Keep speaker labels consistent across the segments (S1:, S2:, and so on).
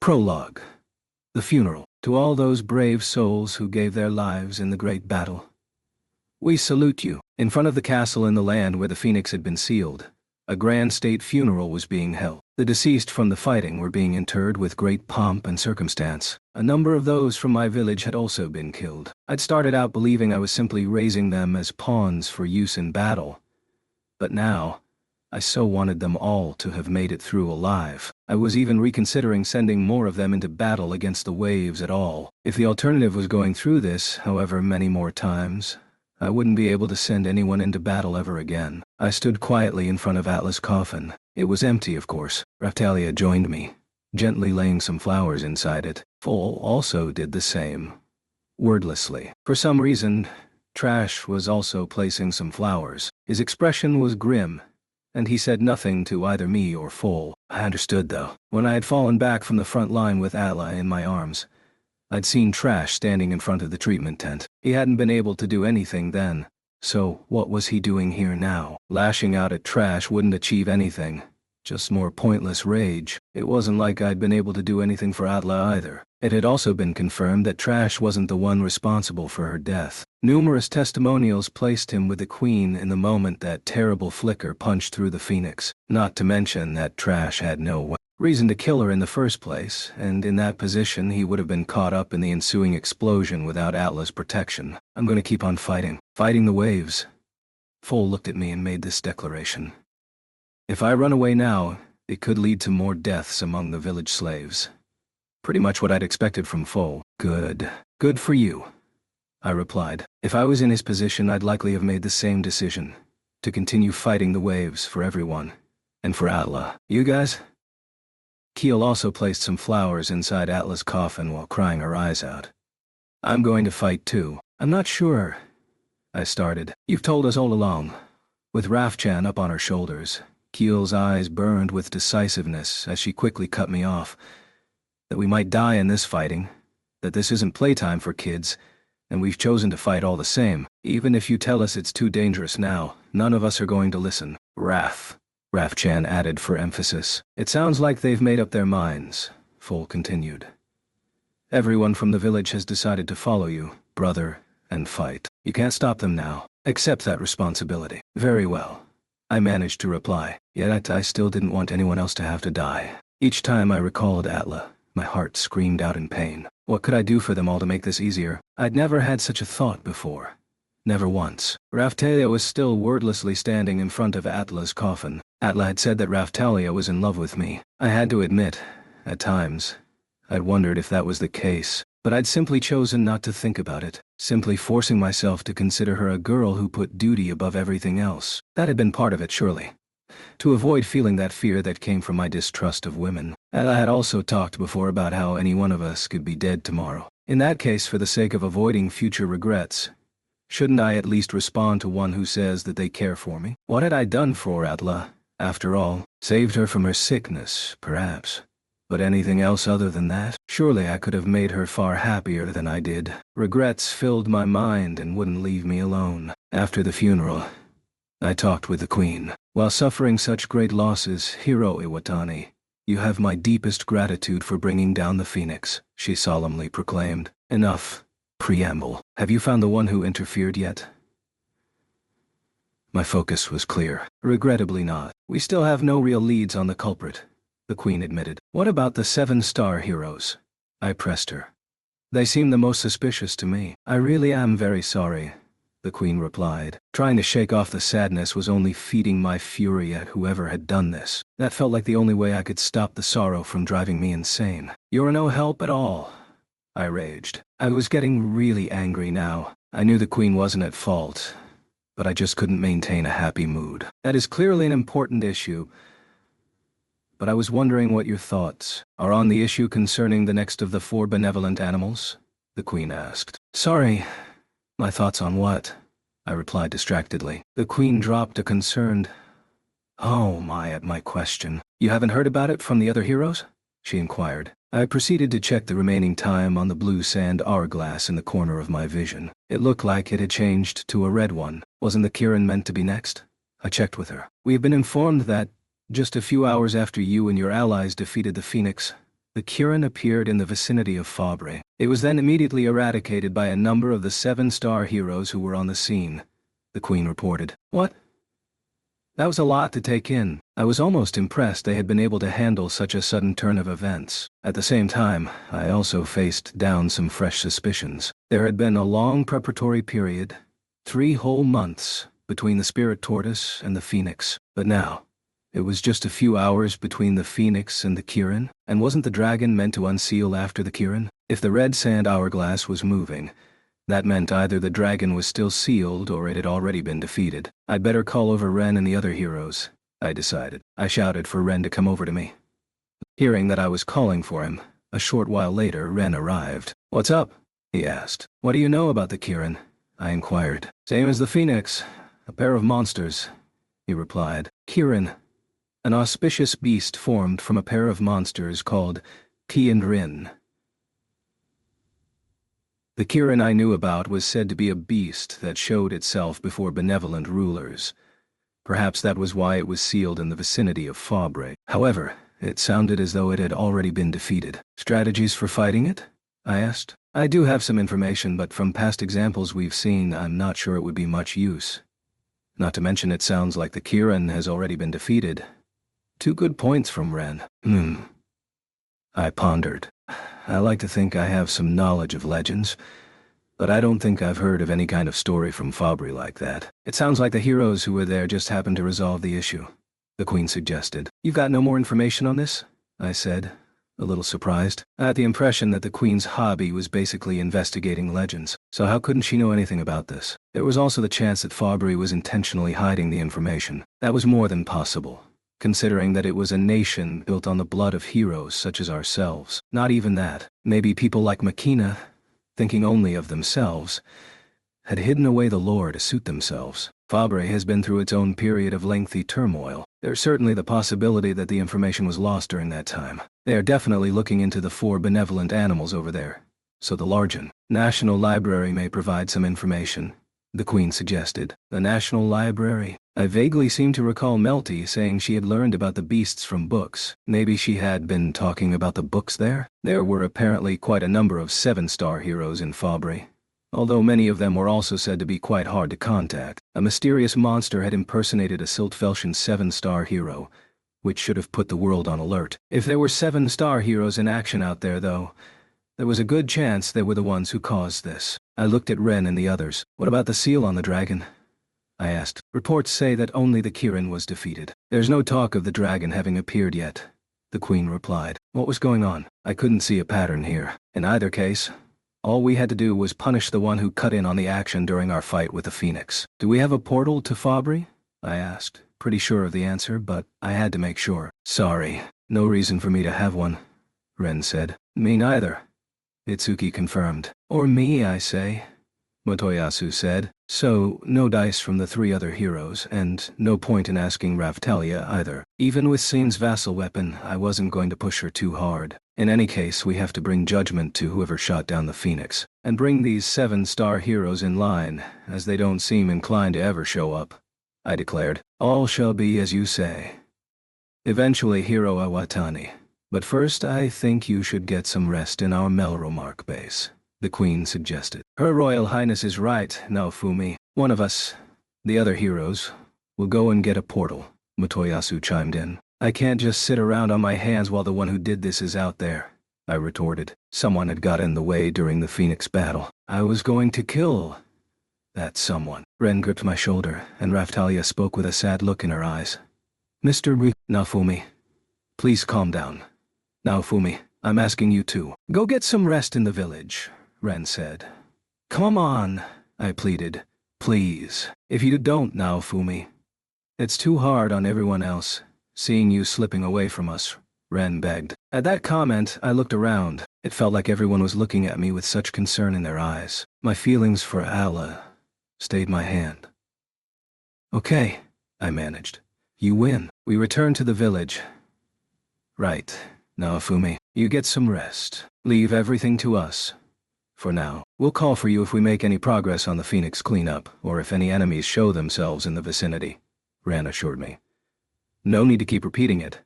S1: Prologue. The funeral. To all those brave souls who gave their lives in the great battle. We salute you. In front of the castle in the land where the Phoenix had been sealed, a grand state funeral was being held. The deceased from the fighting were being interred with great pomp and circumstance. A number of those from my village had also been killed. I'd started out believing I was simply raising them as pawns for use in battle. But now, I so wanted them all to have made it through alive. I was even reconsidering sending more of them into battle against the waves at all. If the alternative was going through this, however many more times, I wouldn't be able to send anyone into battle ever again. I stood quietly in front of Atla's coffin. It was empty, of course. Raphtalia joined me, gently laying some flowers inside it. Foal also did the same, wordlessly. For some reason, Trash was also placing some flowers. His expression was grim, and he said nothing to either me or Foal. I understood, though. When I had fallen back from the front line with Atla in my arms, I'd seen Trash standing in front of the treatment tent. He hadn't been able to do anything then, so what was he doing here now? Lashing out at Trash wouldn't achieve anything, just more pointless rage. It wasn't like I'd been able to do anything for Atla either. It had also been confirmed that Trash wasn't the one responsible for her death. Numerous testimonials placed him with the Queen in the moment that terrible flicker punched through the Phoenix, not to mention that Trash had no reason to kill her in the first place, and in that position he would have been caught up in the ensuing explosion without Atla's protection. I'm going to keep on fighting the waves. Foal looked at me and made this declaration. If I run away now, it could lead to more deaths among the village slaves. Pretty much what I'd expected from Foal. Good. Good for you, I replied. If I was in his position, I'd likely have made the same decision, to continue fighting the waves for everyone, and for Atla. You guys? Keel also placed some flowers inside Atla's coffin while crying her eyes out. I'm going to fight too. I'm not sure, I started. You've told us all along. With Rafchan up on her shoulders, Keel's eyes burned with decisiveness as she quickly cut me off. That we might die in this fighting, that this isn't playtime for kids, and we've chosen to fight all the same. Even if you tell us it's too dangerous now, none of us are going to listen. Rafchan added for emphasis. It sounds like they've made up their minds, Foal continued. Everyone from the village has decided to follow you, brother, and fight. You can't stop them now. Accept that responsibility. Very well, I managed to reply, yet I still didn't want anyone else to have to die. Each time I recalled Atla, my heart screamed out in pain. What could I do for them all to make this easier? I'd never had such a thought before. Never once. Raphtalia was still wordlessly standing in front of Atla's coffin. Atla had said that Raphtalia was in love with me. I had to admit, at times, I'd wondered if that was the case, but I'd simply chosen not to think about it, simply forcing myself to consider her a girl who put duty above everything else. That had been part of it, surely. To avoid feeling that fear that came from my distrust of women. And I had also talked before about how any one of us could be dead tomorrow. In that case, for the sake of avoiding future regrets, shouldn't I at least respond to one who says that they care for me? What had I done for Atla, after all? Saved her from her sickness, perhaps. But anything else other than that? Surely I could have made her far happier than I did. Regrets filled my mind and wouldn't leave me alone. After the funeral, I talked with the Queen. While suffering such great losses, Hero Iwatani, you have my deepest gratitude for bringing down the Phoenix, she solemnly proclaimed. Enough preamble. Have you found the one who interfered yet? My focus was clear. Regrettably not. We still have no real leads on the culprit, the Queen admitted. What about the 7-star heroes? I pressed her. They seem the most suspicious to me. I really am very sorry, the Queen replied. Trying to shake off the sadness was only feeding my fury at whoever had done this. That felt like the only way I could stop the sorrow from driving me insane. You're no help at all, I raged. I was getting really angry now. I knew the Queen wasn't at fault, but I just couldn't maintain a happy mood. That is clearly an important issue, but I was wondering what your thoughts are on the issue concerning the next of the 4 benevolent animals, the Queen asked. Sorry. My thoughts on what? I replied distractedly. The Queen dropped a concerned "Oh my" at my question. You haven't heard about it from the other heroes? She inquired. I proceeded to check the remaining time on the blue sand hourglass in the corner of my vision. It looked like it had changed to a red one. Wasn't the Kirin meant to be next? I checked with her. We have been informed that, just a few hours after you and your allies defeated the Phoenix, The Kirin appeared in the vicinity of Fabre. It was then immediately eradicated by a number of the 7-star heroes who were on the scene, the Queen reported. What? That was a lot to take in. I was almost impressed they had been able to handle such a sudden turn of events. At the same time, I also faced down some fresh suspicions. There had been a long preparatory period, 3 whole months, between the Spirit Tortoise and the Phoenix. But now, it was just a few hours between the Phoenix and the Kirin, and wasn't the dragon meant to unseal after the Kirin? If the red sand hourglass was moving, that meant either the dragon was still sealed or it had already been defeated. I'd better call over Ren and the other heroes, I decided. I shouted for Ren to come over to me. Hearing that I was calling for him, a short while later Ren arrived. What's up? He asked. What do you know about the Kirin? I inquired. Same as the Phoenix, a pair of monsters, he replied. Kirin, an auspicious beast formed from a pair of monsters called Ki and Rin. The Kirin I knew about was said to be a beast that showed itself before benevolent rulers. Perhaps that was why it was sealed in the vicinity of Fabre. However, it sounded as though it had already been defeated. Strategies for fighting it? I asked. I do have some information, but from past examples we've seen, I'm not sure it would be much use. Not to mention it sounds like the Kirin has already been defeated. 2 good points from Ren. I pondered. I like to think I have some knowledge of legends, but I don't think I've heard of any kind of story from Fabre like that. It sounds like the heroes who were there just happened to resolve the issue, the Queen suggested. You've got no more information on this? I said, a little surprised. I had the impression that the Queen's hobby was basically investigating legends, so how couldn't she know anything about this? There was also the chance that Fabre was intentionally hiding the information. That was more than possible, considering that it was a nation built on the blood of heroes such as ourselves. Not even that. Maybe people like Makina, thinking only of themselves, had hidden away the lore to suit themselves. Fabre has been through its own period of lengthy turmoil. There's certainly the possibility that the information was lost during that time. They are definitely looking into the 4 benevolent animals over there, so the Largen National Library may provide some information, the Queen suggested. The National Library? I vaguely seem to recall Melty saying she had learned about the beasts from books. Maybe she had been talking about the books there? There were apparently quite a number of 7-star heroes in Fabre, although many of them were also said to be quite hard to contact. A mysterious monster had impersonated a Siltfelsian 7-star hero, which should have put the world on alert. If there were 7-star heroes in action out there, though, there was a good chance they were the ones who caused this. I looked at Ren and the others. What about the seal on the dragon? I asked. Reports say that only the Kirin was defeated. There's no talk of the dragon having appeared yet, the Queen replied. What was going on? I couldn't see a pattern here. In either case, all we had to do was punish the one who cut in on the action during our fight with the Phoenix. Do we have a portal to Fabre? I asked, pretty sure of the answer, but I had to make sure. Sorry, no reason for me to have one, Ren said. Me neither, Itsuki confirmed. Or me, I say, Motoyasu said. So, no dice from the 3 other heroes, and no point in asking Raftalia either. Even with Sin's vassal weapon, I wasn't going to push her too hard. In any case, we have to bring judgment to whoever shot down the Phoenix, and bring these 7-star heroes in line, as they don't seem inclined to ever show up, I declared. All shall be as you say. Eventually, Hero Awatani. But first, I think you should get some rest in our Melromark base, the Queen suggested. Her Royal Highness is right, Naofumi. One of us, the other heroes, will go and get a portal, Motoyasu chimed in. I can't just sit around on my hands while the one who did this is out there, I retorted. Someone had got in the way during the Phoenix battle. I was going to kill that someone. Ren gripped my shoulder, and Raftalia spoke with a sad look in her eyes. Naofumi, please calm down. Naofumi, I'm asking you to go get some rest in the village, Ren said. Come on, I pleaded. Please. If you don't, Naofumi. It's too hard on everyone else, seeing you slipping away from us, Ren begged. At that comment, I looked around. It felt like everyone was looking at me with such concern in their eyes. My feelings for Alla stayed my hand. Okay, I managed. You win. We returned to the village. Right, Naofumi. You get some rest. Leave everything to us. For now, we'll call for you if we make any progress on the Phoenix cleanup, or if any enemies show themselves in the vicinity, Ren assured me. No need to keep repeating it,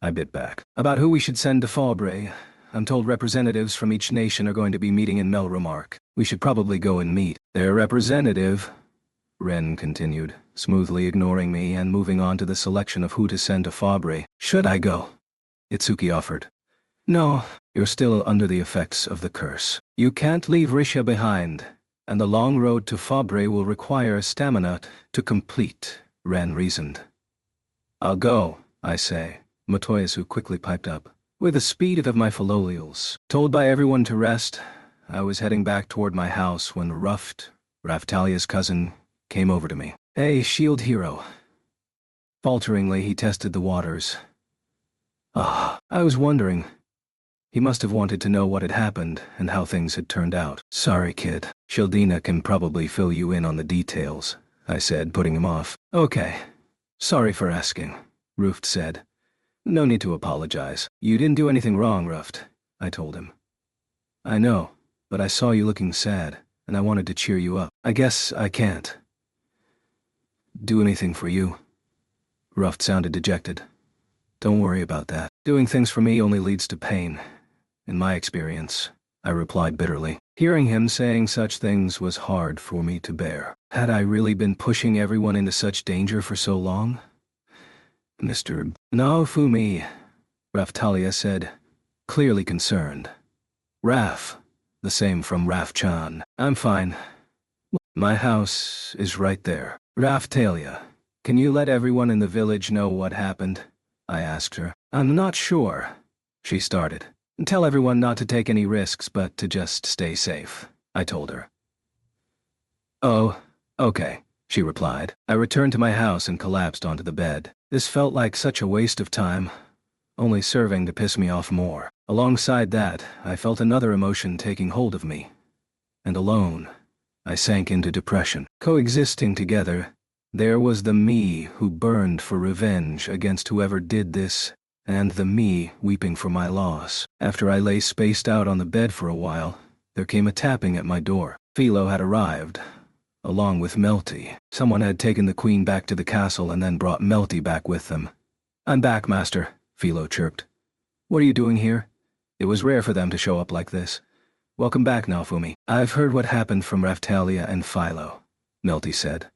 S1: I bit back. About who we should send to Faubrae. I'm told representatives from each nation are going to be meeting in Melremark. We should probably go and meet their representative, Ren continued, smoothly ignoring me and moving on to the selection of who to send to Faubrae. Should I go? Itsuki offered. No, you're still under the effects of the curse. You can't leave Risha behind, and the long road to Faubrae will require stamina to complete, Ren reasoned. I'll go, I say, Motoyasu quickly piped up. With the speed of my Philolials. Told by everyone to rest, I was heading back toward my house when Ruft, Raftalia's cousin, came over to me. Hey, shield hero. Falteringly, he tested the waters. I was wondering. He must have wanted to know what had happened and how things had turned out. Sorry, kid. Shildina can probably fill you in on the details, I said, putting him off. Okay. Sorry for asking, Ruft said. No need to apologize. You didn't do anything wrong, Ruft, I told him. I know, but I saw you looking sad, and I wanted to cheer you up. I guess I can't do anything for you. Ruft sounded dejected. Don't worry about that. Doing things for me only leads to pain. In my experience, I replied bitterly. Hearing him saying such things was hard for me to bear. Had I really been pushing everyone into such danger for so long? Mr. Naofumi, Raftalia said, clearly concerned. Raf, the same from Raf-chan. I'm fine. My house is right there. Raftalia, can you let everyone in the village know what happened? I asked her. I'm not sure, she started. Tell everyone not to take any risks but to just stay safe, I told her. Oh, okay, she replied. I returned to my house and collapsed onto the bed. This felt like such a waste of time, only serving to piss me off more. Alongside that, I felt another emotion taking hold of me. And alone, I sank into depression. Coexisting together, there was the me who burned for revenge against whoever did this, and the me weeping for my loss. After I lay spaced out on the bed for a while, there came a tapping at my door. Philo had arrived, along with Melty. Someone had taken the queen back to the castle and then brought Melty back with them. I'm back, master, Philo chirped. What are you doing here? It was rare for them to show up like this. Welcome back, Naofumi. I've heard what happened from Raftalia and Philo, Melty said.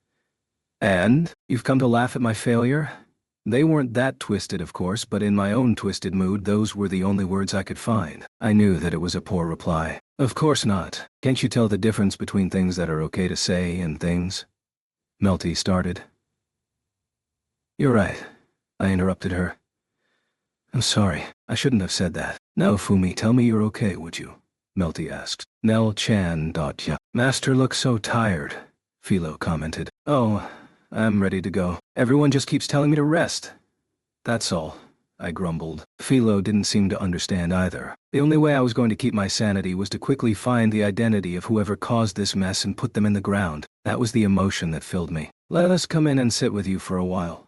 S1: And? You've come to laugh at my failure? They weren't that twisted, of course, but in my own twisted mood, those were the only words I could find. I knew that it was a poor reply. Of course not. Can't you tell the difference between things that are okay to say and things? Melty started. You're right, I interrupted her. I'm sorry, I shouldn't have said that. Now, Fumi, tell me you're okay, would you? Melty asked. Nell-chan. Yeah. Master looks so tired, Philo commented. Oh, I'm ready to go. Everyone just keeps telling me to rest. That's all, I grumbled. Philo didn't seem to understand either. The only way I was going to keep my sanity was to quickly find the identity of whoever caused this mess and put them in the ground. That was the emotion that filled me. Let us come in and sit with you for a while.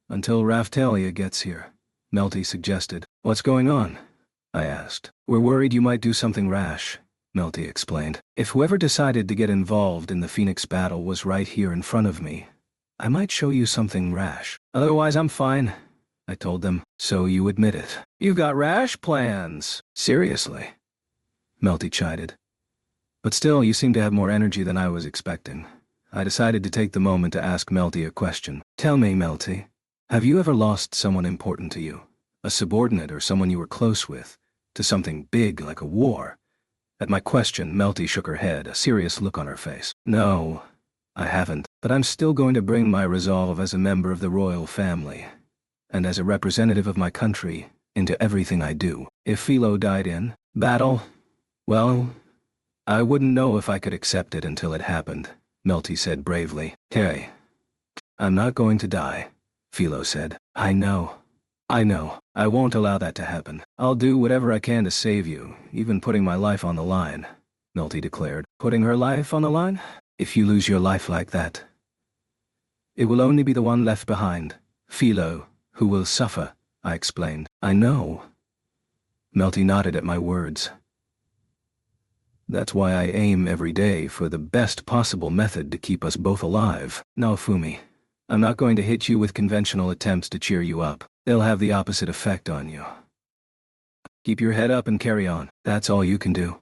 S1: Until Raftalia gets here, Melty suggested. What's going on? I asked. We're worried you might do something rash, Melty explained. If whoever decided to get involved in the Phoenix battle was right here in front of me, I might show you something rash. Otherwise, I'm fine, I told them. So you admit it. You've got rash plans. Seriously, Melty chided. But still, you seem to have more energy than I was expecting. I decided to take the moment to ask Melty a question. Tell me, Melty, have you ever lost someone important to you? A subordinate or someone you were close with? To something big like a war? At my question, Melty shook her head, a serious look on her face. No, I haven't, but I'm still going to bring my resolve as a member of the royal family, and as a representative of my country, into everything I do. If Philo died in battle, well, I wouldn't know if I could accept it until it happened, Melty said bravely. Hey, I'm not going to die, Philo said. I know. I won't allow that to happen. I'll do whatever I can to save you, even putting my life on the line, Melty declared. Putting her life on the line? If you lose your life like that, it will only be the one left behind, Philo, who will suffer, I explained. I know. Melty nodded at my words. That's why I aim every day for the best possible method to keep us both alive. Naofumi, I'm not going to hit you with conventional attempts to cheer you up. They'll have the opposite effect on you. Keep your head up and carry on. That's all you can do.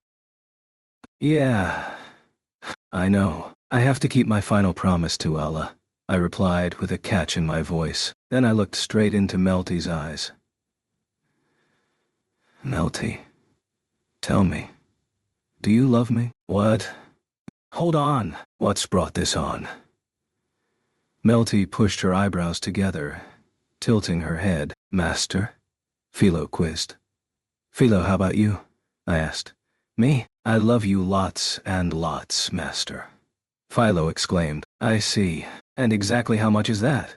S1: Yeah, I know. I have to keep my final promise to Ella, I replied with a catch in my voice. Then I looked straight into Melty's eyes. Melty, tell me, do you love me? What? Hold on. What's brought this on? Melty pushed her eyebrows together, tilting her head. Master? Philo quizzed. Philo, how about you? I asked. Me? I love you lots and lots, Master. Philo exclaimed. I see. And exactly how much is that?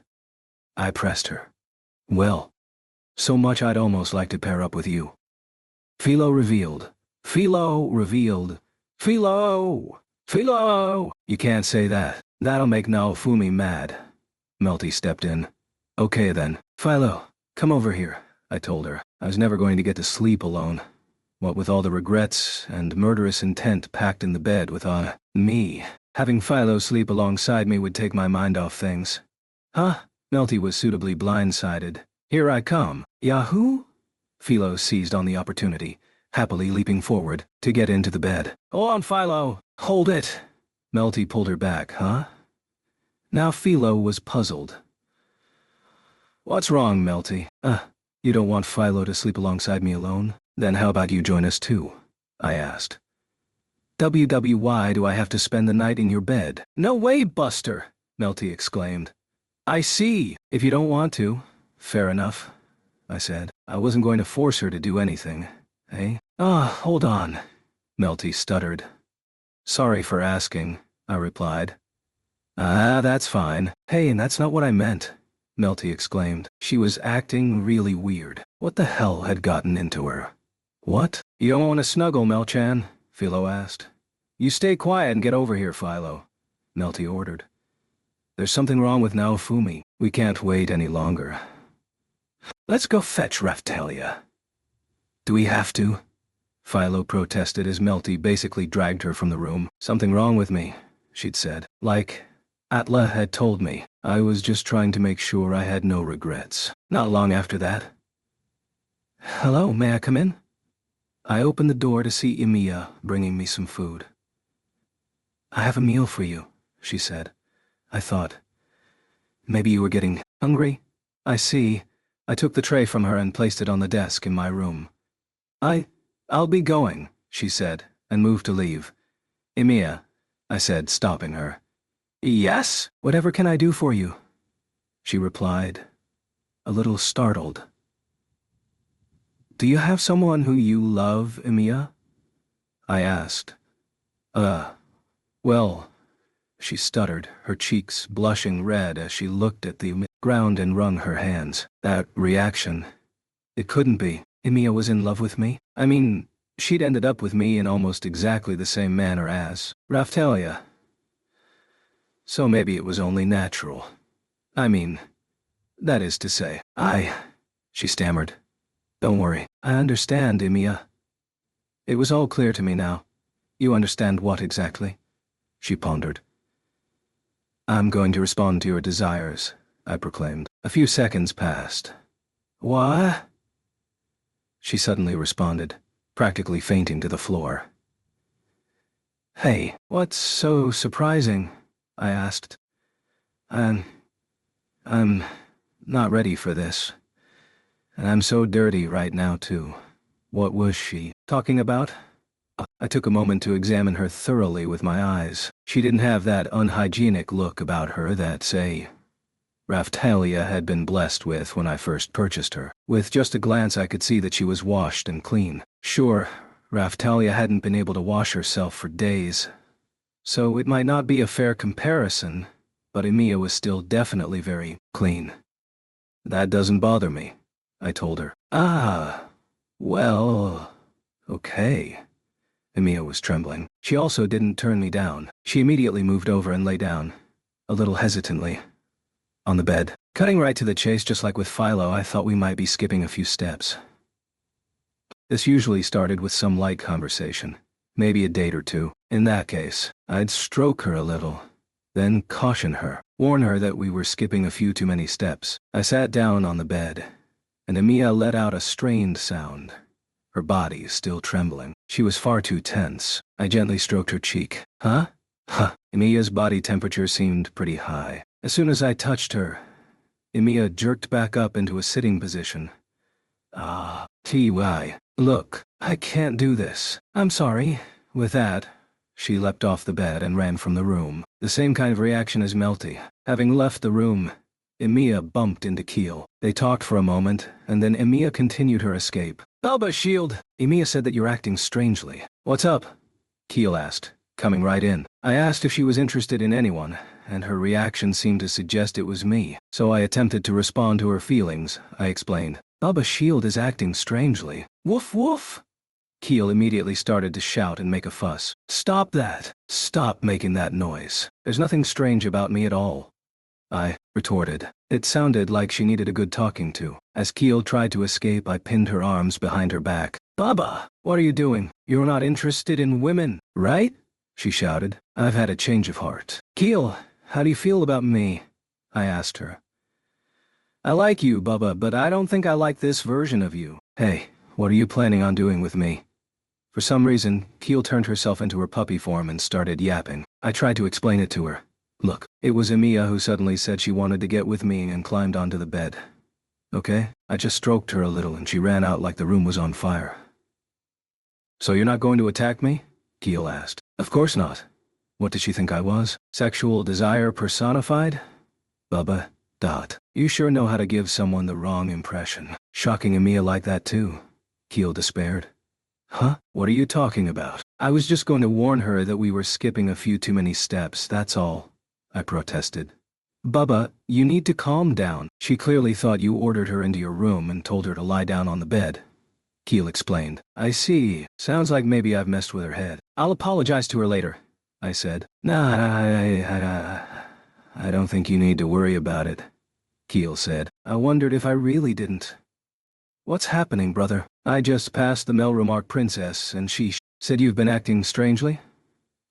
S1: I pressed her. Well, so much I'd almost like to pair up with you. Philo revealed. Philo revealed. Philo! Philo! You can't say that. That'll make Naofumi mad. Melty stepped in. Okay then. Philo, come over here, I told her. I was never going to get to sleep alone. What with all the regrets and murderous intent packed in the bed with me. Having Philo sleep alongside me would take my mind off things. Huh? Melty was suitably blindsided. Here I come. Yahoo? Philo seized on the opportunity, happily leaping forward to get into the bed. Hold on, Philo. Hold it. Melty pulled her back, huh? Now Philo was puzzled. What's wrong, Melty? You don't want Philo to sleep alongside me alone? Then how about you join us too? I asked. Why do I have to spend the night in your bed? No way, Buster, Melty exclaimed. I see. If you don't want to, fair enough, I said. I wasn't going to force her to do anything, eh? Hold on, Melty stuttered. Sorry for asking, I replied. That's fine. Hey, and that's not what I meant, Melty exclaimed. She was acting really weird. What the hell had gotten into her? What? You don't want to snuggle, Melchan? Philo asked. You stay quiet and get over here, Philo, Melty ordered. There's something wrong with Naofumi. We can't wait any longer. Let's go fetch Raphtalia. Do we have to? Philo protested as Melty basically dragged her from the room. Something wrong with me, she'd said. Like Atla had told me. I was just trying to make sure I had no regrets. Not long after that. Hello, may I come in? I opened the door to see Emiya bringing me some food. I have a meal for you, she said. I thought, maybe you were getting hungry? I see. I took the tray from her and placed it on the desk in my room. I'll be going, she said, and moved to leave. Emiya, I said, stopping her. Yes? Whatever can I do for you? She replied, a little startled. Do you have someone who you love, Emiya? I asked. Well, she stuttered, her cheeks blushing red as she looked at the ground and wrung her hands. That reaction. It couldn't be. Emiya was in love with me? I mean, she'd ended up with me in almost exactly the same manner as Raphtalia. So maybe it was only natural. I mean, that is to say, she stammered. Don't worry, I understand, Emiya. It was all clear to me now. You understand what exactly? She pondered. I'm going to respond to your desires, I proclaimed. A few seconds passed. What? She suddenly responded, practically fainting to the floor. Hey, what's so surprising? I asked. I'm not ready for this. And I'm so dirty right now, too. What was she talking about? I took a moment to examine her thoroughly with my eyes. She didn't have that unhygienic look about her that, say, Raphtalia had been blessed with when I first purchased her. With just a glance I could see that she was washed and clean. Sure, Raphtalia hadn't been able to wash herself for days, so it might not be a fair comparison, but Emiya was still definitely very clean. That doesn't bother me, I told her. Well, okay. Emiya was trembling. She also didn't turn me down. She immediately moved over and lay down, a little hesitantly, on the bed. Cutting right to the chase, just like with Philo, I thought we might be skipping a few steps. This usually started with some light conversation, maybe a date or two. In that case, I'd stroke her a little, then caution her, warn her that we were skipping a few too many steps. I sat down on the bed, and Emiya let out a strained sound. Her body still trembling. She was far too tense. I gently stroked her cheek. Huh? Huh. Emiya's body temperature seemed pretty high. As soon as I touched her, Emiya jerked back up into a sitting position. Ty. Look, I can't do this. I'm sorry. With that, she leapt off the bed and ran from the room. The same kind of reaction as Melty. Having left the room, Emiya bumped into Keel. They talked for a moment, and then Emiya continued her escape. Baba Shield! Emiya said that you're acting strangely. What's up? Keel asked, coming right in. I asked if she was interested in anyone, and her reaction seemed to suggest it was me. So I attempted to respond to her feelings. I explained. Baba Shield is acting strangely. Woof woof! Keel immediately started to shout and make a fuss. Stop that! Stop making that noise. There's nothing strange about me at all. I retorted. It sounded like she needed a good talking to. As Keel tried to escape, I pinned her arms behind her back. Baba, what are you doing? You're not interested in women, right? She shouted. I've had a change of heart. Keel, how do you feel about me? I asked her. I like you, Bubba, but I don't think I like this version of you. Hey, what are you planning on doing with me? For some reason, Keel turned herself into her puppy form and started yapping. I tried to explain it to her. Look, it was Emiya who suddenly said she wanted to get with me and climbed onto the bed. Okay? I just stroked her a little and she ran out like the room was on fire. So you're not going to attack me? Keel asked. Of course not. What did she think I was? Sexual desire personified? Bubba. You sure know how to give someone the wrong impression. Shocking Emiya like that too. Keel despaired. Huh? What are you talking about? I was just going to warn her that we were skipping a few too many steps, that's all. I protested. Bubba, you need to calm down. She clearly thought you ordered her into your room and told her to lie down on the bed. Keel explained. I see. Sounds like maybe I've messed with her head. I'll apologize to her later, I said. Nah, I don't think you need to worry about it, Keel said. I wondered if I really didn't. What's happening, brother? I just passed the Melromark princess and she said you've been acting strangely?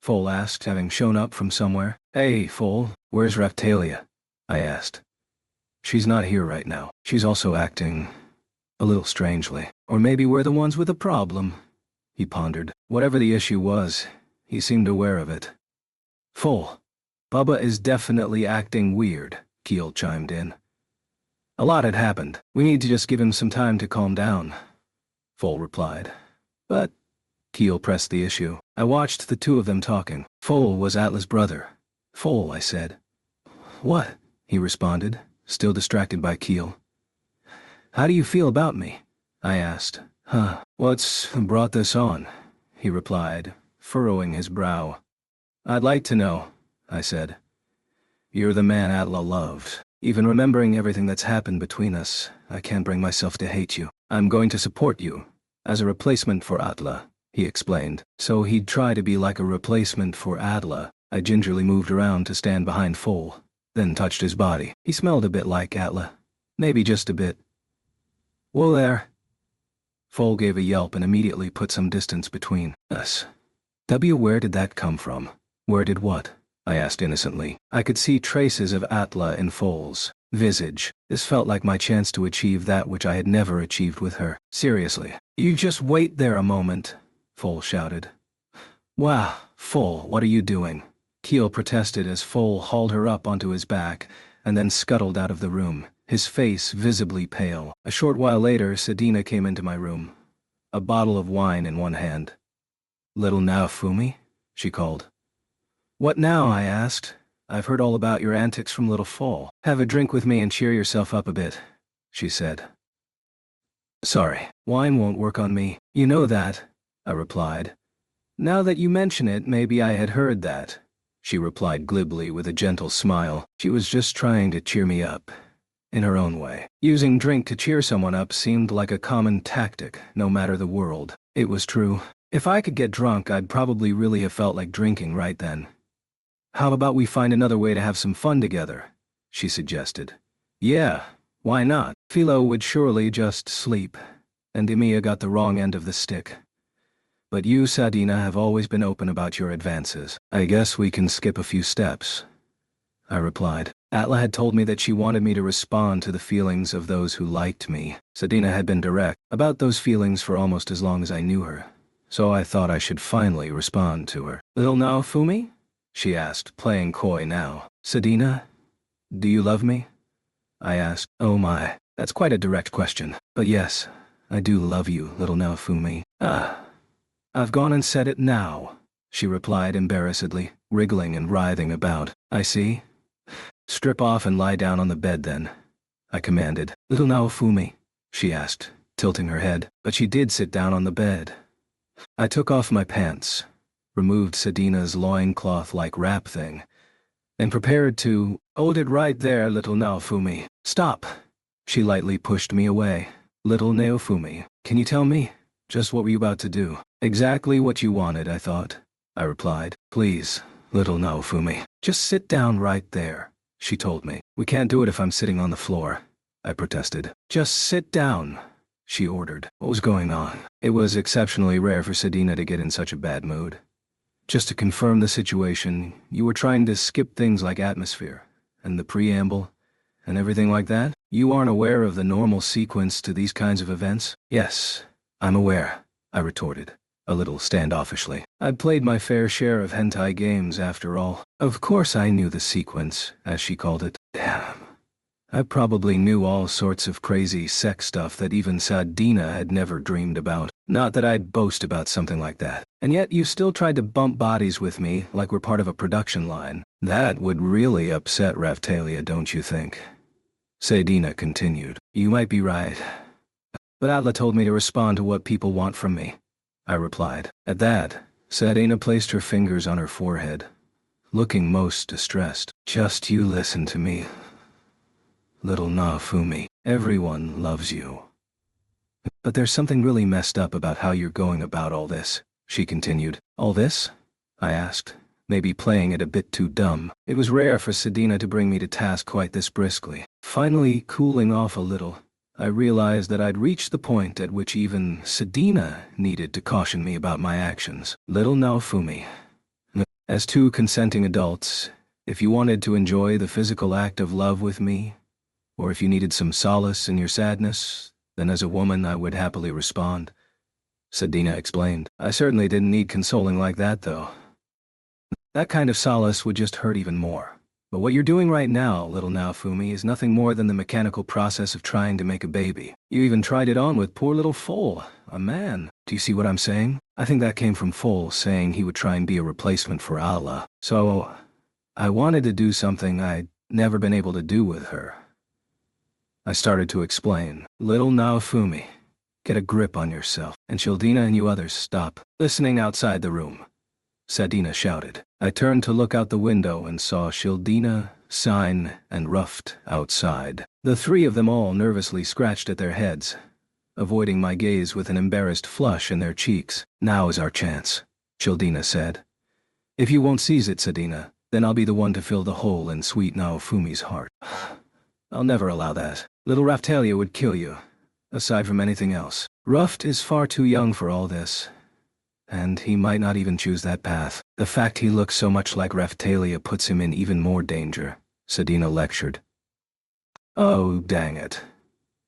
S1: Foal asked, having shown up from somewhere. Hey, Foal, where's Raphtalia? I asked. She's not here right now. She's also acting a little strangely. Or maybe we're the ones with a problem, he pondered. Whatever the issue was, he seemed aware of it. Foal, Bubba is definitely acting weird, Keel chimed in. A lot had happened. We need to just give him some time to calm down, Foal replied. But Keel pressed the issue. I watched the two of them talking. Foal was Atla's brother. Foal, I said. What? He responded, still distracted by Keel. How do you feel about me? I asked. What's brought this on? He replied, furrowing his brow. I'd like to know, I said. You're the man Atla loved. Even remembering everything that's happened between us, I can't bring myself to hate you. I'm going to support you, as a replacement for Atla, he explained. So he'd try to be like a replacement for Atla. I gingerly moved around to stand behind Foal, then touched his body. He smelled a bit like Atla. Maybe just a bit. Whoa there. Foal gave a yelp and immediately put some distance between us. Where did that come from? Where did what? I asked innocently. I could see traces of Atla in Foal's visage. This felt like my chance to achieve that which I had never achieved with her. Seriously. You just wait there a moment, Foal shouted. Wow, Foal, what are you doing? Keel protested as Foal hauled her up onto his back and then scuttled out of the room, his face visibly pale. A short while later, Sedina came into my room, a bottle of wine in one hand. Little Naofumi? She called. What now? I asked. I've heard all about your antics from Little Foal. Have a drink with me and cheer yourself up a bit, she said. Sorry, wine won't work on me. You know that, I replied. Now that you mention it, maybe I had heard that, she replied glibly with a gentle smile. She was just trying to cheer me up, in her own way. Using drink to cheer someone up seemed like a common tactic, no matter the world. It was true. If I could get drunk, I'd probably really have felt like drinking right then. How about we find another way to have some fun together? She suggested. Yeah, why not? Philo would surely just sleep, and Emiya got the wrong end of the stick. But you, Sedina, have always been open about your advances. I guess we can skip a few steps, I replied. Atla had told me that she wanted me to respond to the feelings of those who liked me. Sadina had been direct about those feelings for almost as long as I knew her, so I thought I should finally respond to her. "Little Naofumi?" she asked, playing coy now. "Sadina, do you love me?" I asked. Oh my, that's quite a direct question. But yes, I do love you, little Naofumi. Ah, I've gone and said it now, she replied embarrassedly, wriggling and writhing about. I see. Strip off and lie down on the bed then, I commanded. Little Naofumi, she asked, tilting her head, but she did sit down on the bed. I took off my pants, removed Sadina's loincloth-like wrap thing, and prepared to hold it right there, little Naofumi. Stop! She lightly pushed me away. Little Naofumi, can you tell me just what were you about to do? Exactly what you wanted, I thought, I replied. Please, little Naofumi, just sit down right there, she told me. We can't do it if I'm sitting on the floor, I protested. Just sit down, she ordered. What was going on? It was exceptionally rare for Sadina to get in such a bad mood. Just to confirm the situation, you were trying to skip things like atmosphere, and the preamble, and everything like that? You aren't aware of the normal sequence to these kinds of events? Yes, I'm aware, I retorted, a little standoffishly. I'd played my fair share of hentai games after all. Of course I knew the sequence, as she called it. Damn. I probably knew all sorts of crazy sex stuff that even Sadina had never dreamed about. Not that I'd boast about something like that. And yet you still tried to bump bodies with me like we're part of a production line. That would really upset Raphtalia, don't you think? Sadina continued. You might be right. But Atla told me to respond to what people want from me, I replied. At that, Sadina placed her fingers on her forehead, looking most distressed. Just you listen to me, little Naofumi. Everyone loves you. But there's something really messed up about how you're going about all this, she continued. All this? I asked, maybe playing it a bit too dumb. It was rare for Sadina to bring me to task quite this briskly. Finally, cooling off a little, I realized that I'd reached the point at which even Sadina needed to caution me about my actions. Little Naofumi, as two consenting adults, if you wanted to enjoy the physical act of love with me, or if you needed some solace in your sadness, then as a woman I would happily respond, Sadina explained. I certainly didn't need consoling like that, though. That kind of solace would just hurt even more. But what you're doing right now, little Naofumi, is nothing more than the mechanical process of trying to make a baby. You even tried it on with poor little Foal, a man. Do you see what I'm saying? I think that came from Foal saying he would try and be a replacement for Allah. So, I wanted to do something I'd never been able to do with her. I started to explain. Little Naofumi, get a grip on yourself. And Shildina and you others stop listening outside the room, Sadina shouted. I turned to look out the window and saw Shildina, Sign, and Ruft outside. The three of them all nervously scratched at their heads, avoiding my gaze with an embarrassed flush in their cheeks. Now is our chance, Shildina said. If you won't seize it, Sadina, then I'll be the one to fill the hole in sweet Naofumi's heart. I'll never allow that. Little Raphtalia would kill you, aside from anything else. Ruft is far too young for all this, and he might not even choose that path. The fact he looks so much like Raphtalia puts him in even more danger, Sadina lectured. Oh, dang it.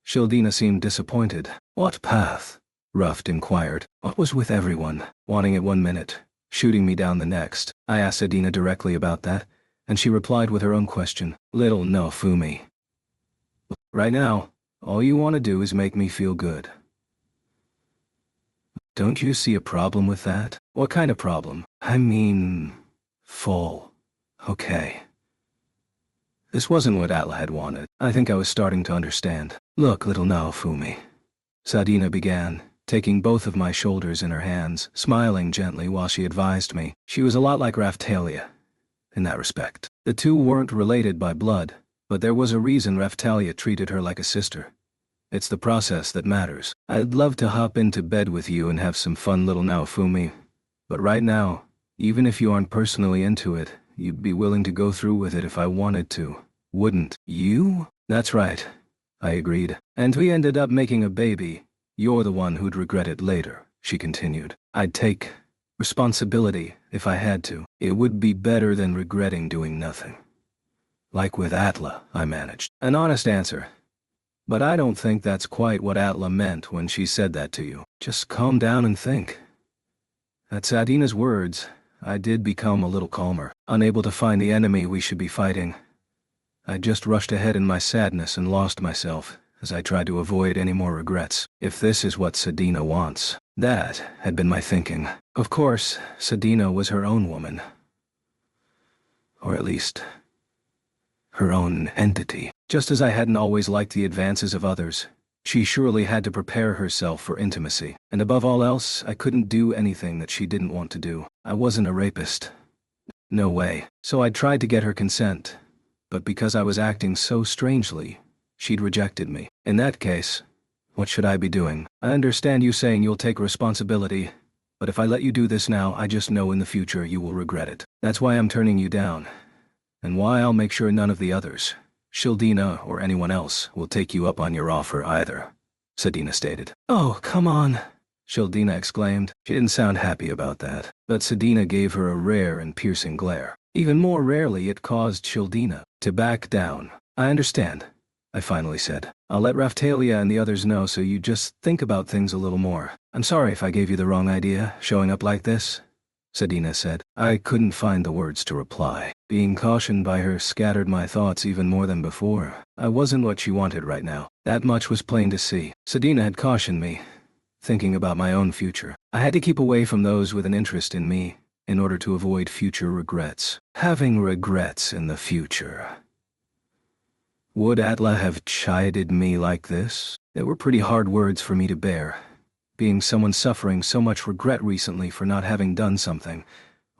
S1: Shildina seemed disappointed. What path? Ruft inquired. What was with everyone, wanting it one minute, shooting me down the next? I asked Sadina directly about that, and she replied with her own question. Little Naofumi. Right now, all you want to do is make me feel good. Don't you see a problem with that? What kind of problem? I mean, full. Okay. This wasn't what Atla had wanted. I think I was starting to understand. Look, little Naofumi, Sadina began, taking both of my shoulders in her hands, smiling gently while she advised me. She was a lot like Raphtalia, in that respect. The two weren't related by blood, but there was a reason Raphtalia treated her like a sister. It's the process that matters. I'd love to hop into bed with you and have some fun, little Naofumi. But right now, even if you aren't personally into it, you'd be willing to go through with it if I wanted to, wouldn't you? That's right, I agreed. And we ended up making a baby. You're the one who'd regret it later, she continued. I'd take responsibility if I had to. It would be better than regretting doing nothing. Like with Atla, I managed. An honest answer. But I don't think that's quite what Atla meant when she said that to you. Just calm down and think. At Sadina's words, I did become a little calmer, unable to find the enemy we should be fighting. I just rushed ahead in my sadness and lost myself, as I tried to avoid any more regrets. If this is what Sadina wants, that had been my thinking. Of course, Sadina was her own woman. Or at least, her own entity. Just as I hadn't always liked the advances of others, she surely had to prepare herself for intimacy. And above all else, I couldn't do anything that she didn't want to do. I wasn't a rapist. No way. So I tried to get her consent. But because I was acting so strangely, she'd rejected me. In that case, what should I be doing? I understand you saying you'll take responsibility, but if I let you do this now, I just know in the future you will regret it. That's why I'm turning you down. And why I'll make sure none of the others, Shildina or anyone else, will take you up on your offer either, Sadina stated. Oh, come on, Shildina exclaimed. She didn't sound happy about that, but Sadina gave her a rare and piercing glare. Even more rarely, it caused Shildina to back down. I understand, I finally said. I'll let Raphtalia and the others know so you just think about things a little more. I'm sorry if I gave you the wrong idea, showing up like this, Sadina said. I couldn't find the words to reply. Being cautioned by her scattered my thoughts even more than before. I wasn't what she wanted right now. That much was plain to see. Sadina had cautioned me, thinking about my own future. I had to keep away from those with an interest in me in order to avoid future regrets. Having regrets in the future. Would Atla have chided me like this? They were pretty hard words for me to bear, being someone suffering so much regret recently for not having done something,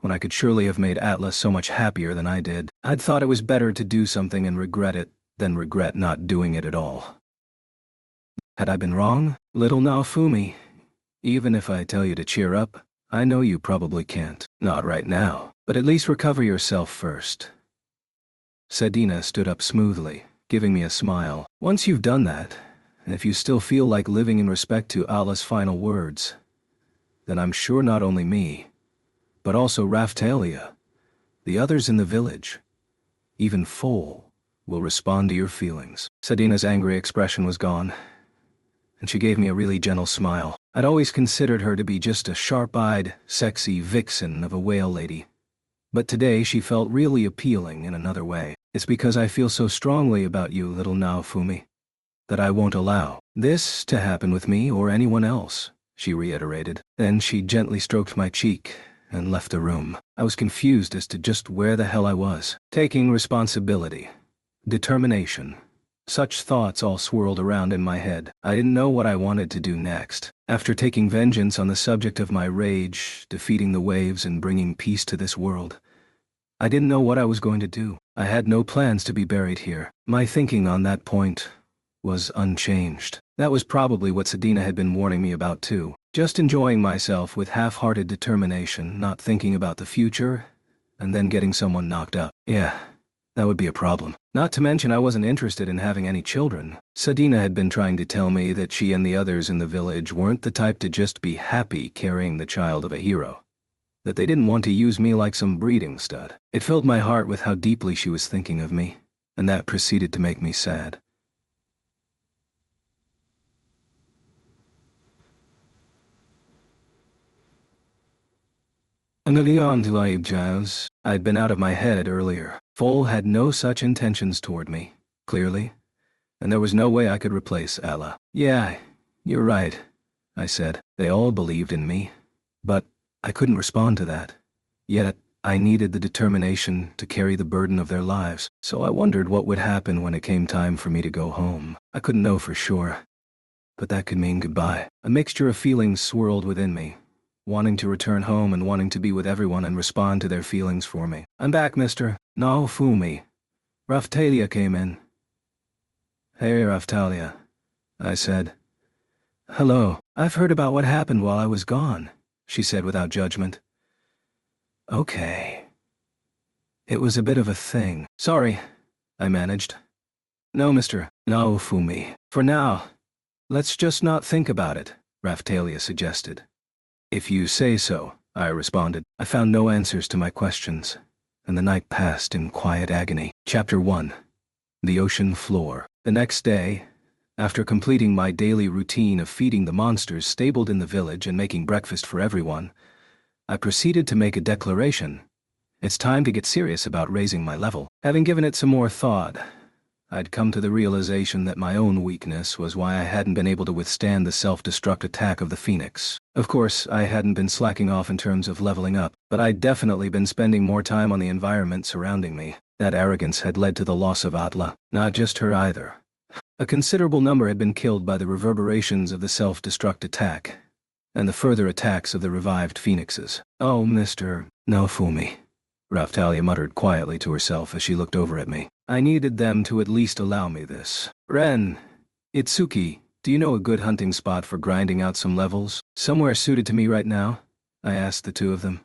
S1: when I could surely have made Atla so much happier than I did. I'd thought it was better to do something and regret it than regret not doing it at all. Had I been wrong? Little Naofumi, even if I tell you to cheer up, I know you probably can't. Not right now, but at least recover yourself first. Sadina stood up smoothly, giving me a smile. Once you've done that, and if you still feel like living in respect to Atla's final words, then I'm sure not only me, but also Raphtalia, the others in the village, even Foal, will respond to your feelings. Sadina's angry expression was gone, and she gave me a really gentle smile. I'd always considered her to be just a sharp-eyed, sexy vixen of a whale lady. But today she felt really appealing in another way. It's because I feel so strongly about you, little Naofumi, that I won't allow this to happen with me or anyone else, she reiterated. Then she gently stroked my cheek and left the room. I was confused as to just where the hell I was. Taking responsibility. Determination. Such thoughts all swirled around in my head. I didn't know what I wanted to do next. After taking vengeance on the subject of my rage, defeating the waves and bringing peace to this world, I didn't know what I was going to do. I had no plans to be buried here. My thinking on that point was unchanged. That was probably what Sadina had been warning me about too. Just enjoying myself with half-hearted determination, not thinking about the future, and then getting someone knocked up. Yeah, that would be a problem. Not to mention I wasn't interested in having any children. Sadina had been trying to tell me that she and the others in the village weren't the type to just be happy carrying the child of a hero. That they didn't want to use me like some breeding stud. It filled my heart with how deeply she was thinking of me, and that proceeded to make me sad. I'd been out of my head earlier. Foal had no such intentions toward me, clearly, and there was no way I could replace Ella. Yeah, you're right, I said. They all believed in me, but I couldn't respond to that. Yet, I needed the determination to carry the burden of their lives, so I wondered what would happen when it came time for me to go home. I couldn't know for sure, but that could mean goodbye. A mixture of feelings swirled within me, wanting to return home and wanting to be with everyone and respond to their feelings for me. I'm back, Mr. Naofumi. Raphtalia came in. Hey, Raphtalia, I said. Hello. I've heard about what happened while I was gone, she said without judgment. Okay. It was a bit of a thing. Sorry, I managed. No, Mr. Naofumi. For now, let's just not think about it, Raphtalia suggested. If you say so, I responded. I found no answers to my questions, and the night passed in quiet agony. Chapter 1. The Ocean Floor. The next day, after completing my daily routine of feeding the monsters stabled in the village and making breakfast for everyone, I proceeded to make a declaration. It's time to get serious about raising my level. Having given it some more thought, I'd come to the realization that my own weakness was why I hadn't been able to withstand the self-destruct attack of the Phoenix. Of course, I hadn't been slacking off in terms of leveling up, but I'd definitely been spending more time on the environment surrounding me. That arrogance had led to the loss of Atla, not just her either. A considerable number had been killed by the reverberations of the self-destruct attack, and the further attacks of the revived phoenixes. "Oh, Mr. Naofumi," Raphtalia muttered quietly to herself as she looked over at me. "I needed them to at least allow me this. Ren, Itsuki, do you know a good hunting spot for grinding out some levels? Somewhere suited to me right now?" I asked the two of them.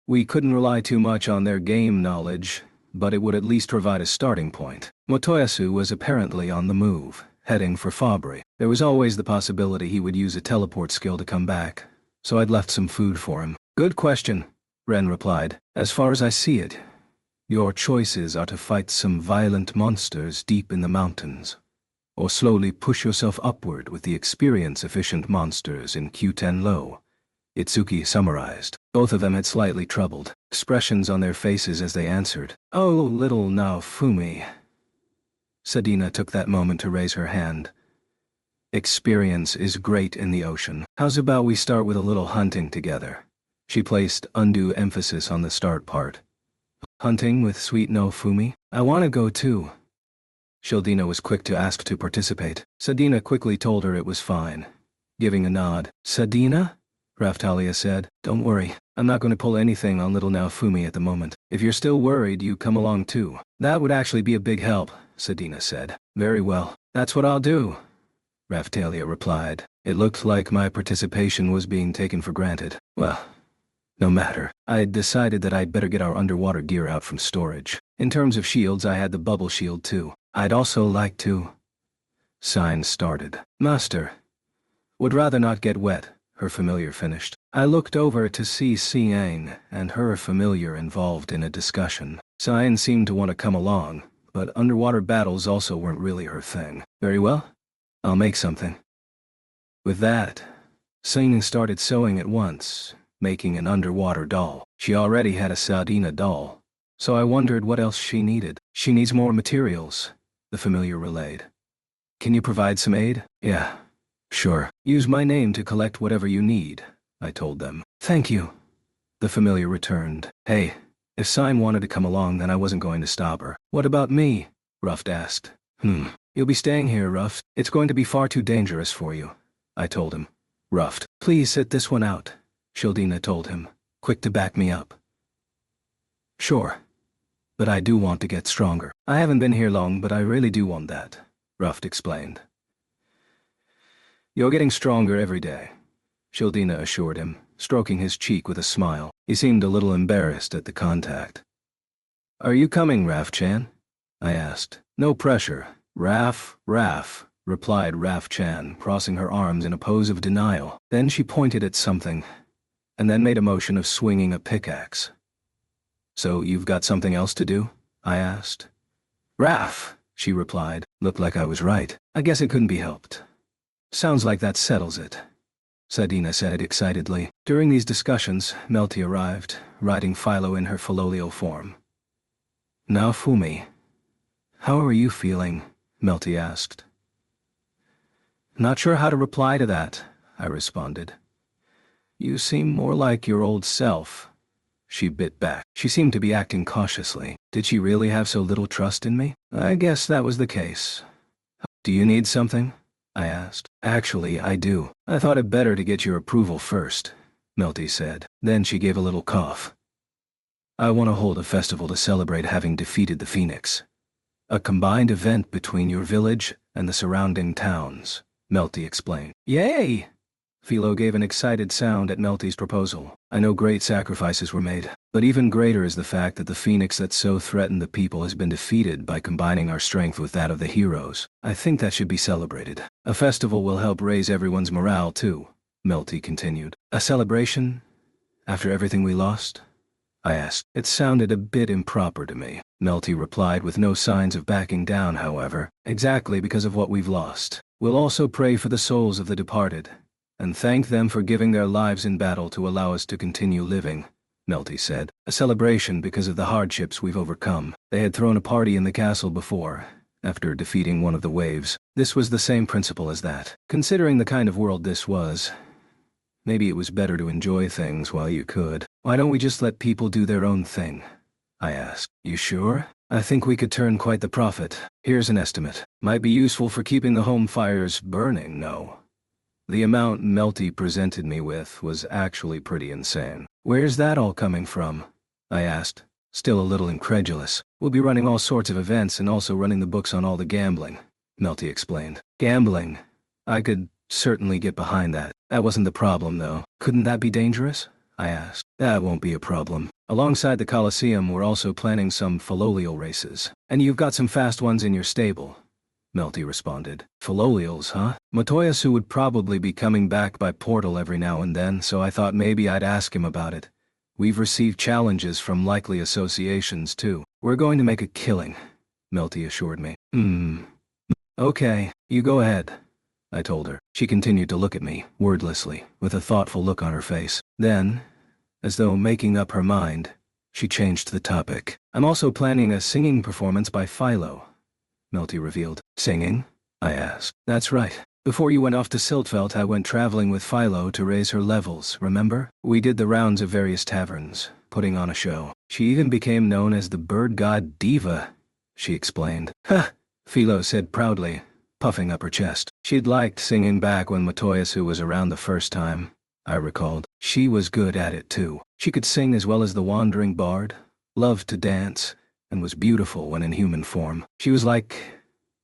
S1: We couldn't rely too much on their game knowledge, but it would at least provide a starting point. Motoyasu was apparently on the move, heading for Fabri. There was always the possibility he would use a teleport skill to come back, so I'd left some food for him. "Good question," Ren replied. "As far as I see it, your choices are to fight some violent monsters deep in the mountains, or slowly push yourself upward with the experience-efficient monsters in Kyuten Low," Itsuki summarized. Both of them had slightly troubled expressions on their faces as they answered. "Oh, little Naofumi." Sadina took that moment to raise her hand. "Experience is great in the ocean. How's about we start with a little hunting together?" She placed undue emphasis on the start part. "Hunting with sweet Naofumi? I want to go too." Shildina was quick to ask to participate. Sadina quickly told her it was fine, giving a nod. "Sadina?" Raphtalia said. "Don't worry, I'm not going to pull anything on little Naofumi at the moment. If you're still worried, you come along too." "That would actually be a big help," Sadina said. "Very well, that's what I'll do," Raphtalia replied. It looked like my participation was being taken for granted. Well, no matter. I'd decided that I'd better get our underwater gear out from storage. In terms of shields, I had the bubble shield too. I'd also like to... Sign started. "Master, would rather not get wet," her familiar finished. I looked over to see Sian and her familiar involved in a discussion. Sian seemed to want to come along, but underwater battles also weren't really her thing. "Very well, I'll make something." With that, Sian started sewing at once, making an underwater doll. She already had a Sadina doll, so I wondered what else she needed. "She needs more materials," the familiar relayed. "Can you provide some aid?" "Yeah, sure. Use my name to collect whatever you need," I told them. "Thank you," the familiar returned. Hey, if Sign wanted to come along, then I wasn't going to stop her. "What about me?" Ruft asked. You'll be staying here, Ruft. It's going to be far too dangerous for you," I told him. "Ruft, please sit this one out," Shildina told him, quick to back me up. "Sure. But I do want to get stronger. I haven't been here long, but I really do want that," Ruft explained. "You're getting stronger every day," Shildina assured him, stroking his cheek with a smile. He seemed a little embarrassed at the contact. "Are you coming, Raf-chan?" I asked. "No pressure, Raf," replied Raf-chan, crossing her arms in a pose of denial. Then she pointed at something, and then made a motion of swinging a pickaxe. "So you've got something else to do?" I asked. "Raf," she replied. Looked like I was right. I guess it couldn't be helped. "Sounds like that settles it," Sadina said excitedly. During these discussions, Melty arrived, riding Philo in her Philolio form. "Naofumi, how are you feeling?" Melty asked. "Not sure how to reply to that," I responded. "You seem more like your old self," she bit back. She seemed to be acting cautiously. Did she really have so little trust in me? I guess that was the case. "Do you need something?" I asked. "Actually, I do. I thought it better to get your approval first," Melty said. Then she gave a little cough. "I want to hold a festival to celebrate having defeated the Phoenix. A combined event between your village and the surrounding towns," Melty explained. "Yay!" Philo gave an excited sound at Melty's proposal. "I know great sacrifices were made, but even greater is the fact that the Phoenix that so threatened the people has been defeated by combining our strength with that of the heroes. I think that should be celebrated. A festival will help raise everyone's morale too," Melty continued. "A celebration? After everything we lost?" I asked. It sounded a bit improper to me. Melty replied with no signs of backing down, however. Exactly because of what we've lost. We'll also pray for the souls of the departed, and thank them for giving their lives in battle to allow us to continue living, Melty said. A celebration because of the hardships we've overcome. They had thrown a party in the castle before, after defeating one of the waves. This was the same principle as that. Considering the kind of world this was, maybe it was better to enjoy things while you could. Why don't we just let people do their own thing? I asked. You sure? I think we could turn quite the profit. Here's an estimate. Might be useful for keeping the home fires burning, no? The amount Melty presented me with was actually pretty insane. Where's that all coming from? I asked, still a little incredulous. We'll be running all sorts of events and also running the books on all the gambling, Melty explained. Gambling? I could certainly get behind that. That wasn't the problem, though. Couldn't that be dangerous? I asked. That won't be a problem. Alongside the Colosseum, we're also planning some Filolial races. And you've got some fast ones in your stable, Melty responded. Filolials, huh? Motoyasu would probably be coming back by portal every now and then, so I thought maybe I'd ask him about it. We've received challenges from likely associations, too. We're going to make a killing, Melty assured me. Okay, you go ahead, I told her. She continued to look at me, wordlessly, with a thoughtful look on her face. Then, as though making up her mind, she changed the topic. I'm also planning a singing performance by Philo, Melty revealed. Singing? I asked. That's right. Before you went off to Siltfeld, I went traveling with Philo to raise her levels, remember? We did the rounds of various taverns, putting on a show. She even became known as the bird god Diva, she explained. Ha! Philo said proudly, puffing up her chest. She'd liked singing back when Motoyasu was around the first time, I recalled. She was good at it too. She could sing as well as the wandering bard, loved to dance, and was beautiful when in human form. She was like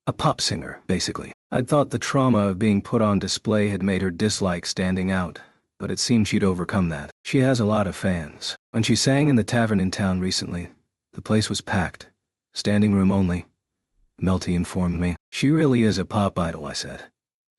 S1: a pop singer, basically. I'd thought the trauma of being put on display had made her dislike standing out, but it seemed she'd overcome that. She has a lot of fans. When she sang in the tavern in town recently, the place was packed. Standing room only, Melty informed me. She really is a pop idol, I said.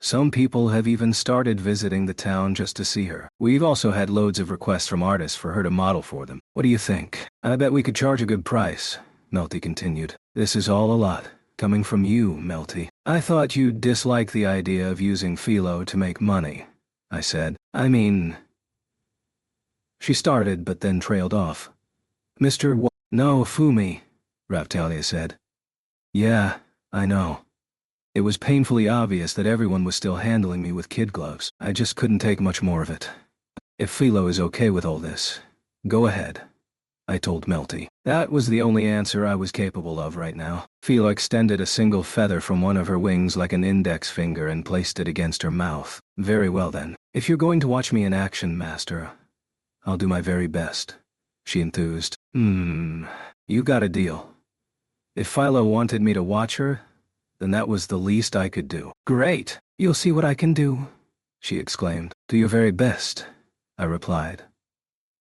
S1: Some people have even started visiting the town just to see her. We've also had loads of requests from artists for her to model for them. What do you think? I bet we could charge a good price, Melty continued. This is all a lot, coming from you, Melty. I thought you'd dislike the idea of using Philo to make money, I said. I mean... She started but then trailed off. No, Fumi, Raphtalia said. Yeah, I know. It was painfully obvious that everyone was still handling me with kid gloves. I just couldn't take much more of it. If Philo is okay with all this, go ahead, I told Melty. That was the only answer I was capable of right now. Philo extended a single feather from one of her wings like an index finger and placed it against her mouth. Very well then. If you're going to watch me in action, Master, I'll do my very best, she enthused. You got a deal. If Philo wanted me to watch her, then that was the least I could do. Great! You'll see what I can do, she exclaimed. Do your very best, I replied.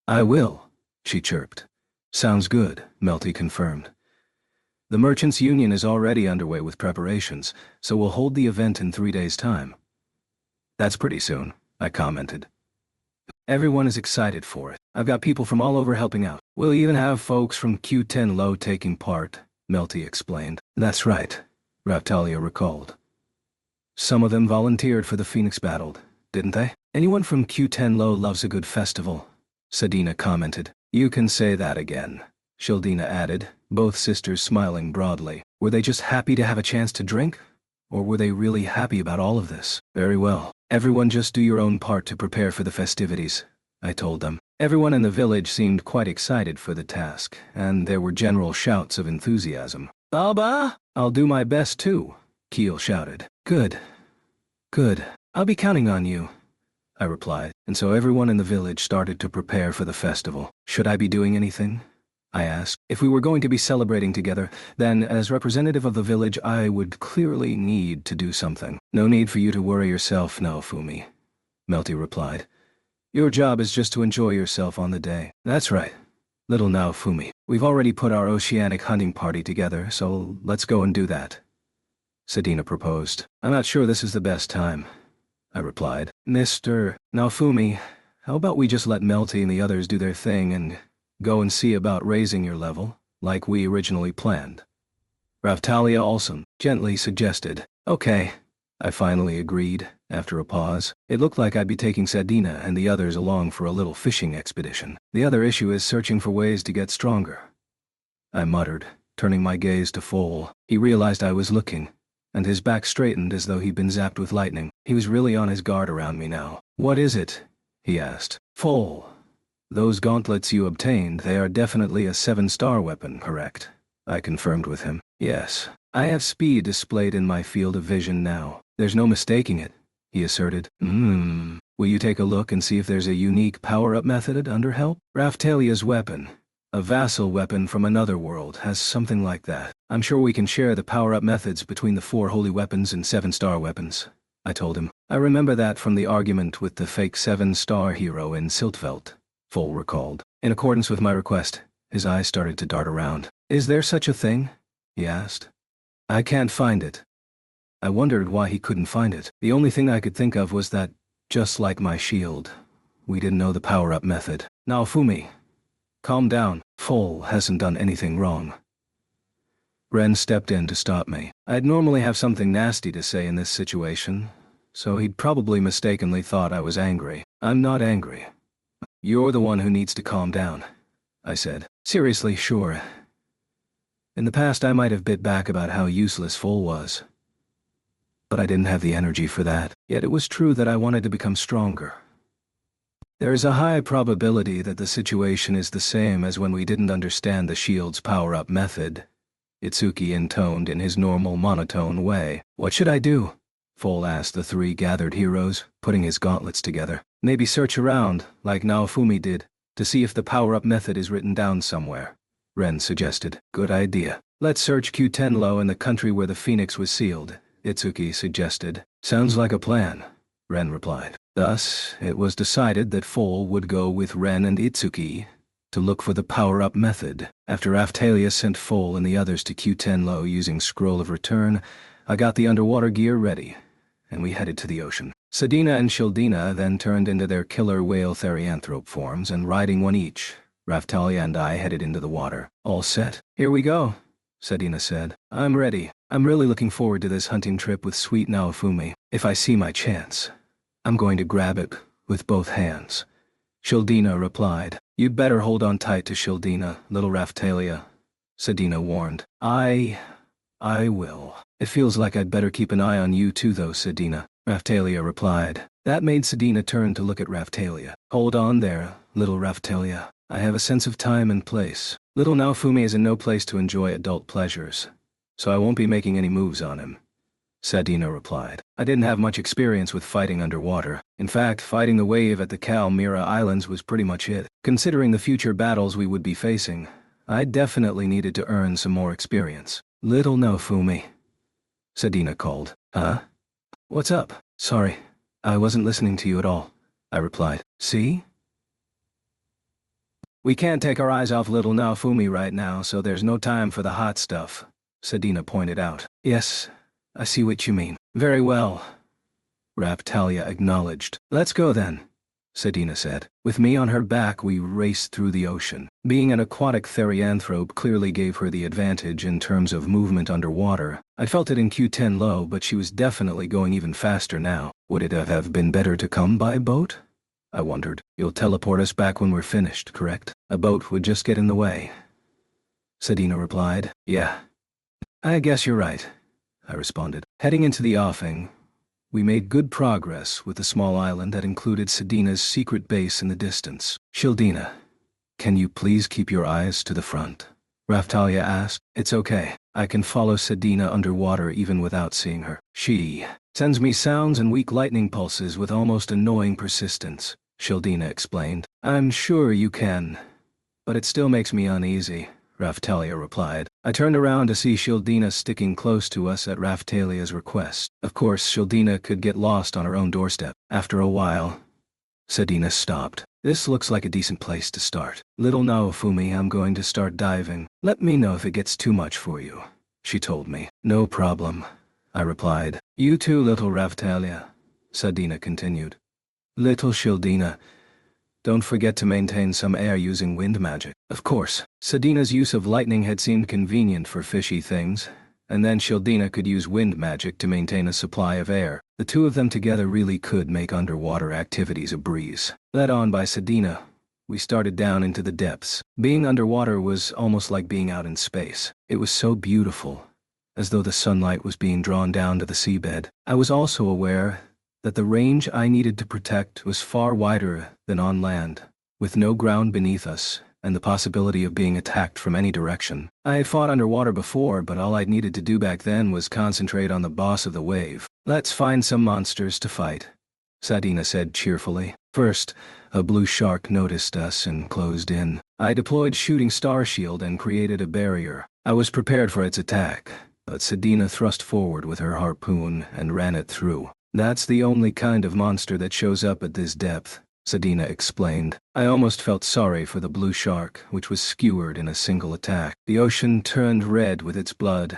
S1: I will, she chirped. Sounds good, Melty confirmed. The Merchants' Union is already underway with preparations, so we'll hold the event in 3 days' time. That's pretty soon, I commented. Everyone is excited for it. I've got people from all over helping out. We'll even have folks from Q10 Low taking part, Melty explained. That's right, Raphtalia recalled. Some of them volunteered for the Phoenix Battle, didn't they? Anyone from Q10 Low loves a good festival, Sadina commented. You can say that again, Shildina added, both sisters smiling broadly. Were they just happy to have a chance to drink? Or were they really happy about all of this? Very well. Everyone just do your own part to prepare for the festivities, I told them. Everyone in the village seemed quite excited for the task, and there were general shouts of enthusiasm. Alba! I'll do my best too, Keel shouted. Good. Good. I'll be counting on you, I replied, and so everyone in the village started to prepare for the festival. Should I be doing anything? I asked. If we were going to be celebrating together, then as representative of the village I would clearly need to do something. No need for you to worry yourself, Naofumi, Melty replied. Your job is just to enjoy yourself on the day. That's right, little Naofumi. We've already put our oceanic hunting party together, so let's go and do that, Sadina proposed. I'm not sure this is the best time, I replied. Mr. Naofumi, how about we just let Melty and the others do their thing and Go and see about raising your level, like we originally planned. Raftalia also gently suggested. Okay, I finally agreed, after a pause. It looked like I'd be taking Sedina and the others along for a little fishing expedition. The other issue is searching for ways to get stronger, I muttered, turning my gaze to Foal. He realized I was looking, and his back straightened as though he'd been zapped with lightning. He was really on his guard around me now. What is it? He asked. Foal. Those gauntlets you obtained, they are definitely a 7-star weapon, correct? I confirmed with him. Yes. I have speed displayed in my field of vision now. There's no mistaking it, he asserted. Will you take a look and see if there's a unique power-up method under help? Raftalia's weapon, a vassal weapon from another world, has something like that. I'm sure we can share the power-up methods between the 4 holy weapons and 7-star weapons, I told him. I remember that from the argument with the fake 7-star hero in Siltvelt, Foal recalled. In accordance with my request, his eyes started to dart around. Is there such a thing? He asked. I can't find it. I wondered why he couldn't find it. The only thing I could think of was that, just like my shield, we didn't know the power-up method. Naofumi, calm down. Foal hasn't done anything wrong. Ren stepped in to stop me. I'd normally have something nasty to say in this situation, so he'd probably mistakenly thought I was angry. I'm not angry. You're the one who needs to calm down, I said. Seriously, sure. In the past I might have bit back about how useless Foal was, but I didn't have the energy for that. Yet it was true that I wanted to become stronger. There is a high probability that the situation is the same as when we didn't understand the shield's power-up method, Itsuki intoned in his normal monotone way. What should I do? Foal asked the 3 gathered heroes, putting his gauntlets together. Maybe search around, like Naofumi did, to see if the power-up method is written down somewhere, Ren suggested. Good idea. Let's search Qtenlo in the country where the Phoenix was sealed, Itsuki suggested. Sounds like a plan, Ren replied. Thus, it was decided that Foal would go with Ren and Itsuki to look for the power-up method. After Raftalia sent Foal and the others to Qtenlo using Scroll of Return, I got the underwater gear ready, and we headed to the ocean. Sedina and Shieldina then turned into their killer whale therianthrope forms, and riding one each, Raftalia and I headed into the water. All set? Here we go, Sedina said. I'm ready. I'm really looking forward to this hunting trip with sweet Naofumi. If I see my chance, I'm going to grab it with both hands. Shieldina replied. You'd better hold on tight to Shieldina, little Raftalia, Sedina warned. I will. It feels like I'd better keep an eye on you too though, Sedina, Raftalia replied. That made Sedina turn to look at Raftalia. Hold on there, little Raftalia. I have a sense of time and place. Little Naofumi is in no place to enjoy adult pleasures, so I won't be making any moves on him, Sedina replied. I didn't have much experience with fighting underwater. In fact, fighting the wave at the Kalmyra Islands was pretty much it. Considering the future battles we would be facing, I definitely needed to earn some more experience. Little Naofumi, Sedina called. Huh? What's up? Sorry, I wasn't listening to you at all, I replied. See? We can't take our eyes off little Naofumi right now, so there's no time for the hot stuff, Sedina pointed out. Yes, I see what you mean. Very well, Raftalia acknowledged. Let's go then, Sedina said. With me on her back we raced through the ocean. Being an aquatic therianthrope clearly gave her the advantage in terms of movement underwater. I felt it in Qtenlo, but she was definitely going even faster now. Would it have been better to come by boat? I wondered. You'll teleport us back when we're finished, correct? A boat would just get in the way, Sedina replied. Yeah. I guess you're right, I responded. Heading into the offing, we made good progress with the small island that included Sedina's secret base in the distance. Shieldina, can you please keep your eyes to the front? Raftalia asked. It's okay. I can follow Sedina underwater even without seeing her. She sends me sounds and weak lightning pulses with almost annoying persistence, Shieldina explained. I'm sure you can, but it still makes me uneasy, Raftalia replied. I turned around to see Shieldina sticking close to us at Raftalia's request. Of course, Shieldina could get lost on her own doorstep. After a while, Sedina stopped. This looks like a decent place to start. Little Naofumi, I'm going to start diving. Let me know if it gets too much for you, she told me. No problem, I replied. You too, little Raftalia, Sedina continued. Little Shieldina, Don't forget to maintain some air using wind magic. Of course, Sedina's use of lightning had seemed convenient for fishy things, and then Shieldina could use wind magic to maintain a supply of air. The two of them together really could make underwater activities a breeze. Led on by Sedina, we started down into the depths. Being underwater was almost like being out in space. It was so beautiful, as though the sunlight was being drawn down to the seabed. I was also aware that the range I needed to protect was far wider than on land, with no ground beneath us, and the possibility of being attacked from any direction. I had fought underwater before, but all I'd needed to do back then was concentrate on the boss of the wave. Let's find some monsters to fight, Sedina said cheerfully. First, a blue shark noticed us and closed in. I deployed Shooting Star Shield and created a barrier. I was prepared for its attack, but Sedina thrust forward with her harpoon and ran it through. That's the only kind of monster that shows up at this depth, Sedina explained. I almost felt sorry for the blue shark, which was skewered in a single attack. The ocean turned red with its blood,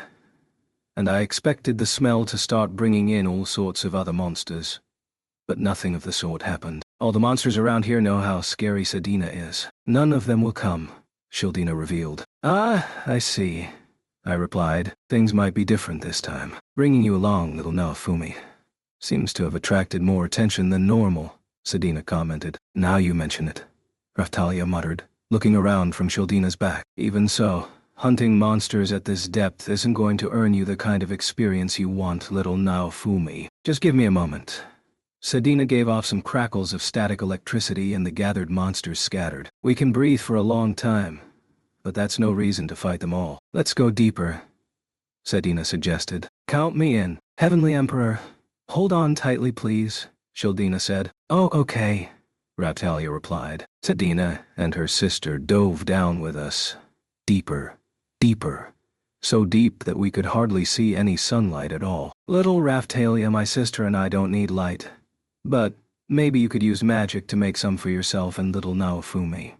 S1: and I expected the smell to start bringing in all sorts of other monsters. But nothing of the sort happened. All the monsters around here know how scary Sedina is. None of them will come, Shieldina revealed. Ah, I see, I replied. Things might be different this time. Bringing you along, little Naofumi, seems to have attracted more attention than normal, Sedina commented. Now you mention it, Raphtalia muttered, looking around from Shieldina's back. Even so, hunting monsters at this depth isn't going to earn you the kind of experience you want, little Naofumi. Just give me a moment. Sedina gave off some crackles of static electricity and the gathered monsters scattered. We can breathe for a long time, but that's no reason to fight them all. Let's go deeper, Sedina suggested. Count me in. Heavenly Emperor, hold on tightly please, Shieldina said. Oh, okay, Raphtalia replied. Sedina and her sister dove down with us. Deeper, deeper. So deep that we could hardly see any sunlight at all. Little Raphtalia, my sister and I don't need light. But maybe you could use magic to make some for yourself and little Naofumi,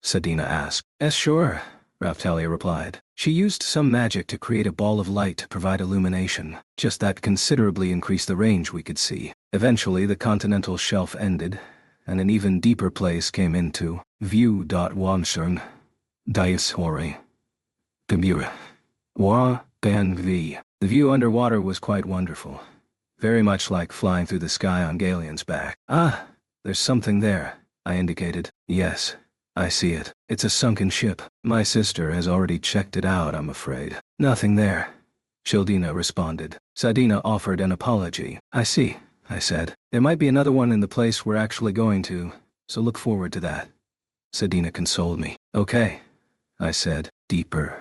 S1: Sedina asked. Sure, Raphtalia replied. She used some magic to create a ball of light to provide illumination. Just that considerably increased the range we could see. Eventually the continental shelf ended, and an even deeper place came into view. Wansern, Diashori, Gamura, Wa, Ban V. The view underwater was quite wonderful. Very much like flying through the sky on Galeon's back. Ah, there's something there, I indicated. Yes, I see it. It's a sunken ship. My sister has already checked it out, I'm afraid. Nothing there, Shieldina responded. Sedina offered an apology. I see, I said. There might be another one in the place we're actually going to, so look forward to that. Sedina consoled me. Okay, I said. Deeper.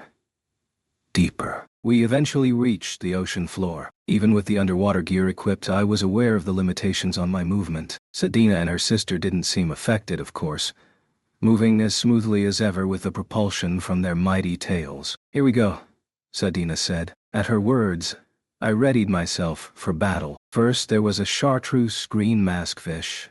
S1: Deeper. We eventually reached the ocean floor. Even with the underwater gear equipped, I was aware of the limitations on my movement. Sedina and her sister didn't seem affected, of course, moving as smoothly as ever with the propulsion from their mighty tails. Here we go, Sedina said. At her words, I readied myself for battle. First there was a chartreuse green maskfish,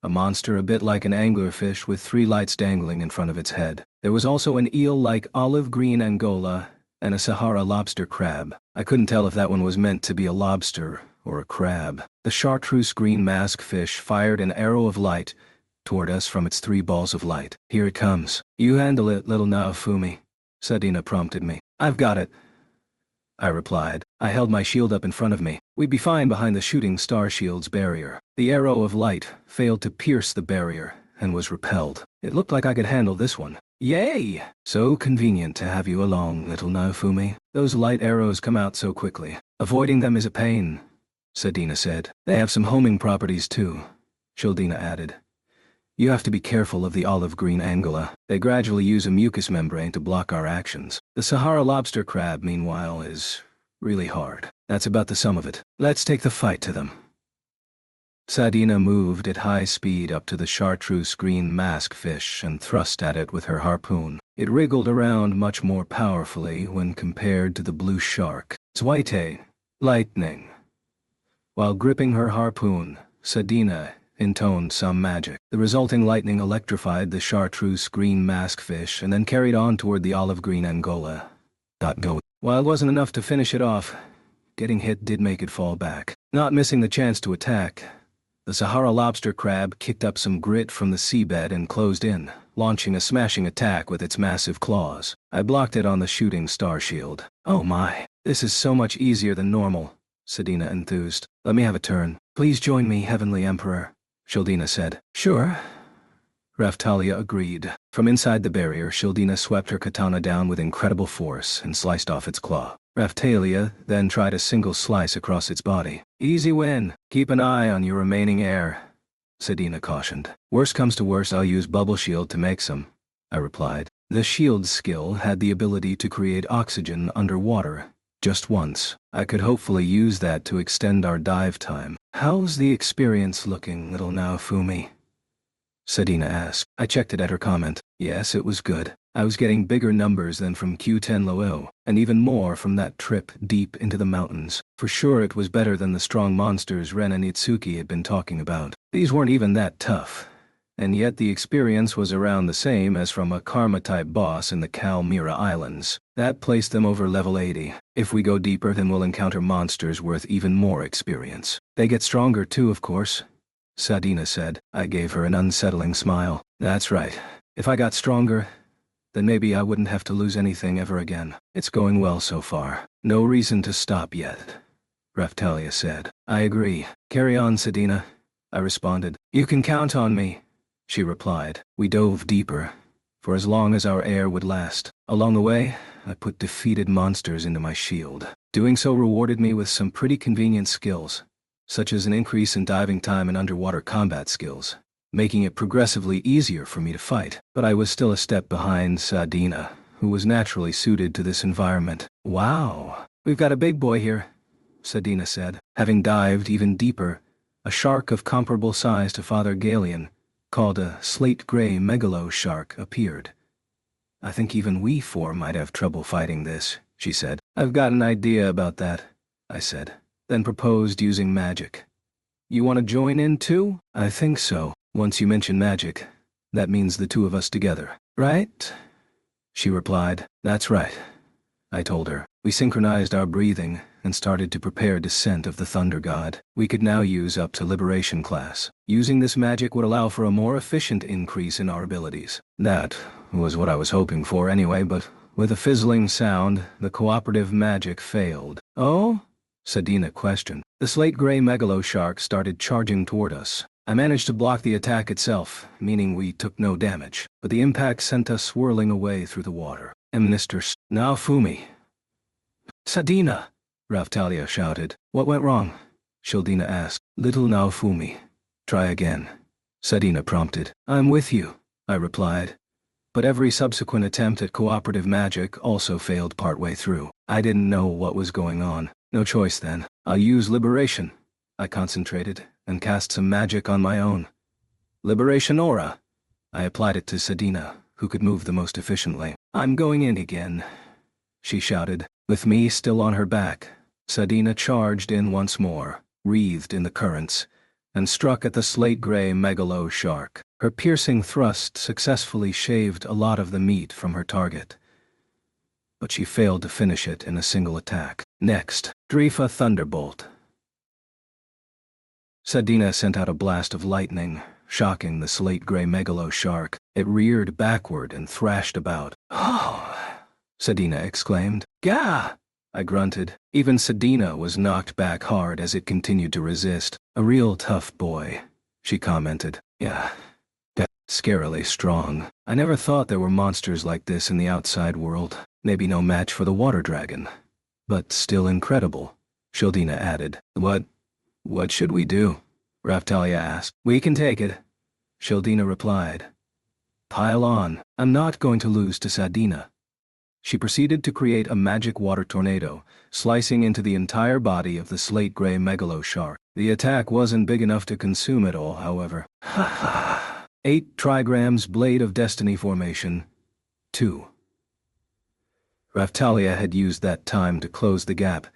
S1: a monster a bit like an anglerfish with 3 lights dangling in front of its head. There was also an eel-like olive green Angola, and a Sahara lobster crab. I couldn't tell if that one was meant to be a lobster or a crab. The chartreuse green maskfish fired an arrow of light toward us from its 3 balls of light. Here it comes. You handle it, little Naofumi, Sedina prompted me. I've got it, I replied. I held my shield up in front of me. We'd be fine behind the Shooting Star Shield's barrier. The arrow of light failed to pierce the barrier and was repelled. It looked like I could handle this one. Yay! So convenient to have you along, little Naofumi. Those light arrows come out so quickly. Avoiding them is a pain, Sedina said. They have some homing properties too, Shieldina added. You have to be careful of the olive green Angola. They gradually use a mucus membrane to block our actions. The Sahara lobster crab, meanwhile, is really hard. That's about the sum of it. Let's take the fight to them. Sedina moved at high speed up to the chartreuse green maskfish and thrust at it with her harpoon. It wriggled around much more powerfully when compared to the blue shark. Zwaite, lightning. While gripping her harpoon, Sedina intoned some magic. The resulting lightning electrified the chartreuse green maskfish and then carried on toward the olive green Angola. While it wasn't enough to finish it off, getting hit did make it fall back. Not missing the chance to attack, The Sahara lobster crab kicked up some grit from the seabed and closed in, launching a smashing attack with its massive claws. I blocked it on the shooting star shield. "Oh my, this is so much easier than normal," Sedina enthused. "Let me have a turn." "Please join me, Heavenly Emperor," Shildina said. "Sure." Raftalia agreed. From inside the barrier, Shildina swept her katana down with incredible force and sliced off its claw. Raftalia then tried a single slice across its body. "Easy win. Keep an eye on your remaining air," Sedina cautioned. "Worst comes to worst, I'll use Bubble Shield to make some," I replied. The shield skill had the ability to create oxygen underwater. Just once, I could hopefully use that to extend our dive time. "How's the experience looking, little Naofumi?" Sedina asked. I checked it at her comment. Yes, it was good. I was getting bigger numbers than from Q10 Loeo, and even more from that trip deep into the mountains. For sure it was better than the strong monsters Ren and Itsuki had been talking about. These weren't even that tough. And yet the experience was around the same as from a Karma-type boss in the Kalmyra Islands. That placed them over level 80. If we go deeper, then we'll encounter monsters worth even more experience. They get stronger too, of course, Sedina said. I gave her an unsettling smile. That's right. If I got stronger, then maybe I wouldn't have to lose anything ever again. It's going well so far. No reason to stop yet, Raftalia said. I agree. Carry on, Sedina, I responded. You can count on me, she replied. We dove deeper, for as long as our air would last. Along the way, I put defeated monsters into my shield. Doing so rewarded me with some pretty convenient skills, such as an increase in diving time and underwater combat skills, making it progressively easier for me to fight. But I was still a step behind Sedina, who was naturally suited to this environment. Wow, we've got a big boy here, Sedina said. Having dived even deeper, a shark of comparable size to Father Galion, called a slate-gray megalo shark, appeared. I think even we four might have trouble fighting this, she said. I've got an idea about that, I said, then proposed using magic. You want to join in too? I think so. Once you mention magic, that means the two of us together, right? She replied. That's right, I told her. We synchronized our breathing and started to prepare descent of the Thunder God. We could now use up to Liberation class. Using this magic would allow for a more efficient increase in our abilities. That was what I was hoping for anyway, but with a fizzling sound, the cooperative magic failed. Oh? Sedina questioned. The slate-gray megalo shark started charging toward us. I managed to block the attack itself, meaning we took no damage, but the impact sent us swirling away through the water. Mr. Naofumi. Sedina, Raftalia shouted. What went wrong? Shildina asked. Little Naofumi. Try again, Sedina prompted. I'm with you, I replied. But every subsequent attempt at cooperative magic also failed partway through. I didn't know what was going on. No choice then. I'll use Liberation. I concentrated and cast some magic on my own. Liberation Aura. I applied it to Sedina, who could move the most efficiently. I'm going in again, she shouted. With me still on her back, Sedina charged in once more, wreathed in the currents, and struck at the slate-gray megalo shark. Her piercing thrust successfully shaved a lot of the meat from her target, but she failed to finish it in a single attack. Next, Drifa Thunderbolt. Sedina sent out a blast of lightning, shocking the slate-gray megalo shark. It reared backward and thrashed about. Oh! Sedina exclaimed. Gah! I grunted. Even Sedina was knocked back hard as it continued to resist. A real tough boy, she commented. Yeah. Scarily strong. I never thought there were monsters like this in the outside world. Maybe no match for the water dragon, but still incredible, Shildina added. What should we do? Raftalia asked. We can take it, Shildina replied. Pile on. I'm not going to lose to Sedina. She proceeded to create a magic water tornado, slicing into the entire body of the slate-gray megalo shark. The attack wasn't big enough to consume it all, however. 8 trigrams Blade of Destiny formation. 2. Raftalia had used that time to close the gap,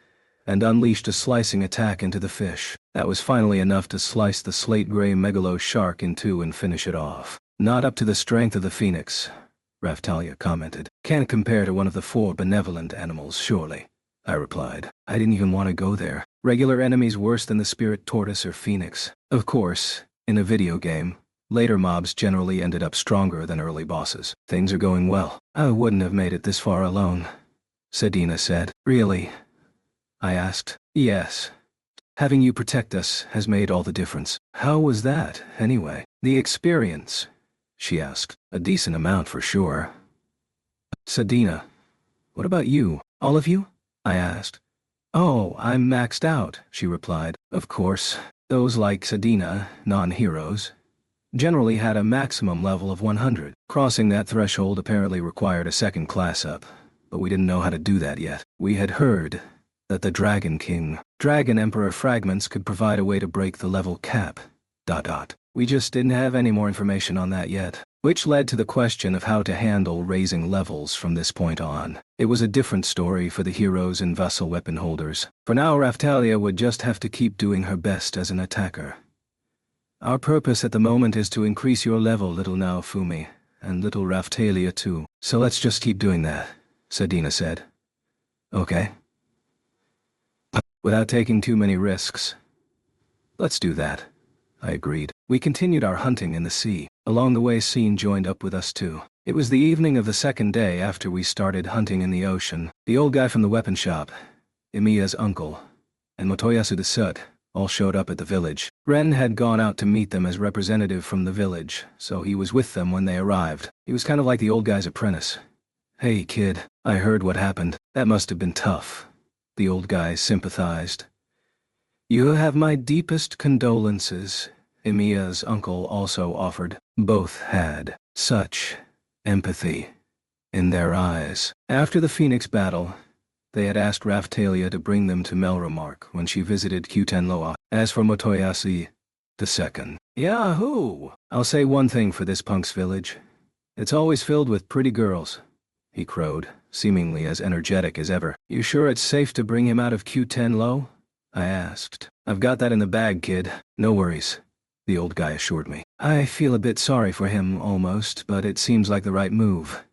S1: and unleashed a slicing attack into the fish. That was finally enough to slice the slate-gray megalo shark in two and finish it off. Not up to the strength of the phoenix, Raftalia commented. Can't compare to one of the 4 benevolent animals, surely, I replied. I didn't even want to go there. Regular enemies worse than the spirit tortoise or phoenix. Of course, in a video game, later mobs generally ended up stronger than early bosses. Things are going well. I wouldn't have made it this far alone, Sedina said. Really? I asked. Yes. Having you protect us has made all the difference. How was that, anyway? The experience, she asked. A decent amount for sure. Sedina, what about you? All of you? I asked. Oh, I'm maxed out, she replied. Of course, those like Sedina, non-heroes, generally had a maximum level of 100. Crossing that threshold apparently required a second class up, but we didn't know how to do that yet. We had heard that the Dragon King, Dragon Emperor fragments could provide a way to break the level cap. We just didn't have any more information on that yet, which led to the question of how to handle raising levels from this point on. It was a different story for the heroes and vassal weapon holders. For now, Raphtalia would just have to keep doing her best as an attacker. Our purpose at the moment is to increase your level, little Naofumi, and little Raphtalia too. So let's just keep doing that, Sedina said. Okay. Without taking too many risks. Let's do that, I agreed. We continued our hunting in the sea. Along the way, Scene joined up with us too. It was the evening of the second day after we started hunting in the ocean. The old guy from the weapon shop, Emiya's uncle, and Motoyasu the Sut all showed up at the village. Ren had gone out to meet them as representative from the village, so he was with them when they arrived. He was kind of like the old guy's apprentice. Hey kid, I heard what happened. That must have been tough. The old guy sympathized. You have my deepest condolences, Emiya's uncle also offered. Both had such empathy in their eyes. After the Phoenix battle, they had asked Raphtalia to bring them to Melromark when she visited Kyutenloa. As for Motoyasu II, Yahoo! I'll say one thing for this punk's village. It's always filled with pretty girls, he crowed, seemingly as energetic as ever. You sure it's safe to bring him out of Kyutenlo? I asked. I've got that in the bag, kid. No worries, the old guy assured me. I feel a bit sorry for him, almost, but it seems like the right move,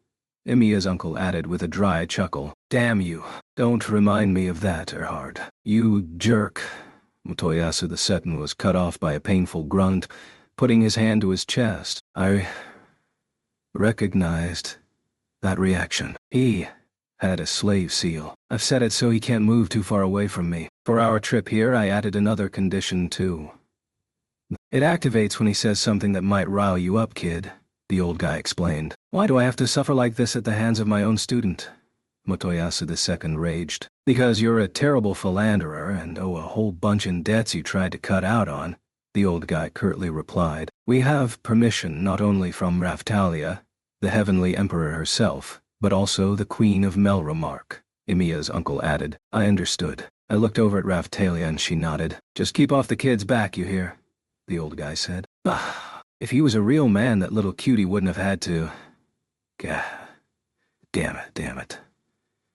S1: Emiya's uncle added with a dry chuckle. Damn you. Don't remind me of that, Erhard. You jerk. Motoyasu the Second was cut off by a painful grunt, putting his hand to his chest. I recognized that reaction. He had a slave seal. I've set it so he can't move too far away from me. For our trip here, I added another condition too. It activates when he says something that might rile you up, kid, the old guy explained. Why do I have to suffer like this at the hands of my own student? Motoyasu II raged. Because you're a terrible philanderer and owe a whole bunch in debts you tried to cut out on, the old guy curtly replied. We have permission not only from Raphtalia, the Heavenly Emperor herself, but also the Queen of Melromark, Emiya's uncle added. I understood. I looked over at Raphtalia and she nodded. Just keep off the kid's back, you hear? The old guy said. If he was a real man, that little cutie wouldn't have had to. Gah. Damn it.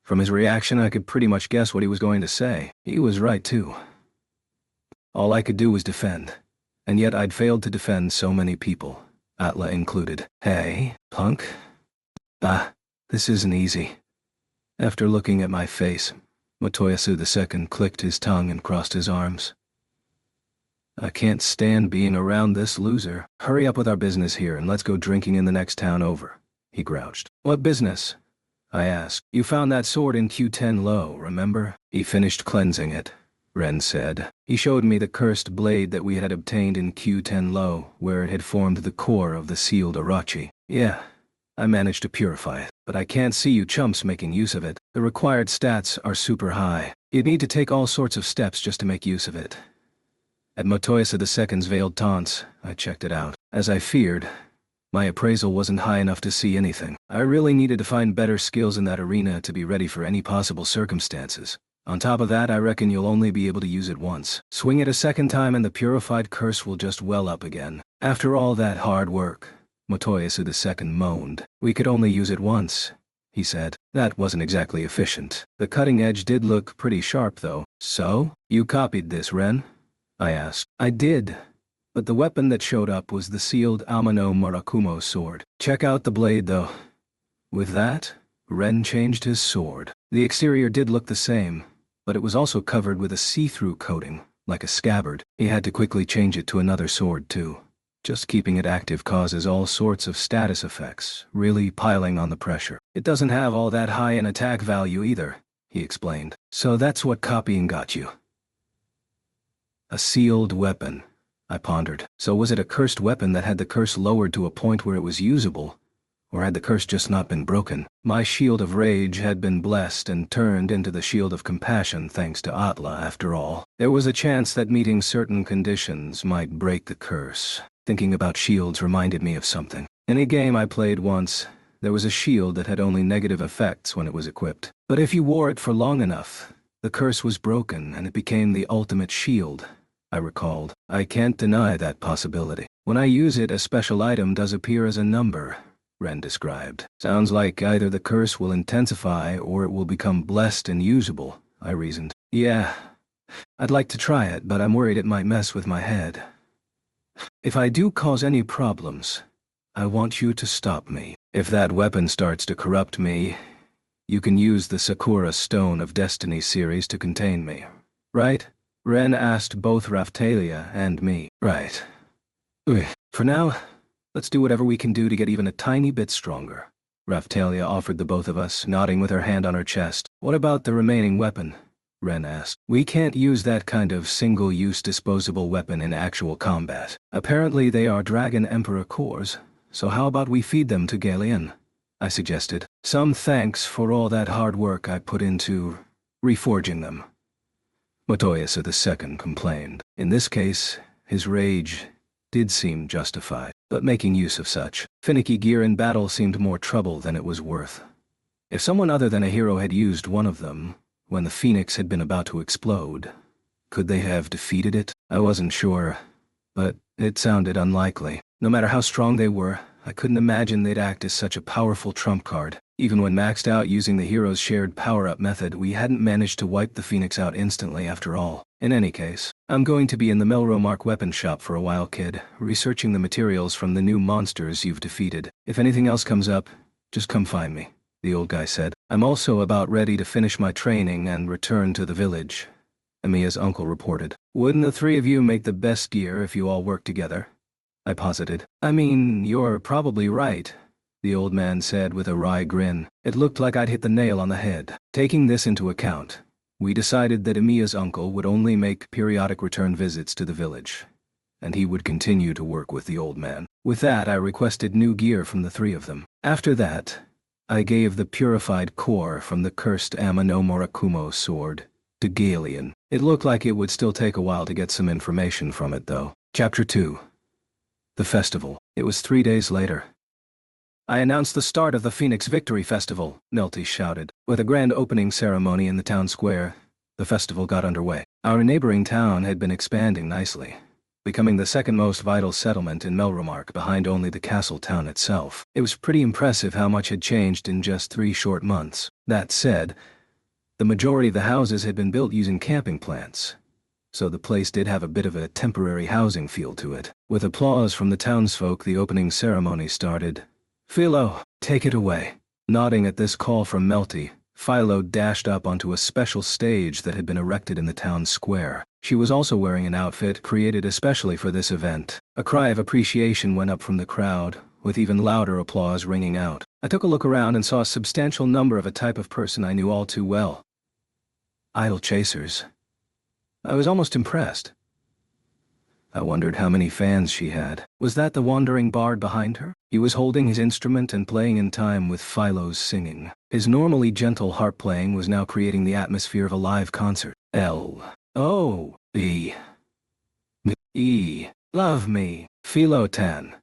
S1: From his reaction, I could pretty much guess what he was going to say. He was right, too. All I could do was defend. And yet I'd failed to defend so many people, Atla included. Hey, punk? This isn't easy. After looking at my face, Motoyasu II clicked his tongue and crossed his arms. I can't stand being around this loser. Hurry up with our business here and let's go drinking in the next town over, he grouched. What business? I asked. You found that sword in Kyutenlo, remember? He finished cleansing it, Ren said. He showed me the cursed blade that we had obtained in Kyutenlo, where it had formed the core of the sealed Orochi. Yeah, I managed to purify it, but I can't see you chumps making use of it. The required stats are super high. You'd need to take all sorts of steps just to make use of it. At Motoyasu II's veiled taunts, I checked it out. As I feared, my appraisal wasn't high enough to see anything. I really needed to find better skills in that arena to be ready for any possible circumstances. On top of that, I reckon you'll only be able to use it once. Swing it a second time and the purified curse will just well up again. After all that hard work, Motoyasu II moaned. We could only use it once, he said. That wasn't exactly efficient. The cutting edge did look pretty sharp though. So, you copied this, Ren? I asked. I did. But the weapon that showed up was the sealed Amano Murakumo sword. Check out the blade though. With that, Ren changed his sword. The exterior did look the same, but it was also covered with a see-through coating, like a scabbard. He had to quickly change it to another sword too. Just keeping it active causes all sorts of status effects, really piling on the pressure. It doesn't have all that high an attack value either, he explained. So that's what copying got you. A sealed weapon, I pondered. So was it a cursed weapon that had the curse lowered to a point where it was usable? Or had the curse just not been broken? My shield of rage had been blessed and turned into the shield of compassion thanks to Atla after all. There was a chance that meeting certain conditions might break the curse. Thinking about shields reminded me of something. In a game I played once, there was a shield that had only negative effects when it was equipped. But if you wore it for long enough, the curse was broken and it became the ultimate shield, I recalled. I can't deny that possibility. When I use it, a special item does appear as a number, Ren described. Sounds like either the curse will intensify or it will become blessed and usable, I reasoned. Yeah, I'd like to try it, but I'm worried it might mess with my head. If I do cause any problems, I want you to stop me. If that weapon starts to corrupt me, you can use the Sakura Stone of Destiny series to contain me. Right? Ren asked both Raphtalia and me. Right. For now, let's do whatever we can do to get even a tiny bit stronger. Raphtalia offered the both of us, nodding with her hand on her chest. What about the remaining weapon? Ren asked. We can't use that kind of single-use disposable weapon in actual combat. Apparently they are Dragon Emperor cores, so how about we feed them to Galien? I suggested. Some thanks for all that hard work I put into reforging them. Motoyasa II complained. In this case, his rage did seem justified, but making use of such finicky gear in battle seemed more trouble than it was worth. If someone other than a hero had used one of them, when the Phoenix had been about to explode, could they have defeated it? I wasn't sure, but it sounded unlikely. No matter how strong they were, I couldn't imagine they'd act as such a powerful trump card. Even when maxed out using the hero's shared power-up method, we hadn't managed to wipe the Phoenix out instantly after all. In any case, I'm going to be in the Melromark weapon shop for a while, kid, researching the materials from the new monsters you've defeated. If anything else comes up, just come find me, the old guy said. I'm also about ready to finish my training and return to the village, Emiya's uncle reported. Wouldn't the three of you make the best gear if you all worked together? I posited. I mean, you're probably right, the old man said with a wry grin. It looked like I'd hit the nail on the head. Taking this into account, we decided that Emiya's uncle would only make periodic return visits to the village, and he would continue to work with the old man. With that, I requested new gear from the three of them. After that, I gave the purified core from the cursed Amano Murakumo sword to Galien. It looked like it would still take a while to get some information from it, though. Chapter 2. The Festival. It was 3 days later. I announced the start of the Phoenix Victory Festival, Nelty shouted. With a grand opening ceremony in the town square, the festival got underway. Our neighboring town had been expanding nicely, becoming the second most vital settlement in Melromark behind only the castle town itself. It was pretty impressive how much had changed in just 3 short months. That said, the majority of the houses had been built using camping plants, so the place did have a bit of a temporary housing feel to it. With applause from the townsfolk, the opening ceremony started. Philo, take it away. Nodding at this call from Melty, Philo dashed up onto a special stage that had been erected in the town square. She was also wearing an outfit created especially for this event. A cry of appreciation went up from the crowd, with even louder applause ringing out. I took a look around and saw a substantial number of a type of person I knew all too well. Idle chasers. I was almost impressed. I wondered how many fans she had. Was that the wandering bard behind her? He was holding his instrument and playing in time with Philo's singing. His normally gentle harp playing was now creating the atmosphere of a live concert. L-O-E. Love me. Philo-tan.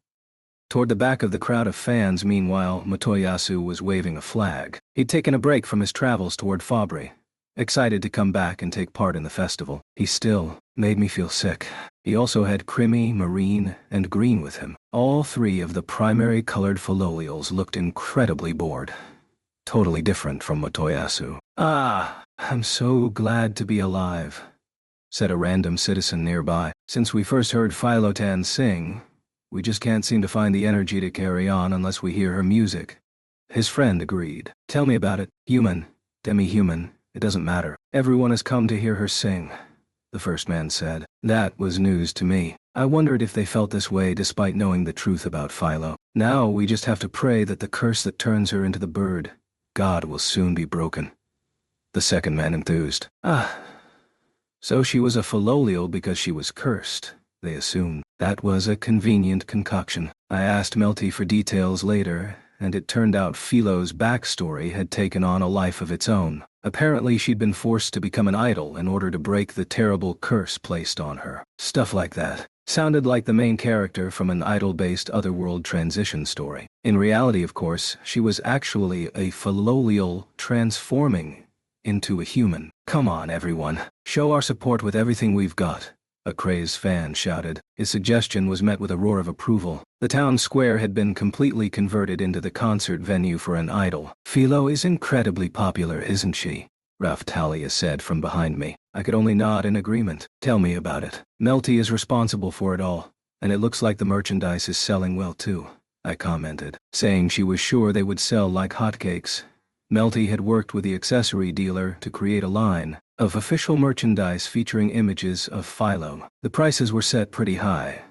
S1: Toward the back of the crowd of fans, meanwhile, Motoyasu was waving a flag. He'd taken a break from his travels toward Fabri, excited to come back and take part in the festival. He still made me feel sick. He also had Creamy, Marine, and Green with him. All 3 of the primary colored Philolials looked incredibly bored. Totally different from Motoyasu. Ah, I'm so glad to be alive, said a random citizen nearby. Since we first heard Philotan sing, we just can't seem to find the energy to carry on unless we hear her music. His friend agreed. Tell me about it, human, demi-human, It doesn't matter. Everyone has come to hear her sing, the first man said. That was news to me. I wondered if they felt this way despite knowing the truth about Philo. Now we just have to pray that the curse that turns her into the bird god will soon be broken. The second man enthused. So she was a Philolial because she was cursed, they assumed. That was a convenient concoction. I asked Melty for details later, and it turned out Philo's backstory had taken on a life of its own. Apparently she'd been forced to become an idol in order to break the terrible curse placed on her. Stuff like that. Sounded like the main character from an idol-based otherworld transition story. In reality, of course, she was actually a Philolial transforming into a human. Come on, everyone. Show our support with everything we've got, a crazed fan shouted. His suggestion was met with a roar of approval. The town square had been completely converted into the concert venue for an idol. Philo is incredibly popular, isn't she? Raphtalia said from behind me. I could only nod in agreement. Tell me about it. Melty is responsible for it all, and it looks like the merchandise is selling well too, I commented, saying she was sure they would sell like hotcakes. Melty had worked with the accessory dealer to create a line of official merchandise featuring images of Philo. The prices were set pretty high,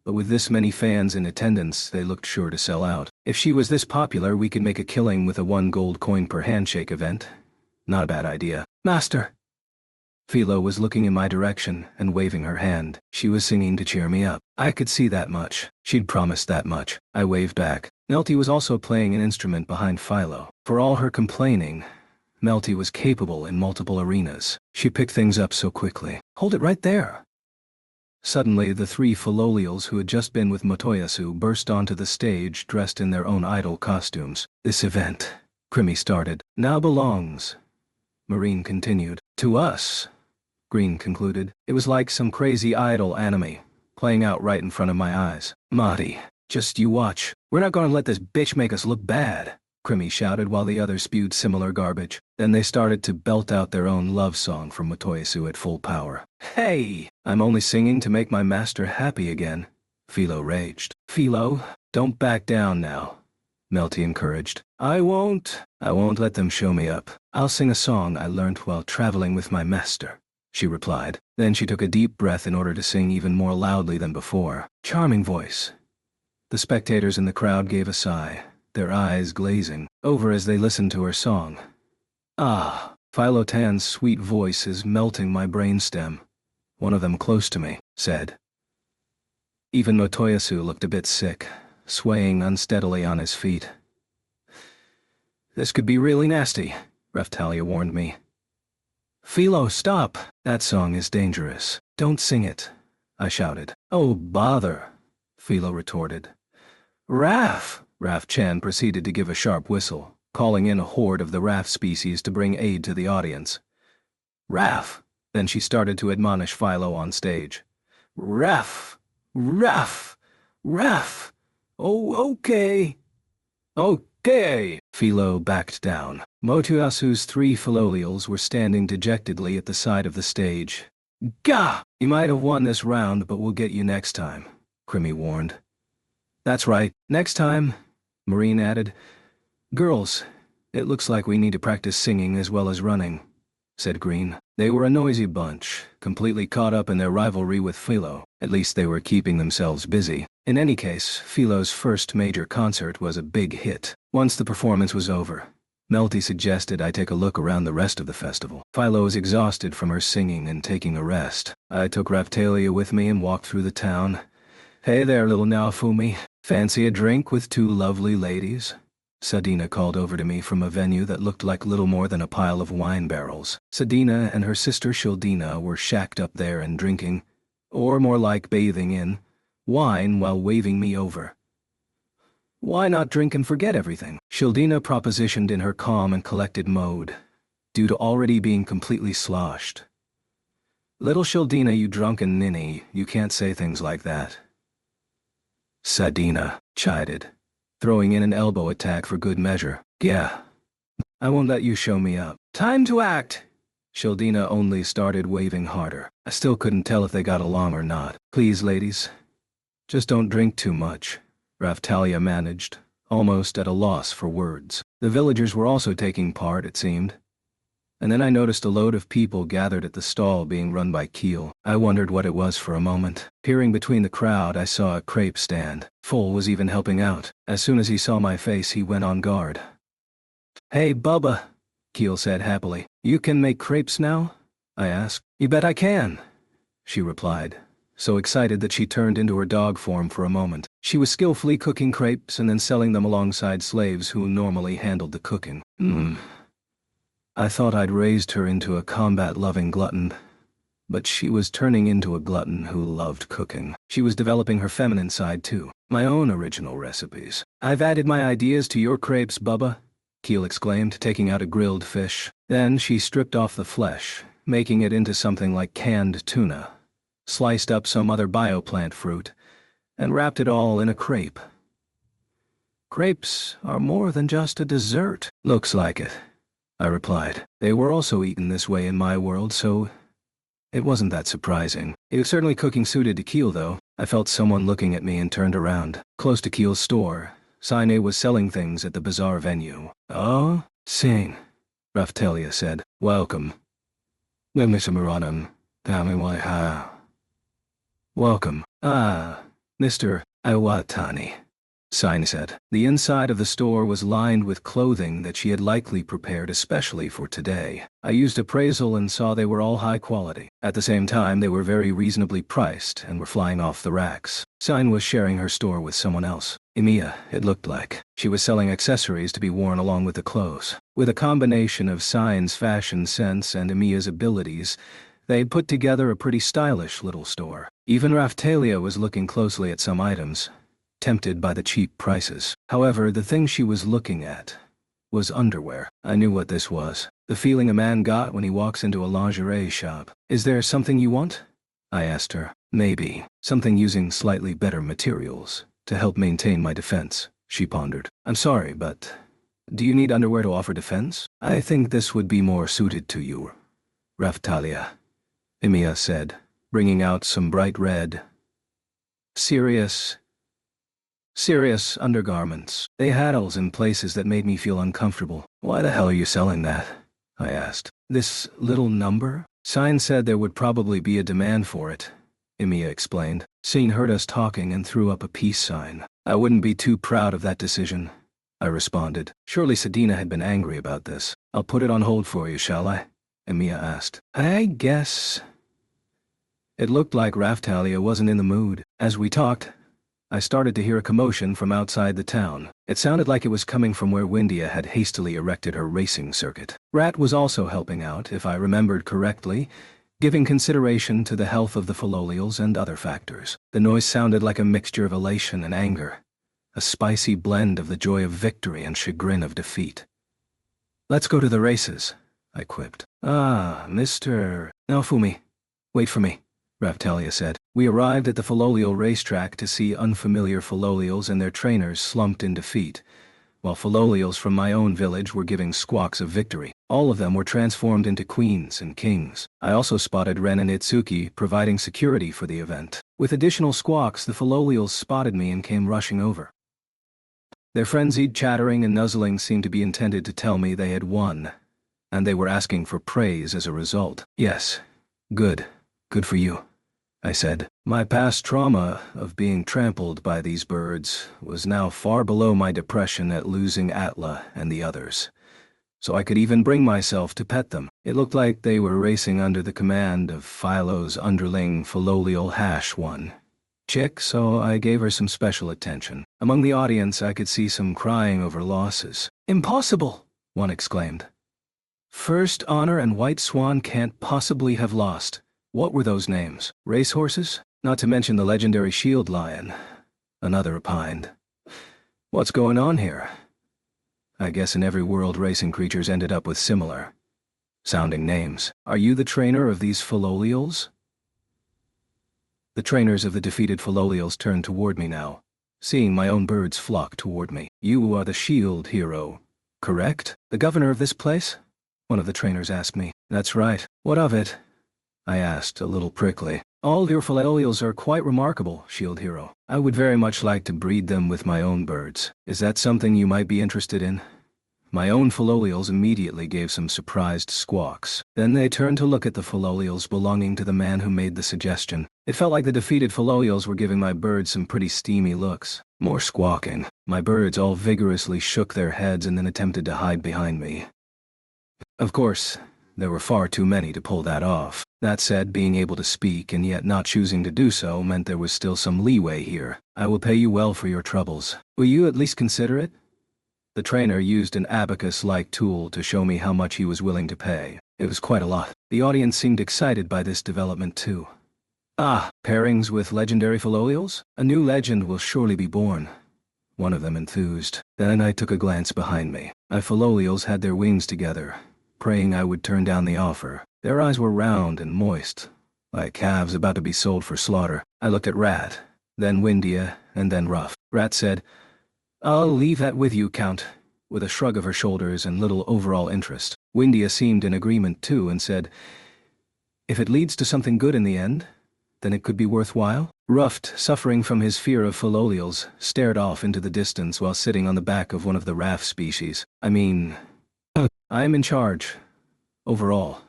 S1: but with this many fans in attendance, they looked sure to sell out. If she was this popular, we could make a killing with a 1 gold coin per handshake event. Not a bad idea. Master! Philo was looking in my direction and waving her hand. She was singing to cheer me up. I could see that much. She'd promised that much. I waved back. Melty was also playing an instrument behind Philo. For all her complaining, Melty was capable in multiple arenas. She picked things up so quickly. Hold it right there! Suddenly, the 3 Philolials who had just been with Motoyasu burst onto the stage dressed in their own idol costumes. This event, Krimi started, now belongs, Marine continued, to us. Green concluded. It was like some crazy idol anime, playing out right in front of my eyes. Marty, just you watch. We're not gonna let this bitch make us look bad, Krimi shouted while the others spewed similar garbage. Then they started to belt out their own love song from Motoyasu at full power. Hey! I'm only singing to make my master happy again, Philo raged. Philo, don't back down now, Melty encouraged. I won't let them show me up. I'll sing a song I learned while traveling with my master, she replied. Then she took a deep breath in order to sing even more loudly than before. Charming voice. The spectators in the crowd gave a sigh, their eyes glazing over as they listened to her song. Ah, Philo Tan's sweet voice is melting my brainstem. One of them close to me said. Even Motoyasu looked a bit sick, swaying unsteadily on his feet. This could be really nasty, Raphtalia warned me. Philo, stop! That song is dangerous. Don't sing it, I shouted. Oh, bother, Philo retorted. Raph! Raph-chan proceeded to give a sharp whistle, calling in a horde of the Raph species to bring aid to the audience. Raph! Then she started to admonish Philo on stage. Raph! Raph! Raph! Oh, okay. Okay! Philo backed down. Motoyasu's 3 Philolials were standing dejectedly at the side of the stage. Gah! You might have won this round, but we'll get you next time, Krimi warned. That's right, next time, Marine added. Girls, it looks like we need to practice singing as well as running, said Green. They were a noisy bunch, completely caught up in their rivalry with Philo. At least they were keeping themselves busy. In any case, Philo's first major concert was a big hit. Once the performance was over, Melty suggested I take a look around the rest of the festival. Philo was exhausted from her singing and taking a rest. I took Raphtalia with me and walked through the town. Hey there, little Naofumi. Fancy a drink with 2 lovely ladies? Sadina called over to me from a venue that looked like little more than a pile of wine barrels. Sadina and her sister Shildina were shacked up there and drinking, or more like bathing in, wine while waving me over. Why not drink and forget everything? Shildina propositioned in her calm and collected mode, due to already being completely sloshed. Little Shildina, you drunken ninny, you can't say things like that. Sadina chided, throwing in an elbow attack for good measure. Yeah, I won't let you show me up. Time to act! Shildina only started waving harder. I still couldn't tell if they got along or not. Please, ladies, just don't drink too much, Raphtalia managed, almost at a loss for words. The villagers were also taking part, it seemed. And then I noticed a load of people gathered at the stall being run by Keel. I wondered what it was for a moment. Peering between the crowd, I saw a crepe stand. Foal was even helping out. As soon as he saw my face, he went on guard. "Hey, Bubba," Keel said happily. "You can make crepes now?" I asked. "You bet I can," she replied, so excited that she turned into her dog form for a moment. She was skillfully cooking crepes and then selling them alongside slaves who normally handled the cooking. I thought I'd raised her into a combat-loving glutton, but she was turning into a glutton who loved cooking. She was developing her feminine side too. My own original recipes. "I've added my ideas to your crepes, Bubba," Keel exclaimed, taking out a grilled fish. Then she stripped off the flesh, making it into something like canned tuna, sliced up some other bioplant fruit, and wrapped it all in a crepe. "Crepes are more than just a dessert." "Looks like it," I replied. They were also eaten this way in my world, so it wasn't that surprising. It was certainly cooking suited to Keel, though. I felt someone looking at me and turned around. Close to Keel's store, Sine was selling things at the bazaar venue. "Oh, Sing," Raftalia said. "Welcome." "Welcome. "Ah, Mr. Iwatani," Sine said. The inside of the store was lined with clothing that she had likely prepared especially for today. I used appraisal and saw they were all high quality. At the same time, they were very reasonably priced and were flying off the racks. Sine was sharing her store with someone else. Emiya, it looked like. She was selling accessories to be worn along with the clothes. With a combination of Sine's fashion sense and Emiya's abilities, they'd put together a pretty stylish little store. Even Raftalia was looking closely at some items, tempted by the cheap prices. However, the thing she was looking at was underwear. I knew what this was. The feeling a man got when he walks into a lingerie shop. "Is there something you want?" I asked her. "Maybe. Something using slightly better materials to help maintain my defense," she pondered. "I'm sorry, but do you need underwear to offer defense?" "I think this would be more suited to you, Raftalia," Emiya said, bringing out some bright red, serious undergarments. They had holes in places that made me feel uncomfortable. "Why the hell are you selling that?" I asked. "This little number?" Sine said there would probably be a demand for it, Emiya explained. Sine heard us talking and threw up a peace sign. "I wouldn't be too proud of that decision," I responded. Surely Sedina had been angry about this. "I'll put it on hold for you, shall I?" Emiya asked. "I guess." It looked like Raftalia wasn't in the mood. As we talked, I started to hear a commotion from outside the town. It sounded like it was coming from where Windia had hastily erected her racing circuit. Rat was also helping out, if I remembered correctly, giving consideration to the health of the Filolials and other factors. The noise sounded like a mixture of elation and anger, a spicy blend of the joy of victory and chagrin of defeat. "Let's go to the races," I quipped. "Ah, Mr. Naofumi. Wait for me," Raftalia said. We arrived at the Filolial racetrack to see unfamiliar Filolials and their trainers slumped in defeat, while Filolials from my own village were giving squawks of victory. All of them were transformed into queens and kings. I also spotted Ren and Itsuki providing security for the event. With additional squawks, the Filolials spotted me and came rushing over. Their frenzied chattering and nuzzling seemed to be intended to tell me they had won, and they were asking for praise as a result. "Yes, good for you," I said. My past trauma of being trampled by these birds was now far below my depression at losing Atla and the others, so I could even bring myself to pet them. It looked like they were racing under the command of Philo's underling Filolial Hash-1 chick, so I gave her some special attention. Among the audience, I could see some crying over losses. "Impossible!" one exclaimed. "First Honor and White Swan can't possibly have lost. What were those names? Racehorses? Not to mention the legendary Shield Lion," another opined. "What's going on here?" I guess in every world racing creatures ended up with similar sounding names. "Are you the trainer of these Filolials?" The trainers of the defeated Filolials turned toward me now, seeing my own birds flock toward me. "You are the Shield hero, correct? The governor of this place?" one of the trainers asked me. "That's right. What of it?" I asked, a little prickly. "All your Filolials are quite remarkable, Shield Hero. I would very much like to breed them with my own birds. Is that something you might be interested in?" My own Philolials immediately gave some surprised squawks. Then they turned to look at the Philolials belonging to the man who made the suggestion. It felt like the defeated Philolials were giving my birds some pretty steamy looks. More squawking. My birds all vigorously shook their heads and then attempted to hide behind me. Of course, there were far too many to pull that off. That said, being able to speak and yet not choosing to do so meant there was still some leeway here. I will pay you well for your troubles. Will you at least consider it? The trainer used an abacus-like tool to show me how much he was willing to pay. It was quite a lot. The audience seemed excited by this development too. Ah, pairings with legendary Philolials? A new legend will surely be born. One of them enthused. Then I took a glance behind me. My Philolials had their wings together, praying I would turn down the offer. Their eyes were round and moist, like calves about to be sold for slaughter. I looked at Rat, then Windia, and then Ruff. Rat said, "I'll leave that with you, Count," with a shrug of her shoulders and little overall interest. Windia seemed in agreement too and said, "If it leads to something good in the end, then it could be worthwhile." Ruff, suffering from his fear of Philolials, stared off into the distance while sitting on the back of one of the raff species. I mean, I am in charge, overall.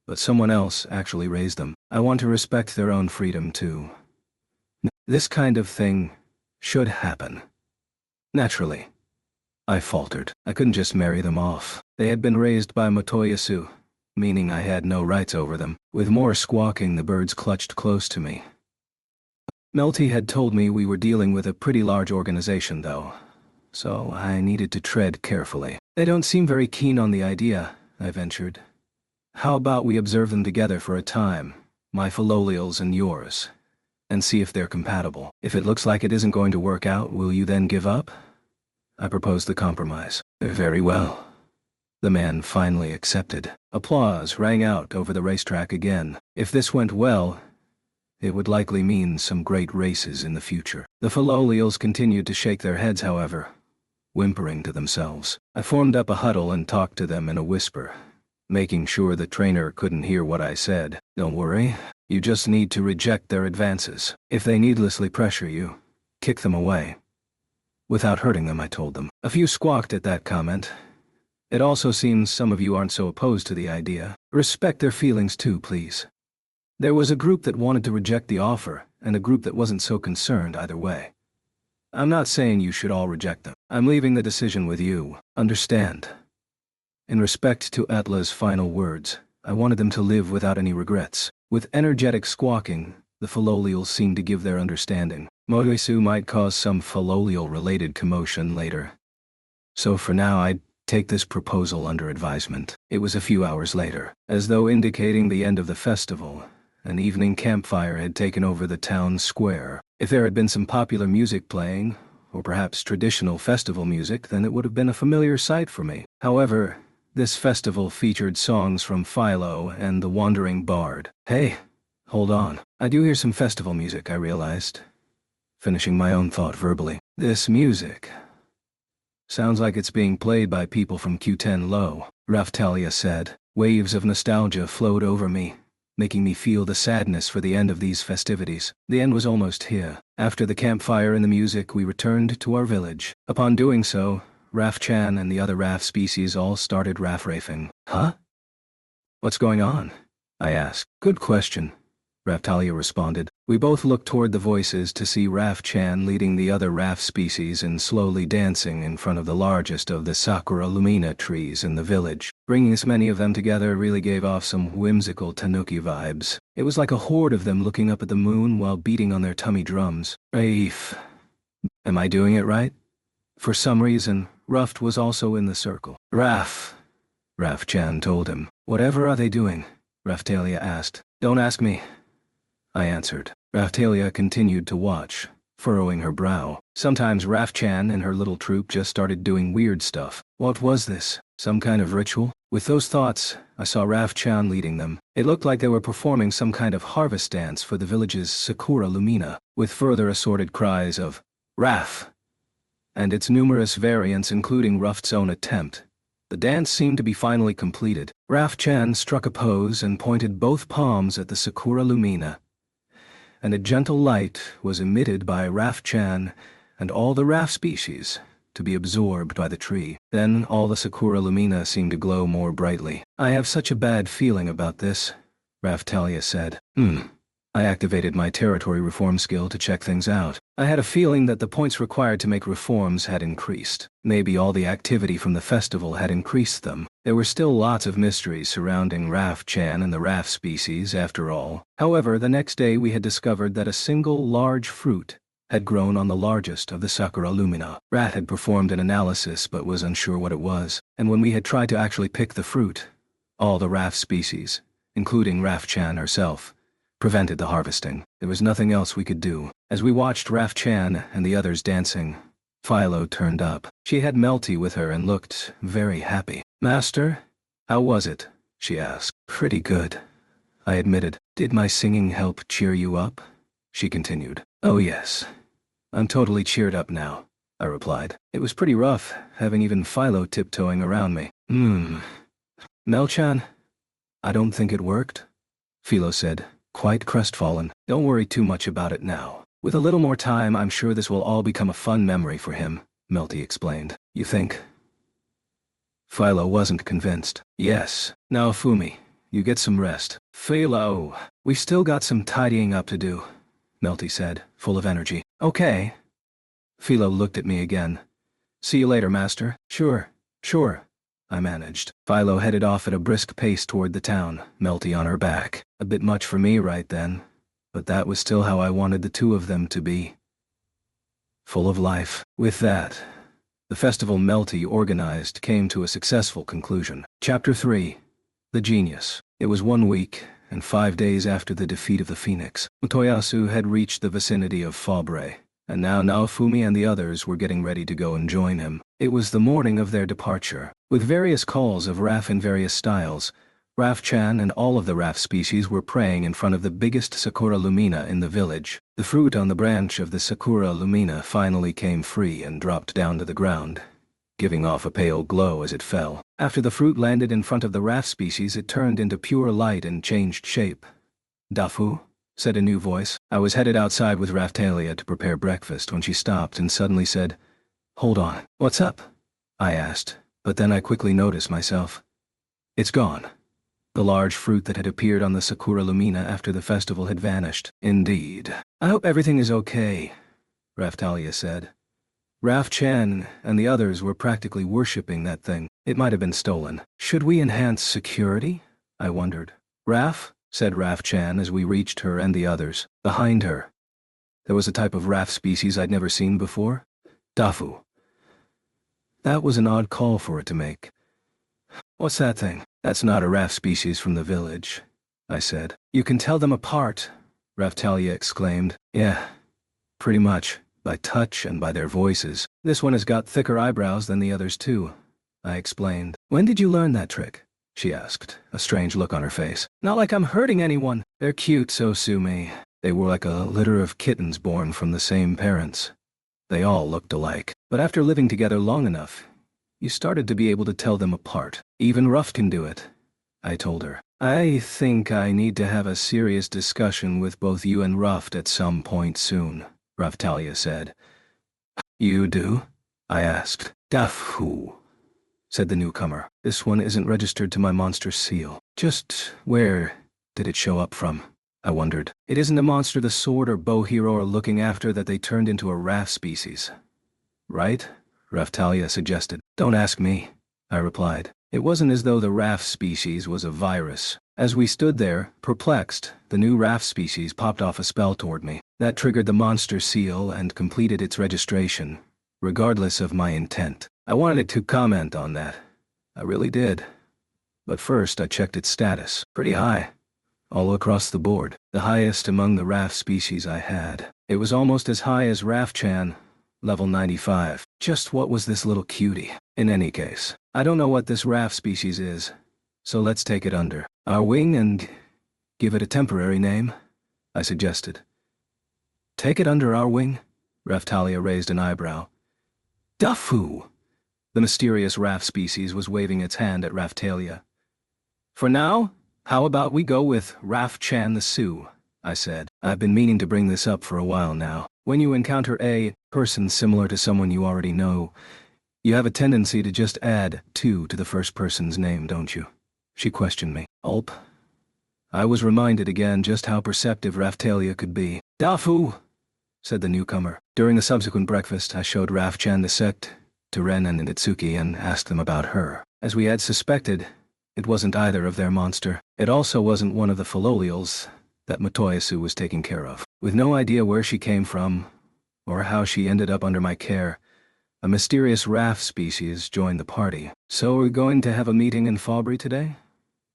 S1: But someone else actually raised them. I want to respect their own freedom too. This kind of thing should happen. Naturally. I faltered. I couldn't just marry them off. They had been raised by Motoyasu, meaning I had no rights over them. With more squawking, the birds clutched close to me. Melty had told me we were dealing with a pretty large organization though, so I needed to tread carefully. They don't seem very keen on the idea, I ventured. How about we observe them together for a time, my Philolials and yours, and see if they're compatible. If it looks like it isn't going to work out, will you then give up? I proposed the compromise. Very well. The man finally accepted. Applause rang out over the racetrack again. If this went well, it would likely mean some great races in the future. The Philolials continued to shake their heads, however, whimpering to themselves. I formed up a huddle and talked to them in a whisper, making sure the trainer couldn't hear what I said. Don't worry, you just need to reject their advances. If they needlessly pressure you, kick them away. Without hurting them, I told them. A few squawked at that comment. It also seems some of you aren't so opposed to the idea. Respect their feelings too, please. There was a group that wanted to reject the offer, and a group that wasn't so concerned either way. I'm not saying you should all reject them. I'm leaving the decision with you. Understand? In respect to Atla's final words, I wanted them to live without any regrets. With energetic squawking, the Philolials seemed to give their understanding. Motoyasu might cause some Philolial-related commotion later. So for now I'd take this proposal under advisement. It was a few hours later. As though indicating the end of the festival, an evening campfire had taken over the town square. If there had been some popular music playing, or perhaps traditional festival music, then it would have been a familiar sight for me. However, this festival featured songs from Philo and the Wandering Bard. Hey, hold on. I do hear some festival music, I realized, finishing my own thought verbally. This music sounds like it's being played by people from Q10 Low, Raphtalia said. Waves of nostalgia flowed over me, making me feel the sadness for the end of these festivities. The end was almost here. After the campfire and the music, we returned to our village. Upon doing so, Raff-chan and the other Raff species all started raff-rafing. Huh? What's going on? I asked. Good question, Raphtalia responded. We both looked toward the voices to see Raff-chan leading the other Raff species and slowly dancing in front of the largest of the Sakura Lumina trees in the village. Bringing this many of them together really gave off some whimsical tanuki vibes. It was like a horde of them looking up at the moon while beating on their tummy drums. Raif. Am I doing it right? For some reason, Ruff was also in the circle. Raff-chan told him. Whatever are they doing? Raphtalia asked. Don't ask me, I answered. Raphtalia continued to watch, furrowing her brow. Sometimes Raff-chan and her little troop just started doing weird stuff. What was this? Some kind of ritual? With those thoughts, I saw Raff-chan leading them. It looked like they were performing some kind of harvest dance for the village's Sakura Lumina, with further assorted cries of, Raff! And its numerous variants including Ruff's own attempt. The dance seemed to be finally completed. Raff-chan struck a pose and pointed both palms at the Sakura Lumina, and a gentle light was emitted by Raff-chan and all the Raff species, to be absorbed by the tree. Then all the Sakura Lumina seemed to glow more brightly. "I have such a bad feeling about this," Raphtalia said. I activated my territory reform skill to check things out. I had a feeling that the points required to make reforms had increased. Maybe all the activity from the festival had increased them. There were still lots of mysteries surrounding Raf-chan and the Raf species, after all. However, the next day we had discovered that a single large fruit had grown on the largest of the Sakura Lumina. Rat had performed an analysis but was unsure what it was, and when we had tried to actually pick the fruit, all the Raf species, including Raf-chan herself, prevented the harvesting. There was nothing else we could do. As we watched Raf-chan and the others dancing, Philo turned up. She had Melty with her and looked very happy. "Master, how was it?" she asked. "Pretty good," I admitted. "Did my singing help cheer you up?" she continued. "Oh yes. I'm totally cheered up now," I replied. It was pretty rough, having even Philo tiptoeing around me. "Melchan, I don't think it worked," Philo said, quite crestfallen. "Don't worry too much about it now. With a little more time, I'm sure this will all become a fun memory for him," Melty explained. "You think?" Philo wasn't convinced. "Yes. Now Fumi, you get some rest." "Philo, we've still got some tidying up to do," Melty said, full of energy. "Okay." Philo looked at me again. "See you later, Master." Sure, I managed. Philo headed off at a brisk pace toward the town, Melty on her back. A bit much for me right then, but that was still how I wanted the two of them to be. Full of life. With that, the festival Melty organized came to a successful conclusion. Chapter 3. The Genius. It was 1 week, and 5 days after the defeat of the Phoenix. Toyasu had reached the vicinity of Fabre, and now Naofumi and the others were getting ready to go and join him. It was the morning of their departure. With various calls of Raf in various styles, Raf-chan and all of the Raf species were praying in front of the biggest Sakura Lumina in the village. The fruit on the branch of the Sakura Lumina finally came free and dropped down to the ground, giving off a pale glow as it fell. After the fruit landed in front of the Raf species, it turned into pure light and changed shape. "Dafu?" said a new voice. I was headed outside with Raphtalia to prepare breakfast when she stopped and suddenly said, "Hold on." "What's up?" I asked, but then I quickly noticed myself. "It's gone." The large fruit that had appeared on the Sakura Lumina after the festival had vanished. "Indeed. I hope everything is okay," Raphtalia said. Raf-chan and the others were practically worshipping that thing. It might have been stolen. "Should we enhance security?" I wondered. "Raf," said Raf-chan as we reached her and the others. Behind her, there was a type of Raf species I'd never seen before. Dafu. That was an odd call for it to make. "What's that thing?" "That's not a Raf species from the village," I said. "You can tell them apart," Raphtalia exclaimed. "Yeah, pretty much, by touch and by their voices. This one has got thicker eyebrows than the others too," I explained. "When did you learn that trick?" she asked, a strange look on her face. "Not like I'm hurting anyone." "They're cute, so sue me." They were like a litter of kittens born from the same parents. They all looked alike. But after living together long enough, you started to be able to tell them apart. "Even Ruff can do it," I told her. "I think I need to have a serious discussion with both you and Ruff at some point soon," Raphtalia said. "You do?" I asked. "Dafu," said the newcomer. "This one isn't registered to my monster seal. Just where did it show up from?" I wondered. "It isn't a monster the sword or bow hero are looking after that they turned into a Raf species, right?" Raphtalia suggested. "Don't ask me," I replied. It wasn't as though the Raf species was a virus. As we stood there, perplexed, the new Raf species popped off a spell toward me. That triggered the monster seal and completed its registration, regardless of my intent. I wanted to comment on that. I really did. But first I checked its status. Pretty high. All across the board. The highest among the Raf species I had. It was almost as high as Raf-chan, level 95. Just what was this little cutie? In any case, I don't know what this Raf species is, so let's take it under our wing and give it a temporary name, I suggested. "Take it under our wing?" Raphtalia raised an eyebrow. "Dafu!" The mysterious Raf species was waving its hand at Raphtalia. "For now, how about we go with Raf-chan the Sioux?" I said. "I've been meaning to bring this up for a while now. When you encounter a person similar to someone you already know, You have a tendency to just add 2 to the first person's name, don't you? She questioned me. Ulp. I was reminded again just how perceptive Raphtalia could be. Dafu, said the newcomer. During the subsequent breakfast, I showed Raf-chan the sect to Ren and Itsuki and asked them about her. As we had suspected, it wasn't either of their monster. It also wasn't one of the Filolials that Motoyasu was taking care of. With no idea where she came from, or how she ended up under my care, a mysterious Raf species joined the party. So we're going to have a meeting in Fabry today?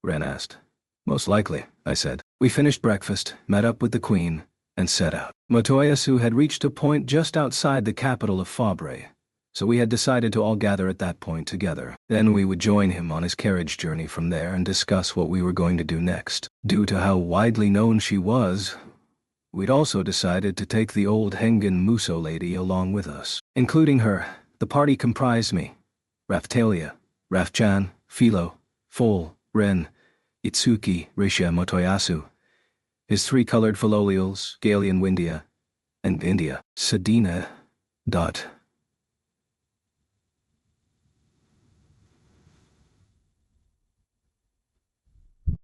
S1: Ren asked. Most likely, I said. We finished breakfast, met up with the Queen, and set out. Motoyasu had reached a point just outside the capital of Fabry, so we had decided to all gather at that point together. Then we would join him on his carriage journey from there and discuss what we were going to do next. Due to how widely known she was, we'd also decided to take the old Hengen Muso lady along with us. Including her, the party comprised me, Raphtalia, Raf-chan, Philo, Fol, Ren, Itsuki, Risha Motoyasu, his 3 colored Filolials, Galian Windia, and India, Sedina.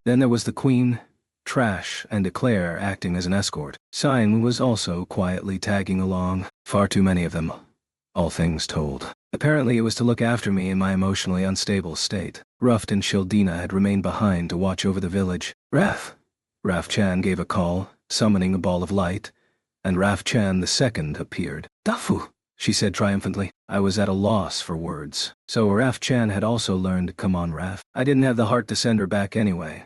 S1: Then there was the Queen, Trash, and Eclair acting as an escort. Sign was also quietly tagging along. Far too many of them, all things told. Apparently it was to look after me in my emotionally unstable state. Ruft and Shildina had remained behind to watch over the village. Raf-chan gave a call, summoning a ball of light, and Raf-chan the second appeared. Dafu, she said triumphantly. I was at a loss for words. So Raf-chan had also learned Come on, Raf. I didn't have the heart to send her back anyway.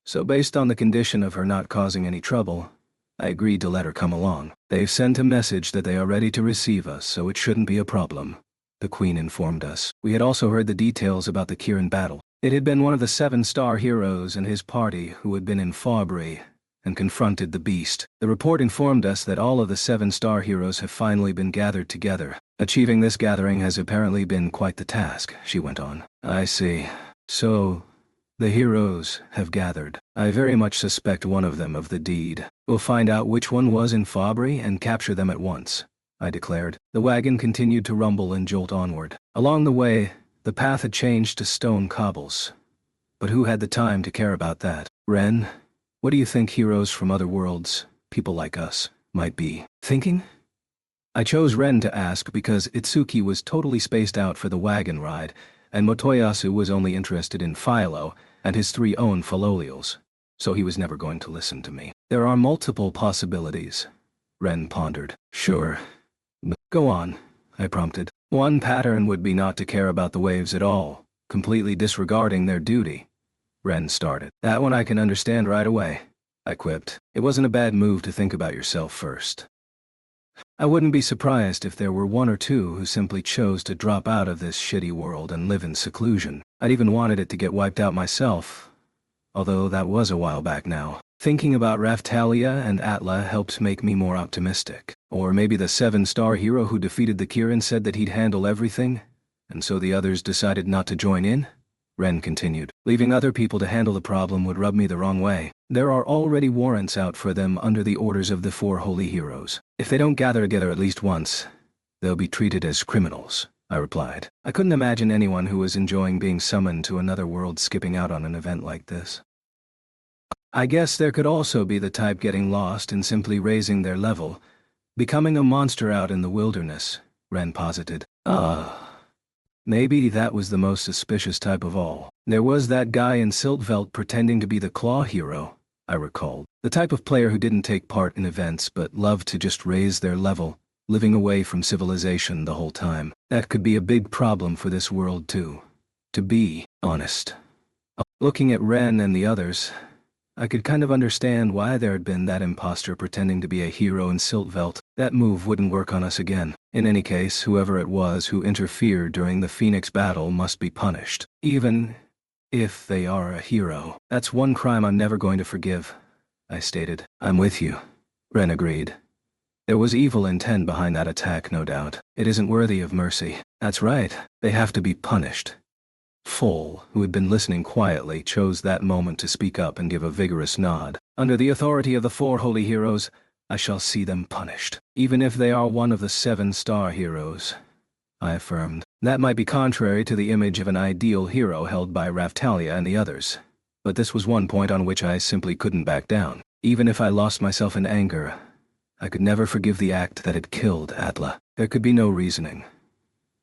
S1: So based on the condition of her not causing any trouble, I agreed to let her come along. They've sent a message that they are ready to receive us, so it shouldn't be a problem, the Queen informed us. We had also heard the details about the Kirin battle. It had been one of the 7-star heroes and his party who had been in Fabry and confronted the beast. The report informed us that all of the 7-star heroes have finally been gathered together. Achieving this gathering has apparently been quite the task, she went on. I see. So, the heroes have gathered. I very much suspect one of them of the deed. We'll find out which one was in Fabry and capture them at once, I declared. The wagon continued to rumble and jolt onward. Along the way, the path had changed to stone cobbles. But who had the time to care about that? Ren, what do you think heroes from other worlds, people like us, might be thinking? I chose Ren to ask because Itsuki was totally spaced out for the wagon ride, and Motoyasu was only interested in Philo and his 3 own Filolials, so he was never going to listen to me. There are multiple possibilities, Ren pondered. Sure. Go on, I prompted. One pattern would be not to care about the waves at all, completely disregarding their duty. Ren started. That one I can understand right away, I quipped. It wasn't a bad move to think about yourself first. I wouldn't be surprised if there were 1 or 2 who simply chose to drop out of this shitty world and live in seclusion. I'd even wanted it to get wiped out myself, although that was a while back now. Thinking about Raphtalia and Atla helped make me more optimistic. Or maybe the 7-star hero who defeated the Kirin said that he'd handle everything, and so the others decided not to join in? Ren continued. Leaving other people to handle the problem would rub me the wrong way. There are already warrants out for them under the orders of the 4 holy heroes. If they don't gather together at least once, they'll be treated as criminals, I replied. I couldn't imagine anyone who was enjoying being summoned to another world skipping out on an event like this. I guess there could also be the type getting lost and simply raising their level, becoming a monster out in the wilderness, Ren posited. Maybe that was the most suspicious type of all. There was that guy in Siltvelt pretending to be the Claw hero, I recalled. The type of player who didn't take part in events but loved to just raise their level, living away from civilization the whole time. That could be a big problem for this world too, to be honest. Looking at Ren and the others, I could kind of understand why there had been that imposter pretending to be a hero in Siltvelt. That move wouldn't work on us again. In any case, whoever it was who interfered during the Phoenix battle must be punished. Even if they are a hero. That's one crime I'm never going to forgive, I stated. I'm with you, Ren agreed. There was evil intent behind that attack, no doubt. It isn't worthy of mercy. That's right, they have to be punished. Fol, who had been listening quietly, chose that moment to speak up and give a vigorous nod. Under the authority of the 4 holy heroes, I shall see them punished. Even if they are one of the 7-star heroes, I affirmed. That might be contrary to the image of an ideal hero held by Raftalia and the others. But this was one point on which I simply couldn't back down. Even if I lost myself in anger, I could never forgive the act that had killed Atla. There could be no reasoning.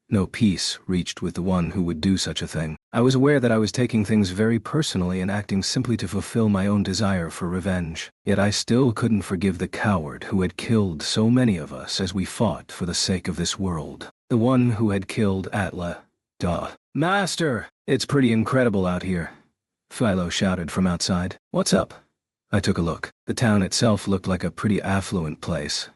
S1: No peace reached with the one who would do such a thing. I was aware that I was taking things very personally and acting simply to fulfill my own desire for revenge. Yet I still couldn't forgive the coward who had killed so many of us as we fought for the sake of this world. The one who had killed Atla. Duh. Master! It's pretty incredible out here, Philo shouted from outside. What's up? I took a look. The town itself looked like a pretty affluent place,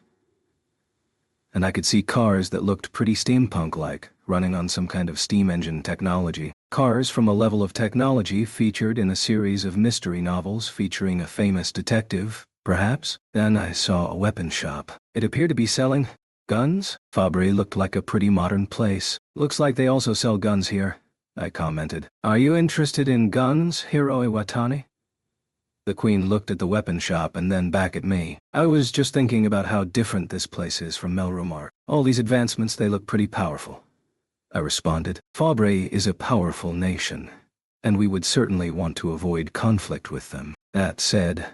S1: and I could see cars that looked pretty steampunk-like, running on some kind of steam engine technology. Cars from a level of technology featured in a series of mystery novels featuring a famous detective, perhaps? Then I saw a weapon shop. It appeared to be selling guns? Fabre looked like a pretty modern place. Looks like they also sell guns here, I commented. Are you interested in guns, Hiro Iwatani? The Queen looked at the weapon shop and then back at me. I was just thinking about how different this place is from Melromark. All these advancements, they look pretty powerful, I responded. Fabre is a powerful nation, and we would certainly want to avoid conflict with them. That said,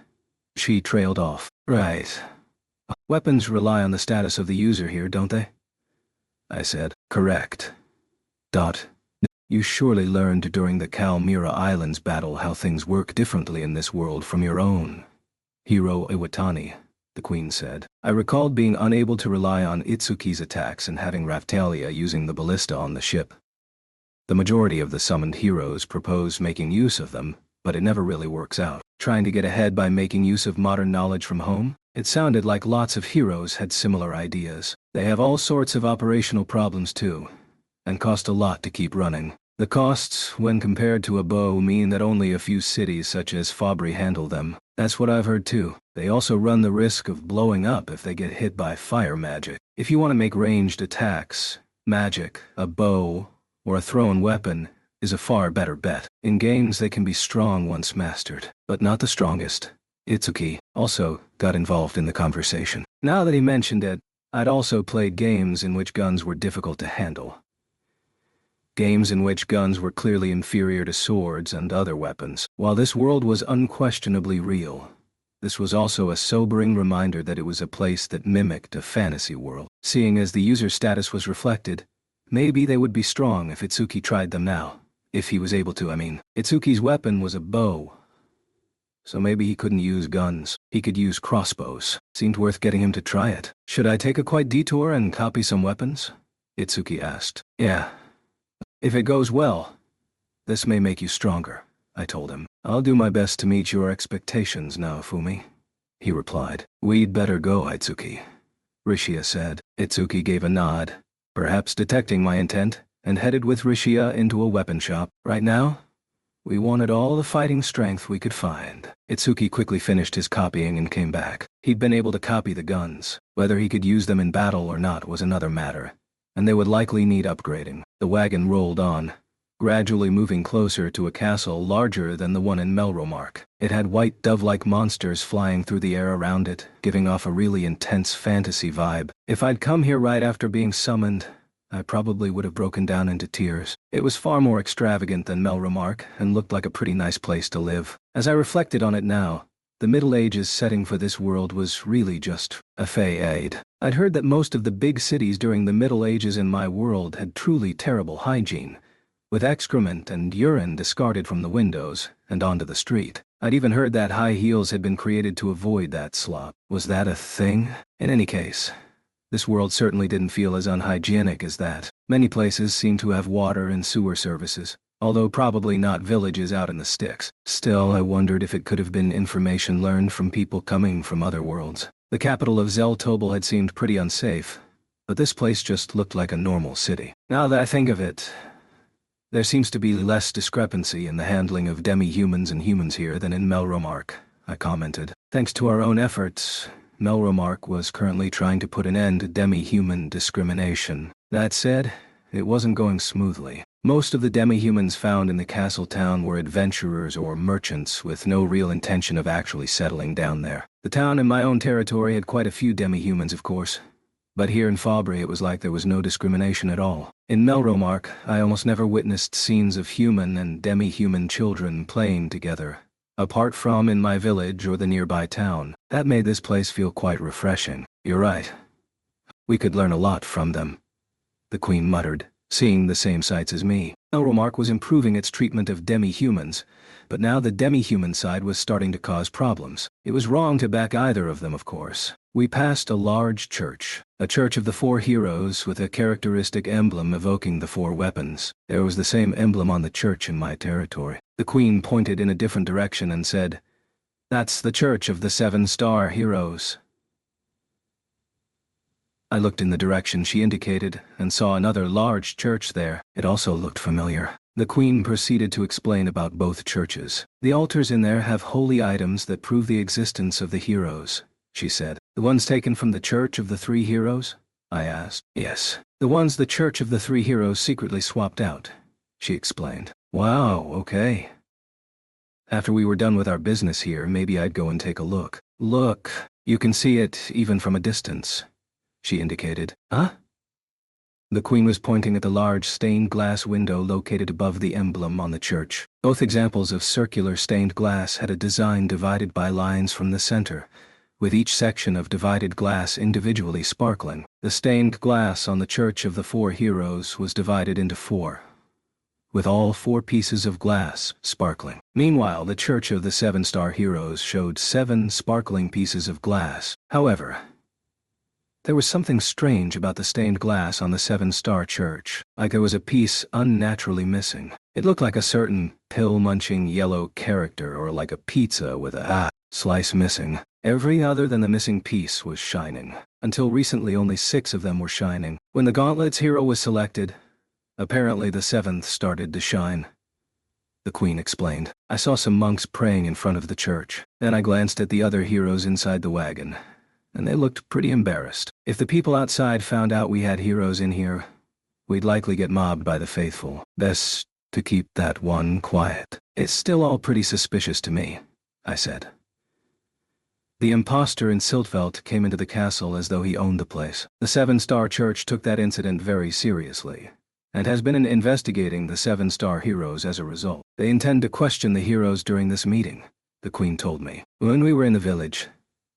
S1: she trailed off. Right. Weapons rely on the status of the user here, don't they? I said. Correct. You surely learned during the Kalmyra Islands battle how things work differently in this world from your own, Hiro Iwatani, the Queen said. I recalled being unable to rely on Itsuki's attacks and having Raftalia using the ballista on the ship. The majority of the summoned heroes propose making use of them, but it never really works out. Trying to get ahead by making use of modern knowledge from home? It sounded like lots of heroes had similar ideas. They have all sorts of operational problems too, and cost a lot to keep running. The costs, when compared to a bow, mean that only a few cities such as Fabre handle them. That's what I've heard too. They also run the risk of blowing up if they get hit by fire magic. If you want to make ranged attacks, magic, a bow, or a thrown weapon is a far better bet. In games they can be strong once mastered, but not the strongest. Itsuki also got involved in the conversation. Now that he mentioned it, I'd also played games in which guns were difficult to handle. Games in which guns were clearly inferior to swords and other weapons. While this world was unquestionably real, this was also a sobering reminder that it was a place that mimicked a fantasy world. Seeing as the user status was reflected, maybe they would be strong if Itsuki tried them now. If he was able to, I mean. Itsuki's weapon was a bow, so maybe he couldn't use guns. He could use crossbows. Seemed worth getting him to try it. Should I take a quiet detour and copy some weapons? Itsuki asked. Yeah. If it goes well, this may make you stronger, I told him. I'll do my best to meet your expectations now, Fumi, he replied. We'd better go, Itsuki, Rishia said. Itsuki gave a nod, perhaps detecting my intent, and headed with Rishia into a weapon shop. Right now, we wanted all the fighting strength we could find. Itsuki quickly finished his copying and came back. He'd been able to copy the guns. Whether he could use them in battle or not was another matter, and they would likely need upgrading. The wagon rolled on, gradually moving closer to a castle larger than the one in Melromark. It had white dove-like monsters flying through the air around it, giving off a really intense fantasy vibe. If I'd come here right after being summoned, I probably would have broken down into tears. It was far more extravagant than Melromark, and looked like a pretty nice place to live. As I reflected on it now, the Middle Ages setting for this world was really just a fade. I'd heard that most of the big cities during the Middle Ages in my world had truly terrible hygiene, with excrement and urine discarded from the windows and onto the street. I'd even heard that high heels had been created to avoid that slop. Was that a thing? In any case, this world certainly didn't feel as unhygienic as that. Many places seemed to have water and sewer services, although probably not villages out in the sticks. Still, I wondered if it could have been information learned from people coming from other worlds. The capital of Zeltobel had seemed pretty unsafe, but this place just looked like a normal city. Now that I think of it, there seems to be less discrepancy in the handling of demi-humans and humans here than in Melromark, I commented. Thanks to our own efforts, Melromark was currently trying to put an end to demi-human discrimination. That said, it wasn't going smoothly. Most of the demi-humans found in the castle town were adventurers or merchants with no real intention of actually settling down there. The town in my own territory had quite a few demi-humans, of course, But here in Fabry it was like there was no discrimination at all. In Melromark, I almost never witnessed scenes of human and demi-human children playing together, apart from in my village or the nearby town. That made this place feel quite refreshing. You're right. We could learn a lot from them, the Queen muttered, seeing the same sights as me. Melromark was improving its treatment of demi-humans, but now the demi-human side was starting to cause problems. It was wrong to back either of them, of course. We passed a large church, a church of the four heroes with a characteristic emblem evoking the four weapons. There was the same emblem on the church in my territory. The Queen pointed in a different direction and said, "That's the church of the 7-star heroes." I looked in the direction she indicated and saw another large church there. It also looked familiar. The Queen proceeded to explain about both churches. "The altars in there have holy items that prove the existence of the heroes," she said. "The ones taken from the Church of the Three Heroes?" I asked. "Yes. The ones the Church of the Three Heroes secretly swapped out," she explained. "Wow, okay. After we were done with our business here, maybe I'd go and take a look." "Look, you can see it even from a distance," she indicated. "Huh?" The Queen was pointing at the large stained glass window located above the emblem on the church. Both examples of circular stained glass had a design divided by lines from the center, with each section of divided glass individually sparkling. The stained glass on the Church of the Four Heroes was divided into four, with all four pieces of glass sparkling. Meanwhile, the Church of the 7-star heroes showed 7 sparkling pieces of glass. However, there was something strange about the stained glass on the 7-star church, like there was a piece unnaturally missing. It looked like a certain pill-munching yellow character or like a pizza with a slice missing. Every other than the missing piece was shining. Until recently only 6 of them were shining. When the Gauntlet's hero was selected, apparently the 7th started to shine, the Queen explained. I saw some monks praying in front of the church. Then I glanced at the other heroes inside the wagon, and they looked pretty embarrassed. If the people outside found out we had heroes in here, we'd likely get mobbed by the faithful. Best to keep that one quiet. It's still all pretty suspicious to me, I said. The imposter in Siltveld came into the castle as though he owned the place. The 7-star church took that incident very seriously, and has been investigating the 7-star heroes as a result. They intend to question the heroes during this meeting, the Queen told me. When we were in the village,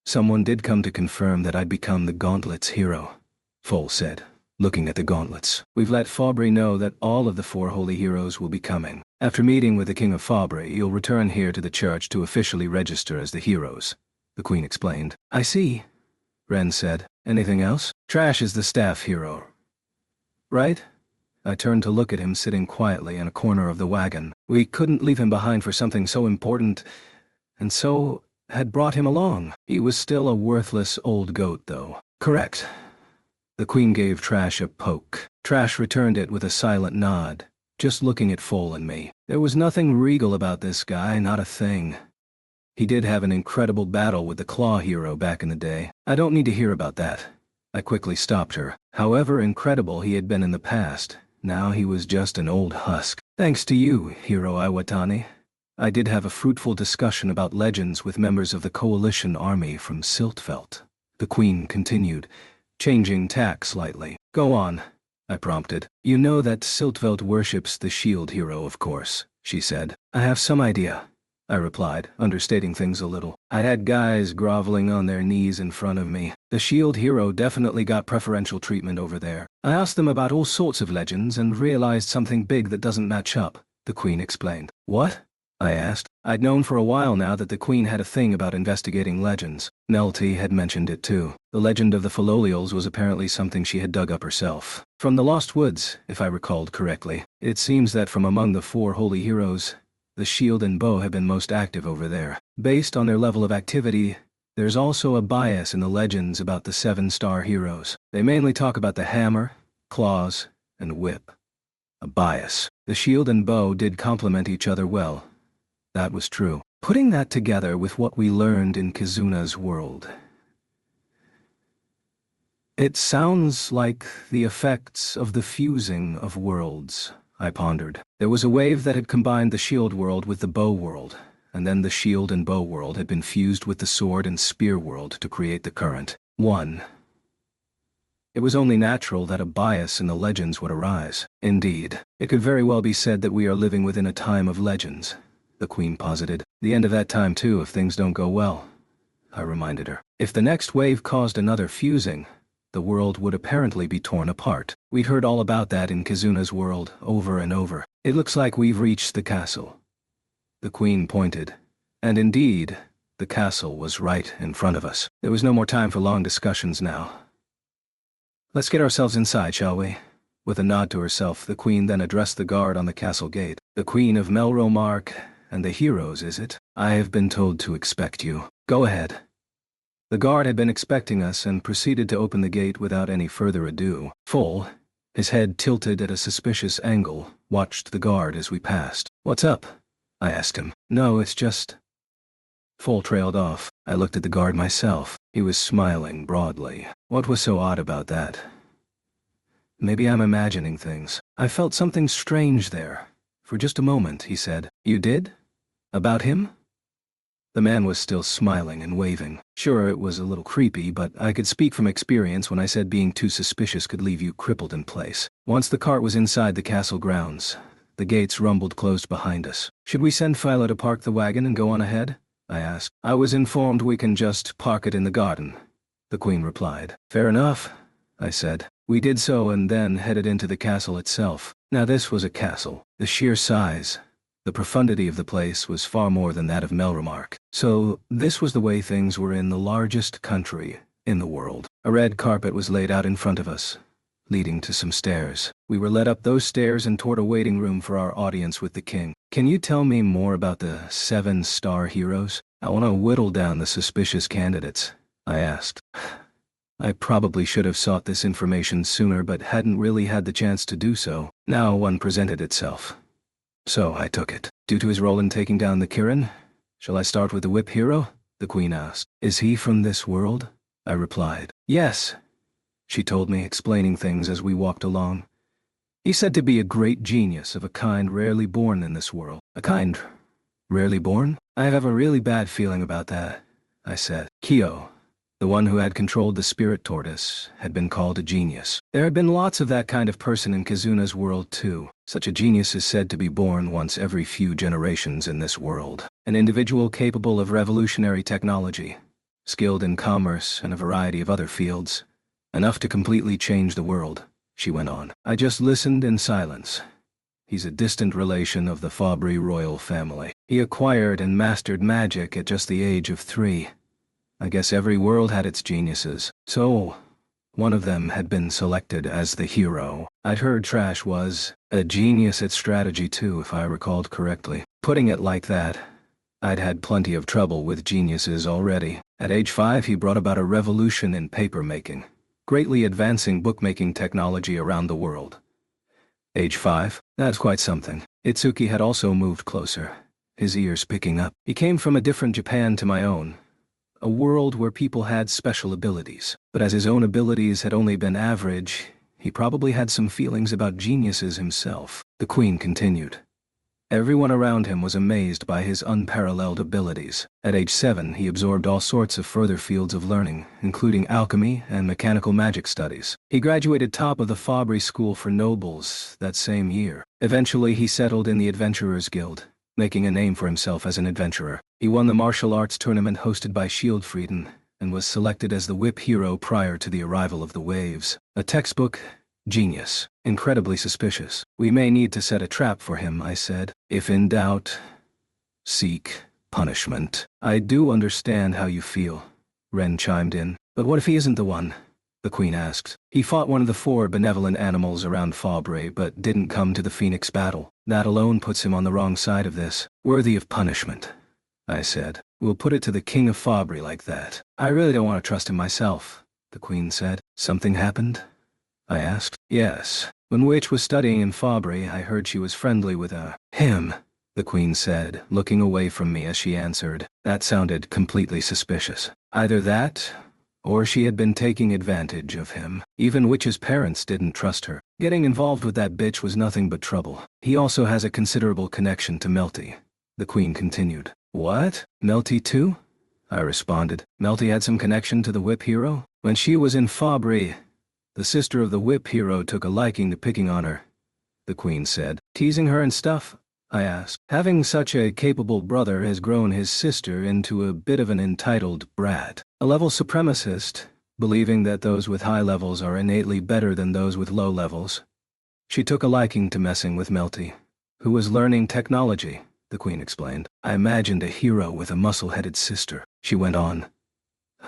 S1: someone did come to confirm that I'd become the Gauntlet's hero, Foal said, looking at the gauntlets. We've let Fabry know that all of the 4 holy heroes will be coming. After meeting with the King of Fabry, you'll return here to the church to officially register as the heroes, the Queen explained. I see, Ren said. Anything else? Trash is the staff hero, right? I turned to look at him sitting quietly in a corner of the wagon. We couldn't leave him behind for something so important, and so had brought him along. He was still a worthless old goat, though. Correct. The Queen gave Trash a poke. Trash returned it with a silent nod, just looking at Foal and me. There was nothing regal about this guy, not a thing. He did have an incredible battle with the Claw hero back in the day. I don't need to hear about that. I quickly stopped her. However incredible he had been in the past, now he was just an old husk. Thanks to you, Hero Iwatani, I did have a fruitful discussion about legends with members of the Coalition army from Siltveld. The Queen continued, changing tack slightly. Go on, I prompted. You know that Siltveld worships the shield hero, of course, she said. I have some idea, I replied, understating things a little. I had guys groveling on their knees in front of me. The shield hero definitely got preferential treatment over there. I asked them about all sorts of legends and realized something big that doesn't match up, the Queen explained. What? I asked. I'd known for a while now that the Queen had a thing about investigating legends. Melty had mentioned it too. The legend of the Philolials was apparently something she had dug up herself. From the Lost Woods, if I recalled correctly. It seems that from among the 4 holy heroes, the shield and bow have been most active over there. Based on their level of activity, there's also a bias in the legends about the 7-star heroes. They mainly talk about the hammer, claws, and whip. A bias. The shield and bow did complement each other well. That was true. Putting that together with what we learned in Kizuna's world, it sounds like the effects of the fusing of worlds, I pondered. There was a wave that had combined the shield world with the bow world, and then the shield and bow world had been fused with the sword and spear world to create the current. 1. It was only natural that a bias in the legends would arise. Indeed, it could very well be said that we are living within a time of legends, the Queen posited. The end of that time too if things don't go well, I reminded her. If the next wave caused another fusing, the world would apparently be torn apart. We'd heard all about that in Kizuna's world, over and over. It looks like we've reached the castle. The Queen pointed. And indeed, the castle was right in front of us. There was no more time for long discussions now. Let's get ourselves inside, shall we? With a nod to herself, the Queen then addressed the guard on the castle gate. The Queen of Melromark and the heroes, is it? I have been told to expect you. Go ahead. The guard had been expecting us and proceeded to open the gate without any further ado. Foal, his head tilted at a suspicious angle, watched the guard as we passed. What's up? I asked him. No, it's just... Foal trailed off. I looked at the guard myself. He was smiling broadly. What was so odd about that? Maybe I'm imagining things. I felt something strange there. For just a moment, he said. You did? About him? The man was still smiling and waving. Sure, it was a little creepy, but I could speak from experience when I said being too suspicious could leave you crippled in place. Once the cart was inside the castle grounds, the gates rumbled closed behind us. Should we send Philo to park the wagon and go on ahead? I asked. I was informed we can just park it in the garden, the Queen replied. Fair enough, I said. We did so and then headed into the castle itself. Now this was a castle. The sheer size, the profundity of the place was far more than that of Melromark. So this was the way things were in the largest country in the world. A red carpet was laid out in front of us, leading to some stairs. We were led up those stairs and toward a waiting room for our audience with the king. Can you tell me more about the 7-star heroes? I want to whittle down the suspicious candidates, I asked. I probably should have sought this information sooner but hadn't really had the chance to do so. Now one presented itself. So I took it. Due to his role in taking down the Kirin, shall I start with the whip hero? The Queen asked. Is he from this world? I replied. Yes, she told me, explaining things as we walked along. He's said to be a great genius of a kind rarely born in this world. A kind rarely born? I have a really bad feeling about that, I said. Kyo, the one who had controlled the spirit tortoise, had been called a genius. There had been lots of that kind of person in Kizuna's world too. Such a genius is said to be born once every few generations in this world. An individual capable of revolutionary technology, skilled in commerce and a variety of other fields, enough to completely change the world, she went on. I just listened in silence. He's a distant relation of the Fabry royal family. He acquired and mastered magic at just the age of 3. I guess every world had its geniuses. So, one of them had been selected as the hero. I'd heard Trash was a genius at strategy too, if I recalled correctly. Putting it like that, I'd had plenty of trouble with geniuses already. At age 5 he brought about a revolution in paper-making, greatly advancing bookmaking technology around the world. Age 5? That's quite something. Itsuki had also moved closer, his ears picking up. He came from a different Japan to my own, a world where people had special abilities. But as his own abilities had only been average, he probably had some feelings about geniuses himself. The Queen continued. Everyone around him was amazed by his unparalleled abilities. At age 7, he absorbed all sorts of further fields of learning, including alchemy and mechanical magic studies. He graduated top of the Fabry School for Nobles that same year. Eventually, he settled in the Adventurers Guild, making a name for himself as an adventurer. He won the martial arts tournament hosted by Shieldfrieden and was selected as the whip hero prior to the arrival of the waves. A textbook genius. Incredibly suspicious. We may need to set a trap for him, I said. If in doubt, seek punishment. I do understand how you feel, Ren chimed in. But what if he isn't the one? The Queen asked. He fought one of the 4 benevolent animals around Fabry but didn't come to the Phoenix battle. That alone puts him on the wrong side of this. Worthy of punishment, I said. We'll put it to the King of Fabry like that. I really don't want to trust him myself, the Queen said. Something happened? I asked. Yes. When Witch was studying in Fabry, I heard she was friendly with him, the Queen said, looking away from me as she answered. That sounded completely suspicious. Either that, or she had been taking advantage of him. Even Witch's parents didn't trust her. Getting involved with that bitch was nothing but trouble. He also has a considerable connection to Melty, the Queen continued. What? Melty too? I responded. Melty had some connection to the whip hero? When she was in Fabry, The sister of the whip hero took a liking to picking on her, the Queen said. Teasing her and stuff? I asked. Having such a capable brother has grown his sister into a bit of an entitled brat. A level supremacist, believing that those with high levels are innately better than those with low levels. She took a liking to messing with Melty, who was learning technology, the Queen explained. I imagined a hero with a muscle-headed sister, she went on.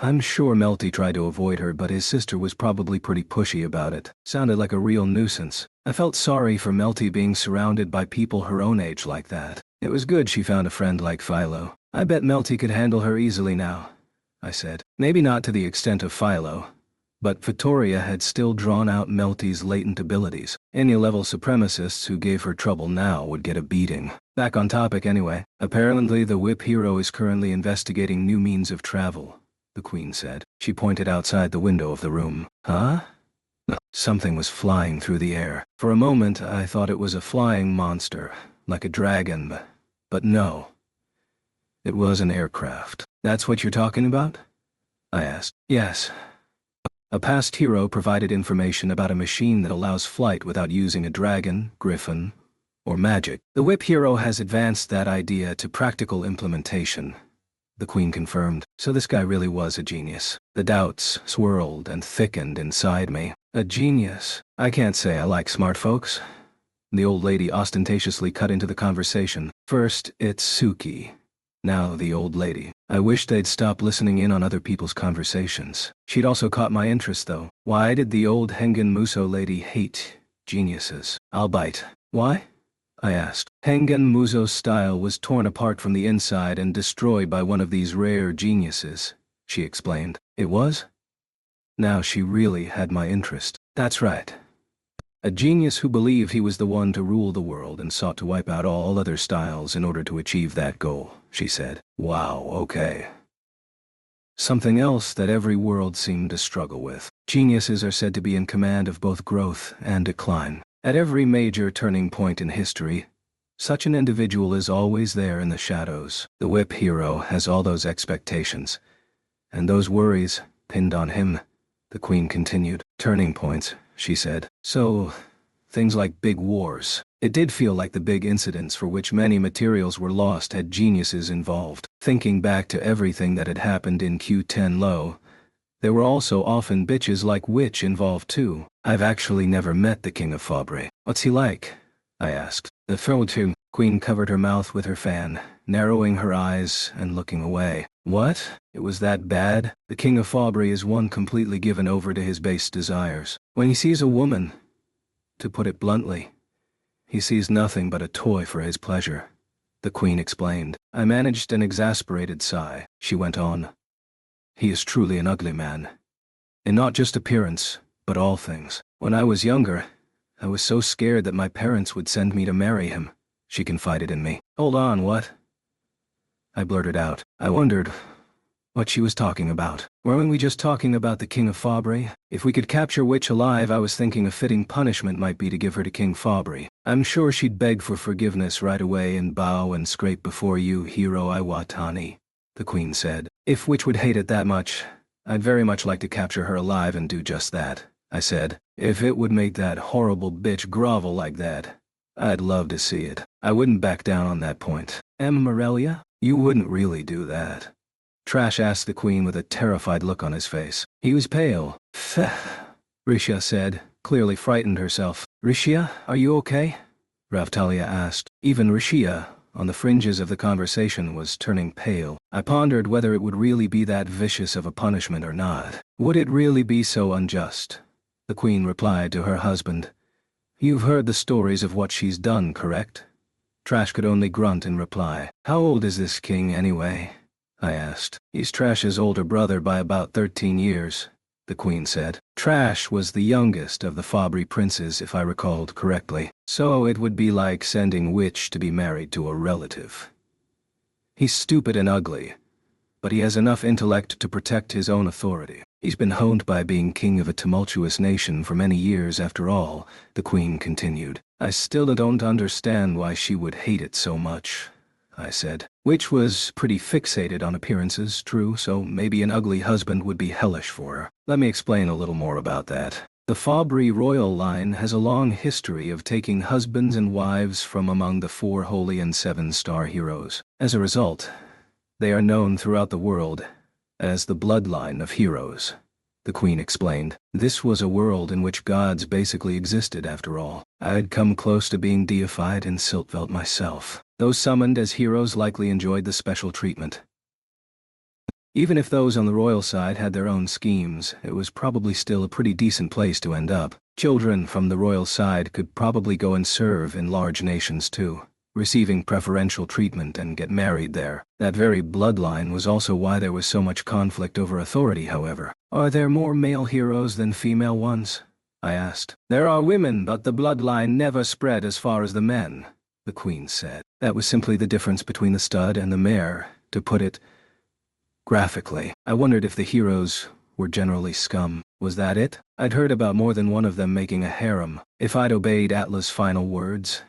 S1: I'm sure Melty tried to avoid her, but his sister was probably pretty pushy about it. Sounded like a real nuisance. I felt sorry for Melty being surrounded by people her own age like that. It was good she found a friend like Philo. I bet Melty could handle her easily now, I said. Maybe not to the extent of Philo, but Vittoria had still drawn out Melty's latent abilities. Any level supremacists who gave her trouble now would get a beating. Back on topic anyway. Apparently the whip hero is currently investigating new means of travel, the Queen said. She pointed outside the window of the room. Huh? No. Something was flying through the air. For a moment I thought it was a flying monster, like a dragon, but no. It was an aircraft. That's what you're talking about? I asked. Yes. A past hero provided information about a machine that allows flight without using a dragon, griffin, or magic. The whip hero has advanced that idea to practical implementation, the Queen confirmed. So this guy really was a genius. The doubts swirled and thickened inside me. A genius? I can't say I like smart folks. The old lady ostentatiously cut into the conversation. First, it's Suki. Now the old lady. I wish they'd stop listening in on other people's conversations. She'd also caught my interest though. Why did the old Hengen Muso lady hate geniuses? I'll bite. Why? I asked. Hengen Muso's style was torn apart from the inside and destroyed by one of these rare geniuses, she explained. It was? Now she really had my interest. That's right. A genius who believed he was the one to rule the world and sought to wipe out all other styles in order to achieve that goal, she said. Wow, okay. Something else that every world seemed to struggle with. Geniuses are said to be in command of both growth and decline. At every major turning point in history, such an individual is always there in the shadows. The whip hero has all those expectations, and those worries pinned on him, the Queen continued. Turning points, she said. So, things like big wars. It did feel like the big incidents for which many materials were lost had geniuses involved. Thinking back to everything that had happened in Q10 Low, there were also often bitches like Witch involved too. I've actually never met the King of Fabre. What's he like? I asked. The Frotu Queen covered her mouth with her fan, narrowing her eyes and looking away. What? It was that bad? The King of Fabre is one completely given over to his base desires. When he sees a woman, to put it bluntly, he sees nothing but a toy for his pleasure, the Queen explained. I managed an exasperated sigh. She went on. He is truly an ugly man. In not just appearance, but all things. When I was younger, I was so scared that my parents would send me to marry him, she confided in me. Hold on, what? I blurted out. I wondered what she was talking about. Weren't we just talking about the King of Fabre? If we could capture Witch alive, I was thinking a fitting punishment might be to give her to King Fabre. I'm sure she'd beg for forgiveness right away and bow and scrape before you, Hiro Iwatani, the Queen said. If Witch would hate it that much, I'd very much like to capture her alive and do just that, I said. If it would make that horrible bitch grovel like that, I'd love to see it. I wouldn't back down on that point. Morelia? You wouldn't really do that. Trash asked the Queen with a terrified look on his face. He was pale. Pheh, Rishia said, clearly frightened herself. Rishia, are you okay? Ravtalia asked. Even Rishia, on the fringes of the conversation, was turning pale. I pondered whether it would really be that vicious of a punishment or not. Would it really be so unjust? The Queen replied to her husband. You've heard the stories of what she's done, correct? Trash could only grunt in reply. How old is this king anyway? I asked. He's Trash's older brother by about 13 years, the Queen said. Trash was the youngest of the Fabre princes, if I recalled correctly. So it would be like sending Witch to be married to a relative. He's stupid and ugly, but he has enough intellect to protect his own authority. He's been honed by being king of a tumultuous nation for many years after all, the Queen continued. I still don't understand why she would hate it so much, I said. Witch was pretty fixated on appearances, true, so maybe an ugly husband would be hellish for her. Let me explain a little more about that. The Fabri royal line has a long history of taking husbands and wives from among the 4 holy and 7-star heroes. As a result, they are known throughout the world as the bloodline of heroes. The Queen explained. This was a world in which gods basically existed after all. I had come close to being deified in Siltveld myself. Those summoned as heroes likely enjoyed the special treatment. Even if those on the royal side had their own schemes, it was probably still a pretty decent place to end up. Children from the royal side could probably go and serve in large nations too, receiving preferential treatment and get married there. That very bloodline was also why there was so much conflict over authority, however. Are there more male heroes than female ones? I asked. There are women, but the bloodline never spread as far as the men, the Queen said. That was simply the difference between the stud and the mare, to put it graphically. I wondered if the heroes were generally scum. Was that it? I'd heard about more than one of them making a harem. If I'd obeyed Atla's final words,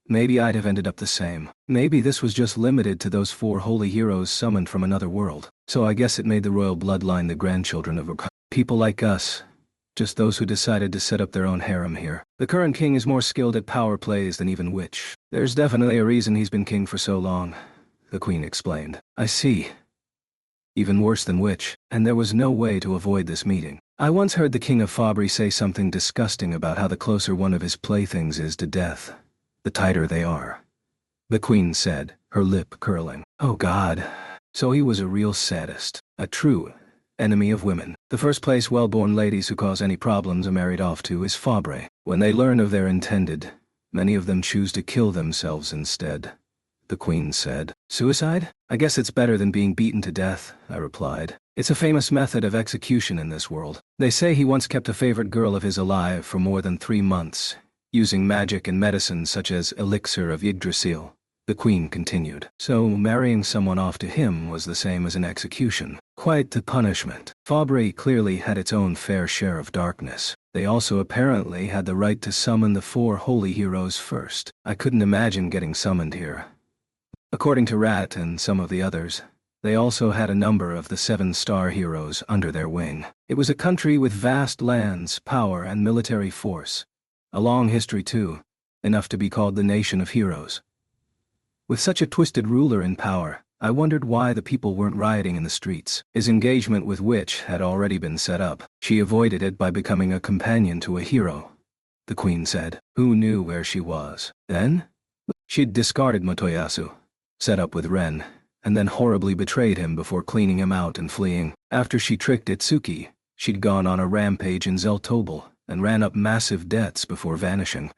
S1: maybe I'd have ended up the same. Maybe this was just limited to those 4 holy heroes summoned from another world. So I guess it made the royal bloodline the grandchildren of people like us. Just those who decided to set up their own harem here. The current king is more skilled at power plays than even Witch. There's definitely a reason he's been king for so long, the Queen explained. I see. Even worse than Witch, and there was no way to avoid this meeting. I once heard the king of Fabri say something disgusting about how the closer one of his playthings is to death, the tighter they are. The Queen said, her lip curling. Oh God. So he was a real sadist, a true enemy of women. The first place well-born ladies who cause any problems are married off to is Fabri. When they learn of their intended, many of them choose to kill themselves instead, the Queen said. Suicide? I guess it's better than being beaten to death, I replied. It's a famous method of execution in this world. They say he once kept a favorite girl of his alive for more than 3 months, using magic and medicine such as elixir of Yggdrasil. The Queen continued. So marrying someone off to him was the same as an execution. Quite the punishment. Fabri clearly had its own fair share of darkness. They also apparently had the right to summon the 4 holy heroes first. I couldn't imagine getting summoned here. According to Rat and some of the others, they also had a number of the 7-star heroes under their wing. It was a country with vast lands, power, and military force. A long history too, enough to be called the Nation of Heroes. With such a twisted ruler in power, I wondered why the people weren't rioting in the streets. His engagement with Witch had already been set up. She avoided it by becoming a companion to a hero, the Queen said. Who knew where she was? Then? She'd discarded Motoyasu, set up with Ren, and then horribly betrayed him before cleaning him out and fleeing. After she tricked Itsuki, she'd gone on a rampage in Zeltobel and ran up massive debts before vanishing.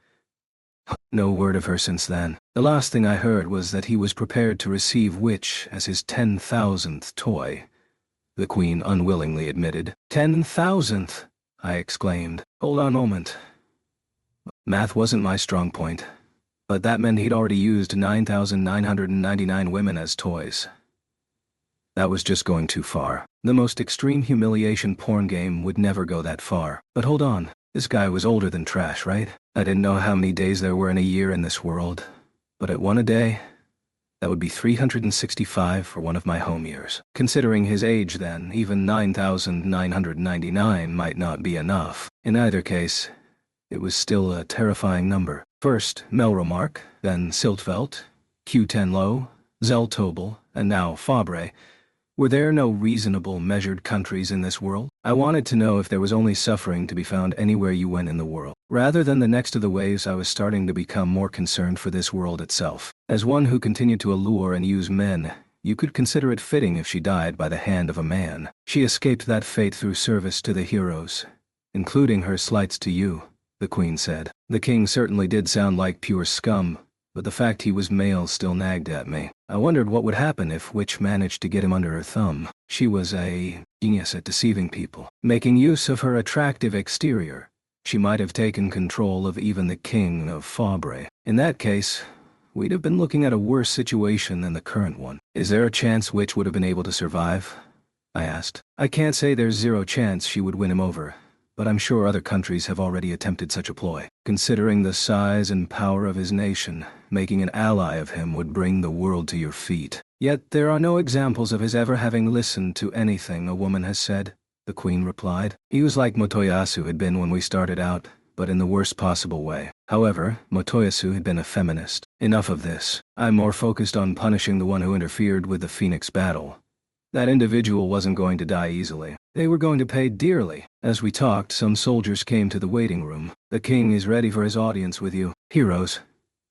S1: No word of her since then. The last thing I heard was that he was prepared to receive Witch as his 10,000th toy, the Queen unwillingly admitted. 10,000th, I exclaimed. Hold on a moment. Math wasn't my strong point, but that meant he'd already used 9,999 women as toys. That was just going too far. The most extreme humiliation porn game would never go that far. But hold on, this guy was older than trash, right? I didn't know how many days there were in a year in this world, but at 1 a day, that would be 365 for one of my home years. Considering his age then, even 9,999 might not be enough. In either case, it was still a terrifying number. First, Melromark, then Siltveld, Q10lo, Zeltobel, and now Fabri. Were there no reasonable, measured countries in this world? I wanted to know if there was only suffering to be found anywhere you went in the world. Rather than the next of the waves, I was starting to become more concerned for this world itself. As one who continued to allure and use men, you could consider it fitting if she died by the hand of a man. She escaped that fate through service to the heroes, including her slights to you, the Queen said. The king certainly did sound like pure scum, but the fact he was male still nagged at me. I wondered what would happen if Witch managed to get him under her thumb. She was a genius at deceiving people. Making use of her attractive exterior, she might have taken control of even the king of Fabri. In that case, we'd have been looking at a worse situation than the current one. Is there a chance Witch would have been able to survive? I asked. I can't say there's zero chance she would win him over, but I'm sure other countries have already attempted such a ploy. Considering the size and power of his nation, making an ally of him would bring the world to your feet. Yet there are no examples of his ever having listened to anything a woman has said. the queen replied. He was like Motoyasu had been when we started out, but in the worst possible way. However, Motoyasu had been a feminist. Enough of this. I'm more focused on punishing the one who interfered with the Phoenix battle. That individual wasn't going to die easily. They were going to pay dearly. As we talked, some soldiers came to the waiting room. The king is ready for his audience with you. Heroes,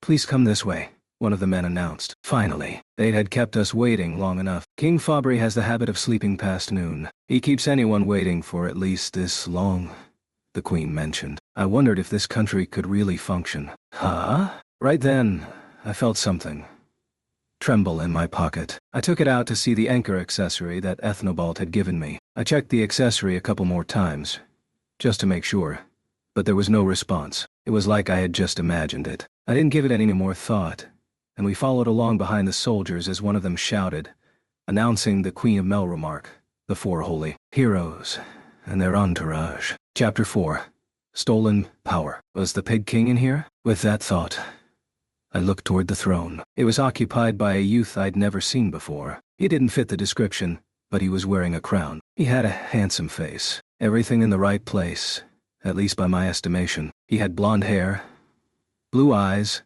S1: please come this way, one of the men announced. Finally, they had kept us waiting long enough. King Fabri has the habit of sleeping past noon. He keeps anyone waiting for at least this long, the queen mentioned. I wondered if this country could really function. Huh? Right then, I felt something tremble in my pocket. I took it out to see the anchor accessory that Ethnobalt had given me. I checked the accessory a couple more times, just to make sure, but there was no response. It was like I had just imagined it. I didn't give it any more thought, and we followed along behind the soldiers as one of them shouted, announcing the Queen of Melromark, the four holy heroes, and their entourage. Chapter 4. Stolen Power. Was the Pig King in here? With that thought, I looked toward the throne. It was occupied by a youth I'd never seen before. He didn't fit the description, but he was wearing a crown. He had a handsome face, everything in the right place, at least by my estimation. He had blonde hair, blue eyes,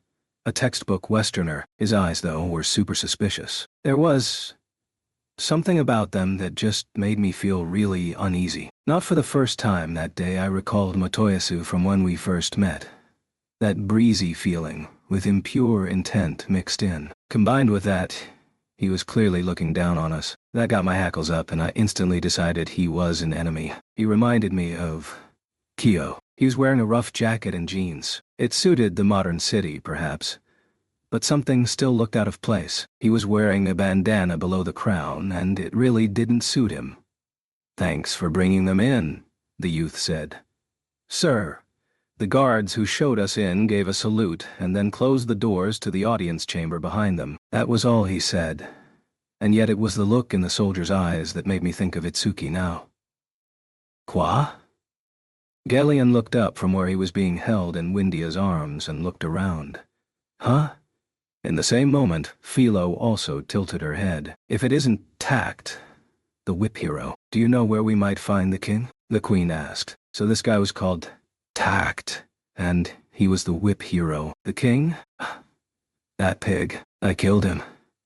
S1: a textbook Westerner. His eyes, though, were super suspicious. There was something about them that just made me feel really uneasy. Not for the first time that day I recalled Motoyasu from when we first met. That breezy feeling, with impure intent mixed in. Combined with that, he was clearly looking down on us. That got my hackles up and I instantly decided he was an enemy. He reminded me of Kyo. He was wearing a rough jacket and jeans. It suited the modern city, perhaps, but something still looked out of place. He was wearing a bandana below the crown, and it really didn't suit him. "Thanks for bringing them in," the youth said. "Sir." The guards who showed us in gave a salute and then closed the doors to the audience chamber behind them. That was all he said. And yet it was the look in the soldier's eyes that made me think of Itsuki now. Quoi? Galleon looked up from where he was being held in Windia's arms and looked around. Huh? In the same moment, Philo also tilted her head. If it isn't Tact, the whip hero, do you know where we might find the king? The queen asked. So this guy was called Tact, and he was the whip hero. The king? That pig. I killed him,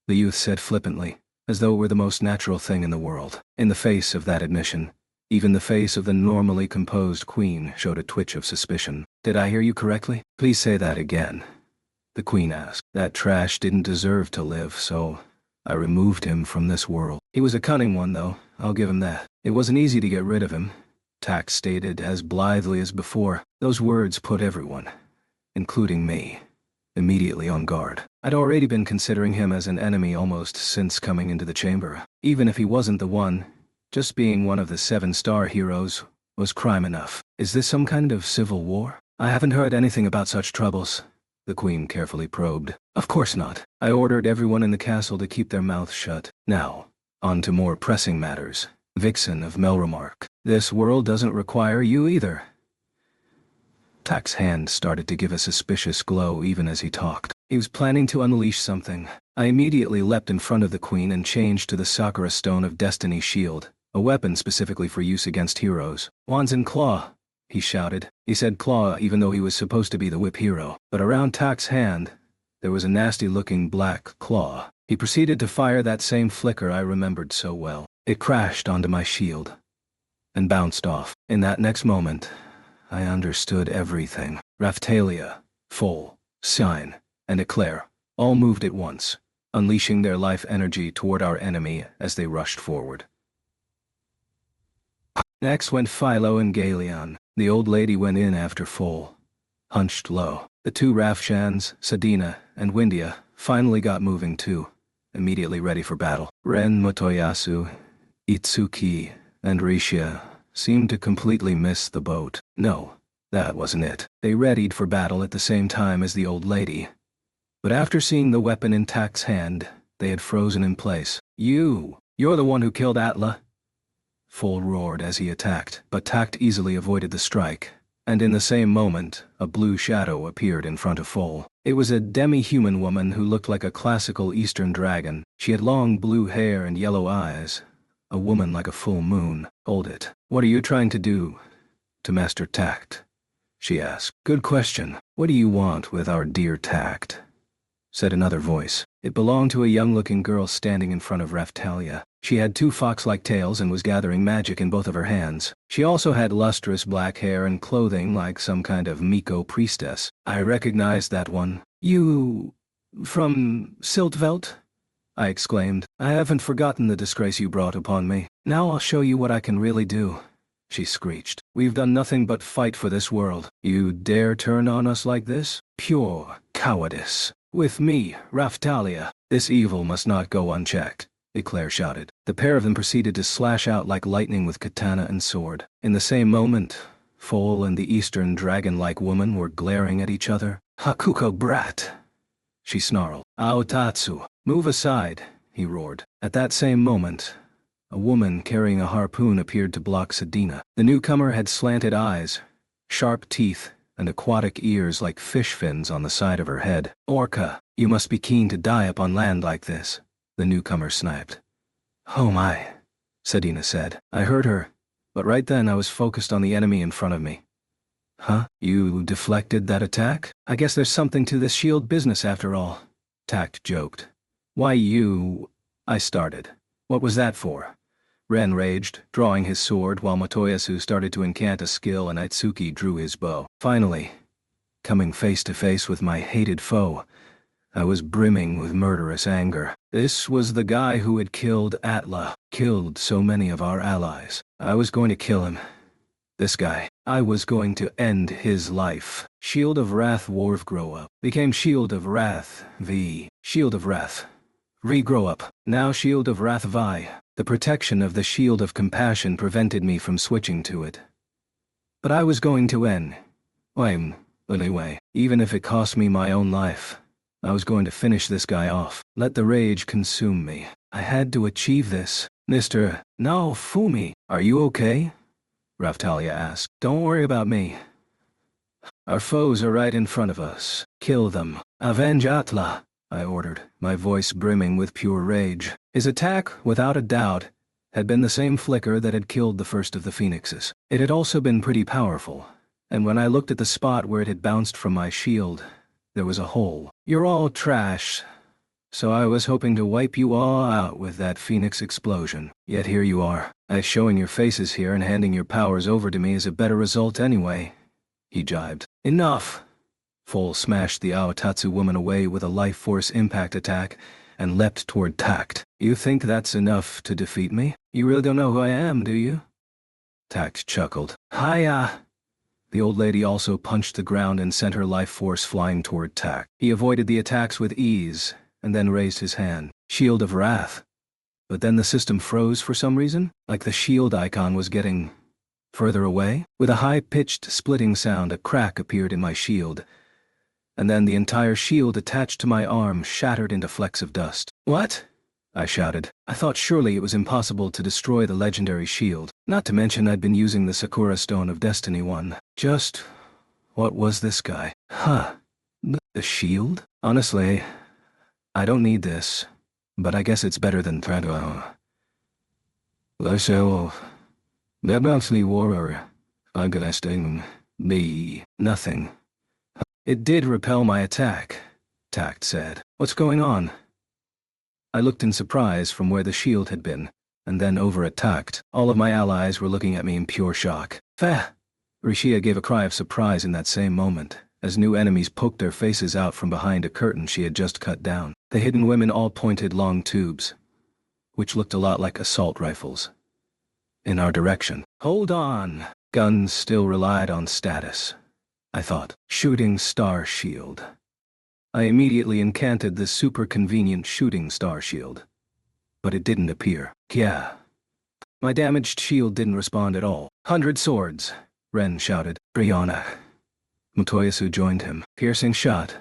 S1: the youth said flippantly, as though it were the most natural thing in the world. In the face of that admission, even the face of the normally composed queen showed a twitch of suspicion. Did I hear you correctly? Please say that again, the queen asked. That trash didn't deserve to live, so I removed him from this world. He was a cunning one, though, I'll give him that. It wasn't easy to get rid of him, Tact stated as blithely as before. Those words put everyone, including me, immediately on guard. I'd already been considering him as an enemy almost since coming into the chamber. Even if he wasn't the one, just being one of the 7-star heroes was crime enough. Is this some kind of civil war? I haven't heard anything about such troubles, the queen carefully probed. Of course not. I ordered everyone in the castle to keep their mouths shut. Now, on to more pressing matters. Vixen of Melromark. This world doesn't require you either. Tact's hand started to give a suspicious glow even as he talked. He was planning to unleash something. I immediately leapt in front of the queen and changed to the Sakura Stone of Destiny's shield, a weapon specifically for use against heroes. Wands and claw, he shouted. He said claw even though he was supposed to be the whip hero. But around Tact's hand, there was a nasty-looking black claw. He proceeded to fire that same flicker I remembered so well. It crashed onto my shield and bounced off. In that next moment, I understood everything. Raphtalia, Foal, Sign, and Eclair all moved at once, unleashing their life energy toward our enemy as they rushed forward. Next went Philo and Galeon. The old lady went in after Foal, hunched low. The two Rafshans, Sadina, and Windia finally got moving too, immediately ready for battle. Ren, Motoyasu, Itsuki, and Rishia seemed to completely miss the boat. No, that wasn't it. They readied for battle at the same time as the old lady. But after seeing the weapon in Tact's hand, they had frozen in place. You're the one who killed Atla? Foal roared as he attacked, but Tact easily avoided the strike, and in the same moment, a blue shadow appeared in front of Foal. It was a demi-human woman who looked like a classical Eastern dragon. She had long blue hair and yellow eyes, a woman like a full moon. Hold it. What are you trying to do? To master tact? She asked. Good question. What do you want with our dear tact? Said another voice. It belonged to a young-looking girl standing in front of Raftalia. She had 2 fox-like tails and was gathering magic in both of her hands. She also had lustrous black hair and clothing like some kind of Miko priestess. I recognized that one. You... from Siltvelt? I exclaimed. I haven't forgotten the disgrace you brought upon me. Now I'll show you what I can really do. She screeched. We've done nothing but fight for this world. You dare turn on us like this? Pure cowardice. With me, Raftalia, this evil must not go unchecked, Eclair shouted. The pair of them proceeded to slash out like lightning with katana and sword. In the same moment, Foal and the Eastern dragon-like woman were glaring at each other. Hakuko brat! She snarled. Aotatsu, move aside, he roared. At that same moment, a woman carrying a harpoon appeared to block Sedina. The newcomer had slanted eyes, sharp teeth, and aquatic ears like fish fins on the side of her head. Orca, you must be keen to die upon land like this, the newcomer sniped. Oh my, Sedina said. I heard her, but right then I was focused on the enemy in front of me. Huh? You deflected that attack? I guess there's something to this shield business after all, Tact joked. Why you... I started. What was that for? Ren raged, drawing his sword while Motoyasu started to incant a skill and Itsuki drew his bow. Finally, coming face to face with my hated foe, I was brimming with murderous anger. This was the guy who had killed Atla, killed so many of our allies. I was going to kill him. This guy. I was going to end his life. Shield of Wrath Worf grow up. Became Shield of Wrath V. Shield of Wrath. Regrow up. Now Shield of Wrath Vi. The protection of the Shield of Compassion prevented me from switching to it. But I was going to end. Anyway, even if it cost me my own life, I was going to finish this guy off. Let the rage consume me. I had to achieve this. Mr. Naofumi, are you okay? Raftalia asked. Don't worry about me. Our foes are right in front of us. Kill them. Avenge Atla, I ordered, my voice brimming with pure rage. His attack, without a doubt, had been the same flicker that had killed the first of the phoenixes. It had also been pretty powerful, and when I looked at the spot where it had bounced from my shield, there was a hole. You're all trash, so I was hoping to wipe you all out with that phoenix explosion. Yet here you are. Showing your faces here and handing your powers over to me is a better result anyway, he jibed. Enough! Foal smashed the Aotatsu woman away with a life force impact attack and leapt toward Tact. You think that's enough to defeat me? You really don't know who I am, do you? Tact chuckled. Hiya! The old lady also punched the ground and sent her life force flying toward Tact. He avoided the attacks with ease, and then raised his hand. Shield of Wrath. But then the system froze for some reason, like the shield icon was getting further away. With a high-pitched splitting sound, a crack appeared in my shield, and then the entire shield attached to my arm shattered into flecks of dust. What? I shouted. I thought surely it was impossible to destroy the legendary shield. Not to mention I'd been using the Sakura Stone of Destiny one. Just... what was this guy? Huh. The shield? Honestly, I don't need this, but I guess it's better than Trado. Warrior. I'm gonna sting me. Nothing. It did repel my attack, Tact said. What's going on? I looked in surprise from where the shield had been, and then over at Tact. All of my allies were looking at me in pure shock. Fah! Rishia gave a cry of surprise in that same moment, as new enemies poked their faces out from behind a curtain she had just cut down. The hidden women all pointed long tubes, which looked a lot like assault rifles, in our direction. Hold on! Guns still relied on status, I thought. Shooting star shield. I immediately incanted the super convenient shooting star shield, but it didn't appear. Yeah. My damaged shield didn't respond at all. 100 swords, Ren shouted. Brianna. Motoyasu joined him. Piercing shot.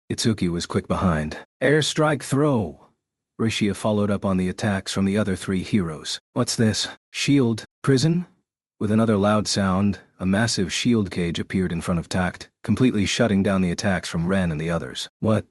S1: Itsuki was quick behind. Airstrike throw. Rishia followed up on the attacks from the other 3 heroes. What's this? Shield? Prison? With another loud sound, a massive shield cage appeared in front of Tact, completely shutting down the attacks from Ren and the others. What?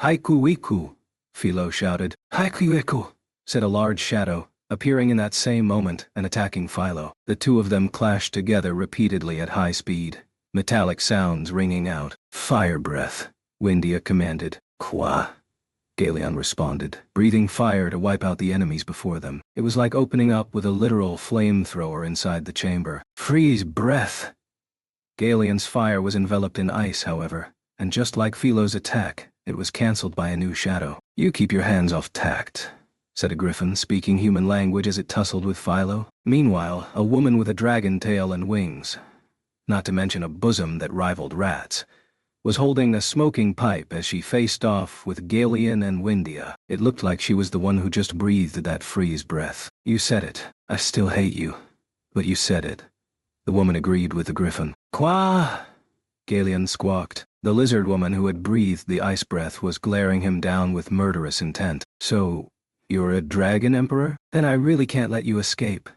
S1: Haiku Wiku, Philo shouted. Haiku Wiku, said a large shadow, appearing in that same moment and attacking Philo. The two of them clashed together repeatedly at high speed, metallic sounds ringing out. Fire breath, Windia commanded. Qua. Galeon responded, breathing fire to wipe out the enemies before them. It was like opening up with a literal flamethrower inside the chamber. Freeze breath! Galeon's fire was enveloped in ice, however, and just like Philo's attack, it was cancelled by a new shadow. You keep your hands off Tact, said a griffin speaking human language as it tussled with Philo. Meanwhile, a woman with a dragon tail and wings, not to mention a bosom that rivaled rats, was holding a smoking pipe as she faced off with Galeon and Windia. It looked like she was the one who just breathed that freeze breath. You said it. I still hate you. But you said it. The woman agreed with the griffin. Qua! Galeon squawked. The lizard woman who had breathed the ice breath was glaring him down with murderous intent. So, you're a dragon emperor? Then I really can't let you escape,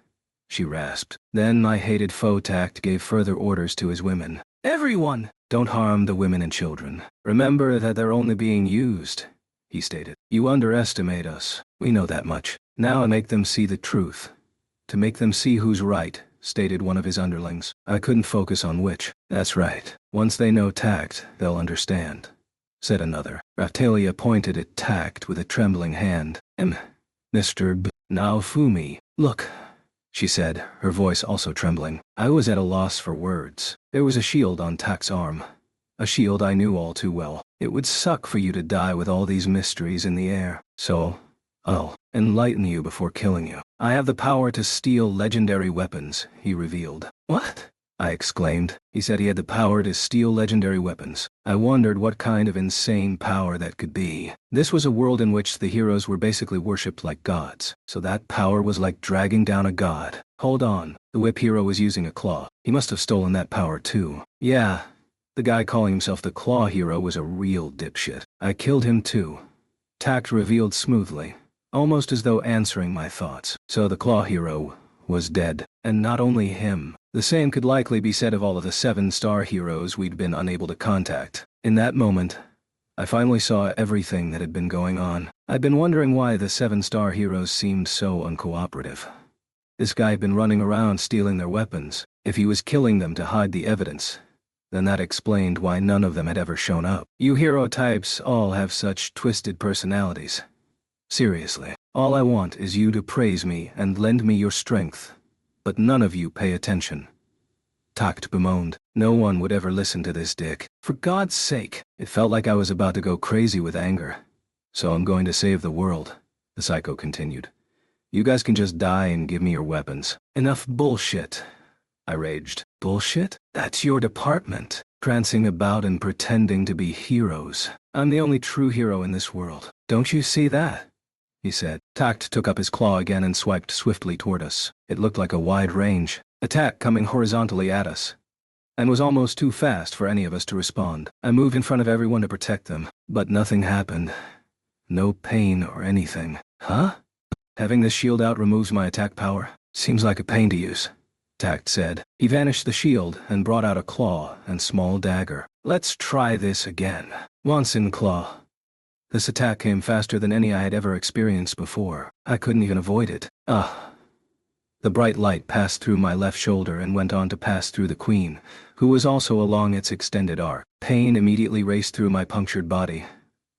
S1: she rasped. Then my hated foe Tact gave further orders to his women. Everyone! Don't harm the women and children. Remember that they're only being used, he stated. You underestimate us. We know that much. Now make them see the truth. To make them see who's right, stated one of his underlings. I couldn't focus on which. That's right. Once they know Tact, they'll understand, said another. Raftalia pointed at Tact with a trembling hand. Mr. Naofumi, look, she said, her voice also trembling. I was at a loss for words. There was a shield on Tact's arm. A shield I knew all too well. It would suck for you to die with all these mysteries in the air. So, I'll enlighten you before killing you. I have the power to steal legendary weapons, he revealed. What? I exclaimed. He said he had the power to steal legendary weapons. I wondered what kind of insane power that could be. This was a world in which the heroes were basically worshipped like gods, so that power was like dragging down a god. Hold on, the whip hero was using a claw. He must have stolen that power too. Yeah, the guy calling himself the claw hero was a real dipshit. I killed him too, Tact revealed smoothly, almost as though answering my thoughts. So the claw hero was dead, and not only him. The same could likely be said of all of the 7-star heroes we'd been unable to contact. In that moment, I finally saw everything that had been going on. I'd been wondering why the 7-star heroes seemed so uncooperative. This guy had been running around stealing their weapons. If he was killing them to hide the evidence, then that explained why none of them had ever shown up. You hero types all have such twisted personalities. Seriously, all I want is you to praise me and lend me your strength. But none of you pay attention. Tact bemoaned. No one would ever listen to this dick. For God's sake, it felt like I was about to go crazy with anger. So I'm going to save the world, the psycho continued. You guys can just die and give me your weapons. Enough bullshit, I raged. Bullshit? That's your department. Prancing about and pretending to be heroes. I'm the only true hero in this world. Don't you see that? He said. Tact took up his claw again and swiped swiftly toward us. It looked like a wide-range attack coming horizontally at us, and was almost too fast for any of us to respond. I moved in front of everyone to protect them, but nothing happened. No pain or anything. Huh? Having this shield out removes my attack power. Seems like a pain to use, Tact said. He vanished the shield and brought out a claw and small dagger. Let's try this again. Once in claw. This attack came faster than any I had ever experienced before. I couldn't even avoid it. The bright light passed through my left shoulder and went on to pass through the queen, who was also along its extended arc. Pain immediately raced through my punctured body,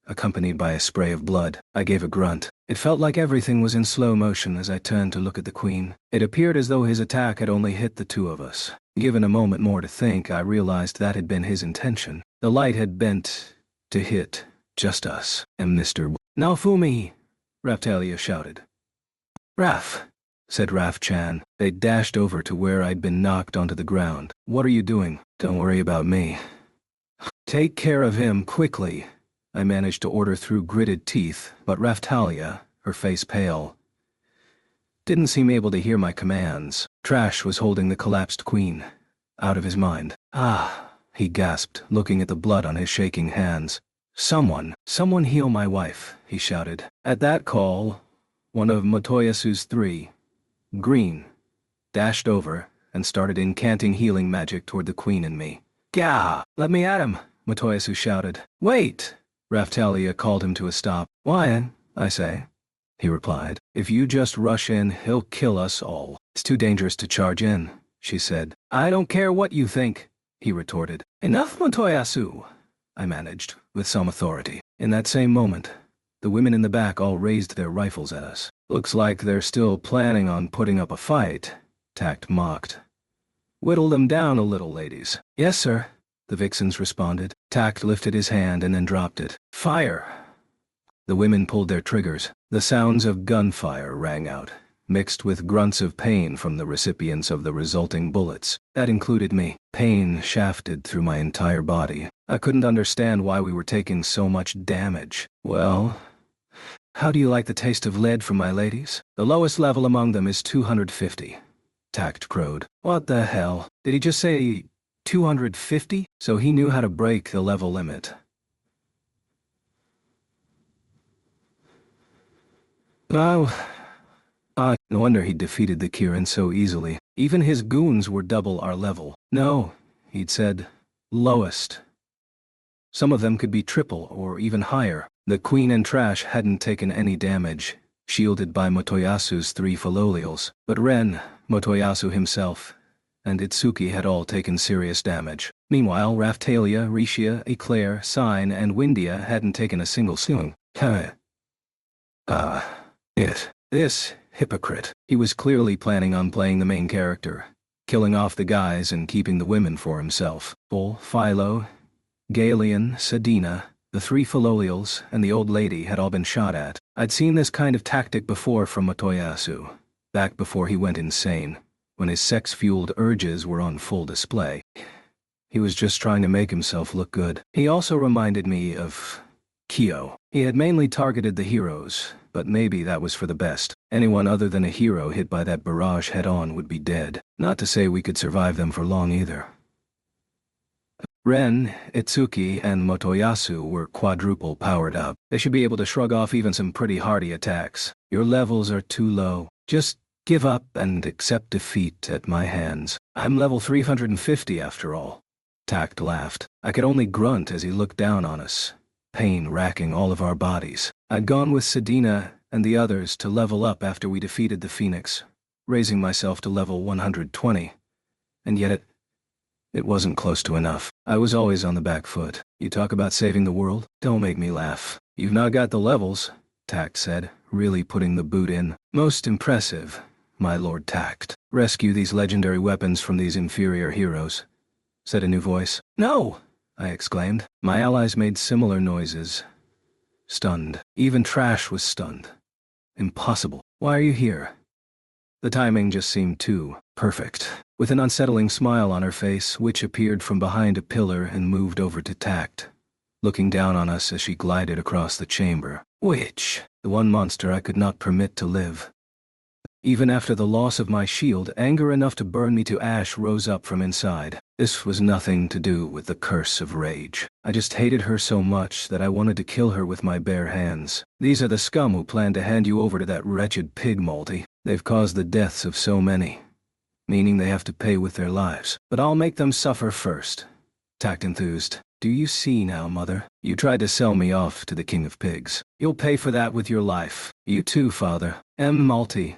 S1: accompanied by a spray of blood. I gave a grunt. It felt like everything was in slow motion as I turned to look at the queen. It appeared as though his attack had only hit the two of us. Given a moment more to think, I realized that had been his intention. The light had bent to hit just us. And Mr. Naofumi, Raftalia shouted. Raf, said Raf-chan. They dashed over to where I'd been knocked onto the ground. What are you doing? Don't worry about me. Take care of him quickly. I managed to order through gritted teeth, but Raftalia, her face pale, didn't seem able to hear my commands. Trash was holding the collapsed queen, out of his mind. He gasped, looking at the blood on his shaking hands. Someone heal my wife, he shouted. At that call, one of Motoyasu's 3, Green, dashed over and started incanting healing magic toward the queen and me. Gah! Let me at him, Motoyasu shouted. Wait! Raftalia called him to a stop. Why, I say. he replied. If you just rush in, he'll kill us all. It's too dangerous to charge in, she said. I don't care what you think, he retorted. Enough, Motoyasu, I managed, with some authority. In that same moment, the women in the back all raised their rifles at us. Looks like they're still planning on putting up a fight, Tact mocked. Whittle them down a little, ladies. Yes, sir, the vixens responded. Tact lifted his hand and then dropped it. Fire! The women pulled their triggers. The sounds of gunfire rang out, mixed with grunts of pain from the recipients of the resulting bullets. That included me. Pain shafted through my entire body. I couldn't understand why we were taking so much damage. Well, how do you like the taste of lead from my ladies? The lowest level among them is 250. Tact crowed. What the hell? Did he just say 250? So he knew how to break the level limit. No wonder he defeated the Kirin so easily. Even his goons were double our level. No, he'd said, lowest. Some of them could be triple or even higher. The Queen and Trash hadn't taken any damage, shielded by Motoyasu's 3 Philolials. But Ren, Motoyasu himself, and Itsuki had all taken serious damage. Meanwhile, Raphtalia, Rishia, Eclair, Sign, and Windia hadn't taken a single swing. This hypocrite. He was clearly planning on playing the main character, killing off the guys and keeping the women for himself. Bull, Philo, Galeon, Sedina, the 3 Philolials, and the old lady had all been shot at. I'd seen this kind of tactic before from Motoyasu, back before he went insane, when his sex-fueled urges were on full display. He was just trying to make himself look good. He also reminded me of Kyo. He had mainly targeted the heroes, but maybe that was for the best. Anyone other than a hero hit by that barrage head-on would be dead. Not to say we could survive them for long either. Ren, Itsuki, and Motoyasu were quadruple powered up. They should be able to shrug off even some pretty hardy attacks. Your levels are too low. Just give up and accept defeat at my hands. I'm level 350 after all. Tact laughed. I could only grunt as he looked down on us, pain racking all of our bodies. I'd gone with Sedina and the others to level up after we defeated the Phoenix, raising myself to level 120. And yet it wasn't close to enough. I was always on the back foot. You talk about saving the world? Don't make me laugh. You've not got the levels, Tact said, really putting the boot in. Most impressive, my Lord Tact. Rescue these legendary weapons from these inferior heroes, said a new voice. No, I exclaimed. My allies made similar noises. Stunned. Even Trash was stunned. Impossible. Why are you here? The timing just seemed too perfect. With an unsettling smile on her face, Witch appeared from behind a pillar and moved over to Tact, looking down on us as she glided across the chamber. Witch, the one monster I could not permit to live. Even after the loss of my shield, anger enough to burn me to ash rose up from inside. This was nothing to do with the curse of rage. I just hated her so much that I wanted to kill her with my bare hands. These are the scum who planned to hand you over to that wretched pig, Malty. They've caused the deaths of so many, meaning they have to pay with their lives. But I'll make them suffer first. Tact enthused. Do you see now, Mother? You tried to sell me off to the King of Pigs. You'll pay for that with your life. You too, Father. Malty.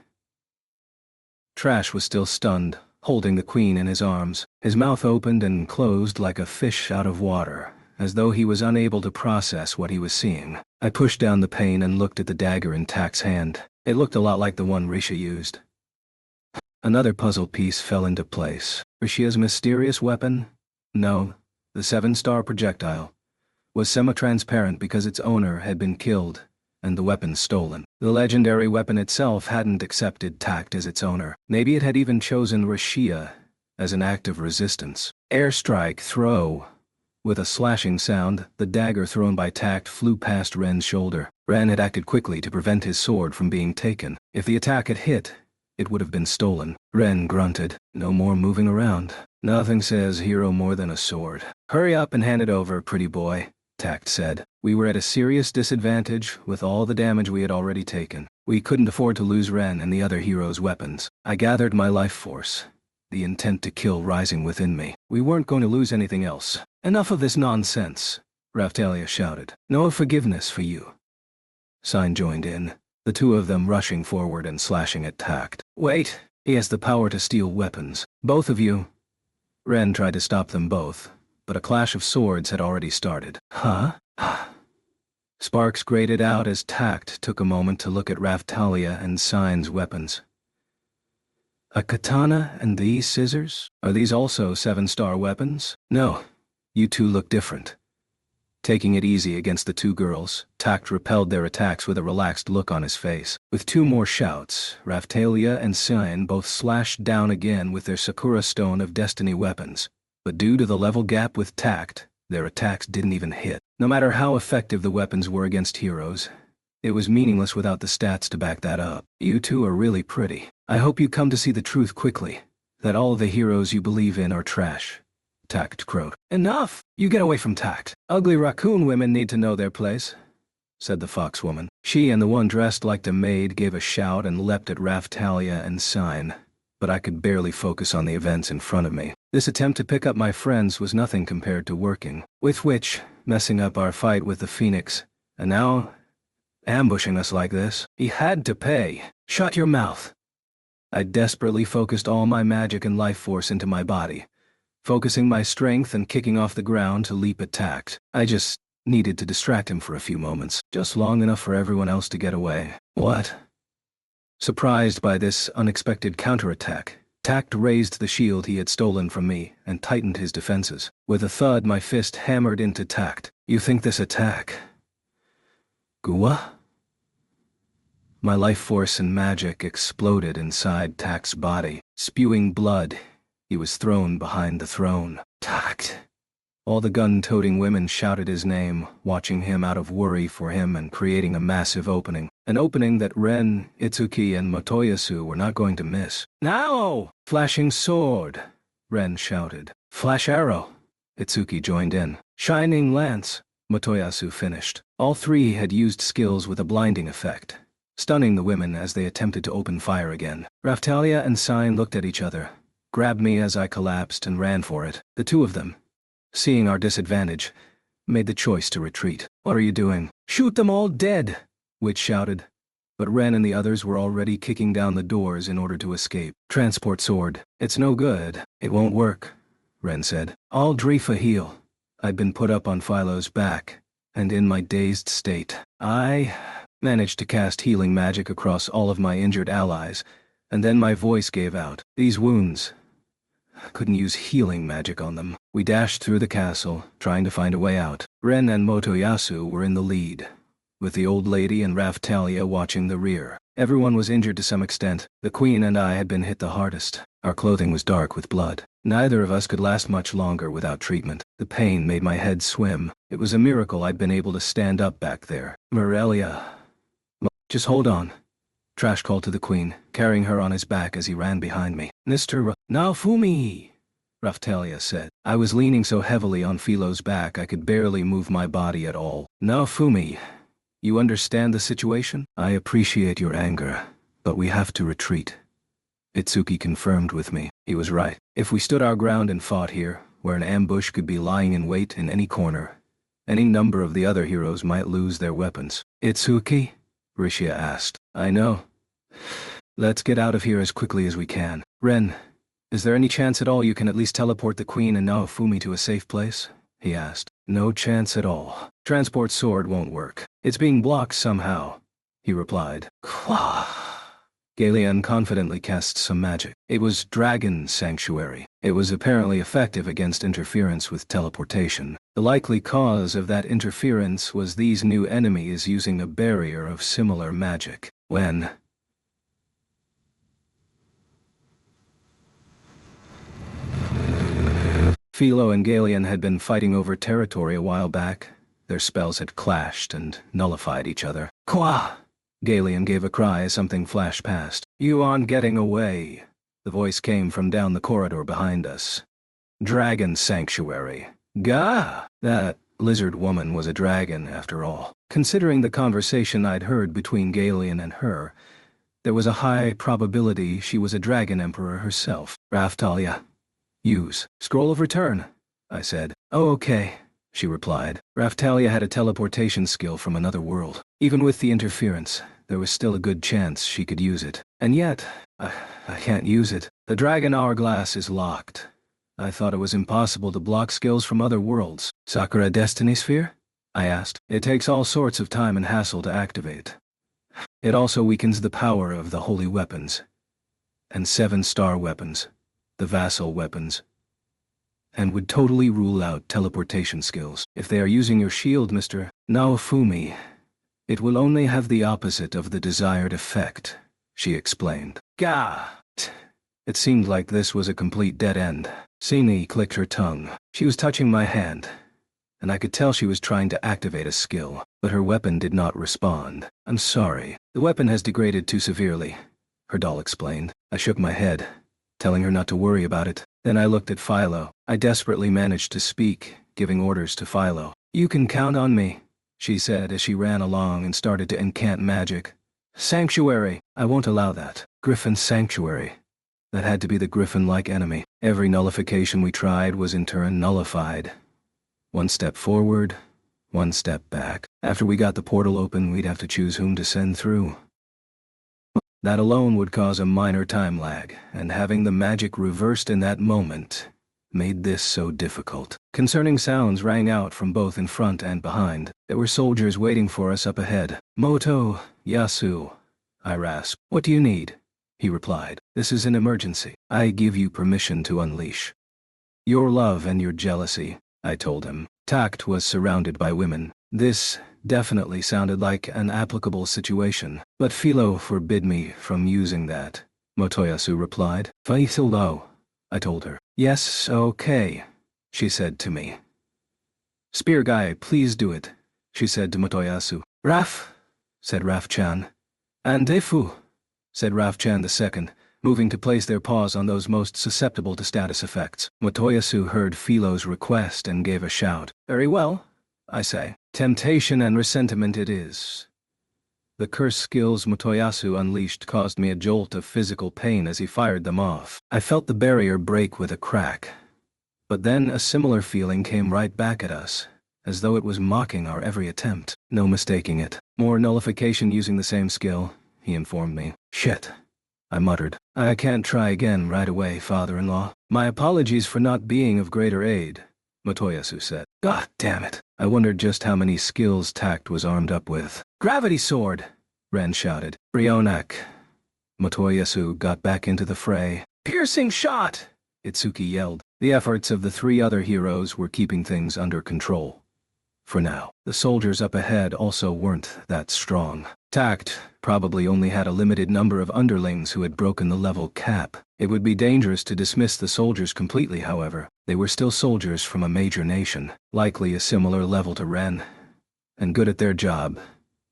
S1: Trash was still stunned, holding the Queen in his arms. His mouth opened and closed like a fish out of water, as though he was unable to process what he was seeing. I pushed down the pain and looked at the dagger in Tact's hand. It looked a lot like the one Risha used. Another puzzle piece fell into place. Rishia's mysterious weapon? No, the 7-star projectile was semi-transparent because its owner had been killed and the weapon stolen. The legendary weapon itself hadn't accepted Tact as its owner. Maybe it had even chosen Rishia as an act of resistance. Airstrike, throw. With a slashing sound, the dagger thrown by Tact flew past Ren's shoulder. Ren had acted quickly to prevent his sword from being taken. If the attack had hit, it would have been stolen. Ren grunted. No more moving around. Nothing says hero more than a sword. Hurry up and hand it over, pretty boy, Tact said. We were at a serious disadvantage with all the damage we had already taken. We couldn't afford to lose Ren and the other heroes' weapons. I gathered my life force, the intent to kill rising within me. We weren't going to lose anything else. Enough of this nonsense, Raphtalia shouted. No forgiveness for you. Sign joined in. the two of them rushing forward and slashing at Tact. Wait, he has the power to steal weapons. Both of you. Ren tried to stop them both, but a clash of swords had already started. Huh? Sparks grated out as Tact took a moment to look at Raftalia and Sign's weapons. A katana and these scissors? Are these also 7-star weapons? No. You two look different. Taking it easy against the two girls, Tact repelled their attacks with a relaxed look on his face. With two more shouts, Raftalia and Sign both slashed down again with their Sakura Stone of Destiny weapons. But due to the level gap with Tact, their attacks didn't even hit. No matter how effective the weapons were against heroes, it was meaningless without the stats to back that up. You two are really pretty. I hope you come to see the truth quickly, that all the heroes you believe in are trash. Tact crowed. Enough! You get away from Tact. Ugly raccoon women need to know their place, said the fox woman. She and the one dressed like the maid gave a shout and leapt at Raftalia and Sign, but I could barely focus on the events in front of me. This attempt to pick up my friends was nothing compared to working, with which, messing up our fight with the Phoenix, and now ambushing us like this. He had to pay. Shut your mouth. I desperately focused all my magic and life force into my body, focusing my strength and kicking off the ground to leap at Tact. I just needed to distract him for a few moments, just long enough for everyone else to get away. What? Surprised by this unexpected counterattack, Tact raised the shield he had stolen from me and tightened his defenses. With a thud, my fist hammered into Tact. You think this attack? Gua? My life force and magic exploded inside Tact's body. Spewing blood, he was thrown behind the throne. Tact! All the gun-toting women shouted his name, watching him out of worry for him and creating a massive opening. An opening that Ren, Itsuki, and Motoyasu were not going to miss. Now! Flashing sword! Ren shouted. Flash arrow! Itsuki joined in. Shining lance! Motoyasu finished. All three had used skills with a blinding effect, stunning the women as they attempted to open fire again. Raftalia and Sign looked at each other, grabbed me as I collapsed and ran for it. The two of them, seeing our disadvantage, made the choice to retreat. What are you doing? Shoot them all dead! Witch shouted. But Ren and the others were already kicking down the doors in order to escape. Transport sword. It's no good. It won't work, Ren said. I'll Drifa heal. I'd been put up on Philo's back, and in my dazed state, I managed to cast healing magic across all of my injured allies, and then my voice gave out. These wounds, I couldn't use healing magic on them. We dashed through the castle, trying to find a way out. Ren and Motoyasu were in the lead, with the old lady and Raftalia watching the rear. Everyone was injured to some extent. The queen and I had been hit the hardest. Our clothing was dark with blood. Neither of us could last much longer without treatment. The pain made my head swim. It was a miracle I'd been able to stand up back there. Morelia. Just hold on. Trash called to the queen, carrying her on his back as he ran behind me. Mr. Naofumi, Raftalia said. I was leaning so heavily on Philo's back I could barely move my body at all. Naofumi, you understand the situation? I appreciate your anger, but we have to retreat. Itsuki confirmed with me. He was right. If we stood our ground and fought here, where an ambush could be lying in wait in any corner, any number of the other heroes might lose their weapons. Itsuki? Rishia asked. I know. Let's get out of here as quickly as we can. Ren, is there any chance at all you can at least teleport the queen and Naofumi to a safe place? He asked. No chance at all. Transport sword won't work. It's being blocked somehow, he replied. Kwah! Galeon confidently cast some magic. It was Dragon Sanctuary. It was apparently effective against interference with teleportation. The likely cause of that interference was these new enemies using a barrier of similar magic. When Philo and Galeon had been fighting over territory a while back, their spells had clashed and nullified each other. Kwah! Galeon gave a cry as something flashed past. You aren't getting away. The voice came from down the corridor behind us. Dragon Sanctuary. Gah! That lizard woman was a dragon, after all. Considering the conversation I'd heard between Galeon and her, there was a high probability she was a dragon emperor herself. Raftalia. Use Scroll of Return, I said. Oh, okay, she replied. Raftalia had a teleportation skill from another world. Even with the interference, there was still a good chance she could use it. And yet, I can't use it. The Dragon Hourglass is locked. I thought it was impossible to block skills from other worlds. Sakura Destiny Sphere? I asked. It takes all sorts of time and hassle to activate. It also weakens the power of the holy weapons. And 7-star weapons. The vassal weapons. And would totally rule out teleportation skills. If they are using your shield, Mr. Naofumi, it will only have the opposite of the desired effect, she explained. Gah! It seemed like this was a complete dead end. Sini clicked her tongue. She was touching my hand, and I could tell she was trying to activate a skill, but her weapon did not respond. I'm sorry. The weapon has degraded too severely, her doll explained. I shook my head, telling her not to worry about it. Then I looked at Philo. I desperately managed to speak, giving orders to Philo. You can count on me, she said as she ran along and started to incant magic. Sanctuary. I won't allow that. Griffin Sanctuary. That had to be the griffin-like enemy. Every nullification we tried was in turn nullified. One step forward, one step back. After we got the portal open, we'd have to choose whom to send through. That alone would cause a minor time lag, and having the magic reversed in that moment made this so difficult. Concerning sounds rang out from both in front and behind. There were soldiers waiting for us up ahead. Moto, Yasu, I rasped. What do you need? He replied. This is an emergency. I give you permission to unleash your love and your jealousy, I told him. Tact was surrounded by women. This definitely sounded like an applicable situation, but Philo forbid me from using that, Motoyasu replied. Faithilo, I told her. Yes, okay, she said to me. Spear guy, please do it, she said to Motoyasu. Raf, said Raf-chan. And Defu, said Raf-chan II, moving to place their paws on those most susceptible to status effects. Motoyasu heard Philo's request and gave a shout. Very well, I say. Temptation and resentment it is. The curse skills Motoyasu unleashed caused me a jolt of physical pain as he fired them off. I felt the barrier break with a crack. But then a similar feeling came right back at us, as though it was mocking our every attempt. No mistaking it. More nullification using the same skill, he informed me. Shit, I muttered. I can't try again right away, father-in-law. My apologies for not being of greater aid, Motoyasu said. God damn it. I wondered just how many skills Tact was armed up with. Gravity sword, Ren shouted. Brionac. Motoyasu got back into the fray. Piercing shot, Itsuki yelled. The efforts of the 3 other heroes were keeping things under control. For now, the soldiers up ahead also weren't that strong. Tact probably only had a limited number of underlings who had broken the level cap. It would be dangerous to dismiss the soldiers completely, however. They were still soldiers from a major nation, likely a similar level to Ren, and good at their job,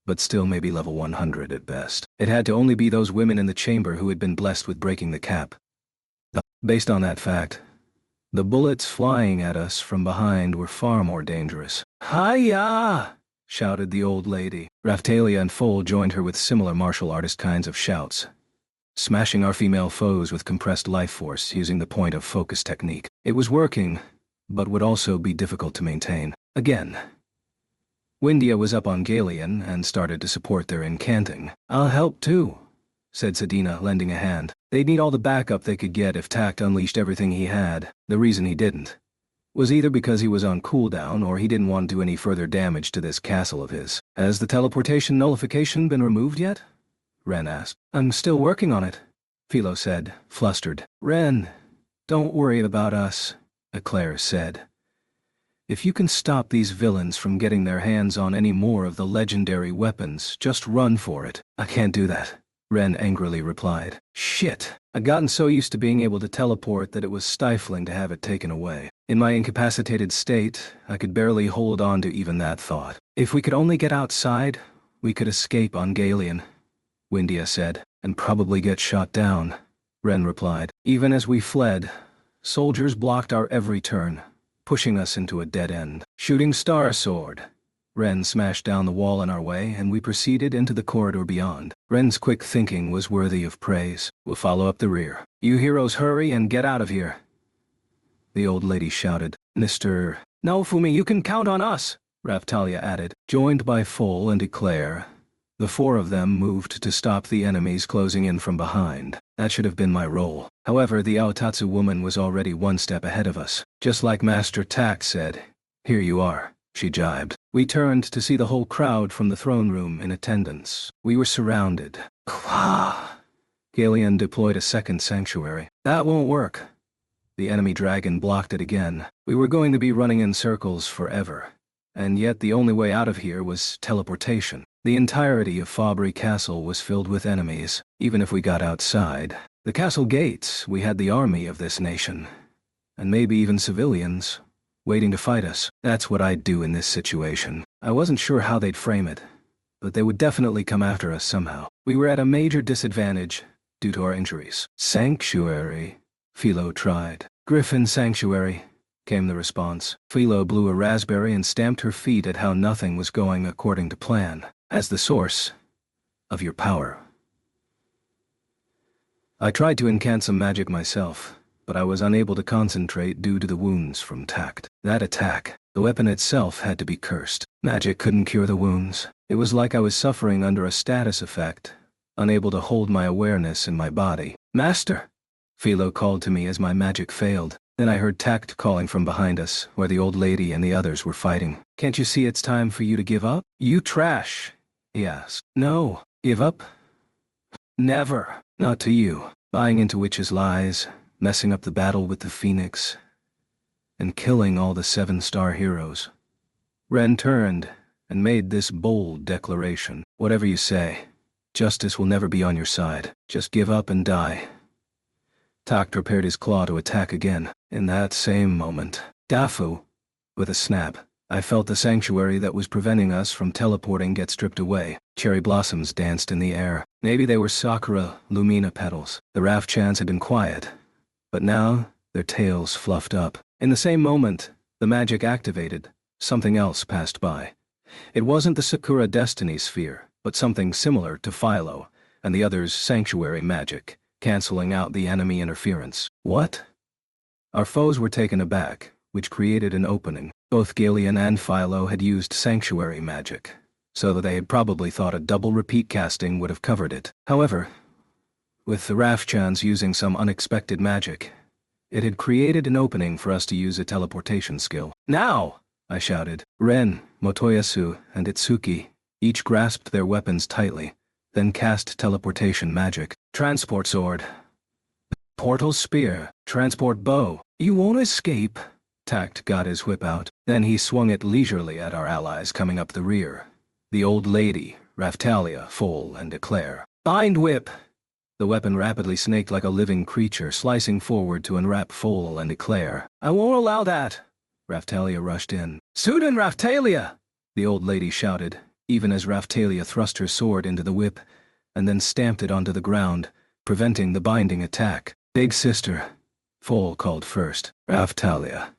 S1: but still maybe level 100 at best. It had to only be those women in the chamber who had been blessed with breaking the cap. Based on that fact, the bullets flying at us from behind were far more dangerous. Hiya! Shouted the old lady. Raphtalia and Foal joined her with similar martial artist kinds of shouts, smashing our female foes with compressed life force using the point of focus technique. It was working, but would also be difficult to maintain. Again, Windia was up on Galeon and started to support their incanting. I'll help too, said Sedina, lending a hand. They'd need all the backup they could get if Tact unleashed everything he had. The reason he didn't was either because he was on cooldown or he didn't want to do any further damage to this castle of his. Has the teleportation nullification been removed yet? Ren asked. I'm still working on it, Philo said, flustered. Ren, don't worry about us, Eclair said. If you can stop these villains from getting their hands on any more of the legendary weapons, just run for it. I can't do that, Ren angrily replied. Shit, I'd gotten so used to being able to teleport that it was stifling to have it taken away. In my incapacitated state, I could barely hold on to even that thought. If we could only get outside, we could escape on Galeon, Windia said, and probably get shot down, Ren replied. Even as we fled, soldiers blocked our every turn, pushing us into a dead end. Shooting star sword. Ren smashed down the wall in our way, and we proceeded into the corridor beyond. Ren's quick thinking was worthy of praise. We'll follow up the rear. You heroes hurry and get out of here, the old lady shouted. Mr. Naofumi, you can count on us, Raphtalia added, joined by Foal and Eclair. The four of them moved to stop the enemies closing in from behind. That should have been my role. However, the Aotatsu woman was already one step ahead of us. Just like Master Tak said, "Here you are," she jibed. We turned to see the whole crowd from the throne room in attendance. We were surrounded. Galeon deployed a second sanctuary. That won't work. The enemy dragon blocked it again. We were going to be running in circles forever. And yet the only way out of here was teleportation. The entirety of Fabry Castle was filled with enemies. Even if we got outside the castle gates, we had the army of this nation. And maybe even civilians, waiting to fight us. That's what I'd do in this situation. I wasn't sure how they'd frame it, but they would definitely come after us somehow. We were at a major disadvantage due to our injuries. Sanctuary, Philo tried. Griffin Sanctuary, came the response. Philo blew a raspberry and stamped her feet at how nothing was going according to plan. As the source of your power. I tried to incant some magic myself, but I was unable to concentrate due to the wounds from tact. That attack, the weapon itself had to be cursed. Magic couldn't cure the wounds. It was like I was suffering under a status effect, unable to hold my awareness in my body. "Master!" Philo called to me as my magic failed. Then I heard Tact calling from behind us, where the old lady and the others were fighting. "Can't you see it's time for you to give up?" "You trash," he asked. "No. Give up? Never. Not to you. Buying into witches' lies, messing up the battle with the Phoenix, and killing all the 7-star heroes." Ren turned and made this bold declaration. "Whatever you say, justice will never be on your side. Just give up and die." Tak prepared his claw to attack again. In that same moment, Dafu, with a snap, I felt the sanctuary that was preventing us from teleporting get stripped away. Cherry blossoms danced in the air. Maybe they were Sakura Lumina petals. The Raft-chans had been quiet, but now their tails fluffed up. In the same moment, the magic activated. Something else passed by. It wasn't the Sakura Destiny Sphere, but something similar to Philo and the others' sanctuary magic, canceling out the enemy interference. What? Our foes were taken aback, which created an opening. Both Galeon and Philo had used sanctuary magic, so that they had probably thought a double repeat casting would have covered it. However, with the Raft-chans using some unexpected magic, it had created an opening for us to use a teleportation skill. "Now!" I shouted. Ren, Motoyasu, and Itsuki each grasped their weapons tightly, then cast teleportation magic. Transport sword. Portal spear. Transport bow. "You won't escape." Tact got his whip out. Then he swung it leisurely at our allies coming up the rear. The old lady, Raftalia, Foal, and Eclair. "Bind whip." The weapon rapidly snaked like a living creature, slicing forward to enwrap Foal and Eclair. "I won't allow that." Raftalia rushed in. "Sudan Raftalia!" the old lady shouted, even as Raftalia thrust her sword into the whip, and then stamped it onto the ground, preventing the binding attack. "Big sister," Foal called first. "Raftalia."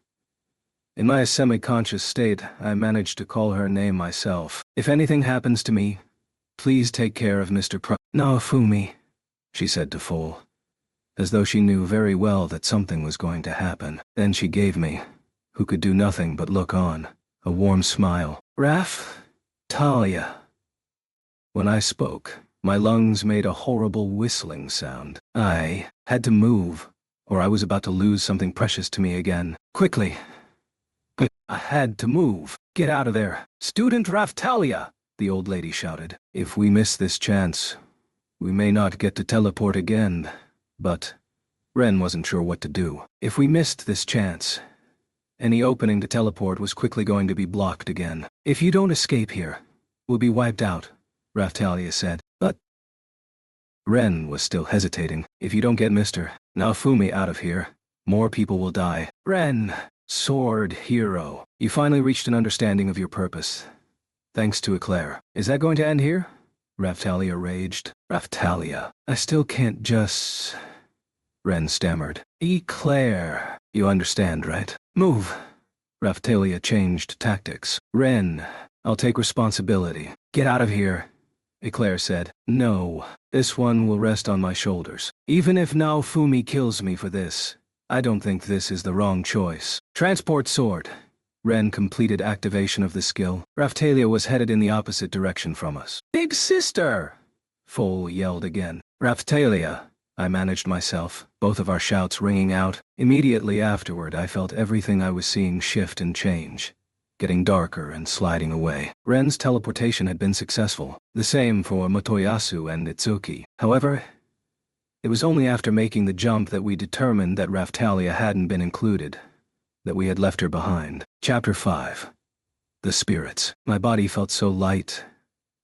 S1: In my semi-conscious state, I managed to call her name myself. "If anything happens to me, please take care of Mr. Naofumi," she said to Foal, as though she knew very well that something was going to happen. Then she gave me, who could do nothing but look on, a warm smile. "Talia." When I spoke, my lungs made a horrible whistling sound. I had to move, or I was about to lose something precious to me again. Quickly. I had to move. "Get out of there. Student Raftalia," the old lady shouted. "If we miss this chance, we may not get to teleport again, but..." Ren wasn't sure what to do. If we missed this chance, any opening to teleport was quickly going to be blocked again. "If you don't escape here, we'll be wiped out," Raftalia said. "But..." Ren was still hesitating. "If you don't get Mr. Naofumi out of here, more people will die." "Ren, sword hero, you finally reached an understanding of your purpose. Thanks to Eclair. Is that going to end here?" Raftalia raged. "Raftalia, I still can't just..." Ren stammered. "Eclair, you understand, right? Move." Raftalia changed tactics. "Ren, I'll take responsibility. Get out of here," Eclair said. "No, this one will rest on my shoulders. Even if Naofumi kills me for this, I don't think this is the wrong choice." "Transport sword," Ren completed activation of the skill. Raphtalia was headed in the opposite direction from us. "Big sister!" Foal yelled again. "Raphtalia!" I managed myself, both of our shouts ringing out. Immediately afterward I felt everything I was seeing shift and change, getting darker and sliding away. Ren's teleportation had been successful, the same for Motoyasu and Itsuki. However, it was only after making the jump that we determined that Raphtalia hadn't been included, that we had left her behind. Chapter 5. The Spirits. My body felt so light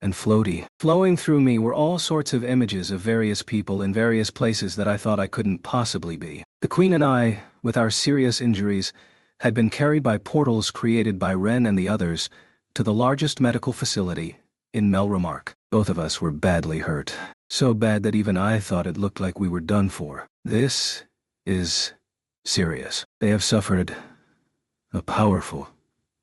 S1: and floaty. Flowing through me were all sorts of images of various people in various places that I thought I couldn't possibly be. The Queen and I, with our serious injuries, had been carried by portals created by Ren and the others to the largest medical facility in Melromark. Both of us were badly hurt. So bad that even I thought it looked like we were done for. This is serious. They have suffered a powerful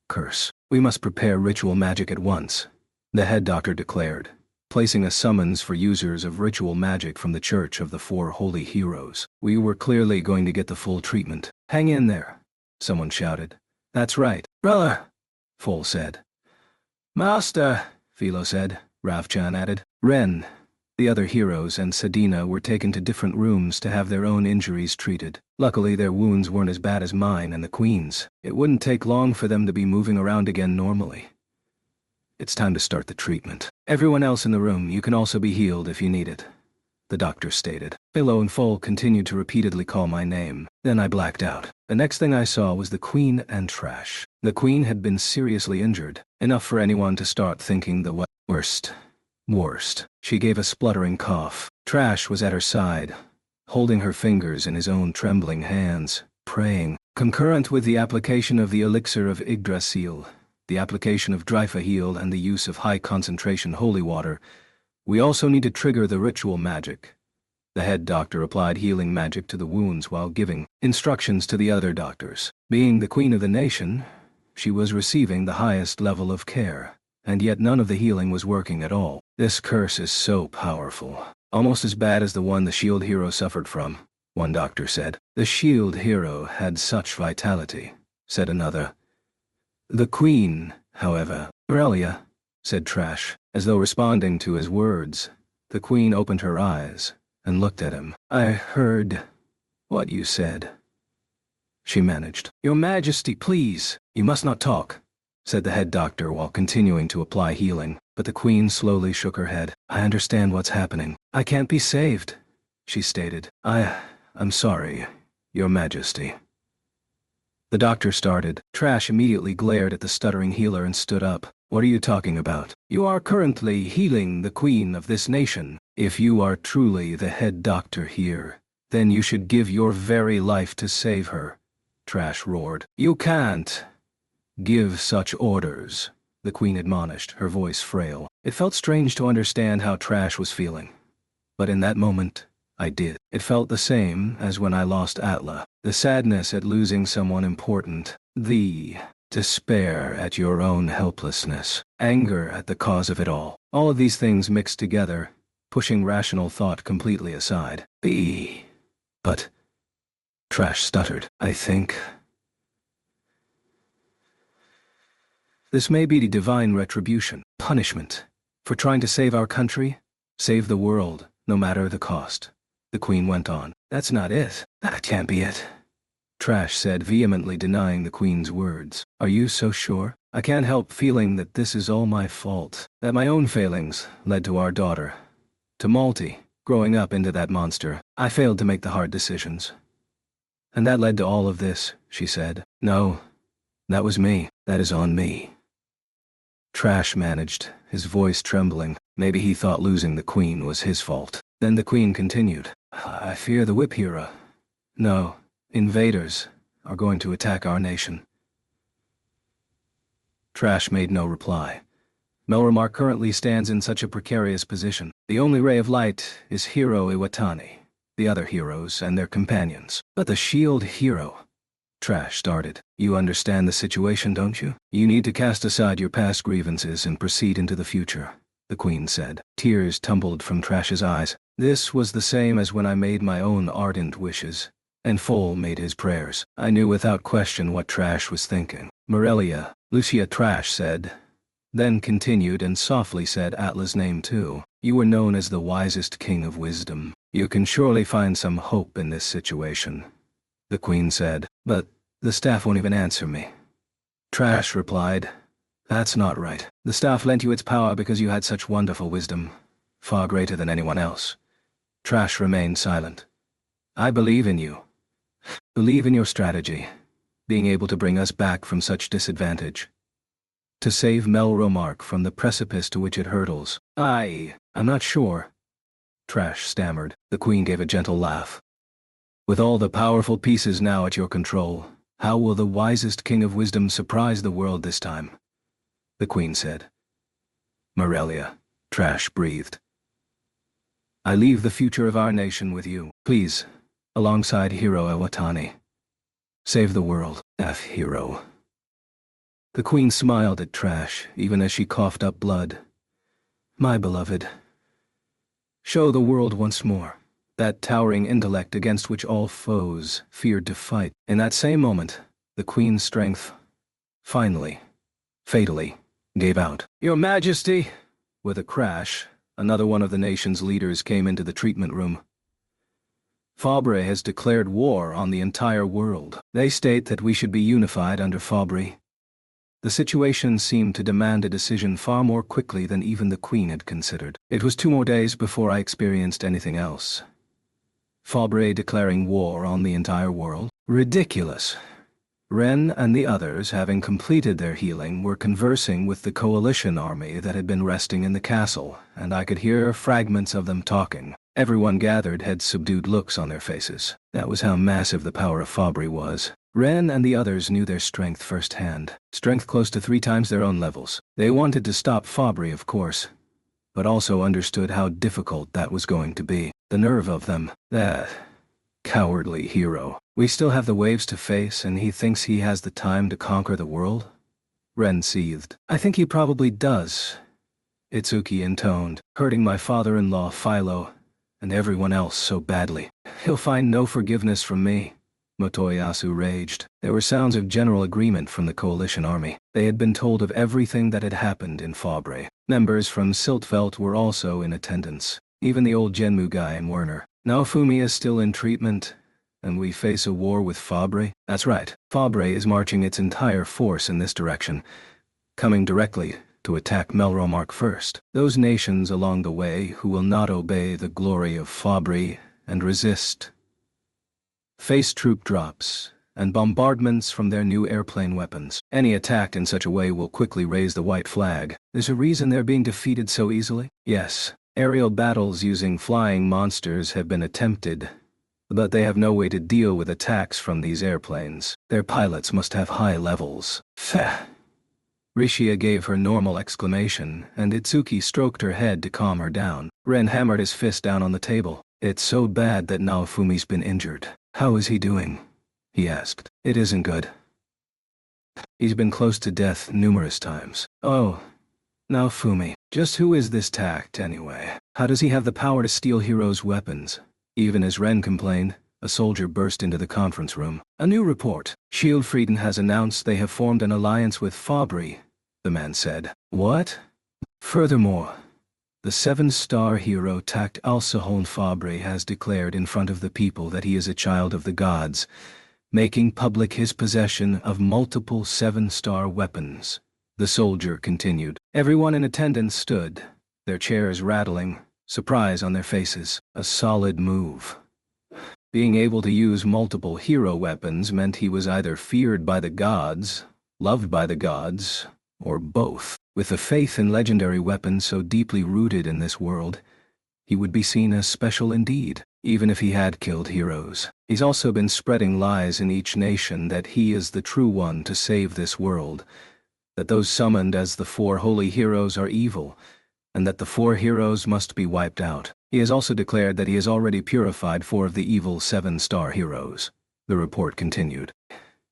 S1: curse. We must prepare ritual magic at once, the head doctor declared, placing a summons for users of ritual magic from the Church of the Four Holy Heroes. We were clearly going to get the full treatment. "Hang in there," someone shouted. "That's right, brother," Foal said. "Master," Philo said. Ravchan added. Ren, the other heroes, and Sedina were taken to different rooms to have their own injuries treated. Luckily, their wounds weren't as bad as mine and the Queen's. It wouldn't take long for them to be moving around again normally. "It's time to start the treatment. Everyone else in the room, you can also be healed if you need it," the doctor stated. Philo and Foal continued to repeatedly call my name. Then I blacked out. The next thing I saw was the Queen and Trash. The Queen had been seriously injured, enough for anyone to start thinking the worst. She gave a spluttering cough. Trash was at her side, holding her fingers in his own trembling hands, praying. Concurrent with the application of the elixir of Yggdrasil, the application of Dryphaheel, and the use of high-concentration holy water, we also need to trigger the ritual magic. The head doctor applied healing magic to the wounds while giving instructions to the other doctors. Being the queen of the nation, she was receiving the highest level of care, and yet none of the healing was working at all. "This curse is so powerful. Almost as bad as the one the shield hero suffered from," one doctor said. "The shield hero had such vitality," said another. "The Queen, however." "Aurelia," said Trash, as though responding to his words. The Queen opened her eyes and looked at him. "I heard what you said," she managed. "Your Majesty, please, you must not talk," said the head doctor while continuing to apply healing. But the Queen slowly shook her head. "I understand what's happening. I can't be saved," she stated. I'm sorry, Your Majesty." The doctor started. Trash immediately glared at the stuttering healer and stood up. "What are you talking about? You are currently healing the Queen of this nation. If you are truly the head doctor here, then you should give your very life to save her," Trash roared. "You can't give such orders," the Queen admonished, her voice frail. It felt strange to understand how Trash was feeling, but in that moment, I did. It felt the same as when I lost Atla. The sadness at losing someone important, the despair at your own helplessness, anger at the cause of it all. All of these things mixed together, pushing rational thought completely aside. But Trash stuttered. "I think this may be the divine retribution, punishment, for trying to save our country, save the world, no matter the cost," the Queen went on. "That's not it. That can't be it," Trash said, vehemently denying the Queen's words. "Are you so sure? I can't help feeling that this is all my fault, that my own failings led to our daughter, to Malty, growing up into that monster. I failed to make the hard decisions, and that led to all of this," she said. "No, that was me. That is on me," Trash managed, his voice trembling. Maybe he thought losing the Queen was his fault. Then the Queen continued. "I fear the Whip Hero. No, invaders are going to attack our nation." Trash made no reply. Melromark currently stands in such a precarious position. The only ray of light is Hero Iwatani, the other heroes, and their companions. "But the shield hero," Trash started. "You understand the situation, don't you? You need to cast aside your past grievances and proceed into the future," the Queen said. Tears tumbled from Trash's eyes. This was the same as when I made my own ardent wishes, and Foal made his prayers. I knew without question what Trash was thinking. Morelia, Lucia Trash said. Then continued and softly said Atla's name too. You were known as the wisest king of wisdom. You can surely find some hope in this situation. The queen said, but the staff won't even answer me. Trash replied, that's not right. The staff lent you its power because you had such wonderful wisdom, far greater than anyone else. Trash remained silent. I believe in you. Believe in your strategy, being able to bring us back from such disadvantage. To save Melromark from the precipice to which it hurtles. I'm not sure. Trash stammered. The queen gave a gentle laugh. With all the powerful pieces now at your control, how will the wisest king of wisdom surprise the world this time? The queen said. Morelia, Trash breathed. I leave the future of our nation with you, please, alongside Hero Ewatani. Save the world, Hero. The queen smiled at Trash, even as she coughed up blood. My beloved. Show the world once more that towering intellect against which all foes feared to fight. In that same moment, the queen's strength, finally, fatally, gave out. Your Majesty! With a crash, another one of the nation's leaders came into the treatment room. Fabre has declared war on the entire world. They state that we should be unified under Fabre. The situation seemed to demand a decision far more quickly than even the Queen had considered. It was 2 more days before I experienced anything else. Fabre declaring war on the entire world? Ridiculous. Ren and the others, having completed their healing, were conversing with the coalition army that had been resting in the castle, and I could hear fragments of them talking. Everyone gathered had subdued looks on their faces. That was how massive the power of Fabre was. Ren and the others knew their strength firsthand, strength close to 3 times their own levels. They wanted to stop Fabre, of course, but also understood how difficult that was going to be. The nerve of them, that cowardly hero. We still have the waves to face, and he thinks he has the time to conquer the world? Ren seethed. I think he probably does, Itsuki intoned, hurting my father-in-law Philo, and everyone else so badly. He'll find no forgiveness from me. Motoyasu raged. There were sounds of general agreement from the coalition army. They had been told of everything that had happened in Fabre. Members from Siltveld were also in attendance. Even the old Genmu guy and Werner. Naofumi is still in treatment, and we face a war with Fabre? That's right. Fabre is marching its entire force in this direction, coming directly to attack Melromark first. Those nations along the way who will not obey the glory of Fabre and resist face troop drops and bombardments from their new airplane weapons. Any attack in such a way will quickly raise the white flag. There's a reason they're being defeated so easily? Yes, aerial battles using flying monsters have been attempted, but they have no way to deal with attacks from these airplanes. Their pilots must have high levels. Feh. Rishia gave her normal exclamation, and Itsuki stroked her head to calm her down. Ren hammered his fist down on the table. It's so bad that Naofumi's been injured. How is he doing? He asked. It isn't good. He's been close to death numerous times. Oh, Naofumi. Just who is this Tact anyway? How does he have the power to steal heroes' weapons? Even as Ren complained, a soldier burst into the conference room. A new report. Shieldfrieden has announced they have formed an alliance with Fabre, the man said. What? Furthermore, the 7-star hero Tact Alsahon Fabre has declared in front of the people that he is a child of the gods, making public his possession of multiple 7-star weapons. The soldier continued. Everyone in attendance stood, their chairs rattling, surprise on their faces. A solid move. Being able to use multiple hero weapons meant he was either feared by the gods, loved by the gods, or both. With a faith in legendary weapons so deeply rooted in this world, he would be seen as special indeed, even if he had killed heroes. He's also been spreading lies in each nation that he is the true one to save this world, that those summoned as the 4 holy heroes are evil, and that the 4 heroes must be wiped out. He has also declared that he has already purified 4 of the evil 7-star heroes. The report continued.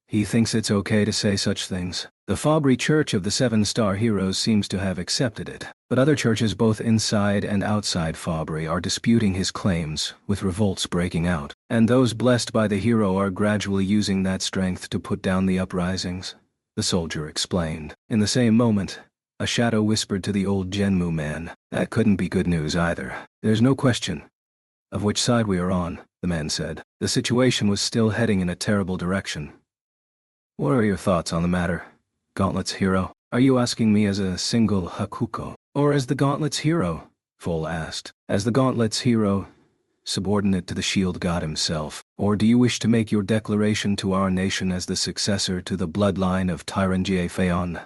S1: He thinks it's okay to say such things. The Fabre Church of the 7-star heroes seems to have accepted it, but other churches both inside and outside Fabre are disputing his claims, with revolts breaking out. And those blessed by the hero are gradually using that strength to put down the uprisings. the soldier explained. In the same moment, a shadow whispered to the old Genmu man, "That couldn't be good news either." "There's no question of which side we are on," the man said. The situation was still heading in a terrible direction. "What are your thoughts on the matter, Gauntlet's hero?" "Are you asking me as a single Hakuko, or as the Gauntlet's hero?" Foal asked. "As the Gauntlet's hero, subordinate to the shield god himself, or do you wish to make your declaration to our nation as the successor to the bloodline of Tyrangie Phaon?"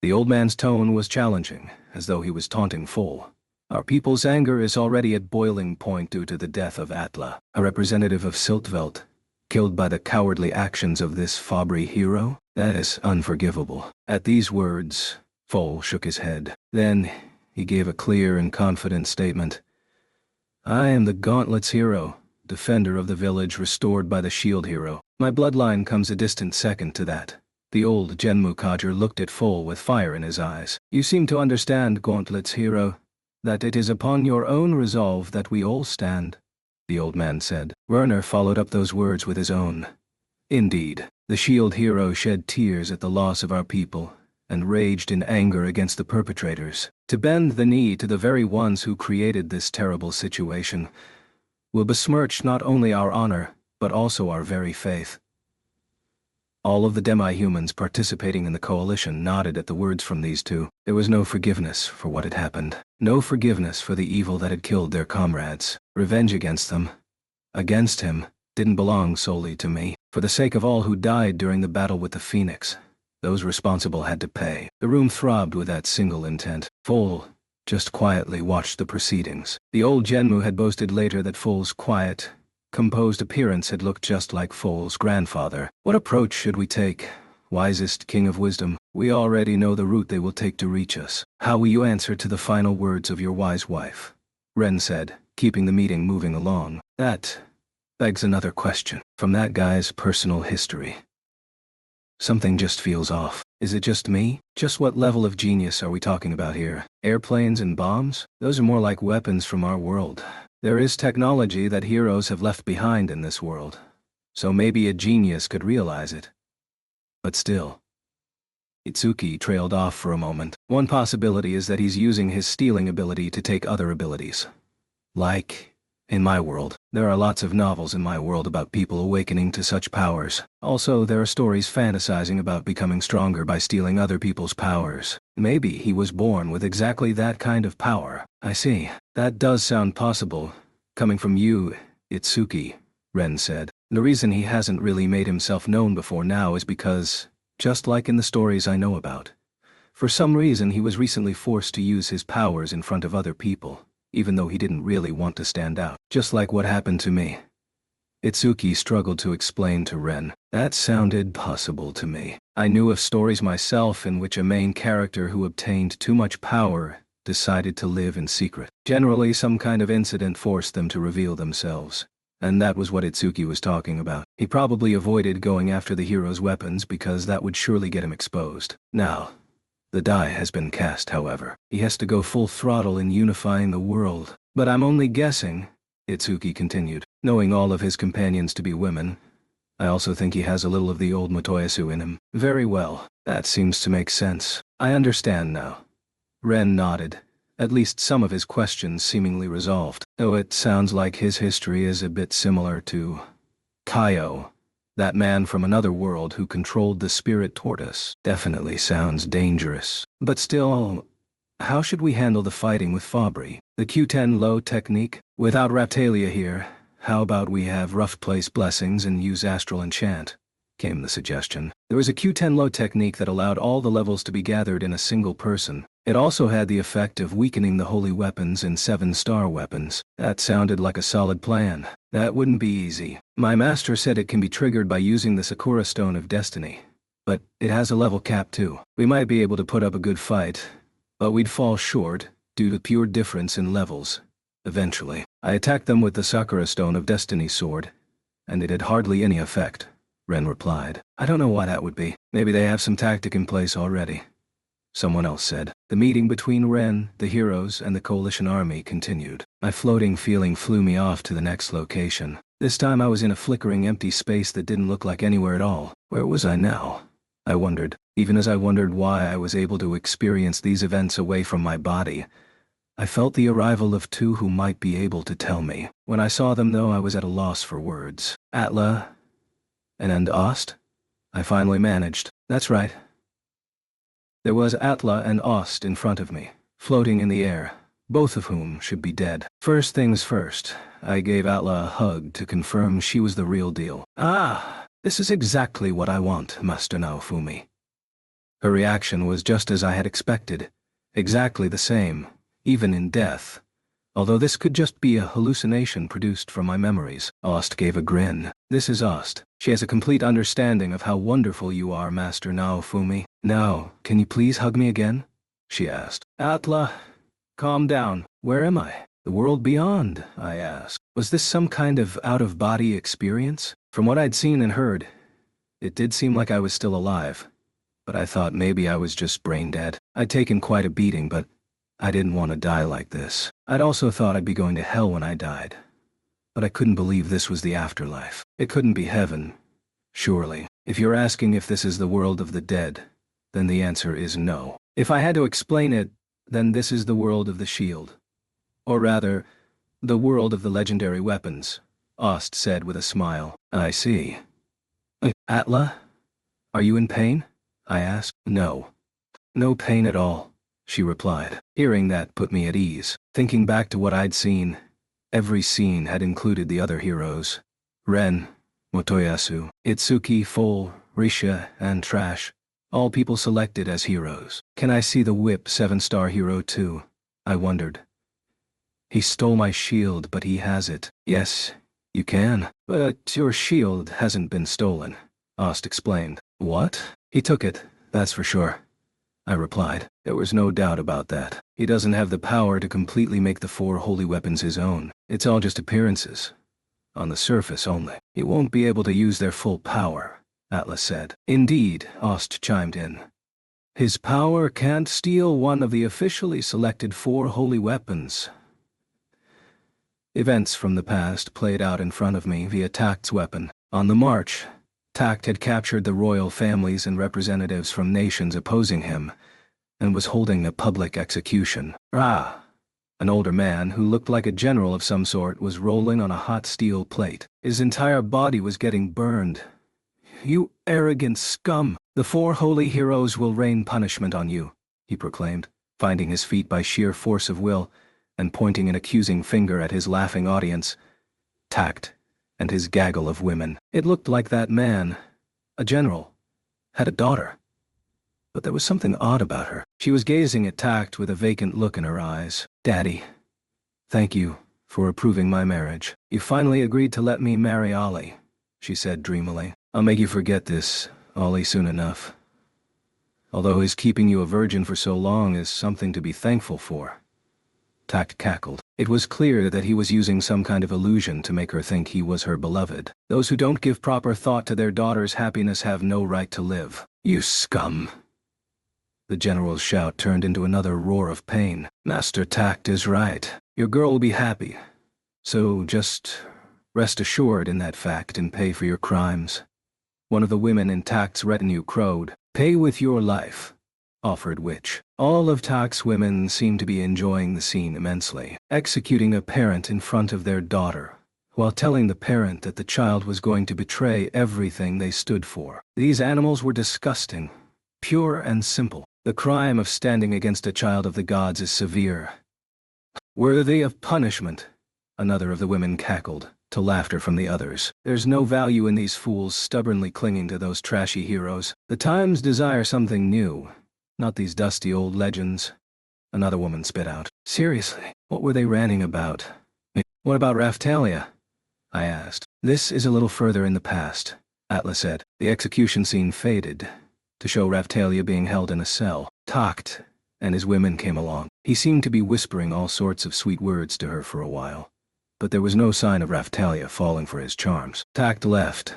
S1: The old man's tone was challenging, as though he was taunting Foal. "Our people's anger is already at boiling point due to the death of Atla, a representative of Siltvelt, killed by the cowardly actions of this Fabri hero. That is unforgivable." At these words, Foal shook his head. Then, he gave a clear and confident statement. "I am the Gauntlet's hero, defender of the village restored by the shield hero. My bloodline comes a distant second to that." The old Genmu Kager looked at Foal with fire in his eyes. "You seem to understand, Gauntlet's hero, that it is upon your own resolve that we all stand," the old man said. Werner followed up those words with his own. "Indeed, the shield hero shed tears at the loss of our people, and raged in anger against the perpetrators. To bend the knee to the very ones who created this terrible situation will besmirch not only our honor, but also our very faith." All of the demi-humans participating in the coalition nodded at the words from these two. There was no forgiveness for what had happened. No forgiveness for the evil that had killed their comrades. Revenge against them, against him, didn't belong solely to me. For the sake of all who died during the battle with the Phoenix, those responsible had to pay. The room throbbed with that single intent. Foal just quietly watched the proceedings. The old Genmu had boasted later that Foal's quiet, composed appearance had looked just like Foal's grandfather. "What approach should we take, wisest king of wisdom? We already know the route they will take to reach us. How will you answer to the final words of your wise wife?" Ren said, keeping the meeting moving along. "That begs another question. From that guy's personal history, something just feels off. Is it just me? Just what level of genius are we talking about here? Airplanes and bombs? Those are more like weapons from our world. There is technology that heroes have left behind in this world, so maybe a genius could realize it. But still." Itsuki trailed off for a moment. "One possibility is that he's using his stealing ability to take other abilities. Like, in my world, there are lots of novels in my world about people awakening to such powers. Also, there are stories fantasizing about becoming stronger by stealing other people's powers. Maybe he was born with exactly that kind of power." "I see. That does sound possible, coming from you, Itsuki," Ren said. "The reason he hasn't really made himself known before now is because, just like in the stories I know about, for some reason he was recently forced to use his powers in front of other people, even though he didn't really want to stand out. Just like what happened to me." Itsuki struggled to explain to Ren. "That sounded possible to me. I knew of stories myself in which a main character who obtained too much power decided to live in secret. Generally, some kind of incident forced them to reveal themselves. And that was what Itsuki was talking about. He probably avoided going after the hero's weapons because that would surely get him exposed. Now, the die has been cast, however. He has to go full throttle in unifying the world. But I'm only guessing," Itsuki continued. "Knowing all of his companions to be women, I also think he has a little of the old Motoyasu in him." "Very well. That seems to make sense. I understand now." Ren nodded, at least some of his questions seemingly resolved. "Though it sounds like his history is a bit similar to Kaio, that man from another world who controlled the spirit tortoise. Definitely sounds dangerous. But still, how should we handle the fighting with Fabri? The Q10 low technique? Without Raptalia here, how about we have rough place blessings and use astral enchant?" came the suggestion. There was a Q10 low technique that allowed all the levels to be gathered in a single person. It also had the effect of weakening the holy weapons and 7-star weapons. That sounded like a solid plan. That wouldn't be easy. My master said it can be triggered by using the Sakura Stone of Destiny. But it has a level cap too. We might be able to put up a good fight, but we'd fall short due to pure difference in levels. Eventually, I attacked them with the Sakura Stone of Destiny sword, and it had hardly any effect, Ren replied. "I don't know why that would be. Maybe they have some tactic in place already," someone else said. The meeting between Ren, the heroes, and the coalition army continued. My floating feeling flew me off to the next location. This time I was in a flickering empty space that didn't look like anywhere at all. Where was I now? I wondered. Even as I wondered why I was able to experience these events away from my body, I felt the arrival of two who might be able to tell me. When I saw them, though, I was at a loss for words. Atla and Ost? I finally managed. That's right. There was Atla and Ost in front of me, floating in the air, both of whom should be dead. First things first, I gave Atla a hug to confirm she was the real deal. Ah, this is exactly what I want, Master Naofumi. Her reaction was just as I had expected, exactly the same, even in death. Although this could just be a hallucination produced from my memories. Ost gave a grin. This is Ost. She has a complete understanding of how wonderful you are, Master Naofumi. Now, can you please hug me again? She asked. Atla, calm down. Where am I? The world beyond, I asked. Was this some kind of out-of-body experience? From what I'd seen and heard, it did seem like I was still alive. But I thought maybe I was just brain dead. I'd taken quite a beating, but I didn't want to die like this. I'd also thought I'd be going to hell when I died. But I couldn't believe this was the afterlife. It couldn't be heaven. Surely. If you're asking if this is the world of the dead, then the answer is no. If I had to explain it, then this is the world of the shield. Or rather, the world of the legendary weapons, Ost said with a smile. I see. Atla? Are you in pain? I asked. No. No pain at all, she replied. Hearing that put me at ease. Thinking back to what I'd seen, every scene had included the other heroes. Ren, Motoyasu, Itsuki, Fol, Risha, and Trash. All people selected as heroes. Can I see the whip 7-star hero too? I wondered. He stole my shield, but he has it. Yes, you can. But your shield hasn't been stolen, Ost explained. What? He took it, that's for sure, I replied. There was no doubt about that. He doesn't have the power to completely make the 4 holy weapons his own. It's all just appearances. On the surface only. He won't be able to use their full power, Atlas said. Indeed, Ost chimed in. His power can't steal one of the officially selected 4 holy weapons. Events from the past played out in front of me via Takt's weapon. On the march, Takt had captured the royal families and representatives from nations opposing him, and was holding a public execution. An older man who looked like a general of some sort was rolling on a hot steel plate. His entire body was getting burned. You arrogant scum! The 4 holy heroes will rain punishment on you, he proclaimed, finding his feet by sheer force of will, and pointing an accusing finger at his laughing audience. Takt and his gaggle of women. It looked like that man, a general, had a daughter. But there was something odd about her. She was gazing at Takt with a vacant look in her eyes. Daddy, thank you for approving my marriage. You finally agreed to let me marry Ollie, she said dreamily. I'll make you forget this, Ollie, soon enough. Although his keeping you a virgin for so long is something to be thankful for. Takt cackled. It was clear that he was using some kind of illusion to make her think he was her beloved. Those who don't give proper thought to their daughter's happiness have no right to live. You scum! The general's shout turned into another roar of pain. Master Takt is right. Your girl will be happy. So just rest assured in that fact and pay for your crimes. One of the women in Takt's retinue crowed. Pay with your life, offered Witch. All of Takt's women seemed to be enjoying the scene immensely, executing a parent in front of their daughter, while telling the parent that the child was going to betray everything they stood for. These animals were disgusting, pure and simple. The crime of standing against a child of the gods is severe. Worthy of punishment, another of the women cackled, to laughter from the others. There's no value in these fools stubbornly clinging to those trashy heroes. The times desire something new. Not these dusty old legends, another woman spit out. Seriously, what were they ranting about? What about Raphtalia? I asked. This is a little further in the past, Atlas said. The execution scene faded, to show Raphtalia being held in a cell. Takt and his women came along. He seemed to be whispering all sorts of sweet words to her for a while, but there was no sign of Raphtalia falling for his charms. Takt left,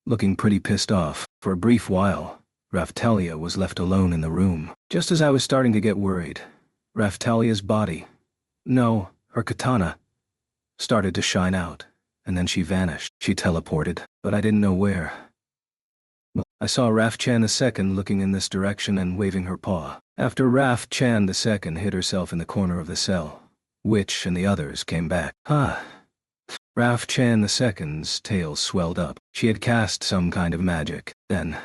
S1: looking pretty pissed off. For a brief while, Raphtalia was left alone in the room. Just as I was starting to get worried, Raphtalia's body, no, her katana, started to shine out, and then she vanished. She teleported, but I didn't know where. I saw Raf Chan II looking in this direction and waving her paw. After Raf Chan II hid herself in the corner of the cell, Witch and the others came back. Raf Chan II's tail swelled up. She had cast some kind of magic. Then,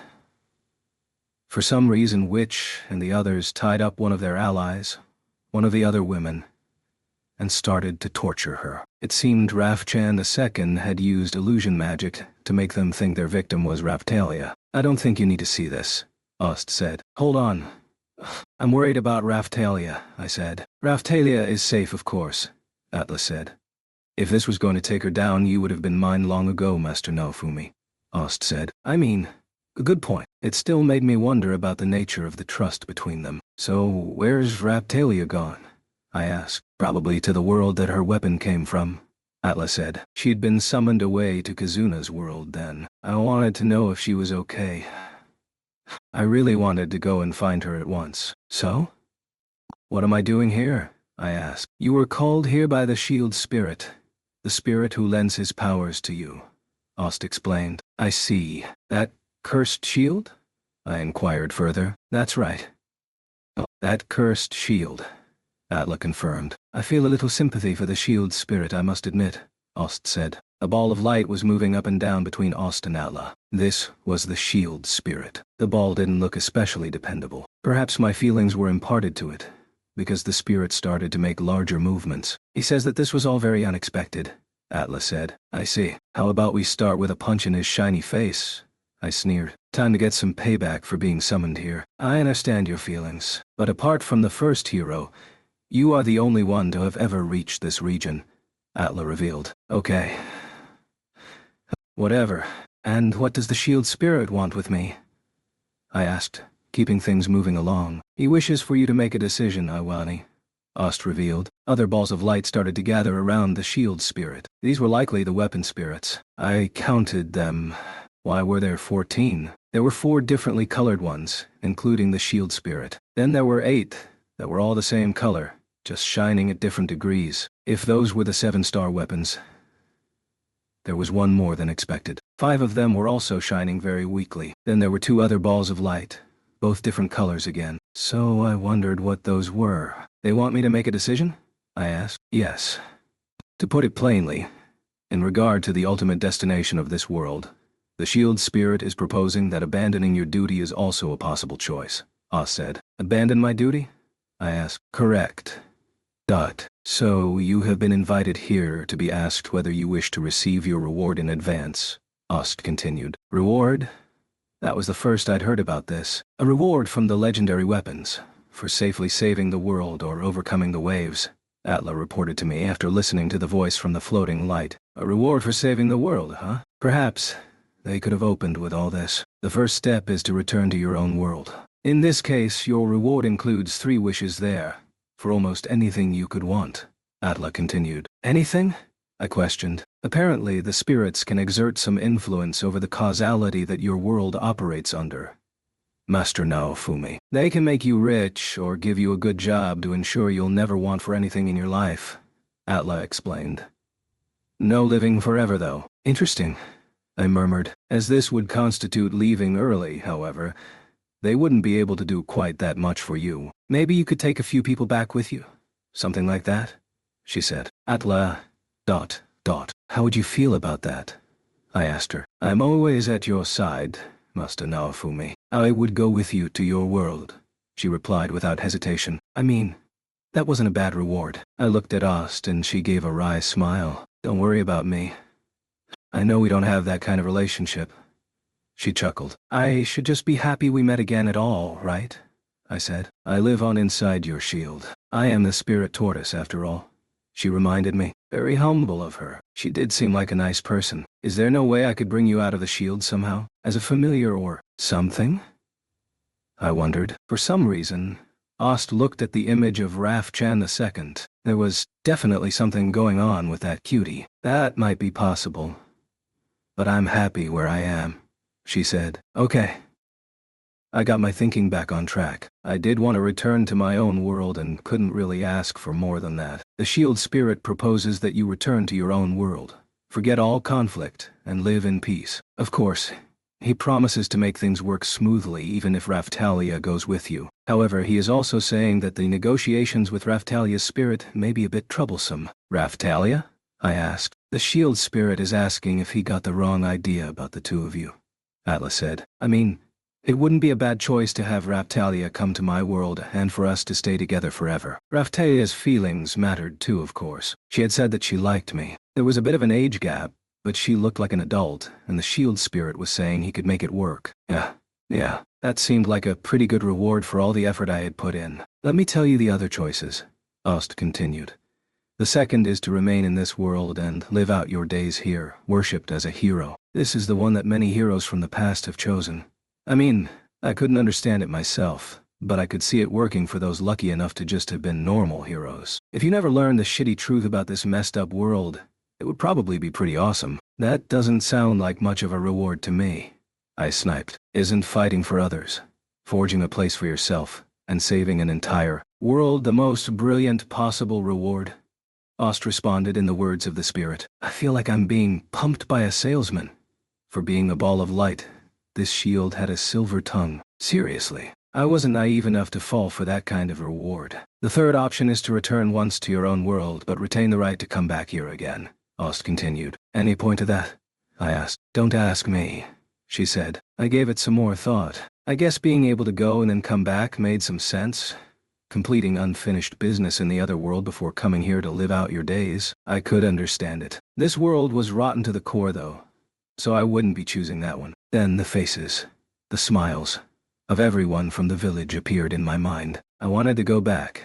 S1: for some reason, Witch and the others tied up one of their allies, one of the other women, and started to torture her. It seemed Raf Chan II had used illusion magic to make them think their victim was Raphtalia. I don't think you need to see this, Ost said. Hold on. I'm worried about Raphtalia, I said. Raphtalia is safe, of course, Atlas said. If this was going to take her down, you would have been mine long ago, Master Naofumi, Ost said. I mean, a good point. It still made me wonder about the nature of the trust between them. So, where's Raphtalia gone? I asked. Probably to the world that her weapon came from, Atlas said. She'd been summoned away to Kazuna's world then. I wanted to know if she was okay. I really wanted to go and find her at once. So? What am I doing here? I asked. You were called here by the shield spirit, the spirit who lends his powers to you, Ost explained. I see. That cursed shield? I inquired further. That's right. Oh, that cursed shield, Atla confirmed. I feel a little sympathy for the shield spirit, I must admit, Ost said. A ball of light was moving up and down between Ost and Atla. This was the shield spirit. The ball didn't look especially dependable. Perhaps my feelings were imparted to it, because the spirit started to make larger movements. He says that this was all very unexpected, Atla said. I see. How about we start with a punch in his shiny face? I sneered. Time to get some payback for being summoned here. I understand your feelings, but apart from the first hero, you are the only one to have ever reached this region, Atla revealed. Okay. Whatever. And what does the shield spirit want with me? I asked, keeping things moving along. He wishes for you to make a decision, Iwani, Ost revealed. Other balls of light started to gather around the shield spirit. These were likely the weapon spirits. I counted them. Why were there 14? There were 4 differently colored ones, including the shield spirit. Then there were 8 that were all the same color, just shining at different degrees. If those were the 7-star weapons, there was one more than expected. 5 of them were also shining very weakly. Then there were 2 other balls of light, both different colors again. So I wondered what those were. They want me to make a decision? I asked. Yes. To put it plainly, in regard to the ultimate destination of this world, the shield spirit is proposing that abandoning your duty is also a possible choice, Oz said. Abandon my duty? I asked. Correct. So you have been invited here to be asked whether you wish to receive your reward in advance, Ost continued. Reward? That was the first I'd heard about this. A reward from the legendary weapons, for safely saving the world or overcoming the waves, Atla reported to me after listening to the voice from the floating light. A reward for saving the world, huh? Perhaps they could have opened with all this. The first step is to return to your own world. In this case, your reward includes 3 wishes there, for almost anything you could want, Atla continued. Anything? I questioned. Apparently, the spirits can exert some influence over the causality that your world operates under, Master Naofumi. They can make you rich or give you a good job to ensure you'll never want for anything in your life, Atla explained. No living forever, though. Interesting, I murmured. As this would constitute leaving early, however, they wouldn't be able to do quite that much for you. Maybe you could take a few people back with you? Something like that? She said. Atla... ... How would you feel about that? I asked her. I'm always at your side, Master Naofumi. I would go with you to your world, she replied without hesitation. I mean, that wasn't a bad reward. I looked at Ost and she gave a wry smile. Don't worry about me. I know we don't have that kind of relationship. She chuckled. I should just be happy we met again at all, right? I said. I live on inside your shield. I am the spirit tortoise, after all. She reminded me. Very humble of her. She did seem like a nice person. Is there no way I could bring you out of the shield somehow? As a familiar or something? I wondered. For some reason, Ost looked at the image of Raf Chan II. There was definitely something going on with that cutie. That might be possible. But I'm happy where I am, she said. Okay. I got my thinking back on track. I did want to return to my own world and couldn't really ask for more than that. The shield spirit proposes that you return to your own world, forget all conflict, and live in peace. Of course, He promises to make things work smoothly even if Raphtalia goes with you. However, he is also saying that the negotiations with Raphtalia's spirit may be a bit troublesome. Raphtalia? I asked. The shield spirit is asking if he got the wrong idea about the two of you. Atla said. I mean, it wouldn't be a bad choice to have Raphtalia come to my world and for us to stay together forever. Raphtalia's feelings mattered too, of course. She had said that she liked me. There was a bit of an age gap, but she looked like an adult, and the shield spirit was saying he could make it work. Yeah, that seemed like a pretty good reward for all the effort I had put in. Let me tell you the other choices, Ost continued. The second is to remain in this world and live out your days here, worshipped as a hero. This is the one that many heroes from the past have chosen. I mean, I couldn't understand it myself, but I could see it working for those lucky enough to just have been normal heroes. If you never learned the shitty truth about this messed up world, it would probably be pretty awesome. That doesn't sound like much of a reward to me, I sniped. Isn't fighting for others, forging a place for yourself, and saving an entire world the most brilliant possible reward? Ost responded in the words of the spirit. I feel like I'm being pumped by a salesman. For being a ball of light, this shield had a silver tongue. Seriously, I wasn't naive enough to fall for that kind of reward. The third option is to return once to your own world but retain the right to come back here again, Ost continued. Any point to that? I asked. Don't ask me, she said. I gave it some more thought. I guess being able to go and then come back made some sense. Completing unfinished business in the other world before coming here to live out your days. I could understand it. This world was rotten to the core though, so I wouldn't be choosing that one. Then the faces, the smiles, of everyone from the village appeared in my mind. I wanted to go back.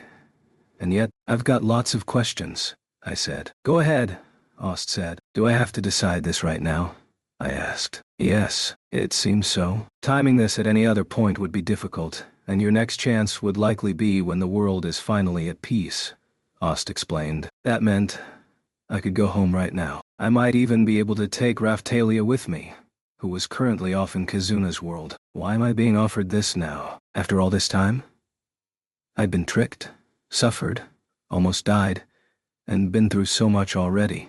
S1: And yet, I've got lots of questions, I said. Go ahead, Ost said. Do I have to decide this right now? I asked. Yes, it seems so. Timing this at any other point would be difficult, and your next chance would likely be when the world is finally at peace, Ost explained. That meant I could go home right now. I might even be able to take Raphtalia with me, who was currently off in Kizuna's world. Why am I being offered this now, after all this time? I'd been tricked, suffered, almost died, and been through so much already.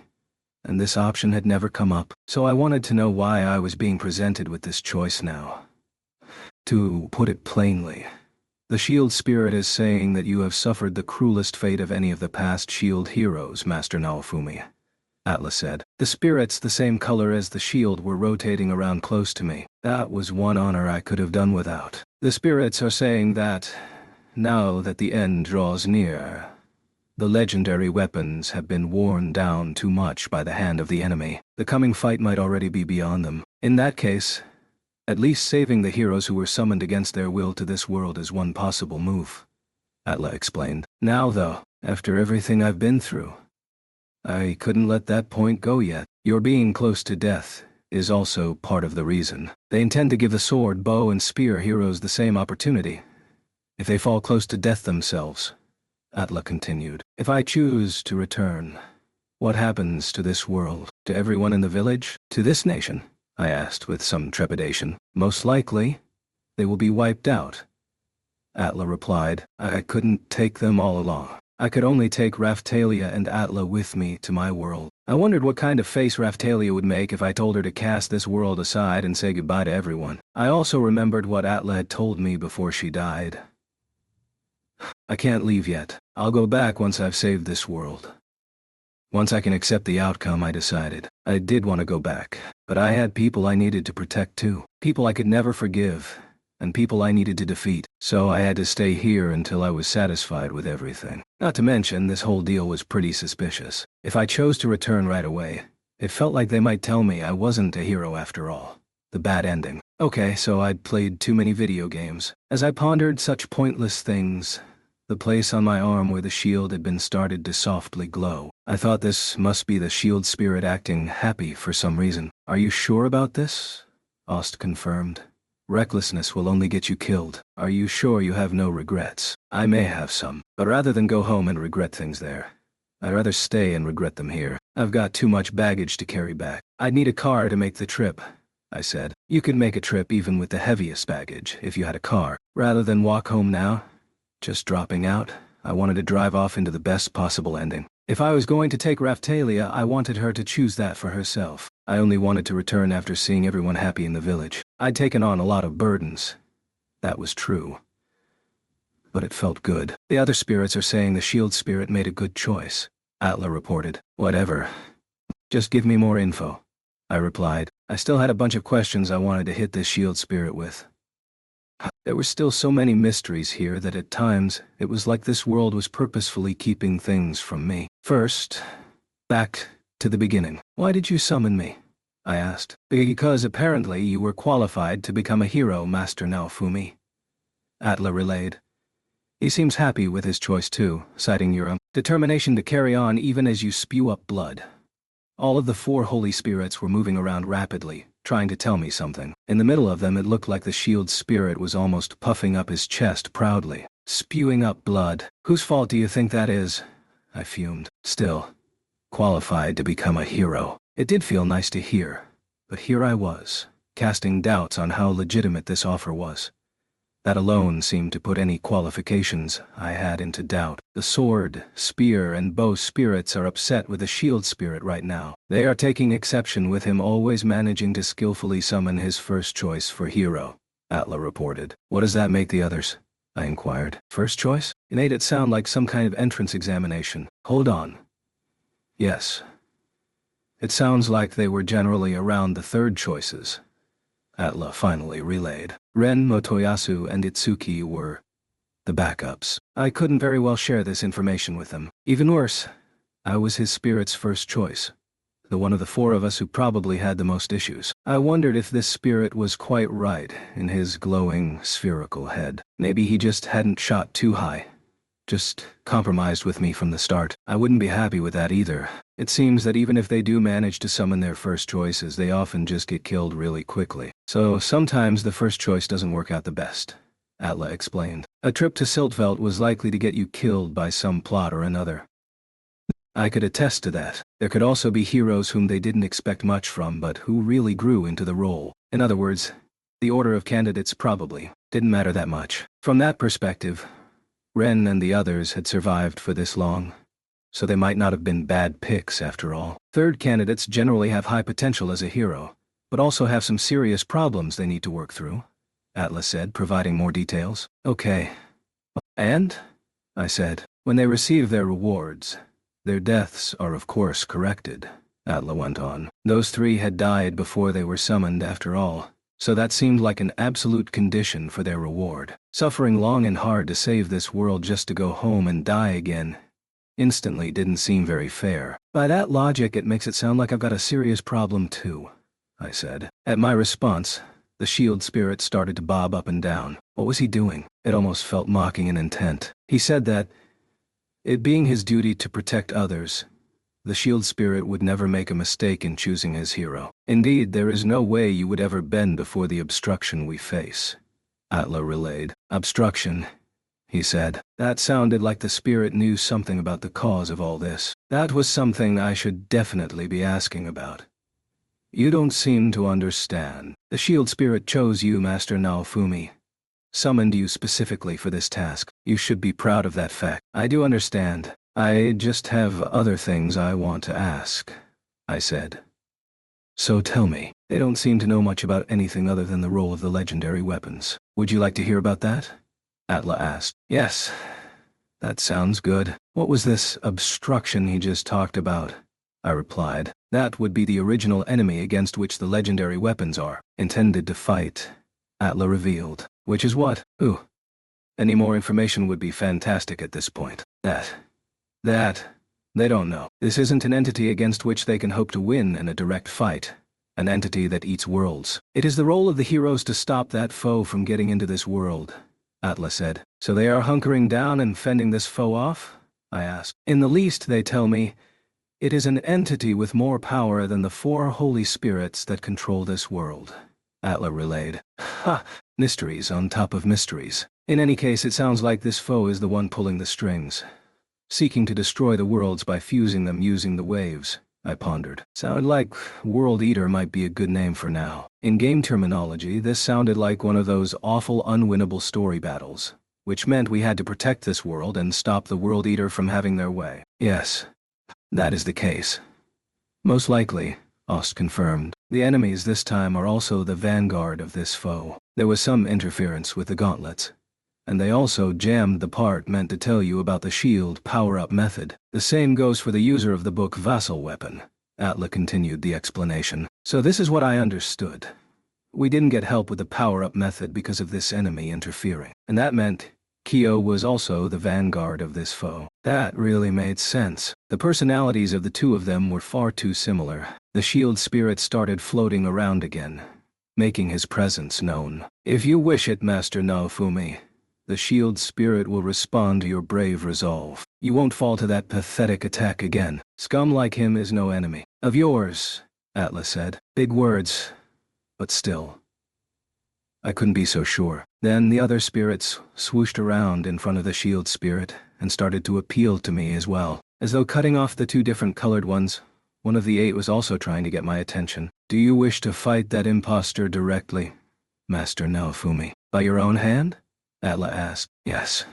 S1: And this option had never come up, so I wanted to know why I was being presented with this choice now. To put it plainly, the shield spirit is saying that you have suffered the cruelest fate of any of the past shield heroes, Master Naofumi, Atla said. The spirits the same color as the shield were rotating around close to me. That was one honor I could have done without. The spirits are saying that, now that the end draws near, the legendary weapons have been worn down too much by the hand of the enemy. The coming fight might already be beyond them. In that case, at least saving the heroes who were summoned against their will to this world is one possible move, Atla explained. Now though, after everything I've been through, I couldn't let that point go yet. Your being close to death is also part of the reason. They intend to give the sword, bow, and spear heroes the same opportunity, if they fall close to death themselves, Atla continued. If I choose to return, what happens to this world? To everyone in the village? To this nation? I asked with some trepidation. Most likely, they will be wiped out, Atla replied. I couldn't take them all along. I could only take Raphtalia and Atla with me to my world. I wondered what kind of face Raphtalia would make if I told her to cast this world aside and say goodbye to everyone. I also remembered what Atla had told me before she died. I can't leave yet. I'll go back once I've saved this world. Once I can accept the outcome, I decided. I did want to go back, but I had people I needed to protect too. People I could never forgive, and people I needed to defeat. So I had to stay here until I was satisfied with everything. Not to mention, this whole deal was pretty suspicious. If I chose to return right away, it felt like they might tell me I wasn't a hero after all. The bad ending. Okay, so I'd played too many video games. As I pondered such pointless things, the place on my arm where the shield had been started to softly glow. I thought this must be the shield spirit acting happy for some reason. Are you sure about this? Ost confirmed. Recklessness will only get you killed. Are you sure you have no regrets? I may have some, but rather than go home and regret things there, I'd rather stay and regret them here. I've got too much baggage to carry back. I'd need a car to make the trip, I said. You could make a trip even with the heaviest baggage if you had a car. Rather than walk home now, just dropping out, I wanted to drive off into the best possible ending. If I was going to take Raphtalia, I wanted her to choose that for herself. I only wanted to return after seeing everyone happy in the village. I'd taken on a lot of burdens. That was true. But it felt good. The other spirits are saying the shield spirit made a good choice, Atla reported. Whatever. Just give me more info, I replied. I still had a bunch of questions I wanted to hit this shield spirit with. There were still so many mysteries here that at times it was like this world was purposefully keeping things from me. First, back to the beginning. Why did you summon me? I asked. Because apparently you were qualified to become a hero, Master Naofumi, Atla relayed. He seems happy with his choice too, citing your determination to carry on even as you spew up blood. All of the 4 holy spirits were moving around rapidly, trying to tell me something. In the middle of them it looked like the shield spirit was almost puffing up his chest proudly, spewing up blood. Whose fault do you think that is? I fumed. Still, qualified to become a hero. It did feel nice to hear, but here I was, casting doubts on how legitimate this offer was. That alone seemed to put any qualifications I had into doubt. The sword, spear, and bow spirits are upset with the shield spirit right now. They are taking exception with him always managing to skillfully summon his first choice for hero, Atla reported. What does that make the others? I inquired. First choice? It made it sound like some kind of entrance examination. Hold on. Yes. It sounds like they were generally around the third choices, Atla finally relayed. Ren, Motoyasu, and Itsuki were the backups. I couldn't very well share this information with them. Even worse, I was his spirit's first choice, the one of the 4 of us who probably had the most issues. I wondered if this spirit was quite right in his glowing, spherical head. Maybe he just hadn't shot too high, just compromised with me from the start. I wouldn't be happy with that either. It seems that even if they do manage to summon their first choices, they often just get killed really quickly. So sometimes the first choice doesn't work out the best, Atla explained. A trip to Siltveld was likely to get you killed by some plot or another. I could attest to that. There could also be heroes whom they didn't expect much from but who really grew into the role. In other words, the order of candidates probably didn't matter that much. From that perspective, Ren and the others had survived for this long, so they might not have been bad picks after all. Third candidates generally have high potential as a hero, but also have some serious problems they need to work through, Atla said, providing more details. Okay. And? I said. When they receive their rewards, their deaths are of course corrected, Atla went on. Those 3 had died before they were summoned after all, so that seemed like an absolute condition for their reward. Suffering long and hard to save this world just to go home and die again instantly didn't seem very fair. By that logic, it makes it sound like I've got a serious problem too, I said. At my response, the shield spirit started to bob up and down. What was he doing? It almost felt mocking and intent. He said that, it being his duty to protect others, the shield spirit would never make a mistake in choosing his hero. Indeed, there is no way you would ever bend before the obstruction we face, Atla relayed. Obstruction, he said. That sounded like the spirit knew something about the cause of all this. That was something I should definitely be asking about. You don't seem to understand. The shield spirit chose you, Master Naofumi. Summoned you specifically for this task. You should be proud of that fact. I do understand. I just have other things I want to ask, I said. So tell me. They don't seem to know much about anything other than the role of the legendary weapons. Would you like to hear about that? Atla asked. Yes. That sounds good. What was this obstruction he just talked about? I replied. That would be the original enemy against which the legendary weapons are intended to fight, Atla revealed. Which is what? Who? Any more information would be fantastic at this point. That. They don't know. This isn't an entity against which they can hope to win in a direct fight. An entity that eats worlds. It is the role of the heroes to stop that foe from getting into this world, Atla said. So they are hunkering down and fending this foe off? I asked. In the least, they tell me, it is an entity with more power than the 4 holy spirits that control this world, Atla relayed. Ha! Mysteries on top of mysteries. In any case, it sounds like this foe is the one pulling the strings, seeking to destroy the worlds by fusing them using the waves, I pondered. Sounded like World Eater might be a good name for now. In game terminology, this sounded like one of those awful unwinnable story battles, which meant we had to protect this world and stop the World Eater from having their way. Yes, that is the case. Most likely, Ost confirmed. The enemies this time are also the vanguard of this foe. There was some interference with the gauntlets, and they also jammed the part meant to tell you about the shield power-up method. The same goes for the user of the book Vassal Weapon. Atla continued the explanation. So this is what I understood. We didn't get help with the power-up method because of this enemy interfering, and that meant Kyo was also the vanguard of this foe. That really made sense. The personalities of the two of them were far too similar. The shield spirit started floating around again, making his presence known. If you wish it, Master Naofumi, the shield spirit will respond to your brave resolve. You won't fall to that pathetic attack again. Scum like him is no enemy of yours, Atla said. Big words, but still. I couldn't be so sure. Then the other spirits swooshed around in front of the shield spirit and started to appeal to me as well. As though cutting off the two different colored ones, one of the 8 was also trying to get my attention. Do you wish to fight that impostor directly, Master Naofumi? By your own hand? Atla asked. Yes.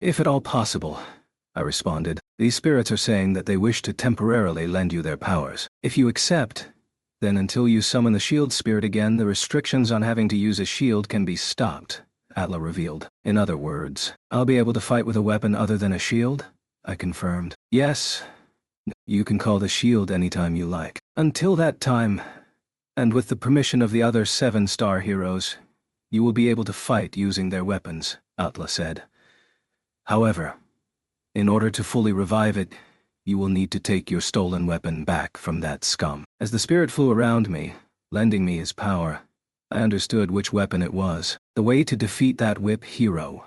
S1: If at all possible, I responded. These spirits are saying that they wish to temporarily lend you their powers. If you accept, then until you summon the shield spirit again, the restrictions on having to use a shield can be stopped, Atla revealed. In other words, I'll be able to fight with a weapon other than a shield? I confirmed. Yes. You can call the shield anytime you like. Until that time, and with the permission of the other 7-star heroes, you will be able to fight using their weapons, Atla said. However, in order to fully revive it, you will need to take your stolen weapon back from that scum. As the spirit flew around me, lending me his power, I understood which weapon it was. The way to defeat that whip hero.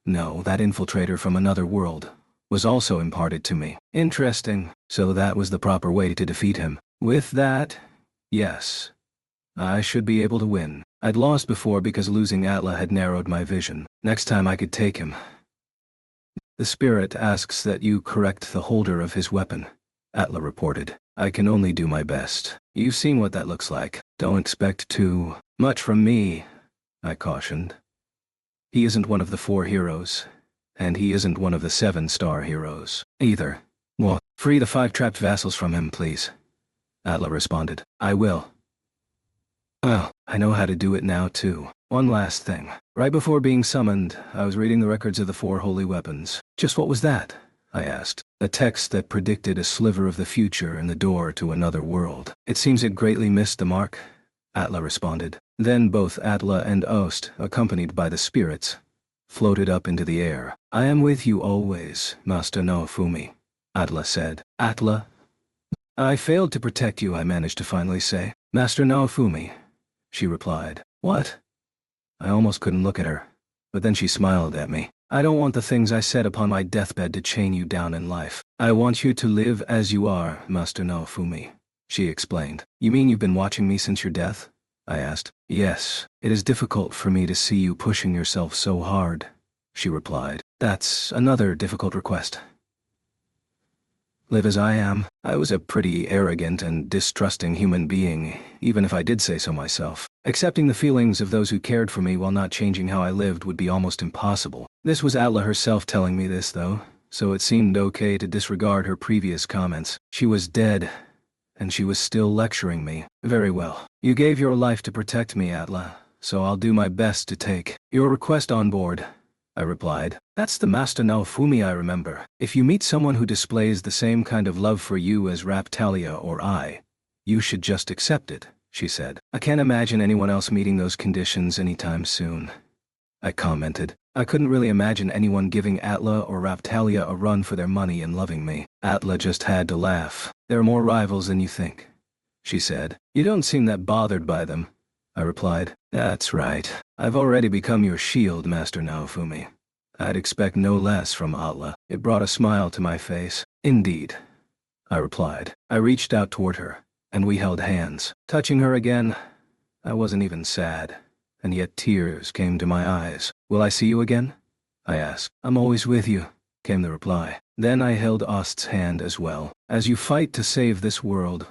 S1: No, that infiltrator from another world was also imparted to me. Interesting. So that was the proper way to defeat him. With that, yes, I should be able to win. I'd lost before because losing Atla had narrowed my vision. Next time I could take him. The spirit asks that you correct the holder of his weapon, Atla reported. I can only do my best. You've seen what that looks like. Don't expect too much from me, I cautioned. He isn't one of the 4 heroes, and he isn't one of the 7-star heroes either. Well, free the 5 trapped vassals from him, please, Atla responded. I will. Well, I know how to do it now too. One last thing. Right before being summoned, I was reading the records of the 4 holy weapons. Just what was that? I asked. A text that predicted a sliver of the future and the door to another world. It seems it greatly missed the mark, Atla responded. Then both Atla and Ost, accompanied by the spirits, floated up into the air. I am with you always, Master Naofumi, Atla said. Atla? I failed to protect you, I managed to finally say. Master Naofumi, she replied. What? I almost couldn't look at her, but then she smiled at me. I don't want the things I said upon my deathbed to chain you down in life. I want you to live as you are, Master Naofumi, she explained. You mean you've been watching me since your death? I asked. Yes, it is difficult for me to see you pushing yourself so hard, she replied. That's another difficult request. Live as I am. I was a pretty arrogant and distrusting human being, even if I did say so myself. Accepting the feelings of those who cared for me while not changing how I lived would be almost impossible. This was Atla herself telling me this, though, so it seemed okay to disregard her previous comments. She was dead, and she was still lecturing me. Very well. You gave your life to protect me, Atla, so I'll do my best to take your request on board, I replied. That's the Master Naofumi I remember. If you meet someone who displays the same kind of love for you as Raptalia or I, you should just accept it, she said. I can't imagine anyone else meeting those conditions anytime soon, I commented. I couldn't really imagine anyone giving Atla or Raptalia a run for their money and loving me. Atla just had to laugh. There are more rivals than you think, she said. You don't seem that bothered by them, I replied. That's right. I've already become your shield, Master Naofumi. I'd expect no less from Atla. It brought a smile to my face. Indeed, I replied. I reached out toward her, and we held hands. Touching her again, I wasn't even sad, and yet tears came to my eyes. Will I see you again? I asked. I'm always with you, came the reply. Then I held Ost's hand as well. As you fight to save this world,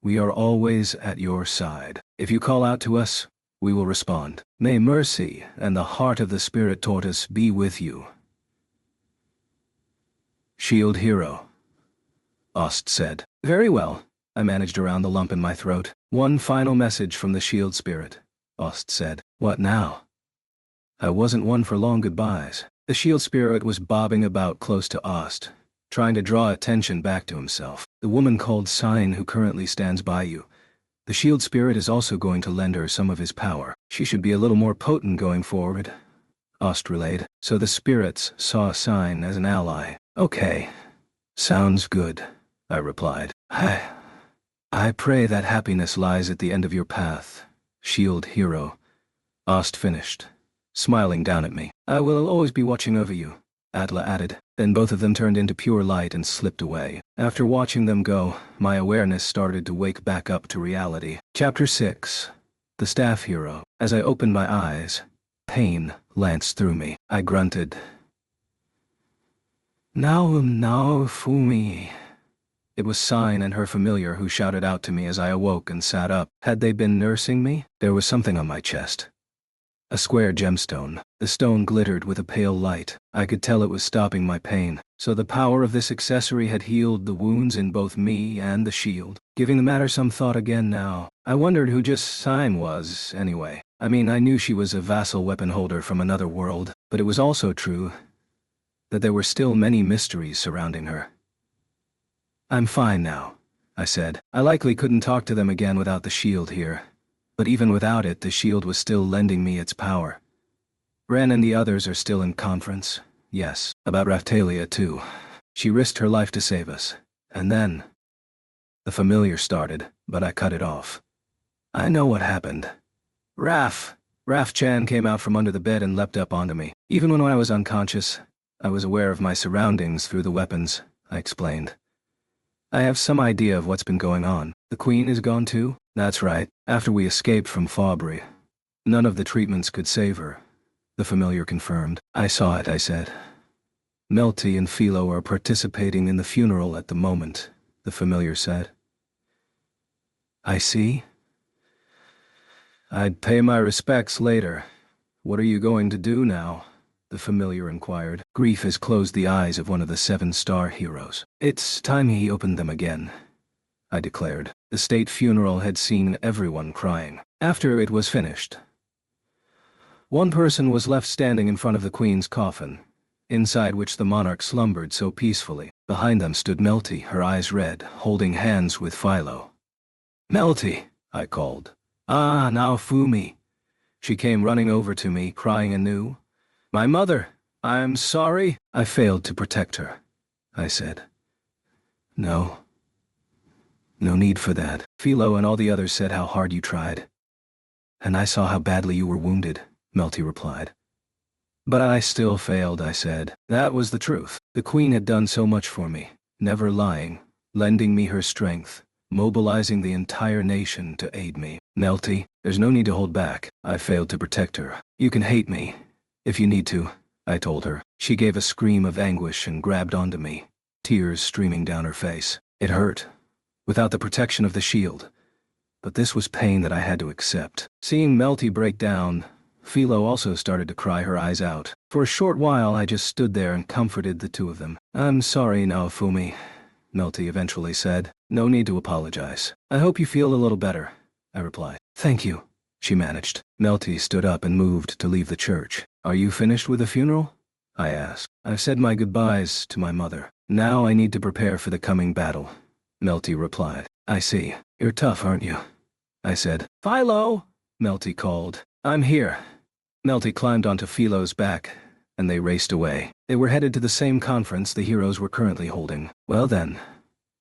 S1: we are always at your side. If you call out to us, we will respond. May mercy and the heart of the Spirit Tortoise be with you. Shield Hero, Ost said. Very well, I managed around the lump in my throat. One final message from the shield spirit, Ost said. What now? I wasn't one for long goodbyes. The shield spirit was bobbing about close to Ost, trying to draw attention back to himself. The woman called Sign who currently stands by you. The shield spirit is also going to lend her some of his power. She should be a little more potent going forward, Ost relayed. So the spirits saw Sign as an ally. Okay. Sounds good, I replied. I pray that happiness lies at the end of your path, shield hero, Ost finished, smiling down at me. I will always be watching over you, Atla added. Then both of them turned into pure light and slipped away. After watching them go, my awareness started to wake back up to reality. Chapter 6. The Staff Hero. As I opened my eyes, pain lanced through me. I grunted. Now Fumi. It was Sign and her familiar who shouted out to me as I awoke and sat up. Had they been nursing me? There was something on my chest. A square gemstone. The stone glittered with a pale light. I could tell it was stopping my pain. So the power of this accessory had healed the wounds in both me and the shield. Giving the matter some thought again now. I wondered who just Sign was, anyway. I mean, I knew she was a vassal weapon holder from another world, but it was also true that there were still many mysteries surrounding her. I'm fine now, I said. I likely couldn't talk to them again without the shield here. But even without it, the shield was still lending me its power. Ren and the others are still in conference. Yes, about Raftalia too. She risked her life to save us. And then the familiar started, but I cut it off. I know what happened. Raf-chan came out from under the bed and leapt up onto me. Even when I was unconscious, I was aware of my surroundings through the weapons, I explained. I have some idea of what's been going on. The Queen is gone too? That's right. After we escaped from Fabry, none of the treatments could save her, the familiar confirmed. I saw it, I said. Melty and Philo are participating in the funeral at the moment, the familiar said. I see. I'd pay my respects later. What are you going to do now? The familiar inquired. Grief has closed the eyes of one of the 7-star heroes. It's time he opened them again, I declared. The state funeral had seen everyone crying. After it was finished, one person was left standing in front of the Queen's coffin, inside which the monarch slumbered so peacefully. Behind them stood Melty, her eyes red, holding hands with Philo. Melty, I called. Ah, now Fumi. She came running over to me, crying anew. My mother, I'm sorry. I failed to protect her, I said. No need for that. Philo and all the others said how hard you tried. And I saw how badly you were wounded, Melty replied. But I still failed, I said. That was the truth. The Queen had done so much for me, never lying, lending me her strength, mobilizing the entire nation to aid me. Melty, there's no need to hold back. I failed to protect her. You can hate me, if you need to, I told her. She gave a scream of anguish and grabbed onto me, tears streaming down her face. It hurt, without the protection of the shield. But this was pain that I had to accept. Seeing Melty break down, Philo also started to cry her eyes out. For a short while I just stood there and comforted the two of them. I'm sorry now, Fumi, Melty eventually said. No need to apologize. I hope you feel a little better, I replied. Thank you, she managed. Melty stood up and moved to leave the church. Are you finished with the funeral? I asked. I've said my goodbyes to my mother. Now I need to prepare for the coming battle, Melty replied. I see. You're tough, aren't you? I said. Philo, Melty called. I'm here. Melty climbed onto Philo's back, and they raced away. They were headed to the same conference the heroes were currently holding. Well then,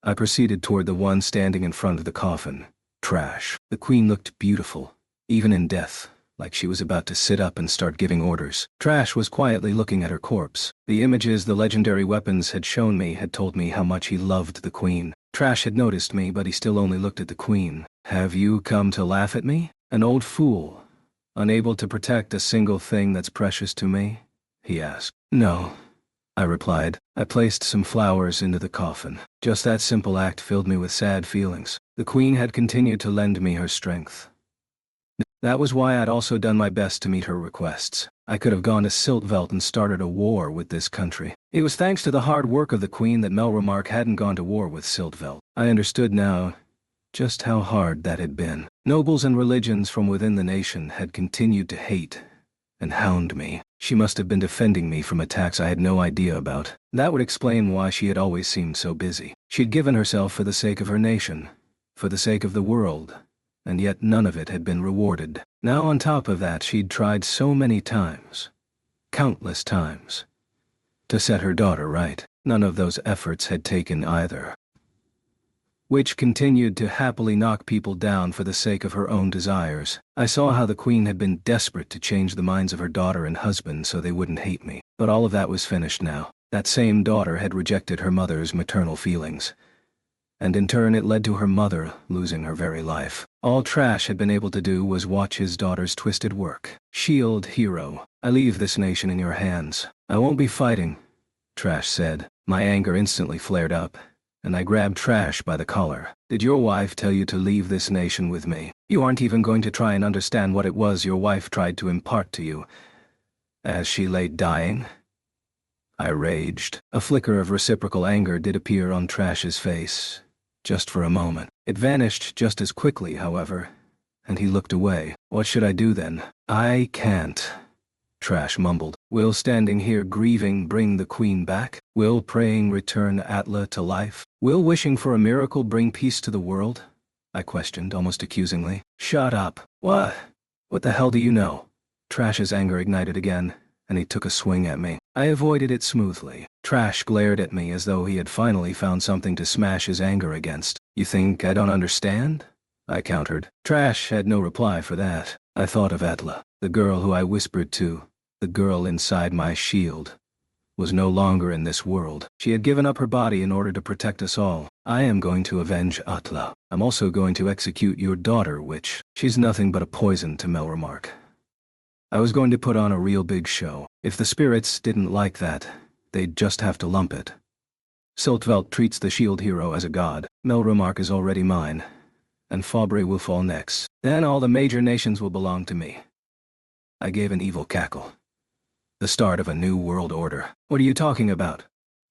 S1: I proceeded toward the one standing in front of the coffin. Trash. The Queen looked beautiful, even in death, like she was about to sit up and start giving orders. Trash was quietly looking at her corpse. The images the legendary weapons had shown me had told me how much he loved the Queen. Trash had noticed me, but he still only looked at the Queen. Have you come to laugh at me? An old fool, unable to protect a single thing that's precious to me? He asked. No, I replied. I placed some flowers into the coffin. Just that simple act filled me with sad feelings. The Queen had continued to lend me her strength. That was why I'd also done my best to meet her requests. I could have gone to Siltvelt and started a war with this country. It was thanks to the hard work of the Queen that Melromark hadn't gone to war with Siltvelt. I understood now. just how hard that had been. Nobles and religions from within the nation had continued to hate and hound me. She must have been defending me from attacks I had no idea about. That would explain why she had always seemed so busy. She'd given herself for the sake of her nation, for the sake of the world, and yet none of it had been rewarded. Now on top of that, she'd tried so many times, countless times, to set her daughter right. None of those efforts had taken either. Witch continued to happily knock people down for the sake of her own desires. I saw how the queen had been desperate to change the minds of her daughter and husband so they wouldn't hate me. But all of that was finished now. That same daughter had rejected her mother's maternal feelings, and in turn it led to her mother losing her very life. All Trash had been able to do was watch his daughter's twisted work. Shield hero, I leave this nation in your hands. I won't be fighting, Trash said. My anger instantly flared up, and I grabbed Trash by the collar. Did your wife tell you to leave this nation with me? You aren't even going to try and understand what it was your wife tried to impart to you as she lay dying? I raged. A flicker of reciprocal anger did appear on Trash's face, just for a moment. It vanished just as quickly, however, and he looked away. What should I do then? I can't, Trash mumbled. Will standing here grieving bring the queen back? Will praying return Atla to life? Will wishing for a miracle bring peace to the world? I questioned, almost accusingly. Shut up. What? What the hell do you know? Trash's anger ignited again, and he took a swing at me. I avoided it smoothly. Trash glared at me as though he had finally found something to smash his anger against. You think I don't understand? I countered. Trash had no reply for that. I thought of Atla, the girl who I whispered to, the girl inside my shield, was no longer in this world. She had given up her body in order to protect us all. I am going to avenge Atla. I'm also going to execute your daughter, Witch. She's nothing but a poison to Melromark. I was going to put on a real big show. If the spirits didn't like that, they'd just have to lump it. Siltvelt treats the shield hero as a god. Melromark is already mine, and Fabre will fall next. Then all the major nations will belong to me. I gave an evil cackle. The start of a new world order. What are you talking about?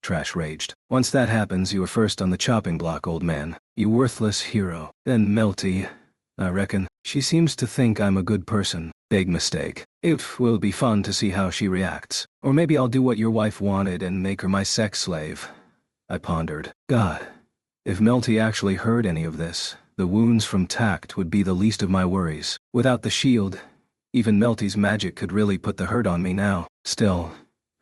S1: Trash raged. Once that happens, you are first on the chopping block, old man. You worthless hero. Then Melty, I reckon. She seems to think I'm a good person. Big mistake. It will be fun to see how she reacts. Or maybe I'll do what your wife wanted and make her my sex slave. I pondered. God, if Melty actually heard any of this, the wounds from Tact would be the least of my worries. Without the shield, even Melty's magic could really put the hurt on me now. Still,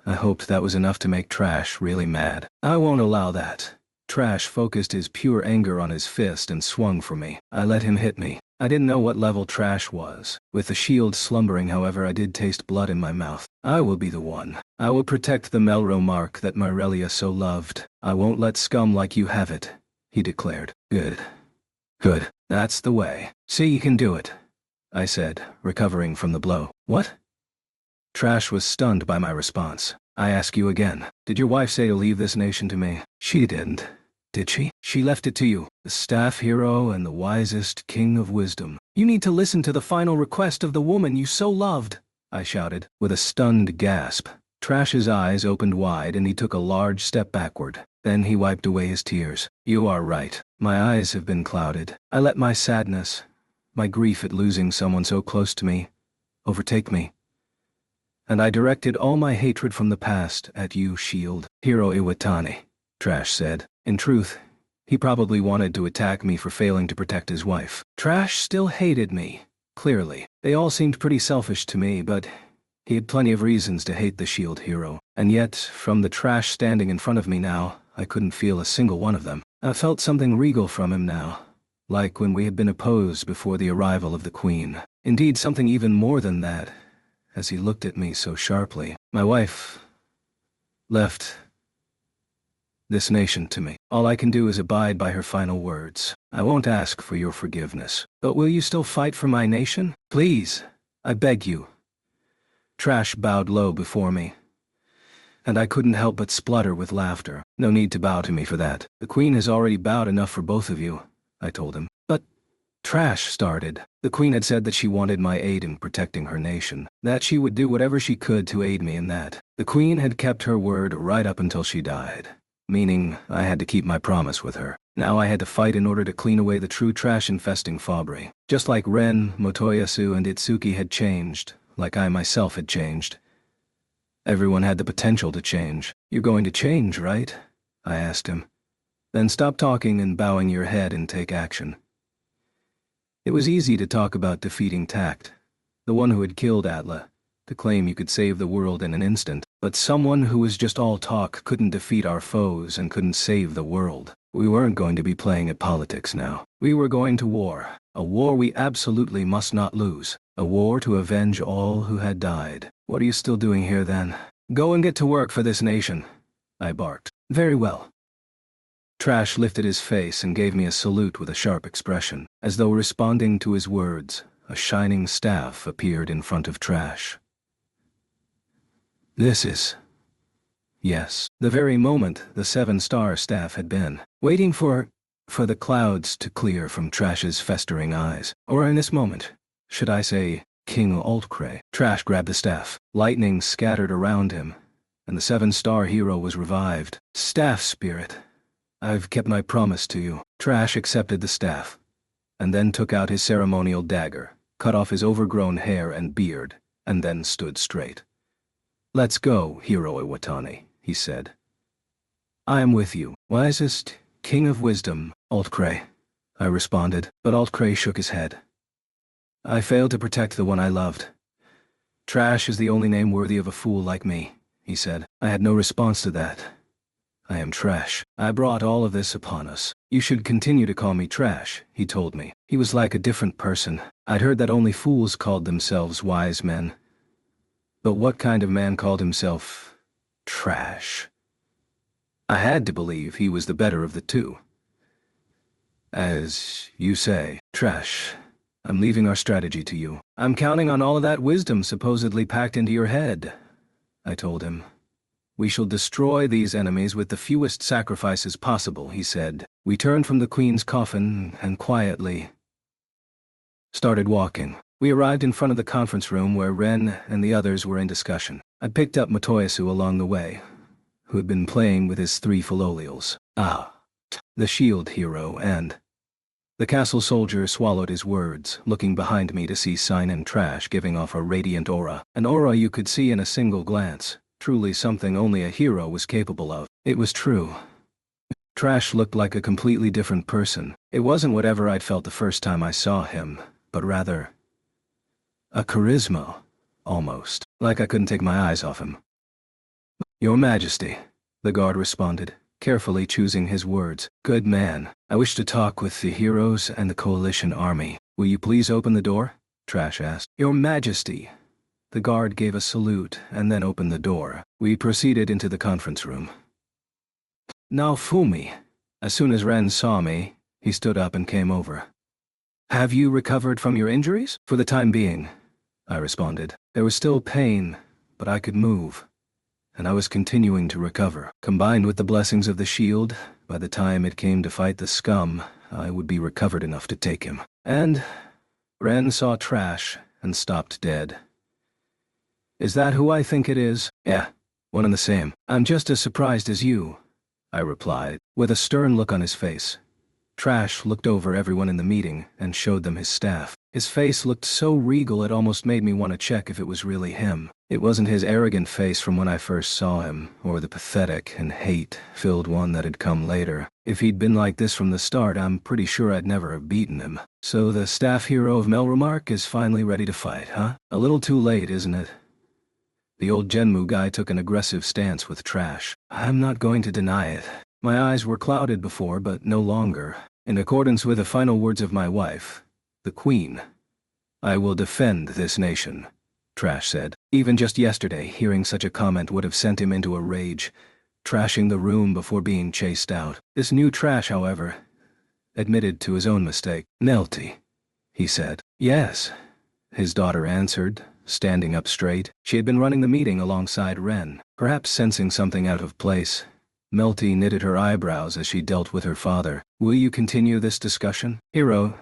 S1: I hoped that was enough to make Trash really mad. I won't allow that. Trash focused his pure anger on his fist and swung for me. I let him hit me. I didn't know what level Trash was. With the shield slumbering, however, I did taste blood in my mouth. I will be the one. I will protect the Melromark that Myrelia so loved. I won't let scum like you have it, he declared. Good. Good. That's the way. See, you can do it, I said, recovering from the blow. What? Trash was stunned by my response. I ask you again, did your wife say to leave this nation to me? She didn't. Did she? She left it to you, the staff hero and the wisest king of wisdom. You need to listen to the final request of the woman you so loved, I shouted. With a stunned gasp, Trash's eyes opened wide and he took a large step backward. Then he wiped away his tears. You are right. My eyes have been clouded. I let my sadness, my grief at losing someone so close to me, overtake me. And I directed all my hatred from the past at you, Shield Hero Iwatani, Trash said. In truth, he probably wanted to attack me for failing to protect his wife. Trash still hated me, clearly. They all seemed pretty selfish to me, but he had plenty of reasons to hate the Shield Hero. And yet, from the Trash standing in front of me now, I couldn't feel a single one of them. I felt something regal from him now, like when we had been opposed before the arrival of the Queen. Indeed, something even more than that, as he looked at me so sharply. My wife left this nation to me. All I can do is abide by her final words. I won't ask for your forgiveness. But will you still fight for my nation? Please, I beg you. Trash bowed low before me, and I couldn't help but splutter with laughter. No need to bow to me for that. The Queen has already bowed enough for both of you, I told him. But Trash started. The Queen had said that she wanted my aid in protecting her nation, that she would do whatever she could to aid me in that. The Queen had kept her word right up until she died, meaning I had to keep my promise with her. Now I had to fight in order to clean away the true trash-infesting Fabry. Just like Ren, Motoyasu, and Itsuki had changed, like I myself had changed. Everyone had the potential to change. "You're going to change, right?" I asked him. "Then stop talking and bowing your head and take action." It was easy to talk about defeating Tact, the one who had killed Atla, to claim you could save the world in an instant, but someone who was just all talk couldn't defeat our foes and couldn't save the world. We weren't going to be playing at politics now. We were going to war, a war we absolutely must not lose, a war to avenge all who had died. "What are you still doing here then? Go and get to work for this nation," I barked. "Very well." Trash lifted his face and gave me a salute with a sharp expression. As though responding to his words, a shining staff appeared in front of Trash. "This is..." Yes, the very moment the 7-star staff had been waiting for the clouds to clear from Trash's festering eyes. Or in this moment, should I say, King Altcray. Trash grabbed the staff. Lightning scattered around him, and the 7-star hero was revived. "Staff spirit, I've kept my promise to you." Trash accepted the staff, and then took out his ceremonial dagger, cut off his overgrown hair and beard, and then stood straight. "Let's go, Hero Iwatani," he said. "I am with you, wisest king of wisdom, Altcray," I responded, but Altcray shook his head. "I failed to protect the one I loved. Trash is the only name worthy of a fool like me," he said. I had no response to that. "I am Trash. I brought all of this upon us. You should continue to call me Trash," he told me. He was like a different person. I'd heard that only fools called themselves wise men. But what kind of man called himself Trash? I had to believe he was the better of the two. "As you say, Trash, I'm leaving our strategy to you. I'm counting on all of that wisdom supposedly packed into your head," I told him. "We shall destroy these enemies with the fewest sacrifices possible," he said. We turned from the Queen's coffin and quietly started walking. We arrived in front of the conference room where Ren and the others were in discussion. I picked up Motoyasu along the way, who had been playing with his 3 Philolials. The shield hero and... The castle soldier swallowed his words, looking behind me to see Sign and Trash giving off a radiant aura. An aura you could see in a single glance. Truly something only a hero was capable of. It was true. Trash looked like a completely different person. It wasn't whatever I'd felt the first time I saw him, but rather a charisma, almost. Like I couldn't take my eyes off him. "Your Majesty," the guard responded, carefully choosing his words. "Good man. I wish to talk with the heroes and the coalition army. Will you please open the door?" Trash asked. "Your Majesty." The guard gave a salute and then opened the door. We proceeded into the conference room. "Now Fumi." As soon as Ren saw me, he stood up and came over. "Have you recovered from your injuries?" "For the time being," I responded. There was still pain, but I could move, and I was continuing to recover. Combined with the blessings of the shield, by the time it came to fight the scum, I would be recovered enough to take him. And Ren saw Trash and stopped dead. "Is that who I think it is?" "Yeah, one and the same." "I'm just as surprised as you," I replied, with a stern look on his face. Trash looked over everyone in the meeting and showed them his staff. His face looked so regal it almost made me want to check if it was really him. It wasn't his arrogant face from when I first saw him, or the pathetic and hate-filled one that had come later. If he'd been like this from the start, I'm pretty sure I'd never have beaten him. "So the staff hero of Melromark is finally ready to fight, huh? A little too late, isn't it?" The old Genmu guy took an aggressive stance with Trash. "I'm not going to deny it. My eyes were clouded before, but no longer. In accordance with the final words of my wife, the Queen, I will defend this nation," Trash said. Even just yesterday, hearing such a comment would have sent him into a rage, trashing the room before being chased out. This new Trash, however, admitted to his own mistake. "Melty," he said. "Yes," his daughter answered, standing up straight. She had been running the meeting alongside Ren. Perhaps sensing something out of place, Melty knitted her eyebrows as she dealt with her father. "Will you continue this discussion? Hero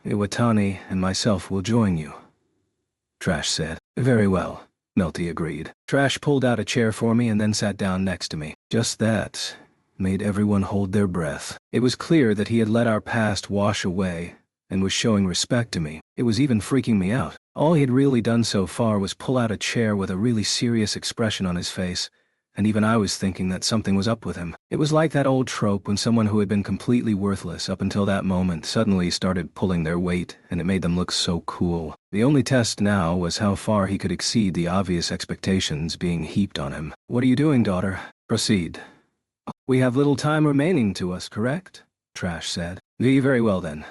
S1: Iwatani and myself will join you," Trash said. "Very well," Melty agreed. Trash pulled out a chair for me and then sat down next to me. Just that made everyone hold their breath. It was clear that he had let our past wash away and was showing respect to me. It was even freaking me out. All he had really done so far was pull out a chair with a really serious expression on his face, and even I was thinking that something was up with him. It was like that old trope when someone who had been completely worthless up until that moment suddenly started pulling their weight, and it made them look so cool. The only test now was how far he could exceed the obvious expectations being heaped on him. "What are you doing, daughter? Proceed." "We have little time remaining to us, correct?" Trash said. Very well then."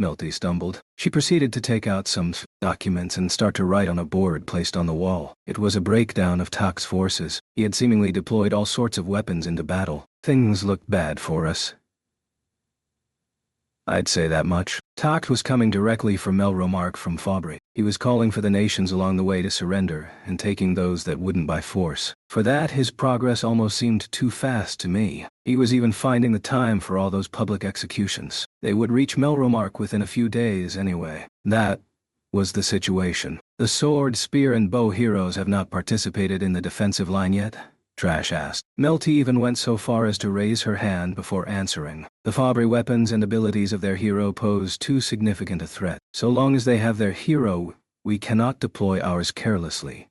S1: Melty stumbled. She proceeded to take out some documents and start to write on a board placed on the wall. It was a breakdown of Tak's forces. He had seemingly deployed all sorts of weapons into battle. Things looked bad for us. I'd say that much. Tak was coming directly from Melromark from Fabry. He was calling for the nations along the way to surrender, and taking those that wouldn't by force. For that, his progress almost seemed too fast to me. He was even finding the time for all those public executions. They would reach Melromark within a few days anyway. That was the situation. "The sword, spear, and bow heroes have not participated in the defensive line yet?" Trash asked. Melty even went so far as to raise her hand before answering. "The Fabry weapons and abilities of their hero pose too significant a threat. So long as they have their hero, we cannot deploy ours carelessly.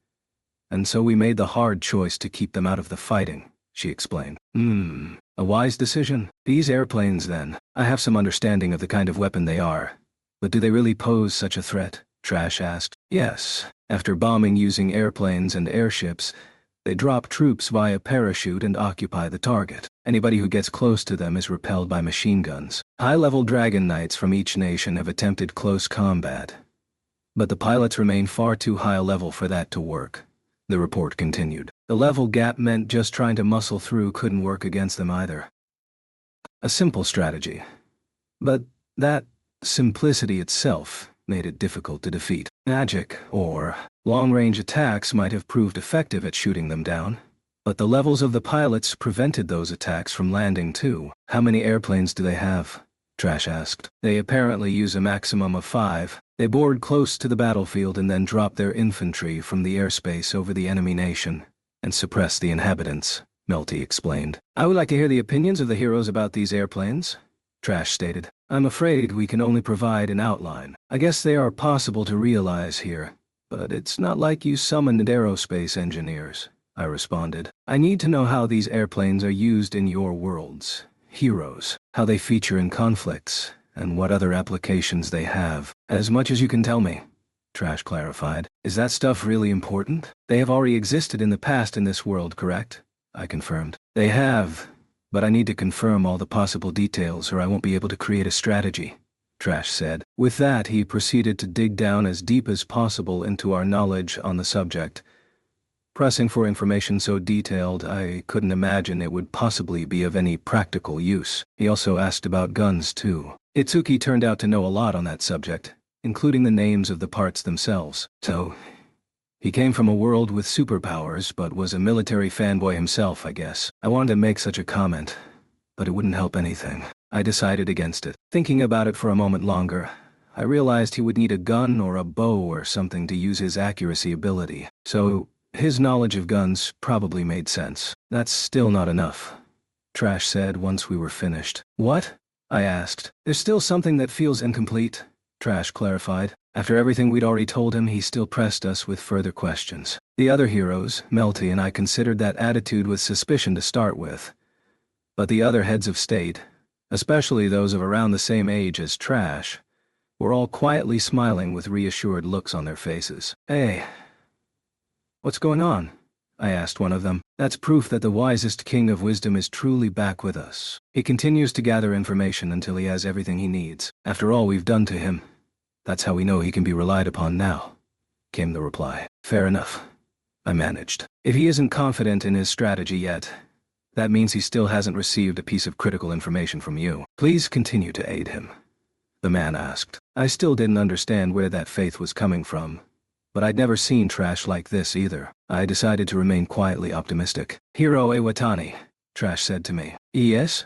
S1: And so we made the hard choice to keep them out of the fighting," she explained. A wise decision. These airplanes then. I have some understanding of the kind of weapon they are. But do they really pose such a threat?" Trash asked. "Yes. After bombing using airplanes and airships, they drop troops via parachute and occupy the target. Anybody who gets close to them is repelled by machine guns. High-level Dragon Knights from each nation have attempted close combat. But the pilots remain far too high a level for that to work," the report continued. "The level gap meant just trying to muscle through couldn't work against them either. A simple strategy. But that simplicity itself made it difficult to defeat. Magic, or long-range attacks might have proved effective at shooting them down. But the levels of the pilots prevented those attacks from landing too. How many airplanes do they have?" Trash asked. "They apparently use a maximum of 5. They board close to the battlefield and then drop their infantry from the airspace over the enemy nation and suppress the inhabitants," Melty explained. "I would like to hear the opinions of the heroes about these airplanes," Trash stated. "I'm afraid we can only provide an outline. I guess they are possible to realize here, but it's not like you summoned aerospace engineers," I responded. "I need to know how these airplanes are used in your worlds, heroes, how they feature in conflicts, and what other applications they have. As much as you can tell me," Trash clarified. "Is that stuff really important?" "They have already existed in the past in this world, correct?" I confirmed. "They have. But I need to confirm all the possible details or I won't be able to create a strategy," Trash said. With that, he proceeded to dig down as deep as possible into our knowledge on the subject, pressing for information so detailed I couldn't imagine it would possibly be of any practical use. He also asked about guns too. Itsuki turned out to know a lot on that subject, including the names of the parts themselves. So, he came from a world with superpowers but was a military fanboy himself, I guess. I wanted to make such a comment, but it wouldn't help anything. I decided against it. Thinking about it for a moment longer, I realized he would need a gun or a bow or something to use his accuracy ability. So, his knowledge of guns probably made sense. "That's still not enough," Trash said once we were finished. "What?" I asked. "There's still something that feels incomplete," Trash clarified. After everything we'd already told him, he still pressed us with further questions. The other heroes, Melty and I, considered that attitude with suspicion to start with. But the other heads of state, especially those of around the same age as Trash, were all quietly smiling with reassured looks on their faces. "Hey, what's going on?" I asked one of them. "That's proof that the wisest king of wisdom is truly back with us. He continues to gather information until he has everything he needs. After all we've done to him, that's how we know he can be relied upon now," came the reply. "Fair enough," I managed. "If he isn't confident in his strategy yet, that means he still hasn't received a piece of critical information from you. Please continue to aid him," the man asked. I still didn't understand where that faith was coming from, but I'd never seen Trash like this either. I decided to remain quietly optimistic. "Hiro Iwatani," Trash said to me. "Yes?"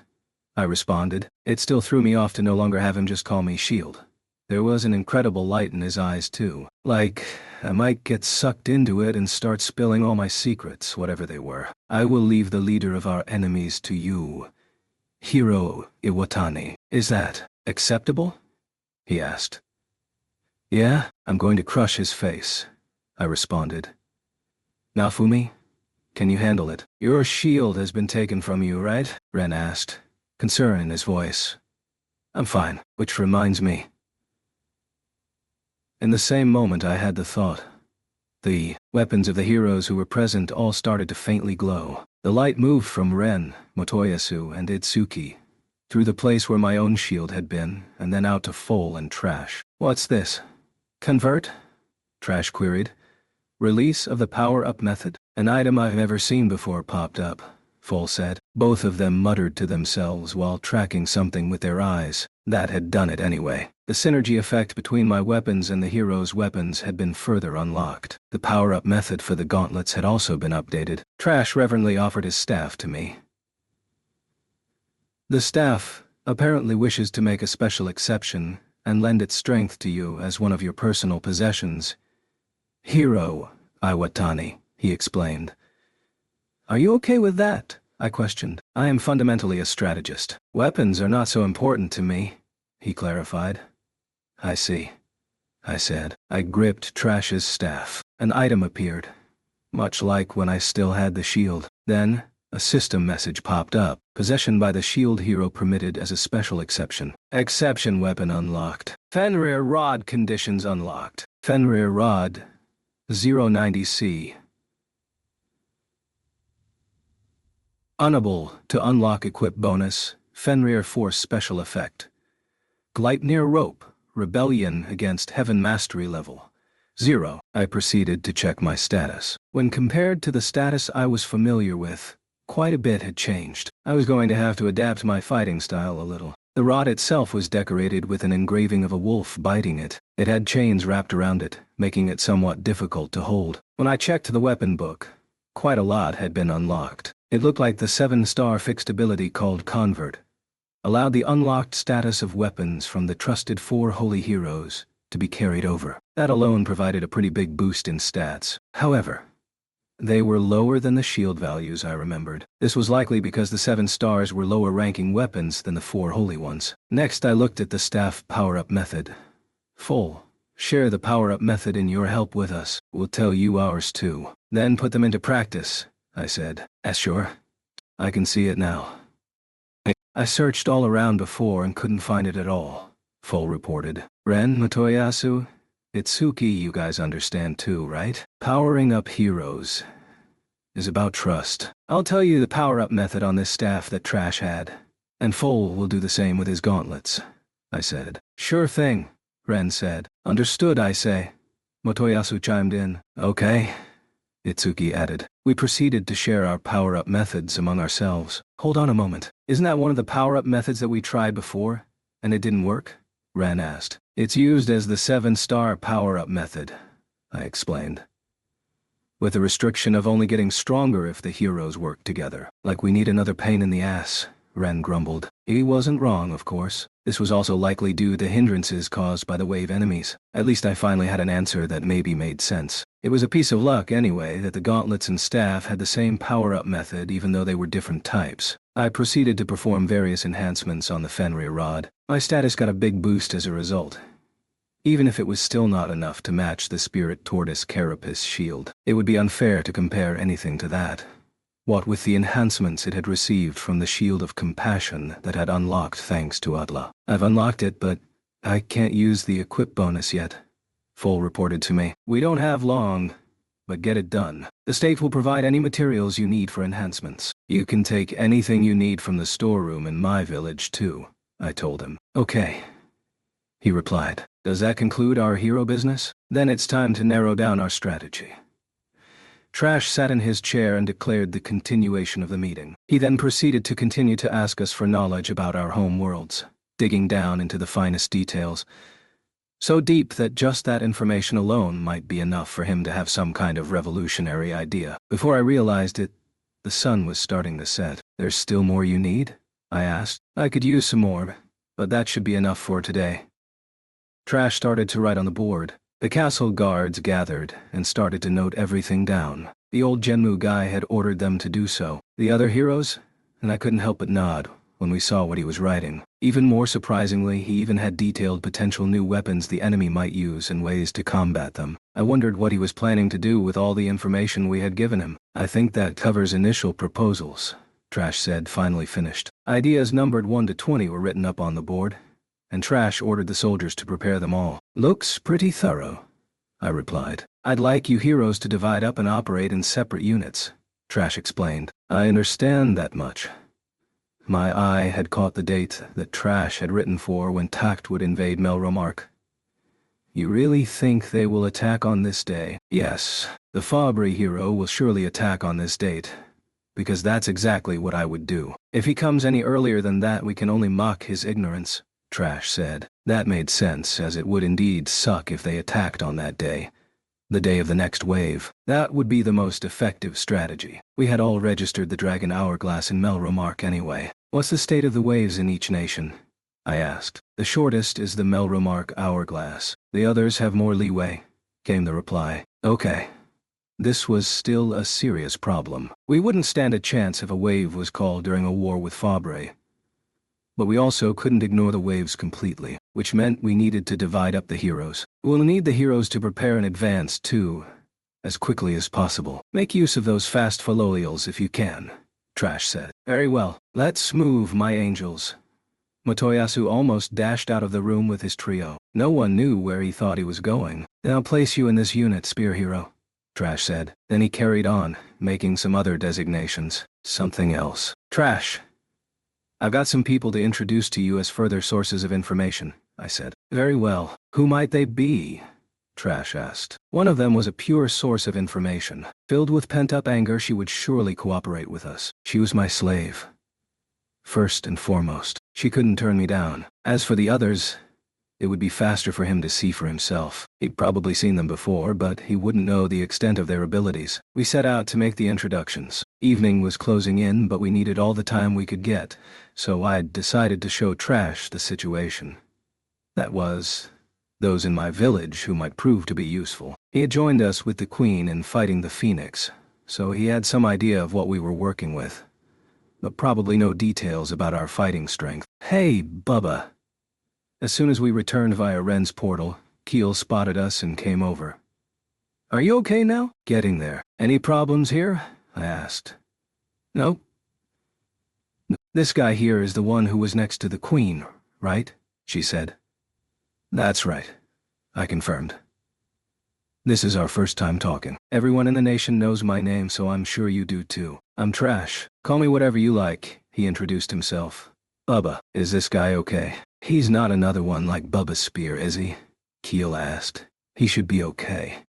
S1: I responded. It still threw me off to no longer have him just call me Shield. There was an incredible light in his eyes too. Like, I might get sucked into it and start spilling all my secrets, whatever they were. "I will leave the leader of our enemies to you, Hiro Iwatani. Is that acceptable? He asked. Yeah, I'm going to crush his face, I responded. Naofumi, can you handle it? Your shield has been taken from you, right? Ren asked, concern in his voice. I'm fine, which reminds me. In the same moment I had the thought. The weapons of the heroes who were present all started to faintly glow. The light moved from Ren, Motoyasu, and Itsuki, through the place where my own shield had been, and then out to Foal and Trash. What's this? Convert? Trash queried. Release of the power-up method? An item I've never seen before popped up, Foal said. Both of them muttered to themselves while tracking something with their eyes. That had done it anyway. The synergy effect between my weapons and the heroes' weapons had been further unlocked. The power-up method for the gauntlets had also been updated. Trash reverently offered his staff to me. The staff apparently wishes to make a special exception and lend its strength to you as one of your personal possessions. Hiro Iwatani, he explained. Are you okay with that? I questioned. I am fundamentally a strategist. Weapons are not so important to me, he clarified. I see, I said. I gripped Trash's staff. An item appeared, much like when I still had the shield. Then, a system message popped up. Possession by the shield hero permitted as a special exception. Exception weapon unlocked. Fenrir Rod conditions unlocked. Fenrir Rod 090C. Unable to unlock equip bonus, Fenrir Force special effect. Gleipnir Rope, Rebellion against Heaven Mastery level 0. I proceeded to check my status. When compared to the status I was familiar with, quite a bit had changed. I was going to have to adapt my fighting style a little. The rod itself was decorated with an engraving of a wolf biting it. It had chains wrapped around it, making it somewhat difficult to hold. When I checked the weapon book, quite a lot had been unlocked. It looked like the 7-star fixed ability called Convert allowed the unlocked status of weapons from the trusted 4 holy heroes to be carried over. That alone provided a pretty big boost in stats. However, they were lower than the shield values I remembered. This was likely because the 7 stars were lower ranking weapons than the 4 holy ones. Next I looked at the staff power-up method. Full. Share the power-up method in your help with us. We'll tell you ours too. Then put them into practice, I said. Sure. I can see it now. I searched all around before and couldn't find it at all, Full reported. Ren, Motoyasu, Itsuki, you guys understand too, right? Powering up heroes is about trust. I'll tell you the power-up method on this staff that Trash had, and Full will do the same with his gauntlets, I said. Sure thing, Ren said. Understood, I say. Motoyasu chimed in. Okay, Itsuki added. We proceeded to share our power-up methods among ourselves. Hold on a moment. Isn't that one of the power-up methods that we tried before, and it didn't work? Ren asked. It's used as the 7-star power-up method, I explained. With the restriction of only getting stronger if the heroes work together. Like we need another pain in the ass, Ren grumbled. He wasn't wrong, of course. This was also likely due to hindrances caused by the wave enemies. At least I finally had an answer that maybe made sense. It was a piece of luck anyway that the gauntlets and staff had the same power-up method even though they were different types. I proceeded to perform various enhancements on the Fenrir Rod. My status got a big boost as a result, even if it was still not enough to match the Spirit Tortoise Carapace shield. It would be unfair to compare anything to that. What with the enhancements it had received from the Shield of Compassion that had unlocked thanks to Atla. I've unlocked it, but I can't use the equip bonus yet, Full reported to me. We don't have long, but get it done. The state will provide any materials you need for enhancements. You can take anything you need from the storeroom in my village too, I told him. Okay, he replied. Does that conclude our hero business? Then it's time to narrow down our strategy. Trash sat in his chair and declared the continuation of the meeting. He then proceeded to continue to ask us for knowledge about our home worlds, digging down into the finest details, so deep that just that information alone might be enough for him to have some kind of revolutionary idea. Before I realized it, the sun was starting to set. There's still more you need? I asked. I could use some more, but that should be enough for today. Trash started to write on the board. The castle guards gathered and started to note everything down. The old Genmu guy had ordered them to do so. The other heroes? And I couldn't help but nod, when we saw what he was writing. Even more surprisingly, he even had detailed potential new weapons the enemy might use and ways to combat them. I wondered what he was planning to do with all the information we had given him. I think that covers initial proposals, Trash said, finally finished. Ideas numbered 1 to 20 were written up on the board, and Trash ordered the soldiers to prepare them all. Looks pretty thorough, I replied. I'd like you heroes to divide up and operate in separate units, Trash explained. I understand that much. My eye had caught the date that Trash had written for when Tact would invade Melromark. You really think they will attack on this day? Yes, the Fabry hero will surely attack on this date, because that's exactly what I would do. If he comes any earlier than that, we can only mock his ignorance, Trash said. That made sense, as it would indeed suck if they attacked on that day. The day of the next wave. That would be the most effective strategy. We had all registered the Dragon Hourglass in Melromark anyway. What's the state of the waves in each nation? I asked. The shortest is the Melromark Hourglass. The others have more leeway, came the reply. Okay. This was still a serious problem. We wouldn't stand a chance if a wave was called during a war with Fabry. But we also couldn't ignore the waves completely, which meant we needed to divide up the heroes. We'll need the heroes to prepare in advance too, as quickly as possible. Make use of those fast Falolials if you can, Trash said. Very well, let's move, my angels. Motoyasu almost dashed out of the room with his trio. No one knew where he thought he was going. I'll place you in this unit, Spear Hero, Trash said. Then he carried on, making some other designations. Something else. Trash. I've got some people to introduce to you as further sources of information, I said. Very well. Who might they be? Trash asked. One of them was a pure source of information. Filled with pent-up anger, she would surely cooperate with us. She was my slave. First and foremost, she couldn't turn me down. As for the others, it would be faster for him to see for himself. He'd probably seen them before, but he wouldn't know the extent of their abilities. We set out to make the introductions. Evening was closing in, but we needed all the time we could get, so I'd decided to show Trash the situation. That was, those in my village who might prove to be useful. He had joined us with the Queen in fighting the Phoenix, so he had some idea of what we were working with, but probably no details about our fighting strength. Hey, Bubba. As soon as we returned via Ren's portal, Keel spotted us and came over. Are you okay now? Getting there. Any problems here? I asked. No. This guy here is the one who was next to the Queen, right? She said. That's right, I confirmed. This is our first time talking. Everyone in the nation knows my name, so I'm sure you do too. I'm Trash. Call me whatever you like, he introduced himself. Bubba, is this guy okay? He's not another one like Bubba Spear, is he? Keel asked. He should be okay.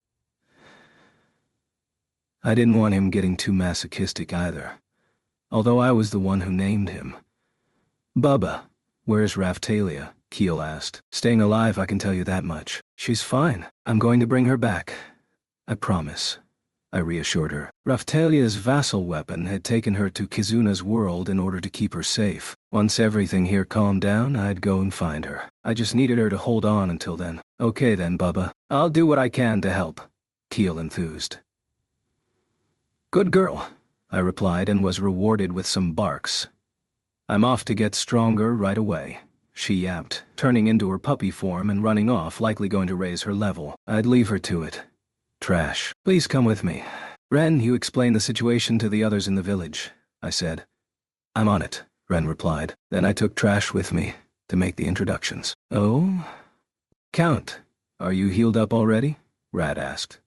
S1: I didn't want him getting too masochistic either, although I was the one who named him. Bubba, where's Raphtalia? Keel asked. Staying alive, I can tell you that much. She's fine. I'm going to bring her back. I promise, I reassured her. Raphtalia's vassal weapon had taken her to Kizuna's world in order to keep her safe. Once everything here calmed down, I'd go and find her. I just needed her to hold on until then. Okay then, Bubba. I'll do what I can to help, Keel enthused. Good girl, I replied and was rewarded with some barks. I'm off to get stronger right away, she yapped, turning into her puppy form and running off, likely going to raise her level. I'd leave her to it. Trash. Please come with me. Ren, you explain the situation to the others in the village, I said. I'm on it, Ren replied. Then I took Trash with me to make the introductions. Oh? Count, are you healed up already? Rat asked.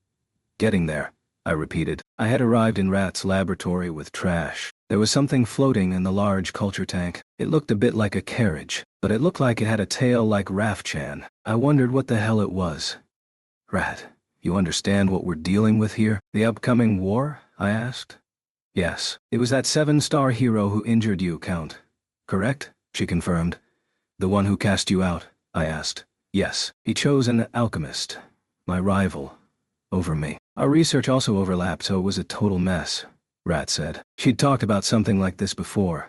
S1: Getting there, I repeated. I had arrived in Rat's laboratory with Trash. There was something floating in the large culture tank. It looked a bit like a carriage, but it looked like it had a tail like Rafchan. I wondered what the hell it was. Rat, you understand what we're dealing with here? The upcoming war? I asked. Yes, it was that 7-star hero who injured you, Count. Correct? She confirmed. The one who cast you out? I asked. Yes, he chose an alchemist, my rival, over me. Our research also overlapped, so it was a total mess, Rat said. She'd talked about something like this before,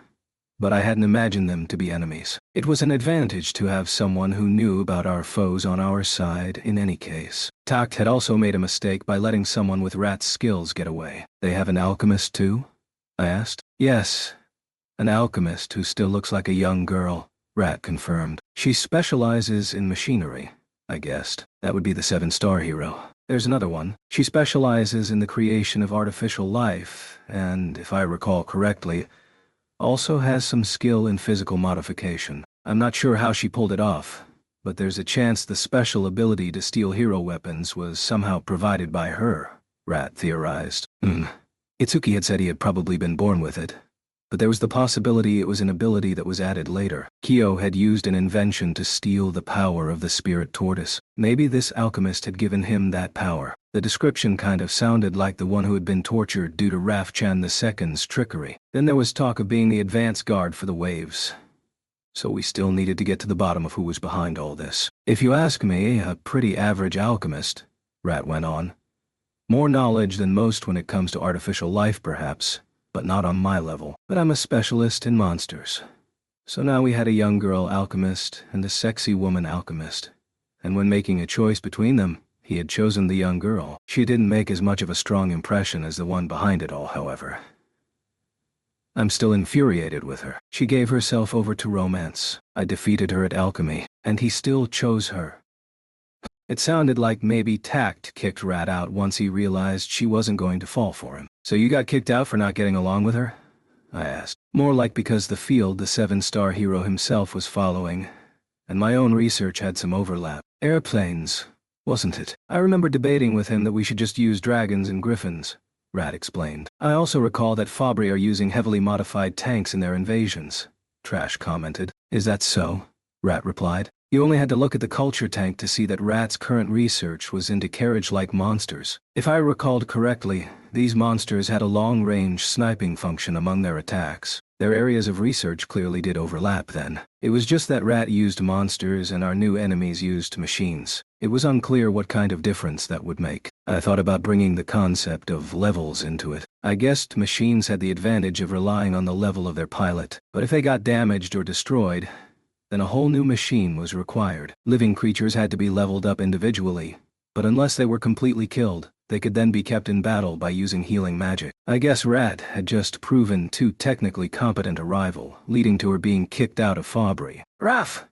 S1: but I hadn't imagined them to be enemies. It was an advantage to have someone who knew about our foes on our side in any case. Tact had also made a mistake by letting someone with Rat's skills get away. They have an alchemist too? I asked. Yes. An alchemist who still looks like a young girl, Rat confirmed. She specializes in machinery, I guessed. That would be the 7-star hero. There's another one. She specializes in the creation of artificial life, and, if I recall correctly, also has some skill in physical modification. I'm not sure how she pulled it off, but there's a chance the special ability to steal hero weapons was somehow provided by her, Rat theorized. Itsuki had said he had probably been born with it, but there was the possibility it was an ability that was added later. Kyo had used an invention to steal the power of the spirit tortoise. Maybe this alchemist had given him that power. The description kind of sounded like the one who had been tortured due to Raf-chan II's trickery. Then there was talk of being the advance guard for the waves. So we still needed to get to the bottom of who was behind all this. If you ask me, a pretty average alchemist, Rat went on. More knowledge than most when it comes to artificial life, perhaps, but not on my level. But I'm a specialist in monsters. So now we had a young girl alchemist and a sexy woman alchemist. And when making a choice between them, he had chosen the young girl. She didn't make as much of a strong impression as the one behind it all, however. I'm still infuriated with her. She gave herself over to romance. I defeated her at alchemy, and he still chose her. It sounded like maybe tact kicked Rat out once he realized she wasn't going to fall for him. So you got kicked out for not getting along with her? I asked. More like because the field the 7-star hero himself was following, and my own research had some overlap. Airplanes, wasn't it? I remember debating with him that we should just use dragons and griffins, Rat explained. I also recall that Fabri are using heavily modified tanks in their invasions, Trash commented. Is that so? Rat replied. You only had to look at the culture tank to see that Rat's current research was into carriage-like monsters. If I recalled correctly, these monsters had a long-range sniping function among their attacks. Their areas of research clearly did overlap then. It was just that Rat used monsters and our new enemies used machines. It was unclear what kind of difference that would make. I thought about bringing the concept of levels into it. I guessed machines had the advantage of relying on the level of their pilot, but if they got damaged or destroyed, then a whole new machine was required. Living creatures had to be leveled up individually, but unless they were completely killed, they could then be kept in battle by using healing magic. I guess Rat had just proven too technically competent a rival, leading to her being kicked out of Fabri. Raf!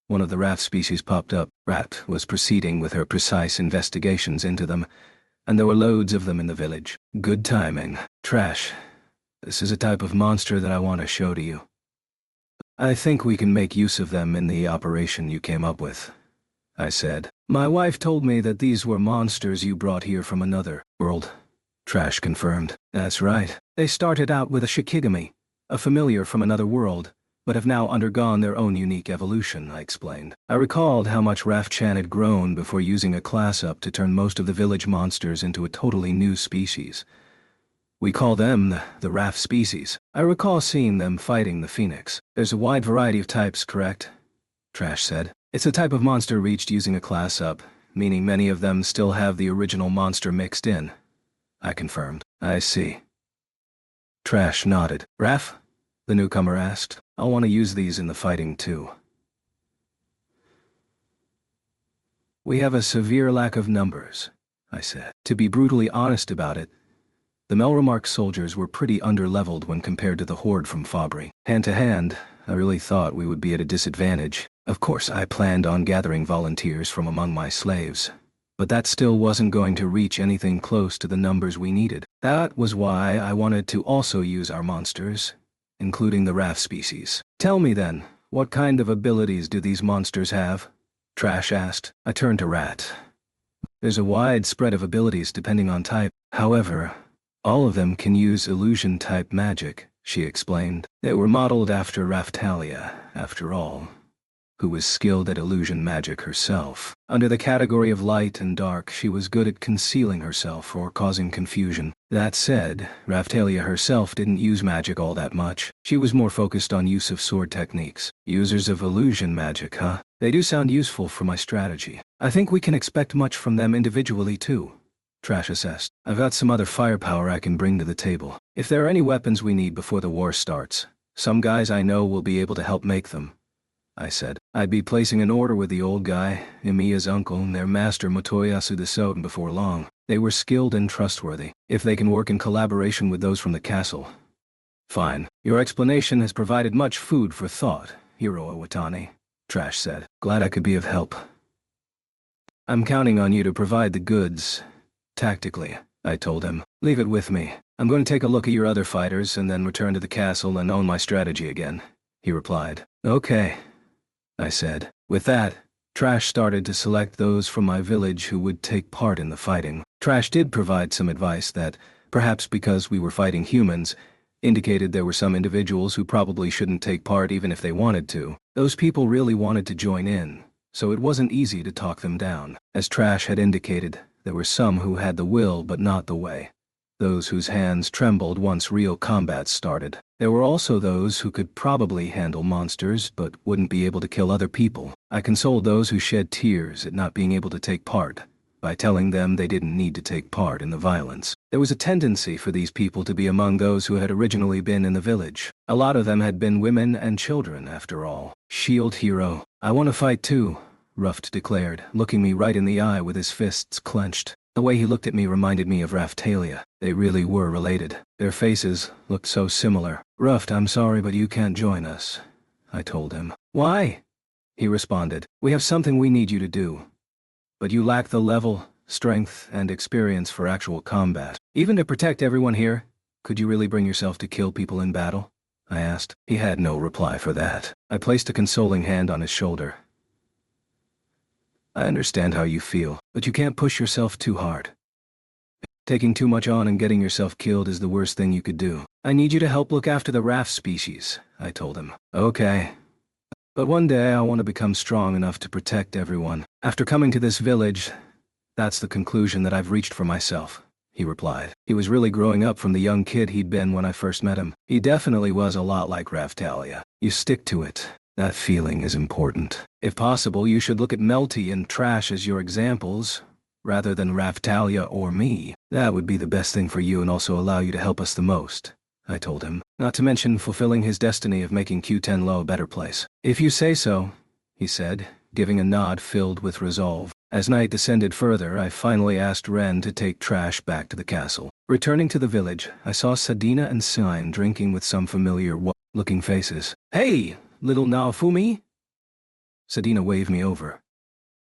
S1: One of the Raf species popped up. Rat was proceeding with her precise investigations into them, and there were loads of them in the village. Good timing. Trash. This is a type of monster that I want to show to you. I think we can make use of them in the operation you came up with, I said. My wife told me that these were monsters you brought here from another world, Trash confirmed. That's right. They started out with a Shikigami, a familiar from another world, but have now undergone their own unique evolution, I explained. I recalled how much Raf-chan had grown before using a class-up to turn most of the village monsters into a totally new species. We call them the Raf species. I recall seeing them fighting the Phoenix. There's a wide variety of types, correct? Trash said. It's a type of monster reached using a class-up, meaning many of them still have the original monster mixed in. I confirmed. I see. Trash nodded. Raf? The newcomer asked. I'll want to use these in the fighting too. We have a severe lack of numbers, I said. To be brutally honest about it, the Melremark soldiers were pretty underleveled when compared to the horde from Fabri. Hand to hand, I really thought we would be at a disadvantage. Of course, I planned on gathering volunteers from among my slaves, but that still wasn't going to reach anything close to the numbers we needed. That was why I wanted to also use our monsters, including the Raf species. Tell me then, what kind of abilities do these monsters have? Trash asked. I turned to Rat. There's a wide spread of abilities depending on type. However, all of them can use illusion-type magic, she explained. They were modeled after Raftalia, after all, who was skilled at illusion magic herself. Under the category of light and dark, she was good at concealing herself or causing confusion. That said, Raftalia herself didn't use magic all that much. She was more focused on use of sword techniques. Users of illusion magic, huh? They do sound useful for my strategy. I think we can expect much from them individually too, Trash assessed. I've got some other firepower I can bring to the table. If there are any weapons we need before the war starts, some guys I know will be able to help make them, I said. I'd be placing an order with the old guy, Emiya's uncle, and their master Motoyasu the Soten before long. They were skilled and trustworthy. If they can work in collaboration with those from the castle, Fine. Your explanation has provided much food for thought, Hiro Iwatani, Trash said. Glad I could be of help. I'm counting on you to provide the goods. Tactically, I told him. Leave it with me. I'm going to take a look at your other fighters and then return to the castle and own my strategy again, he replied. Okay, I said. With that, Trash started to select those from my village who would take part in the fighting. Trash did provide some advice that, perhaps because we were fighting humans, indicated there were some individuals who probably shouldn't take part even if they wanted to. Those people really wanted to join in, so it wasn't easy to talk them down. As Trash had indicated, there were some who had the will but not the way. Those whose hands trembled once real combat started. There were also those who could probably handle monsters but wouldn't be able to kill other people. I consoled those who shed tears at not being able to take part by telling them they didn't need to take part in the violence. There was a tendency for these people to be among those who had originally been in the village. A lot of them had been women and children, after all. Shield hero. I want to fight too, Ruft declared, looking me right in the eye with his fists clenched. The way he looked at me reminded me of Raftalia. They really were related. Their faces looked so similar. Ruft, I'm sorry, but you can't join us, I told him. Why? He responded. We have something we need you to do. But you lack the level, strength, and experience for actual combat. Even to protect everyone here, could you really bring yourself to kill people in battle? I asked. He had no reply for that. I placed a consoling hand on his shoulder. I understand how you feel, but you can't push yourself too hard. Taking too much on and getting yourself killed is the worst thing you could do. I need you to help look after the raft species, I told him. Okay. But one day I want to become strong enough to protect everyone. After coming to this village, that's the conclusion that I've reached for myself, he replied. He was really growing up from the young kid he'd been when I first met him. He definitely was a lot like Raftalia. You stick to it. That feeling is important. If possible, you should look at Melty and Trash as your examples, rather than Raftalia or me. That would be the best thing for you and also allow you to help us the most, I told him. Not to mention fulfilling his destiny of making Q10 a better place. If you say so, he said, giving a nod filled with resolve. As night descended further, I finally asked Ren to take Trash back to the castle. Returning to the village, I saw Sadina and Sign drinking with some familiar looking faces. Hey, little Naofumi? Sadina waved me over.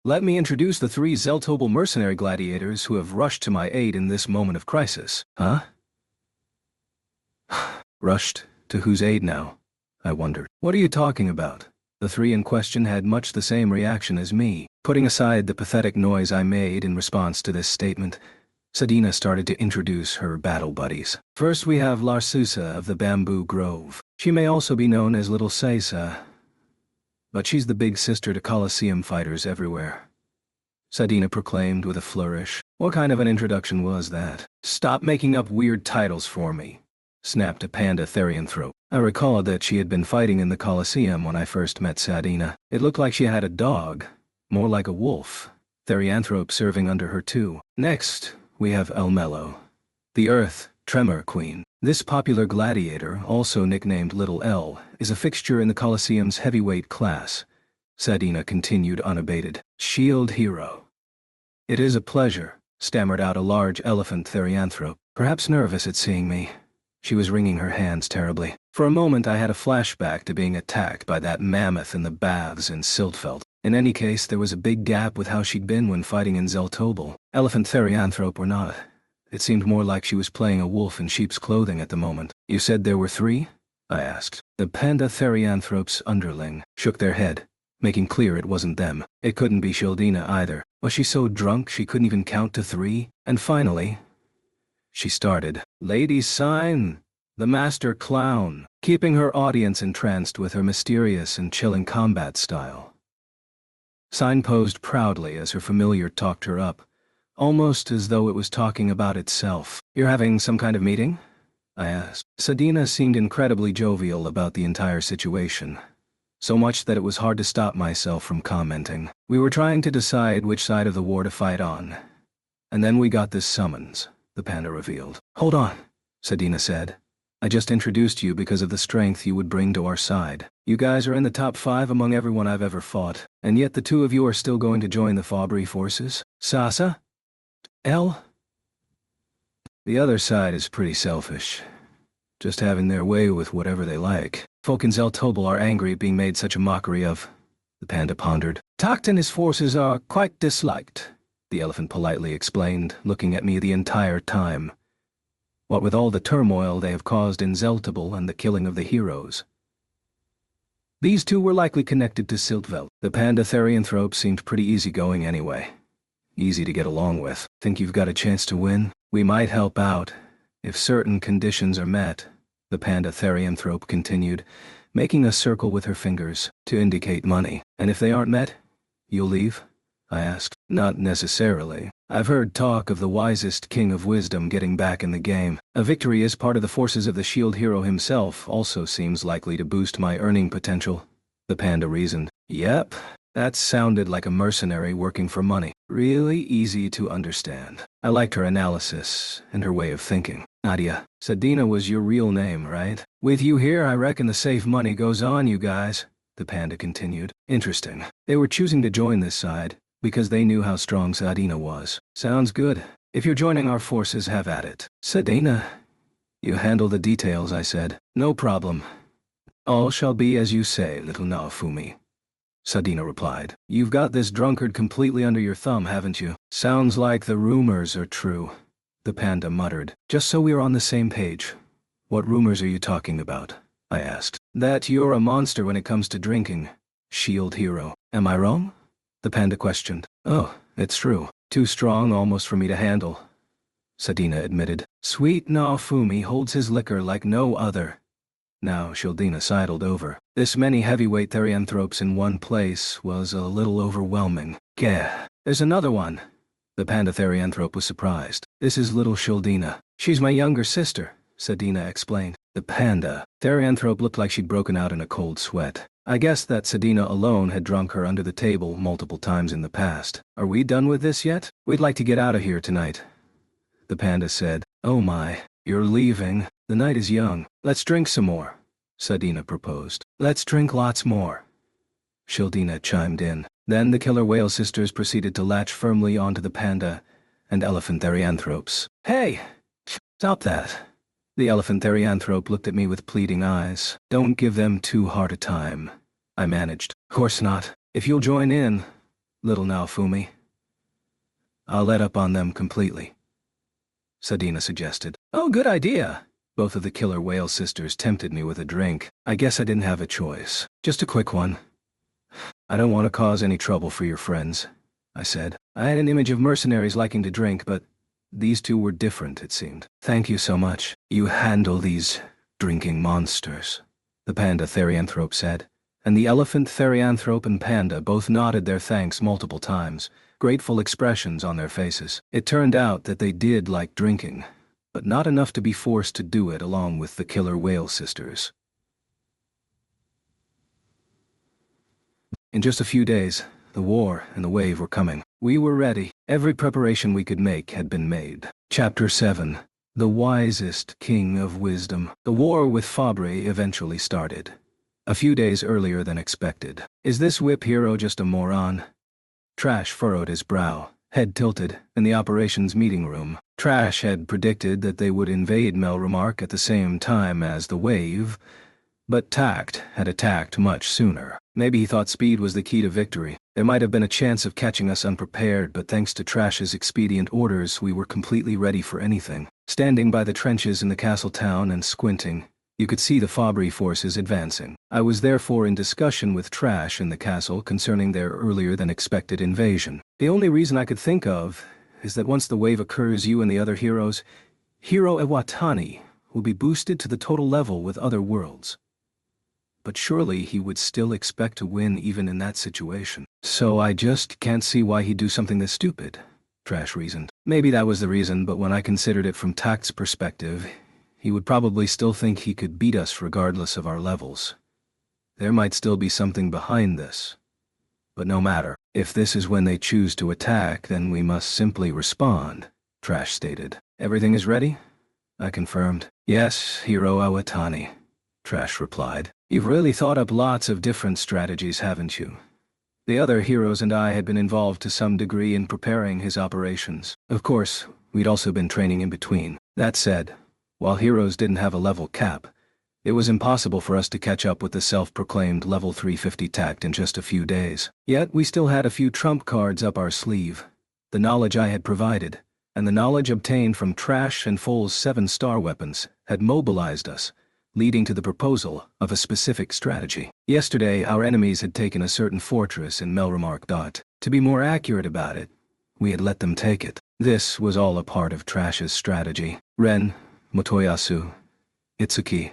S1: Let me introduce the 3 Zeltobel mercenary gladiators who have rushed to my aid in this moment of crisis. Huh? Rushed? To whose aid now? I wondered. What are you talking about? The 3 in question had much the same reaction as me. Putting aside the pathetic noise I made in response to this statement, Sadina started to introduce her battle buddies. First we have Larsusa of the Bamboo Grove. She may also be known as Little Seisa, but she's the big sister to Colosseum fighters everywhere, Sadina proclaimed with a flourish. What kind of an introduction was that? Stop making up weird titles for me, snapped a panda therianthrope. I recalled that she had been fighting in the Colosseum when I first met Sadina. It looked like she had a dog, more like a wolf, therianthrope serving under her too. Next, we have Elmello, the Earth Tremor Queen. This popular gladiator, also nicknamed Little L, is a fixture in the Colosseum's heavyweight class. Sadina continued unabated. Shield hero. It is a pleasure, stammered out a large elephant therianthrope, perhaps nervous at seeing me. She was wringing her hands terribly. For a moment I had a flashback to being attacked by that mammoth in the baths in Siltfeld. In any case, there was a big gap with how she'd been when fighting in Zeltobel. Elephant therianthrope or not, it seemed more like she was playing a wolf in sheep's clothing at the moment. You said there were 3? I asked. The panda therianthrope's underling shook their head, making clear it wasn't them. It couldn't be Shieldina either. Was she so drunk she couldn't even count to 3? And finally, she started. Lady Sign, the master clown, keeping her audience entranced with her mysterious and chilling combat style. Sign posed proudly as her familiar talked her up, almost as though it was talking about itself. You're having some kind of meeting? I asked. Sadina seemed incredibly jovial about the entire situation, so much that it was hard to stop myself from commenting. We were trying to decide which side of the war to fight on, and then we got this summons, the panda revealed. Hold on, Sadina said. I just introduced you because of the strength you would bring to our side. You guys are in the top 5 among everyone I've ever fought, and yet the 2 of you are still going to join the Fabri forces? Sasa? L? The other side is pretty selfish. just having their way with whatever they like. Folk in Zeltobel are angry at being made such a mockery of, the panda pondered. Tact and his forces are quite disliked, the elephant politely explained, looking at me the entire time. What with all the turmoil they have caused in Zeltobel and the killing of the heroes. These two were likely connected to Siltveld. The panda therianthrope seemed pretty easygoing anyway. Easy to get along with. Think you've got a chance to win? We might help out, if certain conditions are met, the panda therianthrope continued, making a circle with her fingers to indicate money. And if they aren't met, you'll leave? I asked. Not necessarily. I've heard talk of the wisest king of wisdom getting back in the game. A victory as part of the forces of the shield hero himself also seems likely to boost my earning potential, the panda reasoned. Yep, that sounded like a mercenary working for money. Really easy to understand. I liked her analysis and her way of thinking. Nadia, Sadina was your real name, right? With you here, I reckon the safe money goes on you guys, the panda continued. Interesting. They were choosing to join this side because they knew how strong Sadina was. Sounds good. If you're joining our forces, have at it. Sadina, you handle the details, I said. No problem. All shall be as you say, little Naofumi. Sadina replied. You've got this drunkard completely under your thumb, haven't you? Sounds like the rumors are true, the panda muttered. Just so we're on the same page. What rumors are you talking about? I asked. That you're a monster when it comes to drinking, shield hero. Am I wrong? The panda questioned. Oh, it's true. Too strong almost for me to handle, Sadina admitted. Sweet Naofumi holds his liquor like no other. Now Shildina sidled over. This many heavyweight therianthropes in one place was a little overwhelming. Gah, there's another one. The panda therianthrope was surprised. This is little Shildina. She's my younger sister, Sadina explained. The panda therianthrope looked like she'd broken out in a cold sweat. I guessed that Sadina alone had drunk her under the table multiple times in the past. Are we done with this yet? We'd like to get out of here tonight, the panda said. Oh my, you're leaving. The night is young. Let's drink some more, Sadina proposed. Let's drink lots more, Shildina chimed in. Then the killer whale sisters proceeded to latch firmly onto the panda and elephant therianthropes. Hey! Stop that. The elephant therianthrope looked at me with pleading eyes. Don't give them too hard a time, I managed. Of course not. If you'll join in, little Naofumi, I'll let up on them completely, Sadina suggested. Oh, good idea. Both of the killer whale sisters tempted me with a drink. I guess I didn't have a choice. Just a quick one. I don't want to cause any trouble for your friends, I said. I had an image of mercenaries liking to drink, but these two were different, it seemed. Thank you so much. You handle these drinking monsters, the panda therianthrope said, and the elephant therianthrope and panda both nodded their thanks multiple times, grateful expressions on their faces. It turned out that they did like drinking, but not enough to be forced to do it along with the killer whale sisters. In just a few days, the war and the wave were coming. We were ready. Every preparation we could make had been made. Chapter 7. The Wisest King of Wisdom. The war with Fabre eventually started. A few days earlier than expected. Is this whip hero just a moron? Trash furrowed his brow, head tilted, in the operations meeting room. Trash had predicted that they would invade Melremark at the same time as the wave, but Tact had attacked much sooner. Maybe he thought speed was the key to victory. There might have been a chance of catching us unprepared, but thanks to Trash's expedient orders, we were completely ready for anything. Standing by the trenches in the castle town and squinting, you could see the Fabre forces advancing. I was therefore in discussion with Trash in the castle concerning their earlier-than-expected invasion. The only reason I could think of is that once the wave occurs, you and the other heroes, Hero Iwatani, will be boosted to the total level with other worlds. But surely he would still expect to win even in that situation. So I just can't see why he'd do something this stupid, Trash reasoned. Maybe that was the reason, but when I considered it from Tact's perspective, he would probably still think he could beat us regardless of our levels. There might still be something behind this. But no matter. If this is when they choose to attack, then we must simply respond, Trash stated. Everything is ready? I confirmed. Yes, Hero Iwatani, Trash replied. You've really thought up lots of different strategies, haven't you? The other heroes and I had been involved to some degree in preparing his operations. Of course, we'd also been training in between. That said, While heroes didn't have a level cap, it was impossible for us to catch up with the self-proclaimed level 350 tact in just a few days. Yet we still had a few trump cards up our sleeve. The knowledge I had provided, and the knowledge obtained from Trash and Foal's 7-star weapons, had mobilized us, leading to the proposal of a specific strategy. Yesterday, our enemies had taken a certain fortress in Melromark. To be more accurate about it, we had let them take it. This was all a part of Trash's strategy. Ren, Motoyasu, Itsuki,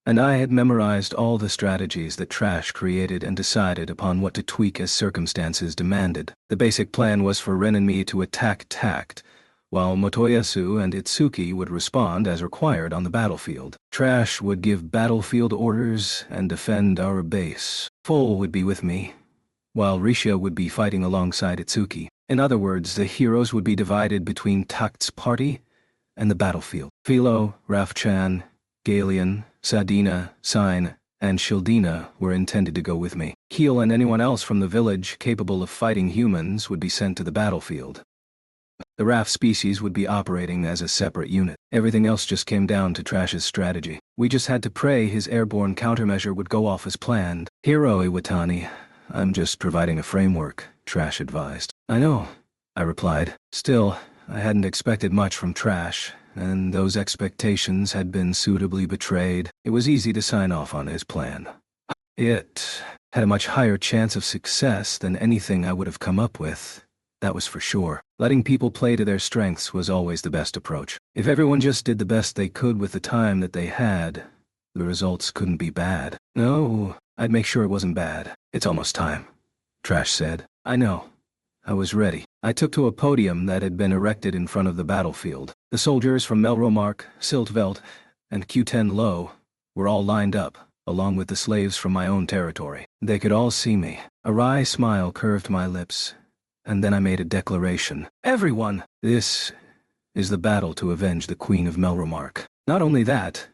S1: and I had memorized all the strategies that Trash created and decided upon what to tweak as circumstances demanded. The basic plan was for Ren and me to attack tact, while Motoyasu and Itsuki would respond as required on the battlefield. Trash would give battlefield orders and defend our base. Foal would be with me, while Risha would be fighting alongside Itsuki. In other words, the heroes would be divided between Tact's party and the battlefield. Philo, Rafchan, Galeon, Sadina, Sine, and Shildina were intended to go with me. Keel and anyone else from the village capable of fighting humans would be sent to the battlefield. The Raf species would be operating as a separate unit. Everything else just came down to Trash's strategy. We just had to pray his airborne countermeasure would go off as planned. Hero Iwatani, I'm just providing a framework, Trash advised. I know, I replied. Still, I hadn't expected much from Trash, and those expectations had been suitably betrayed. It was easy to sign off on his plan. It had a much higher chance of success than anything I would have come up with. That was for sure. Letting people play to their strengths was always the best approach. If everyone just did the best they could with the time that they had, the results couldn't be bad. No, I'd make sure it wasn't bad. It's almost time, Trash said. I know. I was ready. I took to a podium that had been erected in front of the battlefield. The soldiers from Melromark, Siltveld, and Q10 Low were all lined up, along with the slaves from my own territory. They could all see me. A wry smile curved my lips, and then I made a declaration. Everyone! This is the battle to avenge the Queen of Melromark. Not only that,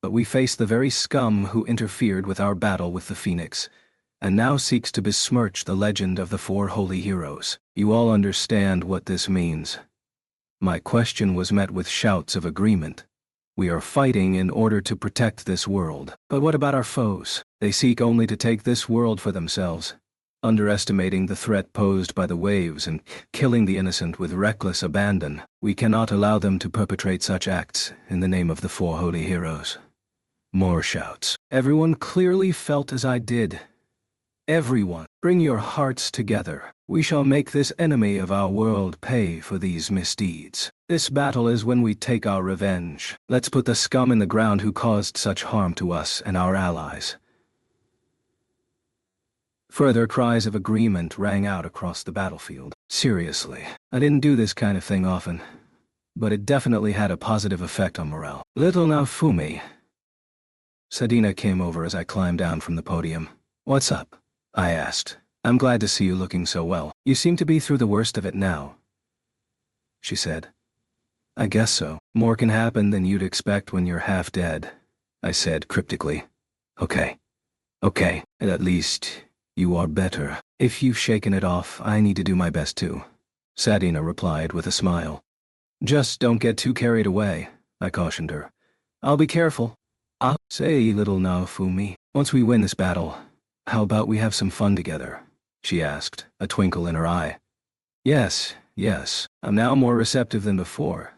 S1: but we face the very scum who interfered with our battle with the Phoenix, and now seeks to besmirch the legend of the 4 holy heroes. You all understand what this means. My question was met with shouts of agreement. We are fighting in order to protect this world. But what about our foes? They seek only to take this world for themselves, underestimating the threat posed by the waves and killing the innocent with reckless abandon. We cannot allow them to perpetrate such acts in the name of the 4 holy heroes. More shouts. Everyone clearly felt as I did. Everyone, bring your hearts together. We shall make this enemy of our world pay for these misdeeds. This battle is when we take our revenge. Let's put the scum in the ground who caused such harm to us and our allies. Further cries of agreement rang out across the battlefield. Seriously, I didn't do this kind of thing often, but it definitely had a positive effect on morale. Little Naofumi. Sadina came over as I climbed down from the podium. What's up? I asked. I'm glad to see you looking so well. You seem to be through the worst of it now, she said. I guess so. More can happen than you'd expect when you're half dead, I said cryptically. Okay. And at least you are better. If you've shaken it off, I need to do my best too, Sadina replied with a smile. Just don't get too carried away, I cautioned her. I'll be careful. Say, little Naofumi, once we win this battle, how about we have some fun together? She asked, a twinkle in her eye. Yes. I'm now more receptive than before.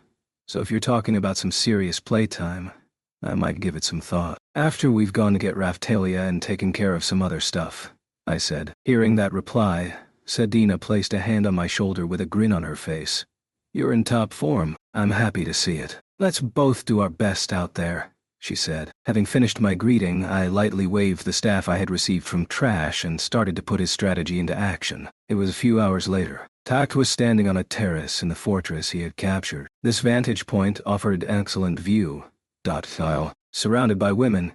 S1: So if you're talking about some serious playtime, I might give it some thought. After we've gone to get Raftalia and taken care of some other stuff, I said. Hearing that reply, Sadina placed a hand on my shoulder with a grin on her face. You're in top form. I'm happy to see it. Let's both do our best out there, she said. Having finished my greeting, I lightly waved the staff I had received from Trash and started to put his strategy into action. It was a few hours later. Tact was standing on a terrace in the fortress he had captured. This vantage point offered an excellent view. Surrounded by women,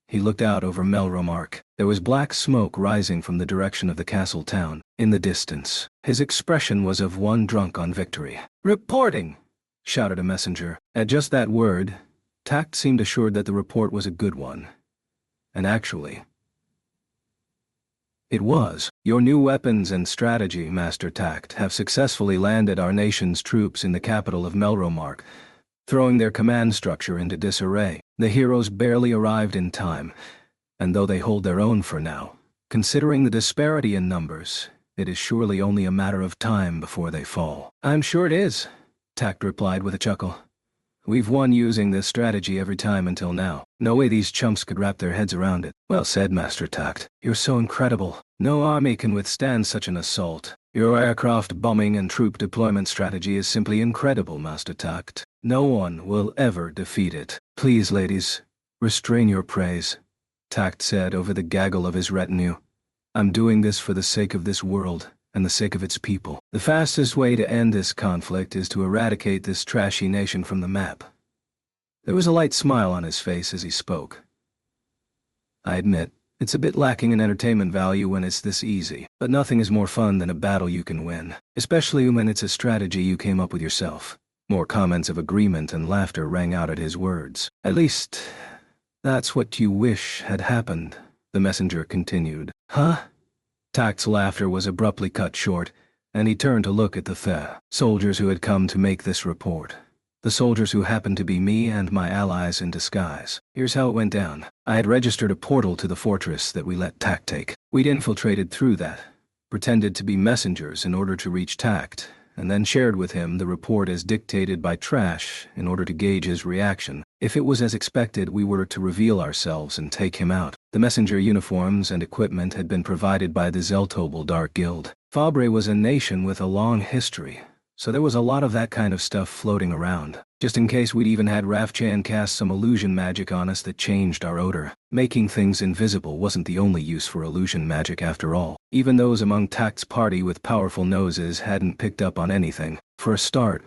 S1: he looked out over Melromark. There was black smoke rising from the direction of the castle town. In the distance, his expression was of one drunk on victory. Reporting! Shouted a messenger. At just that word, Tact seemed assured that the report was a good one. And actually, it was. Your new weapons and strategy, Master Tact, have successfully landed our nation's troops in the capital of Melromark. throwing their command structure into disarray. The heroes barely arrived in time, and though they hold their own for now, considering the disparity in numbers, it is surely only a matter of time before they fall. I'm sure it is, Tact replied with a chuckle. We've won using this strategy every time until now. No way these chumps could wrap their heads around it. Well said, Master Tact. You're so incredible. No army can withstand such an assault. Your aircraft bombing and troop deployment strategy is simply incredible, Master Tact. No one will ever defeat it. Please, ladies, restrain your praise, Tact said over the gaggle of his retinue. I'm doing this for the sake of this world and the sake of its people. The fastest way to end this conflict is to eradicate this trashy nation from the map. There was a light smile on his face as he spoke. I admit, it's a bit lacking in entertainment value when it's this easy, but nothing is more fun than a battle you can win, especially when it's a strategy you came up with yourself. More comments of agreement and laughter rang out at his words. At least, that's what you wish had happened, the messenger continued. Huh? Tact's laughter was abruptly cut short, and he turned to look at the soldiers who had come to make this report. The soldiers who happened to be me and my allies in disguise. Here's how it went down. I had registered a portal to the fortress that we let Tact take. We'd infiltrated through that, pretended to be messengers in order to reach Tact, and then shared with him the report as dictated by Trash in order to gauge his reaction. If it was as expected, we were to reveal ourselves and take him out. The messenger uniforms and equipment had been provided by the Zeltobel Dark Guild. Fabre was a nation with a long history, so there was a lot of that kind of stuff floating around. Just in case, we'd even had Rafchan cast some illusion magic on us that changed our odor. Making things invisible wasn't the only use for illusion magic after all. Even those among Tact's party with powerful noses hadn't picked up on anything. For a start,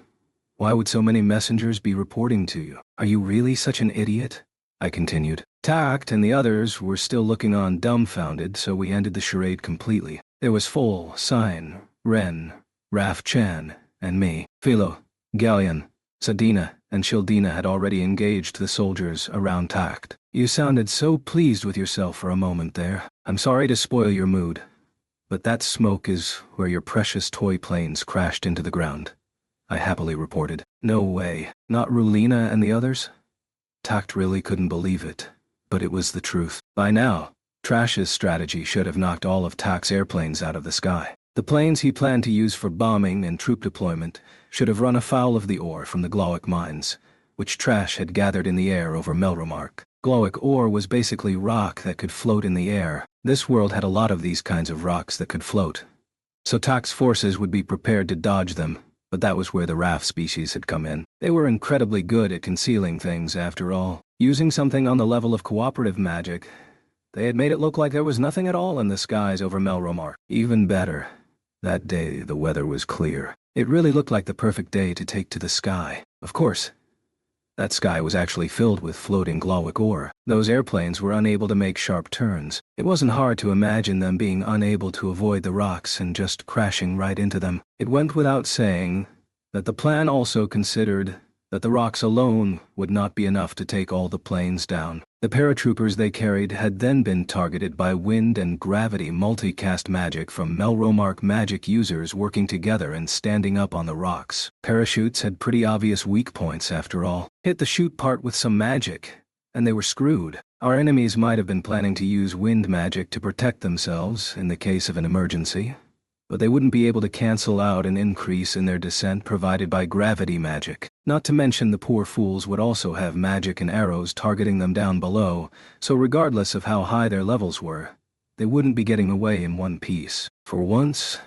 S1: why would so many messengers be reporting to you? Are you really such an idiot? I continued. Tact and the others were still looking on dumbfounded, so we ended the charade completely. There was Fol, Sign, Ren, Rafchan, and me. Philo, Galleon, Sadina, and Shildina had already engaged the soldiers around Tact. You sounded so pleased with yourself for a moment there. I'm sorry to spoil your mood, but that smoke is where your precious toy planes crashed into the ground, I happily reported. No way. Not Rulina and the others? Tact really couldn't believe it, but it was the truth. By now, Trash's strategy should have knocked all of Tact's airplanes out of the sky. The planes he planned to use for bombing and troop deployment should have run afoul of the ore from the Glowic mines, which Trash had gathered in the air over Melromark. Glowic ore was basically rock that could float in the air. This world had a lot of these kinds of rocks that could float, so Tact's forces would be prepared to dodge them, but that was where the Raf species had come in. They were incredibly good at concealing things, after all. Using something on the level of cooperative magic, they had made it look like there was nothing at all in the skies over Melromark. Even better, that day the weather was clear. It really looked like the perfect day to take to the sky. Of course, that sky was actually filled with floating Glowic ore. Those airplanes were unable to make sharp turns. It wasn't hard to imagine them being unable to avoid the rocks and just crashing right into them. It went without saying that the plan also considered that the rocks alone would not be enough to take all the planes down. The paratroopers they carried had then been targeted by wind and gravity multicast magic from Melromark magic users working together and standing up on the rocks. Parachutes had pretty obvious weak points after all. Hit the chute part with some magic, and they were screwed. Our enemies might have been planning to use wind magic to protect themselves in the case of an emergency, but they wouldn't be able to cancel out an increase in their descent provided by gravity magic. Not to mention the poor fools would also have magic and arrows targeting them down below, so regardless of how high their levels were, they wouldn't be getting away in one piece. For once,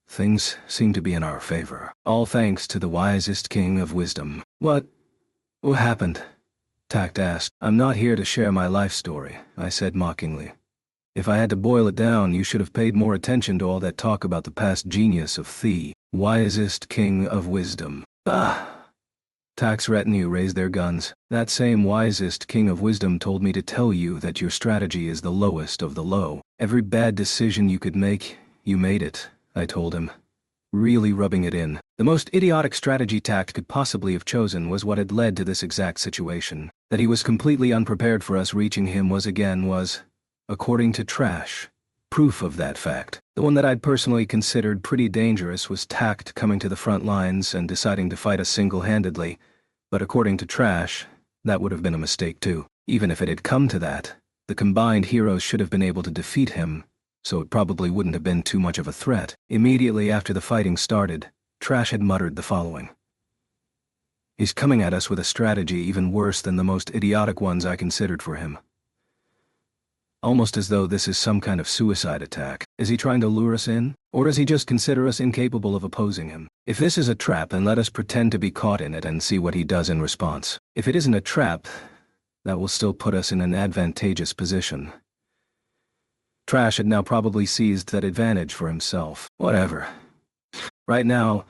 S1: things seemed to be in our favor. All thanks to the wisest king of wisdom. What happened? Tact asked. I'm not here to share my life story, I said mockingly. If I had to boil it down, you should have paid more attention to all that talk about the past genius of the wisest king of wisdom. Ah! Tact's retinue raised their guns. That same wisest king of wisdom told me to tell you that your strategy is the lowest of the low. Every bad decision you could make, you made it, I told him, really rubbing it in. The most idiotic strategy Tact could possibly have chosen was what had led to this exact situation. That he was completely unprepared for us reaching him was, according to Trash, proof of that fact. The one that I'd personally considered pretty dangerous was Tact coming to the front lines and deciding to fight us single-handedly, But according to Trash, that would have been a mistake too. Even if it had come to that, the combined heroes should have been able to defeat him, so it probably wouldn't have been too much of a threat. Immediately after the fighting started, Trash had muttered the following. He's coming at us with a strategy even worse than the most idiotic ones I considered for him. Almost as though this is some kind of suicide attack. Is he trying to lure us in? Or does he just consider us incapable of opposing him? If this is a trap, then let us pretend to be caught in it and see what he does in response. If it isn't a trap, that will still put us in an advantageous position. Trash had now probably seized that advantage for himself. Whatever. Right now,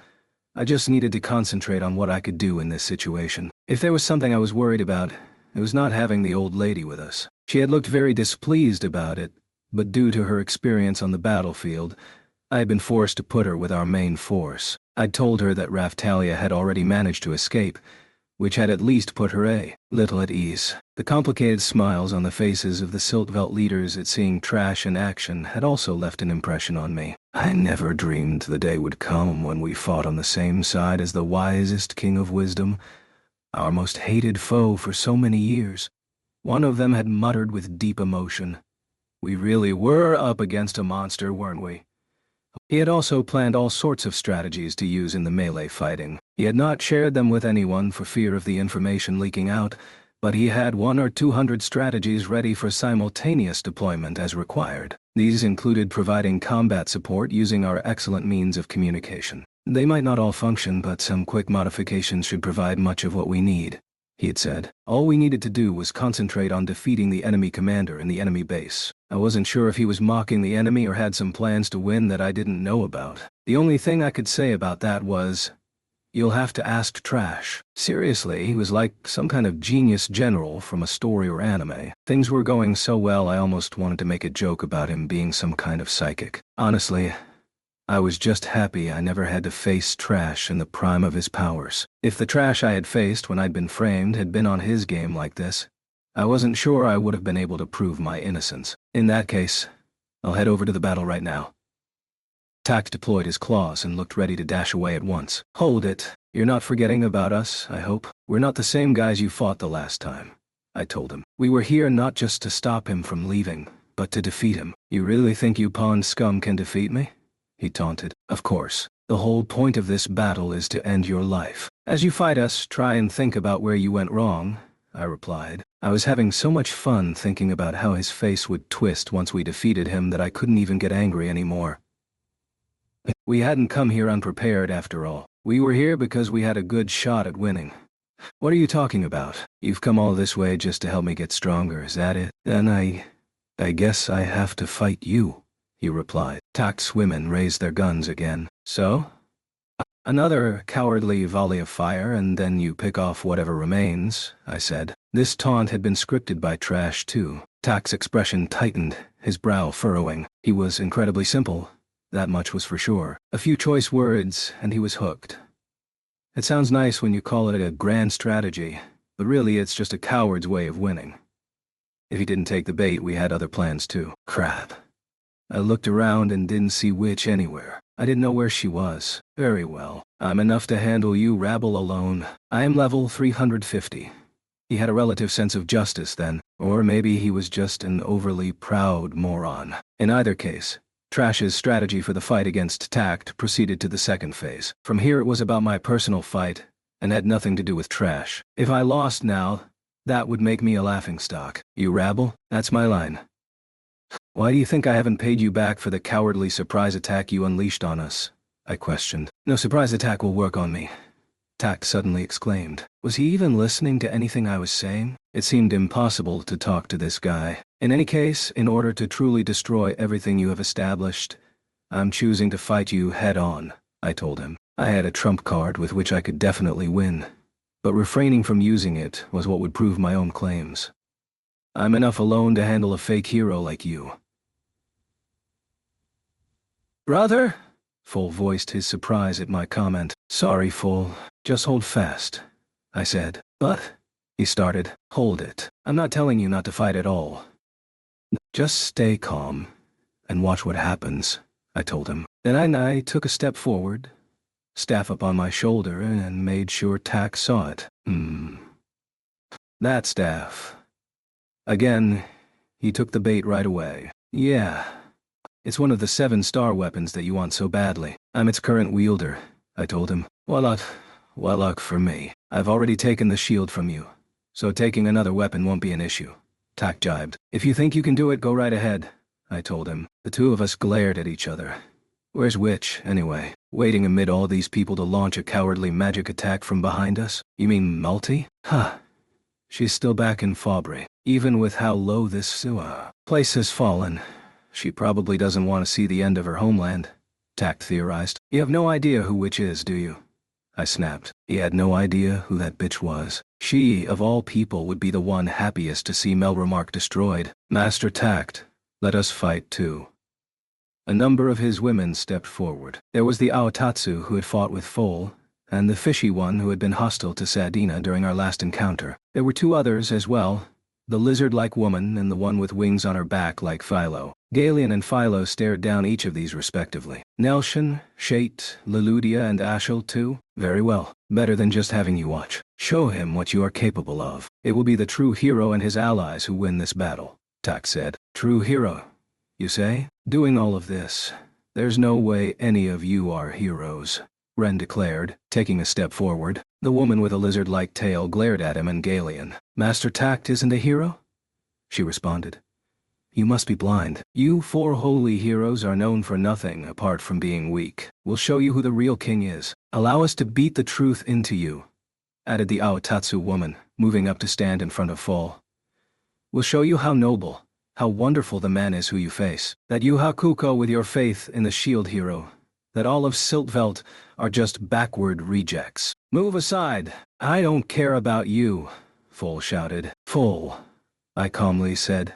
S1: I just needed to concentrate on what I could do in this situation. If there was something I was worried about, it was not having the old lady with us. She had looked very displeased about it, but due to her experience on the battlefield, I had been forced to put her with our main force. I'd told her that Raftalia had already managed to escape, which had at least put her a little at ease. The complicated smiles on the faces of the Siltvelt leaders at seeing Trash in action had also left an impression on me. I never dreamed the day would come when we fought on the same side as the wisest king of wisdom, our most hated foe for so many years. One of them had muttered with deep emotion. We really were up against a monster, weren't we? He had also planned all sorts of strategies to use in the melee fighting. He had not shared them with anyone for fear of the information leaking out, but he had 100 or 200 strategies ready for simultaneous deployment as required. These included providing combat support using our excellent means of communication. They might not all function, but some quick modifications should provide much of what we need, he had said. All we needed to do was concentrate on defeating the enemy commander in the enemy base. I wasn't sure if he was mocking the enemy or had some plans to win that I didn't know about. The only thing I could say about that was, you'll have to ask Trash. Seriously, he was like some kind of genius general from a story or anime. Things were going so well I almost wanted to make a joke about him being some kind of psychic. Honestly, I was just happy I never had to face Trash in the prime of his powers. If the Trash I had faced when I'd been framed had been on his game like this, I wasn't sure I would have been able to prove my innocence. In that case, I'll head over to the battle right now. Tact deployed his claws and looked ready to dash away at once. Hold it. You're not forgetting about us, I hope. We're not the same guys you fought the last time, I told him. We were here not just to stop him from leaving, but to defeat him. You really think you pawn scum can defeat me? He taunted. Of course. The whole point of this battle is to end your life. As you fight us, try and think about where you went wrong, I replied. I was having so much fun thinking about how his face would twist once we defeated him that I couldn't even get angry anymore. We hadn't come here unprepared after all. We were here because we had a good shot at winning. What are you talking about? You've come all this way just to help me get stronger, is that it? Then I guess I have to fight you, he replied. Tact's women raised their guns again. So? Another cowardly volley of fire and then you pick off whatever remains, I said. This taunt had been scripted by Trash too. Tact's expression tightened, his brow furrowing. He was incredibly simple, that much was for sure. A few choice words and he was hooked. It sounds nice when you call it a grand strategy, but really it's just a coward's way of winning. If he didn't take the bait, we had other plans too. Crap. I looked around and didn't see Witch anywhere. I didn't know where she was. Very well. I'm enough to handle you rabble alone. I am level 350. He had a relative sense of justice then, or maybe he was just an overly proud moron. In either case, Trash's strategy for the fight against Tact proceeded to the second phase. From here it was about my personal fight, and had nothing to do with Trash. If I lost now, that would make me a laughingstock. You rabble? That's my line. Why do you think I haven't paid you back for the cowardly surprise attack you unleashed on us? I questioned. No surprise attack will work on me, Tact suddenly exclaimed. Was he even listening to anything I was saying? It seemed impossible to talk to this guy. In any case, in order to truly destroy everything you have established, I'm choosing to fight you head-on, I told him. I had a trump card with which I could definitely win, but refraining from using it was what would prove my own claims. I'm enough alone to handle a fake hero like you. Brother? Full voiced his surprise at my comment. Sorry, Full. Just hold fast, I said. But, he started. Hold it. I'm not telling you not to fight at all. Just stay calm and watch what happens, I told him. Then I took a step forward, staff up on my shoulder and made sure Tak saw it. That staff. Again, he took the bait right away. Yeah. It's one of the 7-star weapons that you want so badly. I'm its current wielder, I told him. Well luck for me. I've already taken the shield from you, so taking another weapon won't be an issue. Tak jibed. If you think you can do it, go right ahead, I told him. The two of us glared at each other. Where's Witch, anyway? Waiting amid all these people to launch a cowardly magic attack from behind us? You mean Multi? Huh. She's still back in Faubourg. Even with how low this place has fallen, she probably doesn't want to see the end of her homeland, Tak theorized. You have no idea who Witch is, do you? I snapped. He had no idea who that bitch was. She, of all people, would be the one happiest to see Melromark destroyed. Master Tak, let us fight too. A number of his women stepped forward. There was the Aotatsu who had fought with Foal, and the fishy one who had been hostile to Sadina during our last encounter. There were 2 others as well, the lizard-like woman and the one with wings on her back like Philo. Galen and Philo stared down each of these respectively. Nelshin, Shate, Leludia, and Ashel too? Very well. Better than just having you watch. Show him what you are capable of. It will be the true hero and his allies who win this battle, Tak said. True hero, you say? Doing all of this. There's no way any of you are heroes, Ren declared, taking a step forward. The woman with a lizard-like tail glared at him and Galen. Master Tak isn't a hero? She responded. You must be blind. You 4 holy heroes are known for nothing apart from being weak. We'll show you who the real king is. Allow us to beat the truth into you, added the Aotatsu woman, moving up to stand in front of Fall. We'll show you how noble, how wonderful the man is who you face. That you Hakuko with your faith in the shield hero. That all of Siltveld are just backward rejects. Move aside. I don't care about you, Fall shouted. Fall, I calmly said.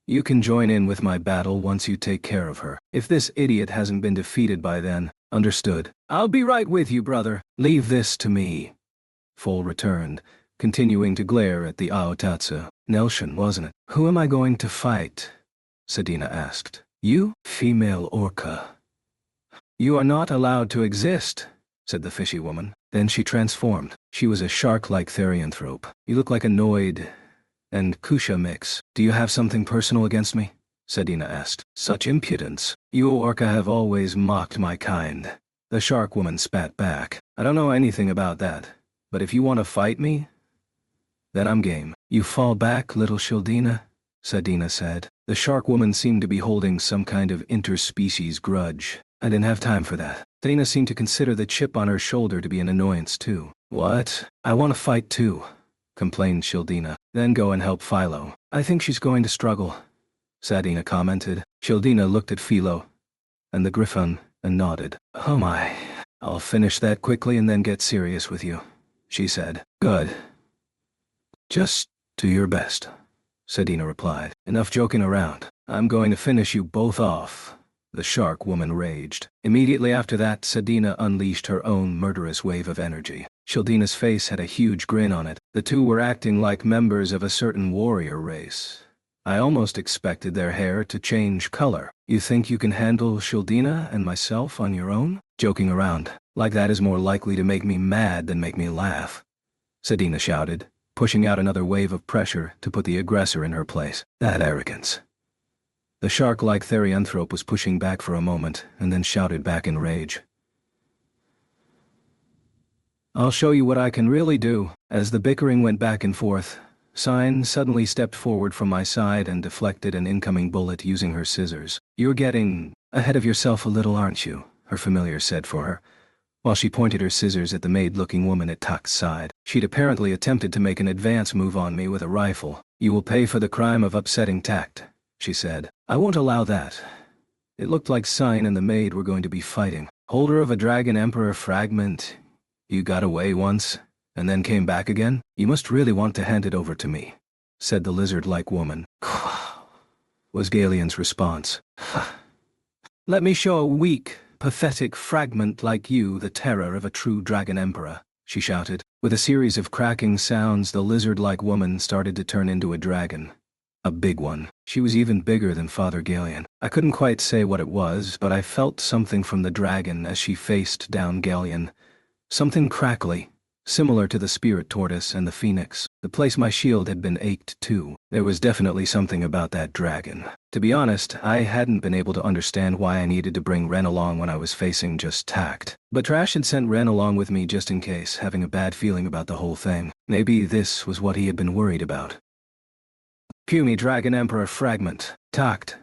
S1: You can join in with my battle once you take care of her. If this idiot hasn't been defeated by then, understood. I'll be right with you, brother. Leave this to me. Fall returned, continuing to glare at the Aotatsu. Nelshin, wasn't it? Who am I going to fight? Sadina asked. You, female orca. You are not allowed to exist, said the fishy woman. Then she transformed. She was a shark-like therianthrope. You look like a Noid and Kusha mix. Do you have something personal against me? Sadina asked. Such impudence. You orca have always mocked my kind. The shark woman spat back. I don't know anything about that, but if you want to fight me, then I'm game. You fall back, little Shildina, Sadina said. The shark woman seemed to be holding some kind of interspecies grudge. I didn't have time for that. Sadina seemed to consider the chip on her shoulder to be an annoyance too. What? I want to fight too, complained Shildina. Then go and help Philo. I think she's going to struggle, Sadina commented. Shildina looked at Philo and the Griffon and nodded. Oh my. I'll finish that quickly and then get serious with you, she said. Good. Just do your best, Sadina replied. Enough joking around. I'm going to finish you both off, the shark woman raged. Immediately after that, Sadina unleashed her own murderous wave of energy. Shildina's face had a huge grin on it. The two were acting like members of a certain warrior race. I almost expected their hair to change color. You think you can handle Shildina and myself on your own? Joking around like that is more likely to make me mad than make me laugh, Sadina shouted, pushing out another wave of pressure to put the aggressor in her place. That arrogance. The shark-like therianthrope was pushing back for a moment and then shouted back in rage. I'll show you what I can really do. As the bickering went back and forth, Sign suddenly stepped forward from my side and deflected an incoming bullet using her scissors. You're getting ahead of yourself a little, aren't you? Her familiar said for her, while she pointed her scissors at the maid-looking woman at Tak's side. She'd apparently attempted to make an advance move on me with a rifle. You will pay for the crime of upsetting Tak, she said. I won't allow that. It looked like Sign and the maid were going to be fighting. Holder of a Dragon Emperor fragment. You got away once, and then came back again? You must really want to hand it over to me, said the lizard-like woman. Was Galeon's response. Let me show a weak, pathetic fragment like you the terror of a true Dragon Emperor, she shouted. With a series of cracking sounds, the lizard-like woman started to turn into a dragon. A big one. She was even bigger than Father Galion. I couldn't quite say what it was, but I felt something from the dragon as she faced down Galion. Something crackly, similar to the spirit tortoise and the phoenix. The place my shield had been ached too. There was definitely something about that dragon. To be honest, I hadn't been able to understand why I needed to bring Ren along when I was facing just Tact. But Trash had sent Ren along with me just in case, having a bad feeling about the whole thing. Maybe this was what he had been worried about. Pumy Dragon Emperor Fragment, Tact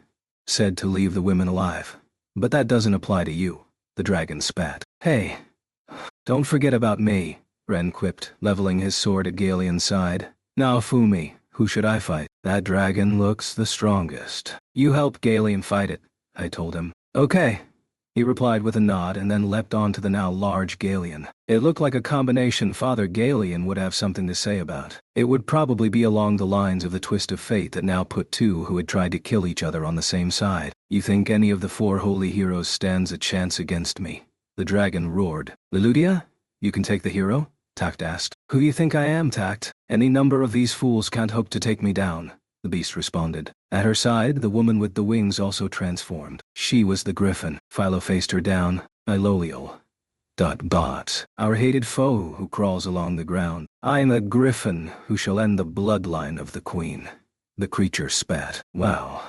S1: said to leave the women alive. But that doesn't apply to you, the dragon spat. Hey, don't forget about me, Ren quipped, leveling his sword at Galion's side. Now Fumi, who should I fight? That dragon looks the strongest. You help Galion fight it, I told him. Okay, he replied with a nod and then leapt onto the now large Galion. It looked like a combination Father Galion would have something to say about. It would probably be along the lines of the twist of fate that now put two who had tried to kill each other on the same side. You think any of the four holy heroes stands a chance against me? The dragon roared. Leludia, you can take the hero? Tact asked. Who do you think I am, Tact? Any number of these fools can't hope to take me down, the beast responded. At her side, the woman with the wings also transformed. She was the griffin. Philo faced her down. Ilolial. Bots. Our hated foe who crawls along the ground. I am the griffin who shall end the bloodline of the queen. The creature spat. Wow.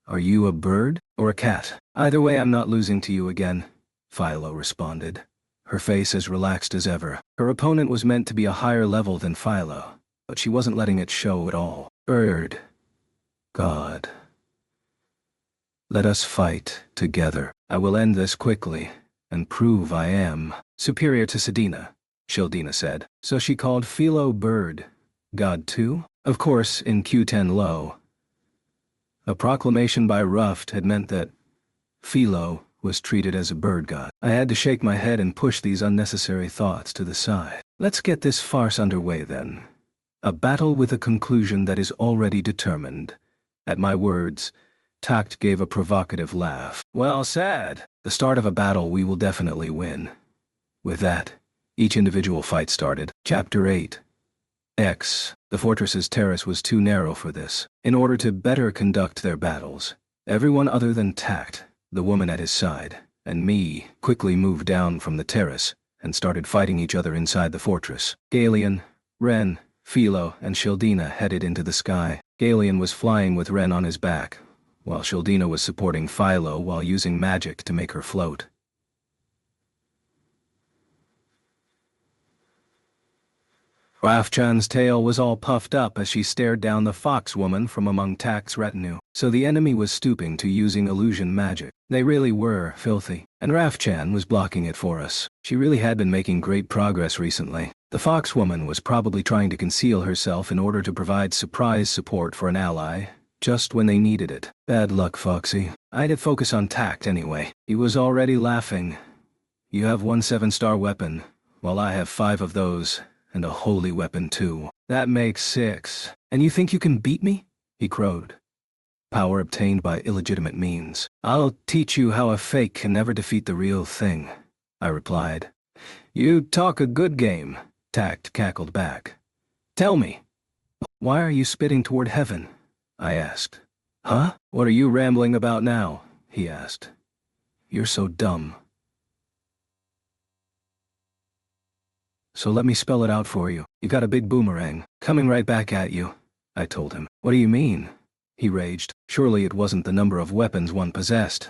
S1: Are you a bird or a cat? Either way, I'm not losing to you again, Philo responded, her face as relaxed as ever. Her opponent was meant to be a higher level than Philo, but she wasn't letting it show at all. Bird. God. Let us fight together. I will end this quickly and prove I am superior to Sedina, Shildina said. So she called Philo Bird God too? Of course, in Q10 Low, a proclamation by Ruffed had meant that Philo was treated as a bird god. I had to shake my head and push these unnecessary thoughts to the side. Let's get this farce underway then. A battle with a conclusion that is already determined. At my words, Tact gave a provocative laugh. Well said. The start of a battle we will definitely win. With that, each individual fight started. Chapter 8. X. The fortress's terrace was too narrow for this. In order to better conduct their battles, everyone other than Tact, the woman at his side, and me quickly moved down from the terrace and started fighting each other inside the fortress. Galion, Ren, Philo, and Shildina headed into the sky. Galion was flying with Ren on his back, while Shildina was supporting Philo while using magic to make her float. Rafchan's tail was all puffed up as she stared down the fox woman from among Tact's retinue, so the enemy was stooping to using illusion magic. They really were filthy, and Rafchan was blocking it for us. She really had been making great progress recently. The fox woman was probably trying to conceal herself in order to provide surprise support for an ally, just when they needed it. Bad luck, Foxy. I'd have focused on Tact anyway. He was already laughing. You have 1 7-star weapon, while I have 5 of those. And a holy weapon, too. That makes 6. And you think you can beat me? He crowed. Power obtained by illegitimate means. I'll teach you how a fake can never defeat the real thing, I replied. You talk a good game, Tact cackled back. Tell me, why are you spitting toward heaven? I asked. Huh? What are you rambling about now? He asked. You're so dumb. So let me spell it out for you. You got a big boomerang, coming right back at you, I told him. What do you mean? He raged. Surely it wasn't the number of weapons one possessed,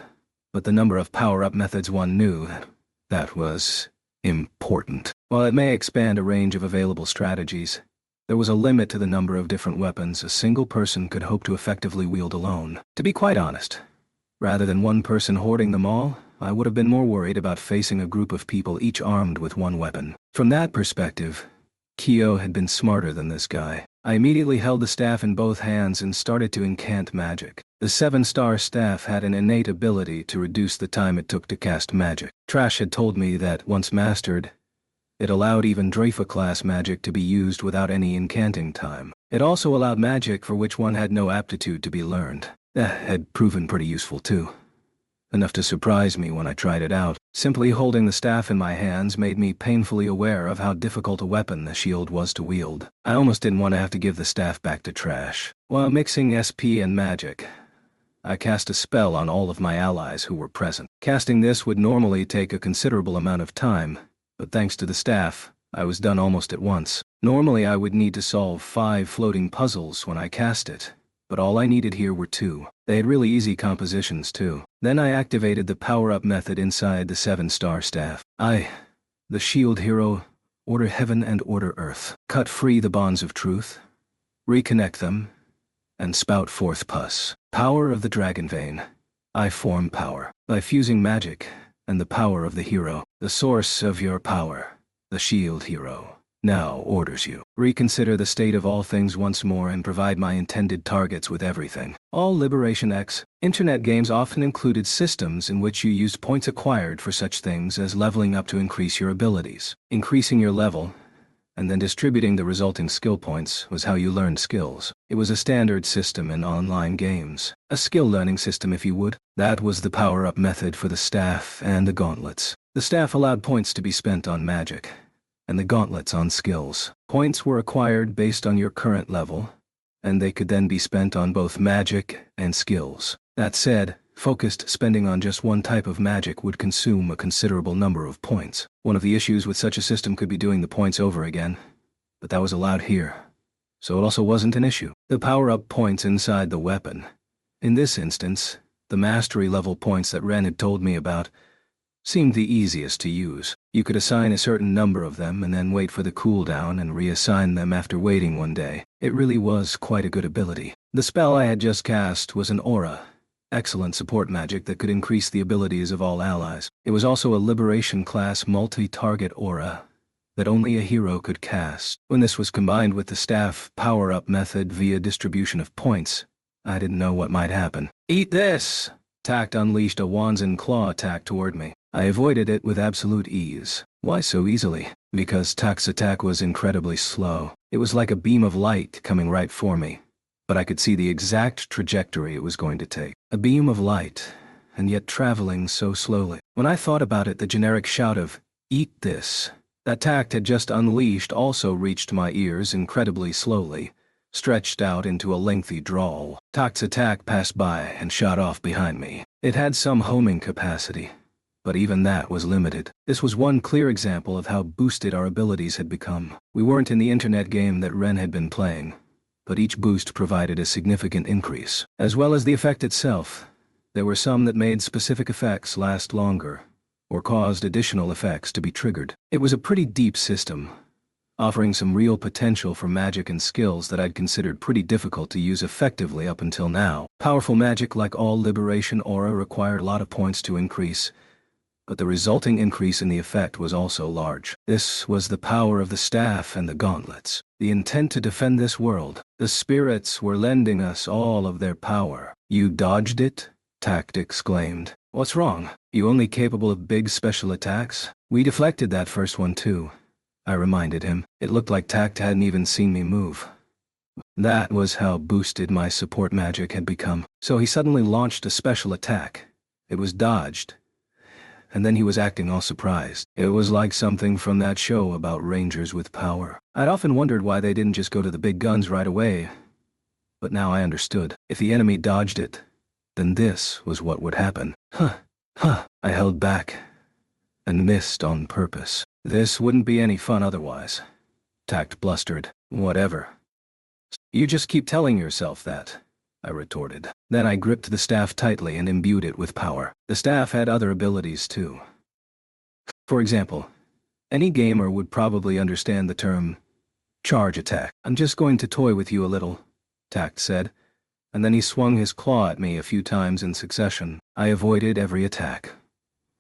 S1: but the number of power-up methods one knew. That was important. While it may expand a range of available strategies, there was a limit to the number of different weapons a single person could hope to effectively wield alone. To be quite honest, rather than one person hoarding them all, I would have been more worried about facing a group of people each armed with one weapon. From that perspective, Kyo had been smarter than this guy. I immediately held the staff in both hands and started to incant magic. The 7-star staff had an innate ability to reduce the time it took to cast magic. Trash had told me that, once mastered, it allowed even Drafa-class magic to be used without any incanting time. It also allowed magic for which one had no aptitude to be learned. That had proven pretty useful too. Enough to surprise me when I tried it out. Simply holding the staff in my hands made me painfully aware of how difficult a weapon the shield was to wield. I almost didn't want to have to give the staff back to trash. While mixing SP and magic, I cast a spell on all of my allies who were present. Casting this would normally take a considerable amount of time, but thanks to the staff, I was done almost at once. Normally I would need to solve 5 floating puzzles when I cast it, but all I needed here were 2. They had really easy compositions too. Then I activated the power-up method inside the 7-star staff. The shield hero, order heaven and order earth. Cut free the bonds of truth, reconnect them, and spout forth pus. Power of the dragon vein. I form power. By fusing magic and the power of the hero, the source of your power, the shield hero, now orders you. Reconsider the state of all things once more and provide my intended targets with everything. All Liberation X internet games often included systems in which you used points acquired for such things as leveling up to increase your abilities. Increasing your level, and then distributing the resulting skill points was how you learned skills. It was a standard system in online games. A skill learning system, if you would. That was the power-up method for the staff and the gauntlets. The staff allowed points to be spent on magic, and the gauntlets on skills. Points were acquired based on your current level, and they could then be spent on both magic and skills. That said, focused spending on just one type of magic would consume a considerable number of points. One of the issues with such a system could be doing the points over again, but that was allowed here, so it also wasn't an issue. The power-up points inside the weapon. In this instance, the mastery level points that Ren had told me about seemed the easiest to use. You could assign a certain number of them and then wait for the cooldown and reassign them after waiting one day. It really was quite a good ability. The spell I had just cast was an aura. Excellent support magic that could increase the abilities of all allies. It was also a Liberation class multi-target aura that only a hero could cast. When this was combined with the staff power-up method via distribution of points, I didn't know what might happen. Eat this! Tact unleashed a Wanzan claw attack toward me. I avoided it with absolute ease. Why so easily? Because Tact's attack was incredibly slow. It was like a beam of light coming right for me, but I could see the exact trajectory it was going to take. A beam of light, and yet traveling so slowly. When I thought about it, the generic shout of, "Eat this," that Tact had just unleashed also reached my ears incredibly slowly, stretched out into a lengthy drawl. Tact's attack passed by and shot off behind me. It had some homing capacity, but even that was limited. This was one clear example of how boosted our abilities had become. We weren't in the internet game that Ren had been playing, but each boost provided a significant increase. As well as the effect itself, there were some that made specific effects last longer, or caused additional effects to be triggered. It was a pretty deep system, offering some real potential for magic and skills that I'd considered pretty difficult to use effectively up until now. Powerful magic, like all Liberation aura, required a lot of points to increase, but the resulting increase in the effect was also large. This was the power of the staff and the gauntlets. The intent to defend this world. The spirits were lending us all of their power. You dodged it? Tact exclaimed. What's wrong? You only capable of big special attacks? We deflected that first one too, I reminded him. It looked like Tact hadn't even seen me move. That was how boosted my support magic had become. So he suddenly launched a special attack. It was dodged, and then he was acting all surprised. It was like something from that show about rangers with power. I'd often wondered why they didn't just go to the big guns right away, but now I understood. If the enemy dodged it, then this was what would happen. I held back and missed on purpose. This wouldn't be any fun otherwise. Tact blustered. Whatever. You just keep telling yourself that, I retorted. Then I gripped the staff tightly and imbued it with power. The staff had other abilities too. For example, any gamer would probably understand the term charge attack. I'm just going to toy with you a little, Tact said, and then he swung his claw at me a few times in succession. I avoided every attack,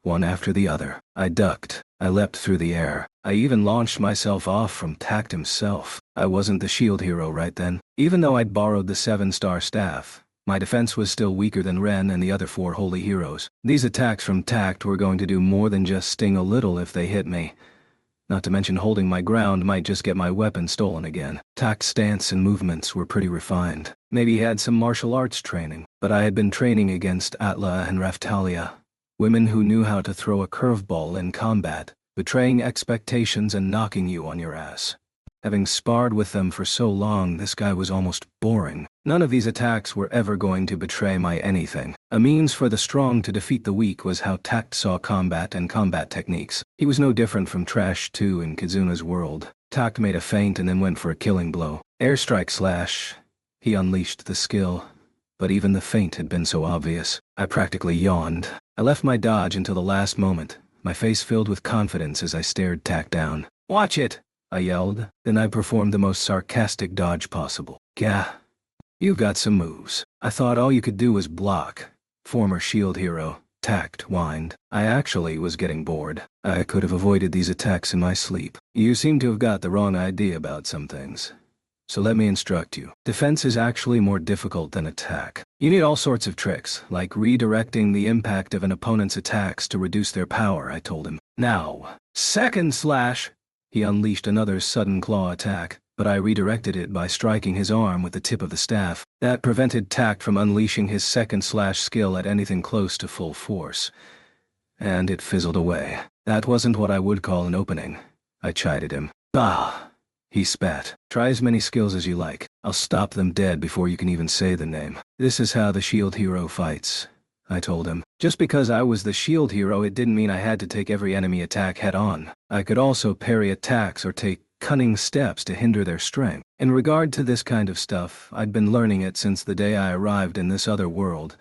S1: one after the other. I ducked. I leapt through the air. I even launched myself off from Tact himself. I wasn't the shield hero right then. Even though I'd borrowed the 7-star staff, my defense was still weaker than Ren and the other 4 holy heroes. These attacks from Tact were going to do more than just sting a little if they hit me. Not to mention holding my ground might just get my weapon stolen again. Tact's stance and movements were pretty refined. Maybe he had some martial arts training, but I had been training against Atla and Raftalia, Women who knew how to throw a curveball in combat, betraying expectations and knocking you on your ass. Having sparred with them for so long, this guy was almost boring. None of these attacks were ever going to betray my anything. A means for the strong to defeat the weak was how Tact saw combat and combat techniques. He was no different from Trash 2 in Kizuna's world. Tact made a feint and then went for a killing blow. Airstrike slash. He unleashed the skill. But even the feint had been so obvious. I practically yawned. I left my dodge until the last moment, my face filled with confidence as I stared Tact down. "Watch it!" I yelled. Then I performed the most sarcastic dodge possible. "Gah. You've got some moves. I thought all you could do was block." Former shield hero, Tact whined. I actually was getting bored. I could have avoided these attacks in my sleep. You seem to have got the wrong idea about some things. So let me instruct you. Defense is actually more difficult than attack. You need all sorts of tricks, like redirecting the impact of an opponent's attacks to reduce their power, I told him. Now, second slash! He unleashed another sudden claw attack, but I redirected it by striking his arm with the tip of the staff. That prevented Tact from unleashing his second slash skill at anything close to full force. And it fizzled away. That wasn't what I would call an opening. I chided him. Bah! He spat. Try as many skills as you like. I'll stop them dead before you can even say the name. This is how the shield hero fights, I told him. Just because I was the shield hero, it didn't mean I had to take every enemy attack head on. I could also parry attacks or take cunning steps to hinder their strength. In regard to this kind of stuff, I'd been learning it since the day I arrived in this other world,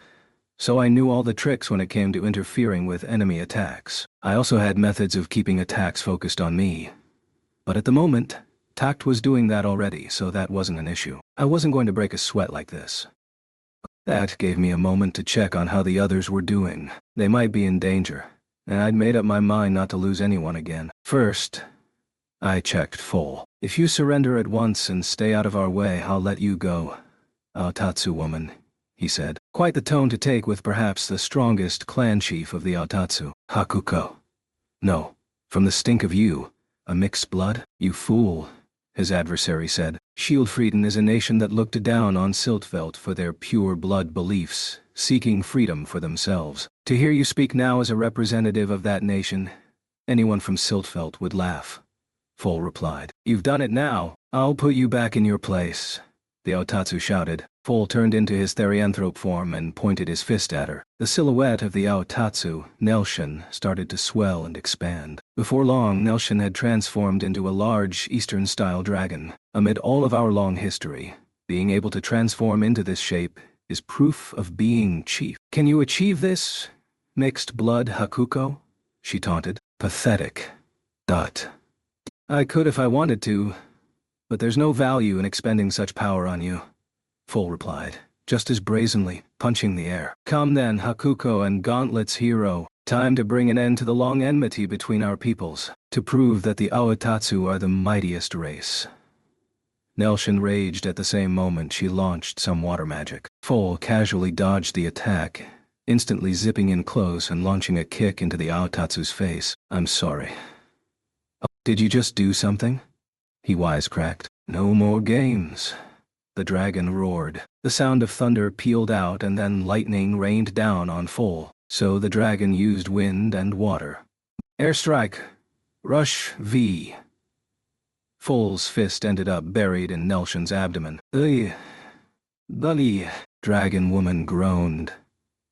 S1: so I knew all the tricks when it came to interfering with enemy attacks. I also had methods of keeping attacks focused on me. But at the moment, Tact was doing that already, so that wasn't an issue. I wasn't going to break a sweat like this. That gave me a moment to check on how the others were doing. They might be in danger, and I'd made up my mind not to lose anyone again. First, I checked Full. If you surrender at once and stay out of our way, I'll let you go. Aotatsu woman, he said. Quite the tone to take with perhaps the strongest clan chief of the Aotatsu. Hakuko. No. From the stink of you. A mixed blood? You fool, his adversary said. Shieldfrieden is a nation that looked down on Siltveld for their pure blood beliefs, seeking freedom for themselves. To hear you speak now as a representative of that nation, anyone from Siltveld would laugh. Full replied. You've done it now. I'll put you back in your place, the Aotatsu shouted. Full turned into his therianthrope form and pointed his fist at her. The silhouette of the Aotatsu, Nelshin, started to swell and expand. Before long, Nelshin had transformed into a large Eastern-style dragon. Amid all of our long history, being able to transform into this shape is proof of being chief. Can you achieve this, mixed blood Hakuko? She taunted. Pathetic. I could if I wanted to, but there's no value in expending such power on you. Full replied, just as brazenly, punching the air. Come then, Hakuko and Gauntlet's hero. Time to bring an end to the long enmity between our peoples, to prove that the Aotatsu are the mightiest race. Nelshin raged at the same moment she launched some water magic. Full casually dodged the attack, instantly zipping in close and launching a kick into the Aotatsu's face. I'm sorry. Oh, did you just do something? He wisecracked. No more games. The dragon roared. The sound of thunder pealed out and then lightning rained down on Full, so the dragon used wind and water. Airstrike. Rush V. Full's fist ended up buried in Nelshin's abdomen. The dragon woman groaned,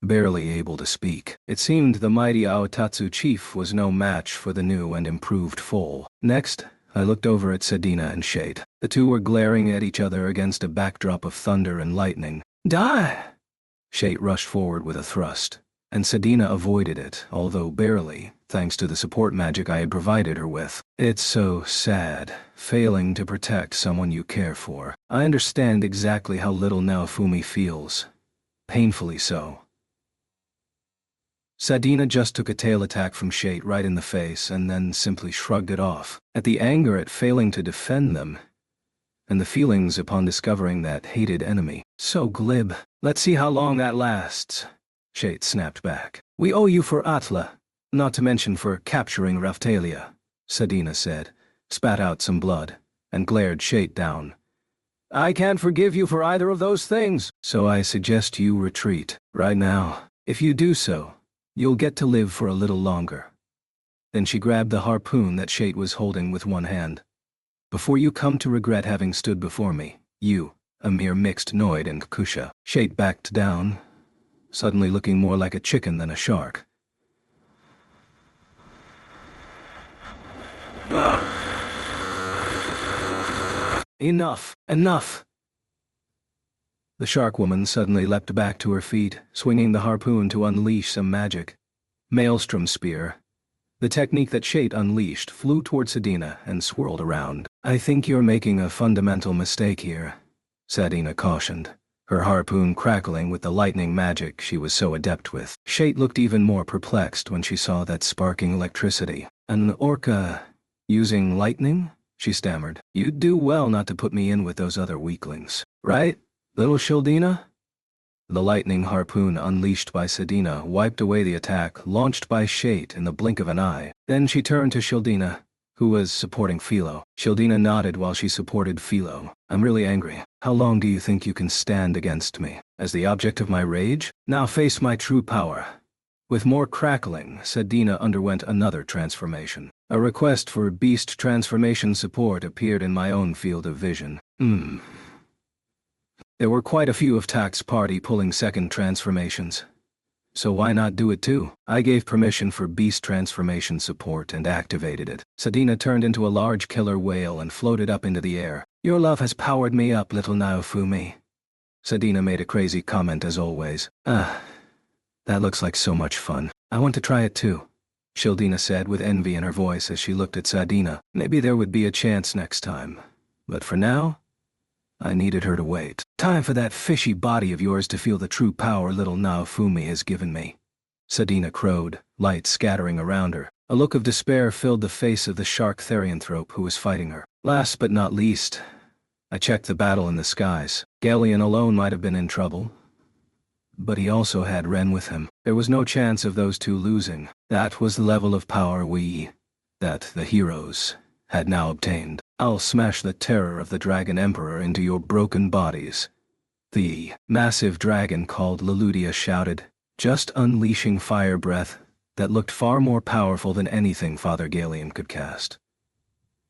S1: barely able to speak. It seemed the mighty Aotatsu chief was no match for the new and improved Full. Next, I looked over at Sedina and Shade. The two were glaring at each other against a backdrop of thunder and lightning. Die! Shade rushed forward with a thrust, and Sedina avoided it, although barely, thanks to the support magic I had provided her with. It's so sad, failing to protect someone you care for. I understand exactly how little Naofumi feels. Painfully so. Sedina just took a tail attack from Shade right in the face and then simply shrugged it off. At the anger at failing to defend them, and the feelings upon discovering that hated enemy. So glib. Let's see how long that lasts. Shade snapped back. We owe you for Atla, not to mention for capturing Raphtalia, Sedina said, spat out some blood, and glared Shade down. I can't forgive you for either of those things, so I suggest you retreat. Right now. If you do so, You'll get to live for a little longer. Then she grabbed the harpoon that Shate was holding with one hand. Before you come to regret having stood before me, you, a mere mixed Noid and Kusha. Shate backed down, suddenly looking more like a chicken than a shark. Enough! Enough! The shark woman suddenly leapt back to her feet, swinging the harpoon to unleash some magic. Maelstrom Spear. The technique that Shate unleashed flew toward Sedina and swirled around. I think you're making a fundamental mistake here, Sedina cautioned, her harpoon crackling with the lightning magic she was so adept with. Shate looked even more perplexed when she saw that sparking electricity. An orca using lightning? She stammered. You'd do well not to put me in with those other weaklings. Right, little Shildina? The lightning harpoon unleashed by Sedina wiped away the attack launched by Shate in the blink of an eye. Then she turned to Shildina, who was supporting Philo. Shildina nodded while she supported Philo. I'm really angry. How long do you think you can stand against me? As the object of my rage? Now face my true power. With more crackling, Sedina underwent another transformation. A request for beast transformation support appeared in my own field of vision. There were quite a few of Takt's party pulling second transformations. So why not do it too? I gave permission for beast transformation support and activated it. Sedina turned into a large killer whale and floated up into the air. Your love has powered me up, little Naofumi. Sedina made a crazy comment as always. That looks like so much fun. I want to try it too, Shildina said with envy in her voice as she looked at Sedina. Maybe there would be a chance next time. But for now, I needed her to wait. Time for that fishy body of yours to feel the true power little Naofumi has given me. Sedina crowed, light scattering around her. A look of despair filled the face of the shark therianthrope who was fighting her. Last but not least, I checked the battle in the skies. Galien alone might have been in trouble, but he also had Ren with him. There was no chance of those two losing. That was the level of power the heroes, had now obtained. I'll smash the terror of the Dragon Emperor into your broken bodies. The massive dragon called Leludia shouted, just unleashing fire breath that looked far more powerful than anything Father Galien could cast.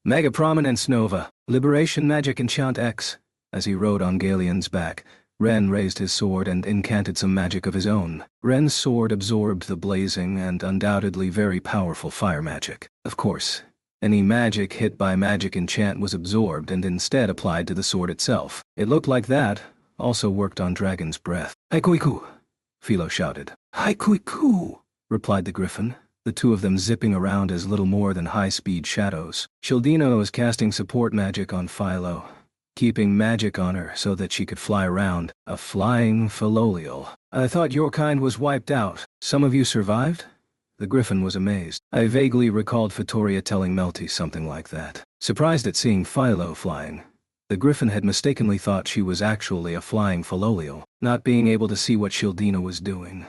S1: Mega Prominence Nova, Liberation Magic Enchant X. As he rode on Galien's back, Ren raised his sword and incanted some magic of his own. Ren's sword absorbed the blazing and undoubtedly very powerful fire magic. Of course, any magic hit by magic enchant was absorbed and instead applied to the sword itself. It looked like that also worked on Dragon's breath. Haikuiku! Philo shouted. Haikuiku! Replied the griffin, the two of them zipping around as little more than high-speed shadows. Shildina was casting support magic on Philo, keeping magic on her so that she could fly around. A flying Philolial. I thought your kind was wiped out. Some of you survived? The griffin was amazed. I vaguely recalled Fatoria telling Melty something like that. Surprised at seeing Philo flying, the griffin had mistakenly thought she was actually a flying Philolial. Not being able to see what Shildina was doing,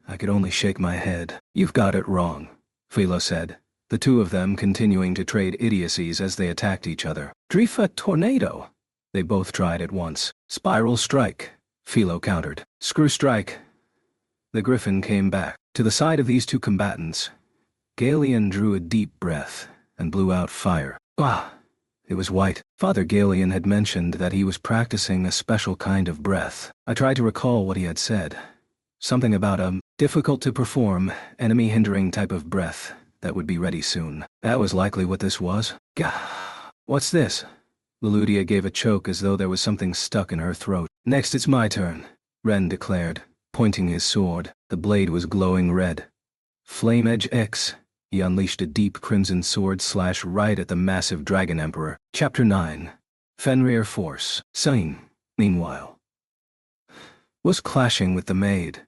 S1: I could only shake my head. You've got it wrong, Philo said, the two of them continuing to trade idiocies as they attacked each other. Drifa Tornado! They both tried at once. Spiral Strike, Philo countered. Screw Strike. The griffin came back. To the side of these two combatants, Galien drew a deep breath and blew out fire. It was white. Father Galien had mentioned that he was practicing a special kind of breath. I tried to recall what he had said. Something about a difficult-to-perform, enemy-hindering type of breath that would be ready soon. That was likely what this was. Gah! What's this? Leludia gave a choke as though there was something stuck in her throat. Next it's my turn, Ren declared, pointing his sword. The blade was glowing red. Flame Edge X. He unleashed a deep crimson sword slash right at the massive Dragon Emperor. Chapter 9. Fenrir Force. Sain, meanwhile, was clashing with the maid.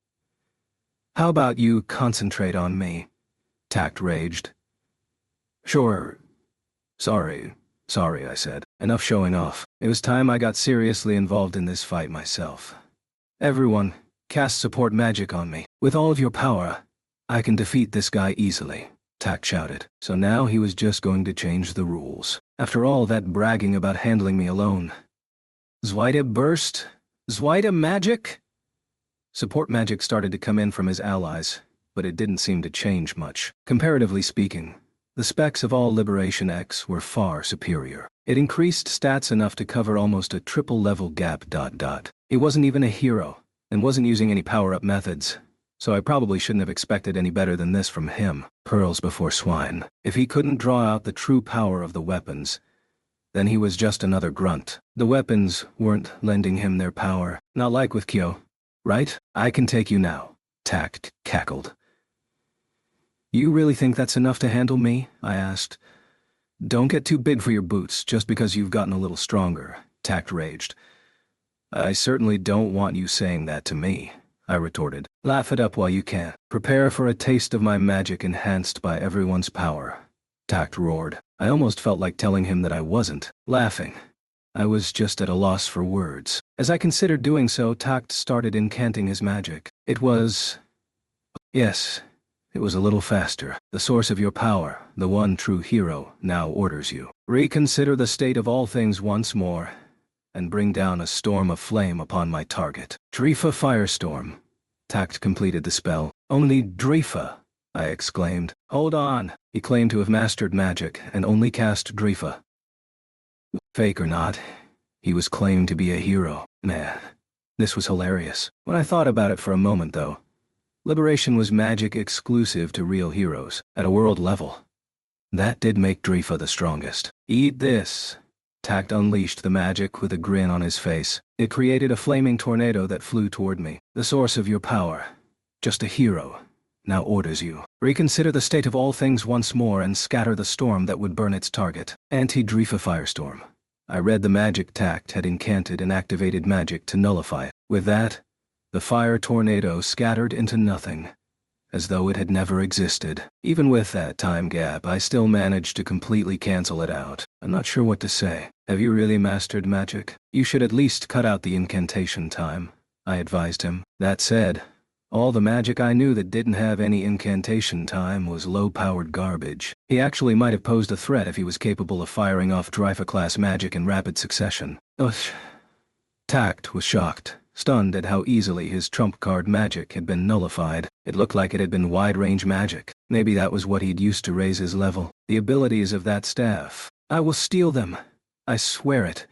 S1: How about you concentrate on me? Takt raged. Sure. Sorry, I said. Enough showing off. It was time I got seriously involved in this fight myself. Everyone, cast support magic on me. With all of your power, I can defeat this guy easily, Takt shouted. So now he was just going to change the rules. After all that bragging about handling me alone. Zweite Burst? Zweite Magic? Support magic started to come in from his allies, but it didn't seem to change much. Comparatively speaking, the specs of all Liberation X were far superior. It increased stats enough to cover almost a triple-level gap. He wasn't even a hero, and wasn't using any power-up methods, so I probably shouldn't have expected any better than this from him. Pearls before swine. If he couldn't draw out the true power of the weapons, then he was just another grunt. The weapons weren't lending him their power, not like with Kyo. Right? I can take you now, Tact cackled. You really think that's enough to handle me? I asked. Don't get too big for your boots just because you've gotten a little stronger, Tact raged. I certainly don't want you saying that to me, I retorted. Laugh it up while you can. Prepare for a taste of my magic enhanced by everyone's power, Tact roared. I almost felt like telling him that I wasn't laughing. I was just at a loss for words. As I considered doing so, Tact started incanting his magic. Yes, it was a little faster. The source of your power, the one true hero, now orders you. Reconsider the state of all things once more, and bring down a storm of flame upon my target. Drifa Firestorm. Tact completed the spell. Only Drifa, I exclaimed. Hold on. He claimed to have mastered magic and only cast Drifa. Fake or not, he was claimed to be a hero. Man, this was hilarious. When I thought about it for a moment, though, Liberation was magic exclusive to real heroes, at a world level. That did make Drifa the strongest. Eat this. Tact unleashed the magic with a grin on his face. It created a flaming tornado that flew toward me. The source of your power, just a hero, now orders you. Reconsider the state of all things once more and scatter the storm that would burn its target. Anti-Drifa Firestorm. I read the magic Tact had incanted and activated magic to nullify it. With that, the fire tornado scattered into nothing, as though it had never existed. Even with that time gap, I still managed to completely cancel it out. I'm not sure what to say. Have you really mastered magic? You should at least cut out the incantation time, I advised him. That said, all the magic I knew that didn't have any incantation time was low-powered garbage. He actually might have posed a threat if he was capable of firing off Drifa-class magic in rapid succession. Ugh. Tact was shocked, stunned at how easily his trump card magic had been nullified. It looked like it had been wide-range magic. Maybe that was what he'd used to raise his level. The abilities of that staff. I will steal them. I swear it,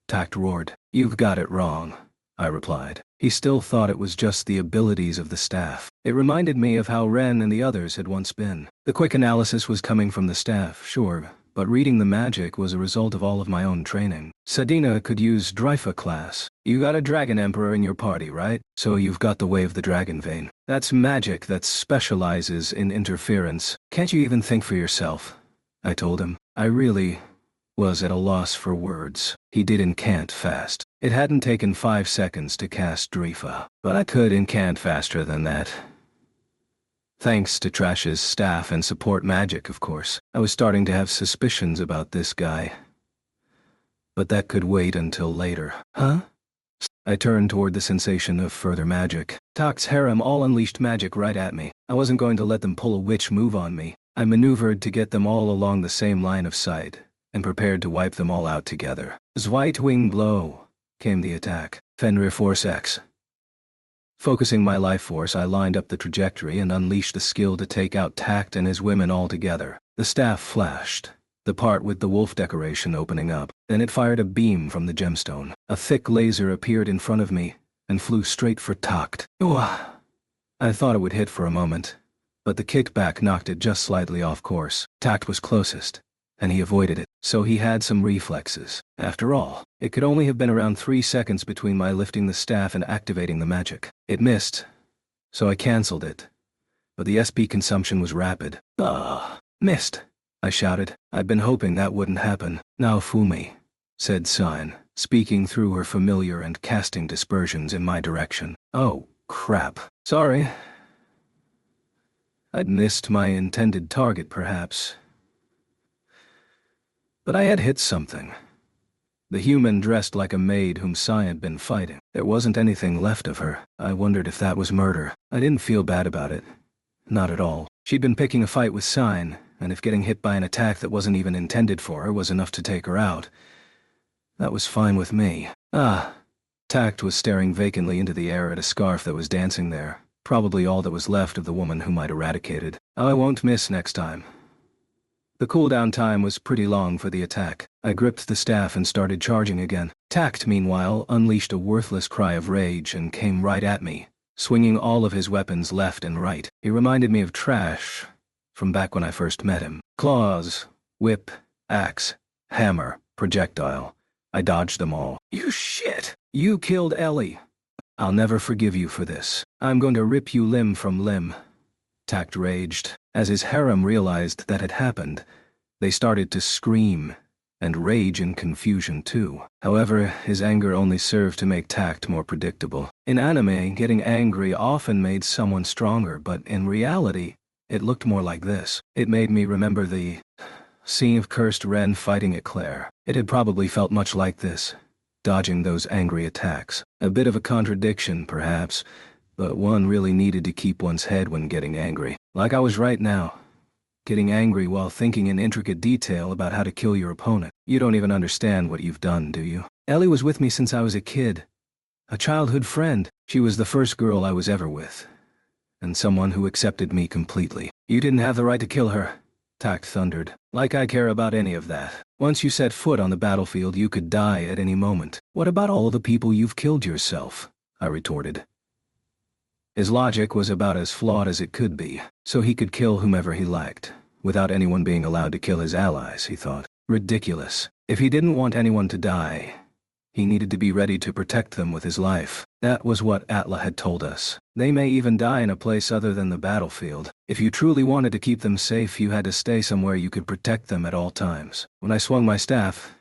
S1: Tact roared. You've got it wrong, I replied. He still thought it was just the abilities of the staff. It reminded me of how Ren and the others had once been. The quick analysis was coming from the staff, sure, but reading the magic was a result of all of my own training. Sadina could use Drifa class. You got a Dragon Emperor in your party, right? So you've got the Way of the Dragon Vein. That's magic that specializes in interference. Can't you even think for yourself? I told him. I really was at a loss for words. He did incant fast. It hadn't taken 5 seconds to cast Drifa, but I could incant faster than that. Thanks to Trash's staff and support magic, of course. I was starting to have suspicions about this guy. But that could wait until later. Huh? I turned toward the sensation of further magic. Tact's harem all unleashed magic right at me. I wasn't going to let them pull a witch move on me. I maneuvered to get them all along the same line of sight, and prepared to wipe them all out together. Zweitwing Blow came the attack. Fenrir Force X. Focusing my life force, I lined up the trajectory and unleashed the skill to take out Tact and his women all together. The staff flashed, the part with the wolf decoration opening up. Then it fired a beam from the gemstone. A thick laser appeared in front of me and flew straight for Tact. I thought it would hit for a moment, but the kickback knocked it just slightly off course. Tact was closest, and he avoided it, so he had some reflexes. After all, it could only have been around 3 seconds between my lifting the staff and activating the magic. It missed, so I cancelled it, but the SP consumption was rapid. Missed, I shouted. I'd been hoping that wouldn't happen. Now Fumi, said Sign, speaking through her familiar and casting dispersions in my direction. Oh, crap. Sorry. I'd missed my intended target, perhaps. But I had hit something. The human dressed like a maid whom Sai had been fighting. There wasn't anything left of her. I wondered if that was murder. I didn't feel bad about it. Not at all. She'd been picking a fight with Sign, and if getting hit by an attack that wasn't even intended for her was enough to take her out, that was fine with me. Tact was staring vacantly into the air at a scarf that was dancing there. Probably all that was left of the woman whom I'd eradicated. I won't miss next time. The cooldown time was pretty long for the attack. I gripped the staff and started charging again. Tact, meanwhile, unleashed a worthless cry of rage and came right at me, swinging all of his weapons left and right. He reminded me of Trash from back when I first met him. Claws, whip, axe, hammer, projectile. I dodged them all. You shit! You killed Ellie. I'll never forgive you for this. I'm going to rip you limb from limb. Tact raged. As his harem realized that had happened, they started to scream and rage in confusion too. However, his anger only served to make Tact more predictable. In anime, getting angry often made someone stronger, but in reality, it looked more like this. It made me remember the scene of Cursed Ren fighting Eclair. It had probably felt much like this, dodging those angry attacks. A bit of a contradiction, perhaps, but one really needed to keep one's head when getting angry. Like I was right now. Getting angry while thinking in intricate detail about how to kill your opponent. You don't even understand what you've done, do you? Ellie was with me since I was a kid. A childhood friend. She was the first girl I was ever with. And someone who accepted me completely. You didn't have the right to kill her, Tact thundered. Like I care about any of that. Once you set foot on the battlefield, you could die at any moment. What about all the people you've killed yourself? I retorted. His logic was about as flawed as it could be, so he could kill whomever he liked, without anyone being allowed to kill his allies, he thought. Ridiculous. If he didn't want anyone to die, he needed to be ready to protect them with his life. That was what Atla had told us. They may even die in a place other than the battlefield. If you truly wanted to keep them safe, you had to stay somewhere you could protect them at all times. When I swung my staff,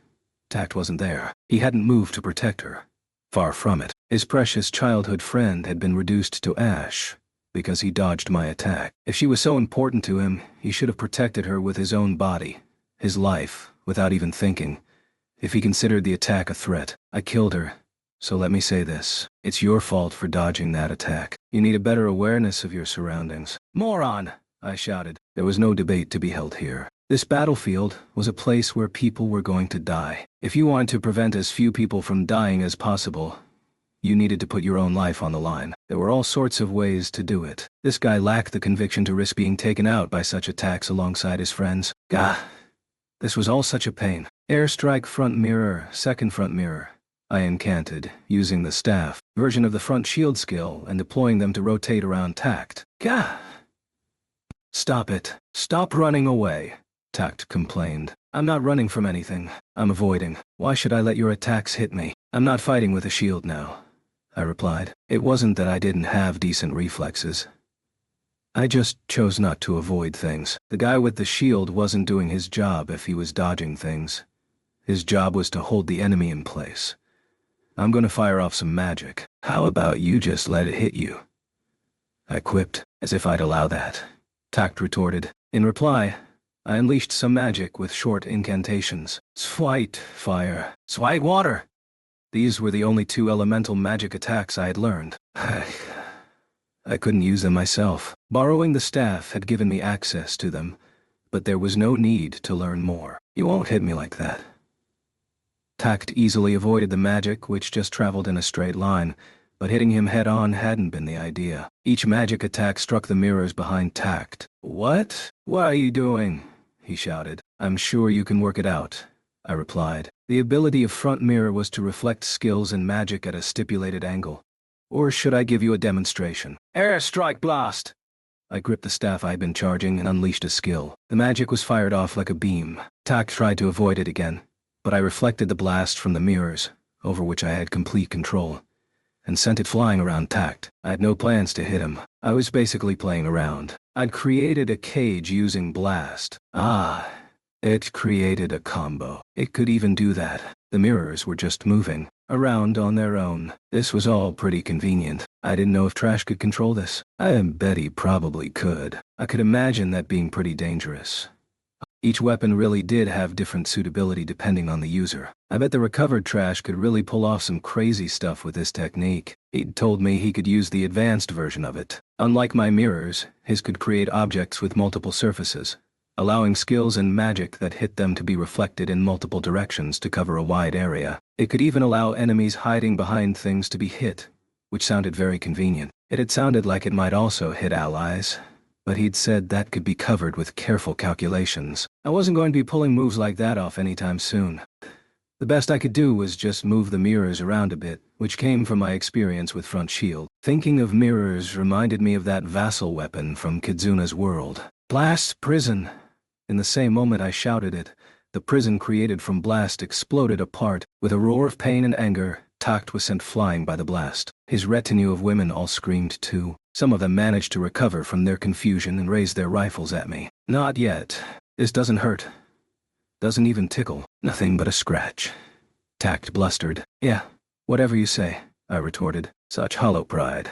S1: Tact wasn't there. He hadn't moved to protect her. Far from it. His precious childhood friend had been reduced to ash because he dodged my attack. If she was so important to him, he should have protected her with his own body, his life, without even thinking. If he considered the attack a threat, I killed her. So let me say this. It's your fault for dodging that attack. You need a better awareness of your surroundings. Moron! I shouted. There was no debate to be held here. This battlefield was a place where people were going to die. If you wanted to prevent as few people from dying as possible, you needed to put your own life on the line. There were all sorts of ways to do it. This guy lacked the conviction to risk being taken out by such attacks alongside his friends. Gah! This was all such a pain. Airstrike front mirror, second front mirror. I incanted, using the staff version of the front shield skill and deploying them to rotate around Tact. Gah! Stop it. Stop running away, Tact complained. I'm not running from anything. I'm avoiding. Why should I let your attacks hit me? I'm not fighting with a shield now, I replied. It wasn't that I didn't have decent reflexes. I just chose not to avoid things. The guy with the shield wasn't doing his job if he was dodging things. His job was to hold the enemy in place. I'm gonna fire off some magic. How about you just let it hit you? I quipped, as if I'd allow that. Tact retorted. In reply, I unleashed some magic with short incantations. Swite fire, swite water. These were the only two elemental magic attacks I had learned. I couldn't use them myself. Borrowing the staff had given me access to them, but there was no need to learn more. You won't hit me like that. Tact easily avoided the magic, which just traveled in a straight line, but hitting him head-on hadn't been the idea. Each magic attack struck the mirrors behind Tact. What? What are you doing? He shouted. I'm sure you can work it out, I replied. The ability of front mirror was to reflect skills and magic at a stipulated angle. Or should I give you a demonstration? Airstrike blast! I gripped the staff I'd been charging and unleashed a skill. The magic was fired off like a beam. Tact tried to avoid it again, but I reflected the blast from the mirrors, over which I had complete control, and sent it flying around Tact. I had no plans to hit him. I was basically playing around. I'd created a cage using blast. It created a combo. It could even do that. The mirrors were just moving around on their own. This was all pretty convenient. I didn't know if Trash could control this. I bet he probably could. I could imagine that being pretty dangerous. Each weapon really did have different suitability depending on the user. I bet the recovered Trash could really pull off some crazy stuff with this technique. He'd told me he could use the advanced version of it. Unlike my mirrors, his could create objects with multiple surfaces, allowing skills and magic that hit them to be reflected in multiple directions to cover a wide area. It could even allow enemies hiding behind things to be hit, which sounded very convenient. It had sounded like it might also hit allies, but he'd said that could be covered with careful calculations. I wasn't going to be pulling moves like that off anytime soon. The best I could do was just move the mirrors around a bit, which came from my experience with Front Shield. Thinking of mirrors reminded me of that vassal weapon from Kidzuna's world. Blast prison! In the same moment I shouted it, the prison created from blast exploded apart. With a roar of pain and anger, Takt was sent flying by the blast. His retinue of women all screamed too. Some of them managed to recover from their confusion and raise their rifles at me. Not yet. This doesn't hurt. Doesn't even tickle. Nothing but a scratch. Takt blustered. Yeah, whatever you say, I retorted. Such hollow pride.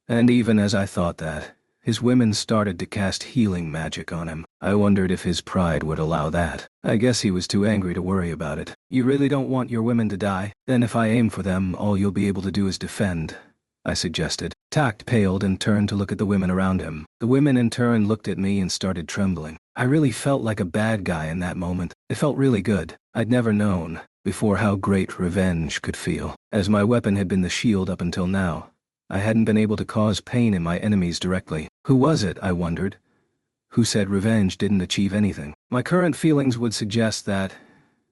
S1: And even as I thought that, his women started to cast healing magic on him. I wondered if his pride would allow that. I guess he was too angry to worry about it. You really don't want your women to die? Then if I aim for them, all you'll be able to do is defend, I suggested. Takt paled and turned to look at the women around him. The women in turn looked at me and started trembling. I really felt like a bad guy in that moment. It felt really good. I'd never known before how great revenge could feel. As my weapon had been the shield up until now, I hadn't been able to cause pain in my enemies directly. Who was it, I wondered, who said revenge didn't achieve anything? My current feelings would suggest that,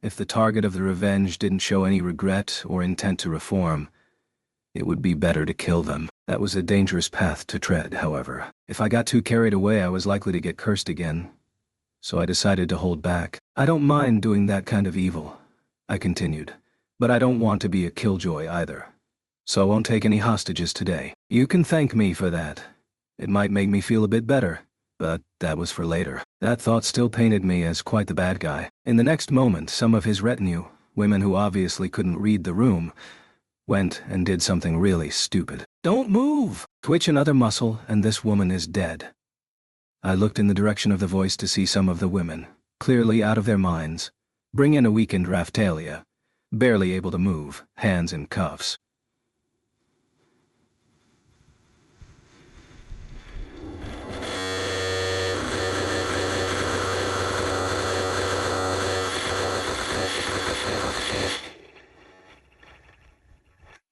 S1: if the target of the revenge didn't show any regret or intent to reform, it would be better to kill them. That was a dangerous path to tread, however. If I got too carried away, I was likely to get cursed again. So I decided to hold back. I don't mind doing that kind of evil, I continued, but I don't want to be a killjoy either. So I won't take any hostages today. You can thank me for that. It might make me feel a bit better, but that was for later. That thought still painted me as quite the bad guy. In the next moment, some of his retinue, women who obviously couldn't read the room, went and did something really stupid. Don't move! Twitch another muscle and this woman is dead. I looked in the direction of the voice to see some of the women, clearly out of their minds. Bring in a weakened Raphtalia, barely able to move, hands in cuffs.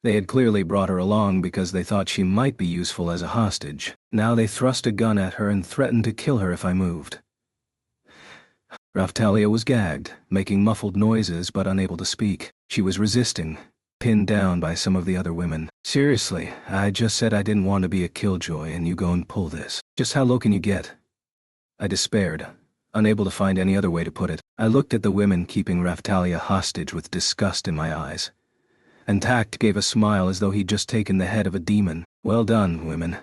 S1: They had clearly brought her along because they thought she might be useful as a hostage. Now they thrust a gun at her and threatened to kill her if I moved. Raphtalia was gagged, making muffled noises but unable to speak. She was resisting, pinned down by some of the other women. Seriously, I just said I didn't want to be a killjoy and you go and pull this. Just how low can you get? I despaired, unable to find any other way to put it. I looked at the women keeping Raphtalia hostage with disgust in my eyes. And Takt gave a smile as though he'd just taken the head of a demon. Well done, women,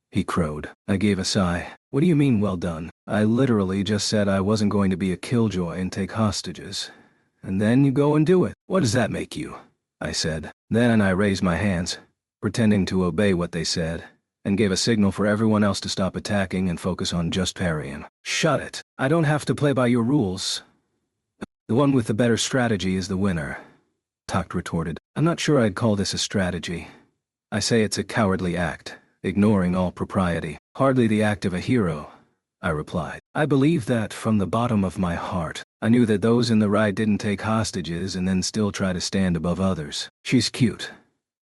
S1: he crowed. I gave a sigh. What do you mean, well done? I literally just said I wasn't going to be a killjoy and take hostages. And then you go and do it. What does that make you? I said. Then I raised my hands, pretending to obey what they said, and gave a signal for everyone else to stop attacking and focus on just parrying. Shut it. I don't have to play by your rules. The one with the better strategy is the winner, Takt retorted. I'm not sure I'd call this a strategy. I say it's a cowardly act, ignoring all propriety. Hardly the act of a hero, I replied. I believe that from the bottom of my heart. I knew that those in the right didn't take hostages and then still try to stand above others. She's cute,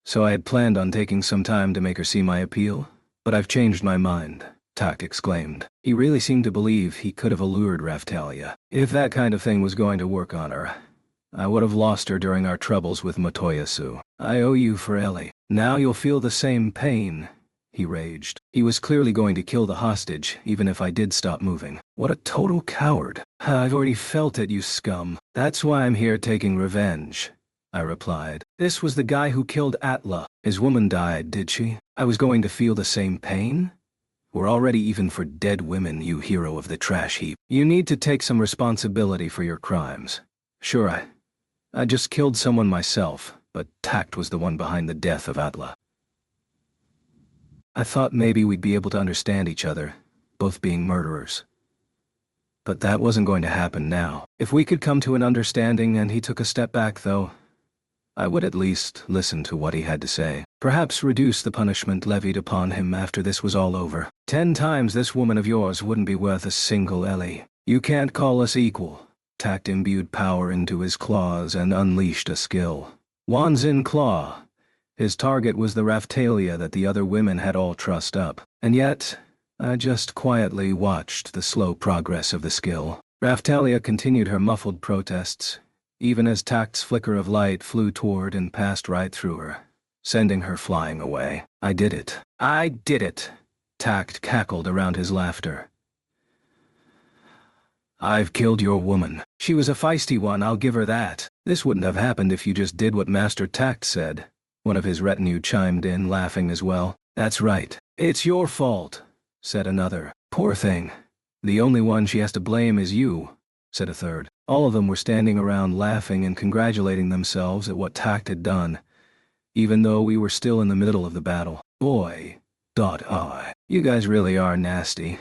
S1: so I had planned on taking some time to make her see my appeal, but I've changed my mind, Takt exclaimed. He really seemed to believe he could have allured Raphtalia. If that kind of thing was going to work on her, I would have lost her during our troubles with Motoyasu. I owe you for Ellie. Now you'll feel the same pain, he raged. He was clearly going to kill the hostage, even if I did stop moving. What a total coward. I've already felt it, you scum. That's why I'm here taking revenge, I replied. This was the guy who killed Atla. His woman died, did she? I was going to feel the same pain? We're already even for dead women, you hero of the trash heap. You need to take some responsibility for your crimes. Sure, I just killed someone myself, but Takt was the one behind the death of Atla. I thought maybe we'd be able to understand each other, both being murderers. But that wasn't going to happen now. If we could come to an understanding and he took a step back, though, I would at least listen to what he had to say. Perhaps reduce the punishment levied upon him after this was all over. 10 times this woman of yours wouldn't be worth a single Ellie. You can't call us equal. Takt imbued power into his claws and unleashed a skill. Wanzin Claw. His target was the Raphtalia that the other women had all trussed up. And yet, I just quietly watched the slow progress of the skill. Raphtalia continued her muffled protests, even as Takt's flicker of light flew toward and passed right through her, sending her flying away. I did it. I did it! Takt cackled around his laughter. I've killed your woman. She was a feisty one, I'll give her that. This wouldn't have happened if you just did what Master Takt said. One of his retinue chimed in, laughing as well. That's right. It's your fault, said another. Poor thing. The only one she has to blame is you, said a third. All of them were standing around laughing and congratulating themselves at what Takt had done, even though we were still in the middle of the battle. Boy, you guys really are nasty,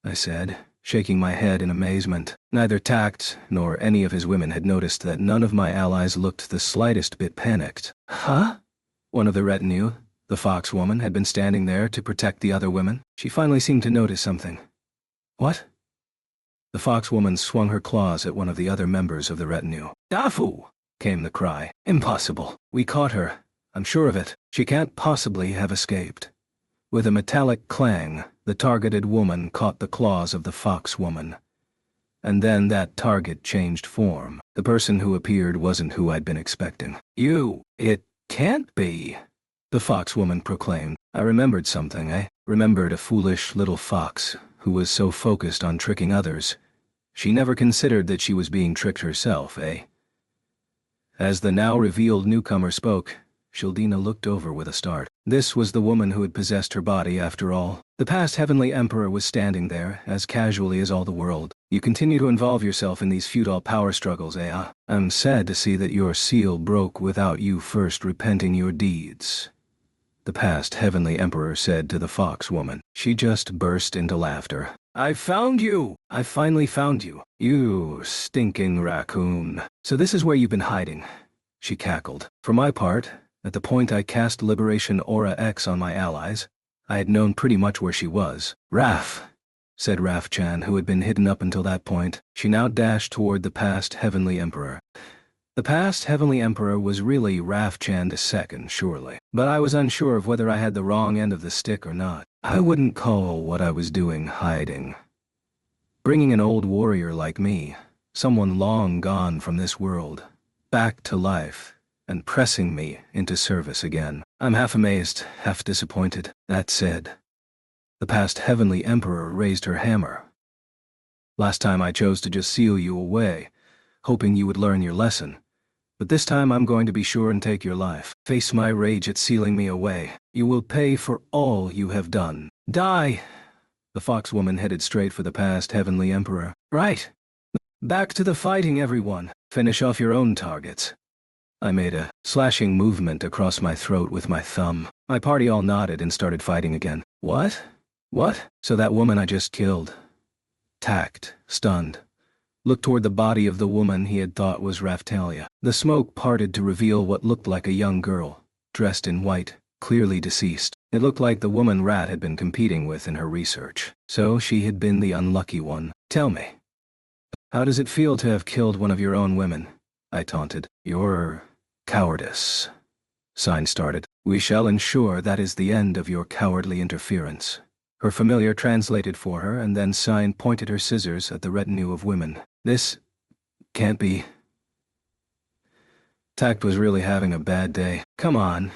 S1: I said, shaking my head in amazement. Neither Takt nor any of his women had noticed that none of my allies looked the slightest bit panicked. Huh? One of the retinue, the fox woman, had been standing there to protect the other women. She finally seemed to notice something. What? The fox woman swung her claws at one of the other members of the retinue. Dafu! Came the cry. Impossible. We caught her. I'm sure of it. She can't possibly have escaped. With a metallic clang, the targeted woman caught the claws of the fox woman. And then that target changed form. The person who appeared wasn't who I'd been expecting. It can't be, the fox woman proclaimed. I remembered something, remembered a foolish little fox who was so focused on tricking others. She never considered that she was being tricked herself, As the now revealed newcomer spoke, Shildina looked over with a start. This was the woman who had possessed her body, after all. The past Heavenly Emperor was standing there, as casually as all the world. You continue to involve yourself in these feudal power struggles, I'm sad to see that your seal broke without you first repenting your deeds, the past Heavenly Emperor said to the fox woman. She just burst into laughter. I found you! I finally found you. You stinking raccoon. So this is where you've been hiding, she cackled. For my part, at the point I cast Liberation Aura X on my allies, I had known pretty much where she was. Raph, said Raphchan, who had been hidden up until that point. She now dashed toward the past Heavenly Emperor. The past Heavenly Emperor was really Raphchan II, surely. But I was unsure of whether I had the wrong end of the stick or not. I wouldn't call what I was doing hiding. Bringing an old warrior like me, someone long gone from this world, back to life, and pressing me into service again. I'm half amazed, half disappointed. That said, the past Heavenly Emperor raised her hammer. Last time I chose to just seal you away, hoping you would learn your lesson. But this time I'm going to be sure and take your life. Face my rage at sealing me away. You will pay for all you have done. Die! The fox woman headed straight for the past Heavenly Emperor. Right! Back to the fighting, everyone. Finish off your own targets. I made a slashing movement across my throat with my thumb. My party all nodded and started fighting again. What? What? So that woman I just killed. Takt, stunned, looked toward the body of the woman he had thought was Raphtalia. The smoke parted to reveal what looked like a young girl, dressed in white, clearly deceased. It looked like the woman Rat had been competing with in her research. So she had been the unlucky one. Tell me, how does it feel to have killed one of your own women? I taunted. Your cowardice. Sign started. We shall ensure that is the end of your cowardly interference. Her familiar translated for her, and then Sign pointed her scissors at the retinue of women. This can't be. Takt was really having a bad day. Come on,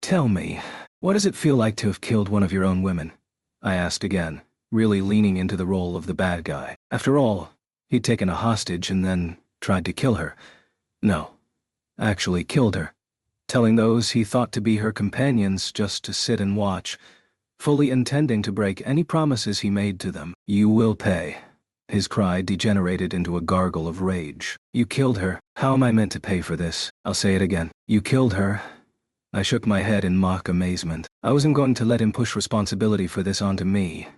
S1: tell me, what does it feel like to have killed one of your own women? I asked again, really leaning into the role of the bad guy. After all, he'd taken a hostage and then tried to kill her. No, actually killed her, telling those he thought to be her companions just to sit and watch, fully intending to break any promises he made to them. You will pay. His cry degenerated into a gargle of rage. You killed her. How am I meant to pay for this? I'll say it again. You killed her. I shook my head in mock amazement. I wasn't going to let him push responsibility for this onto me.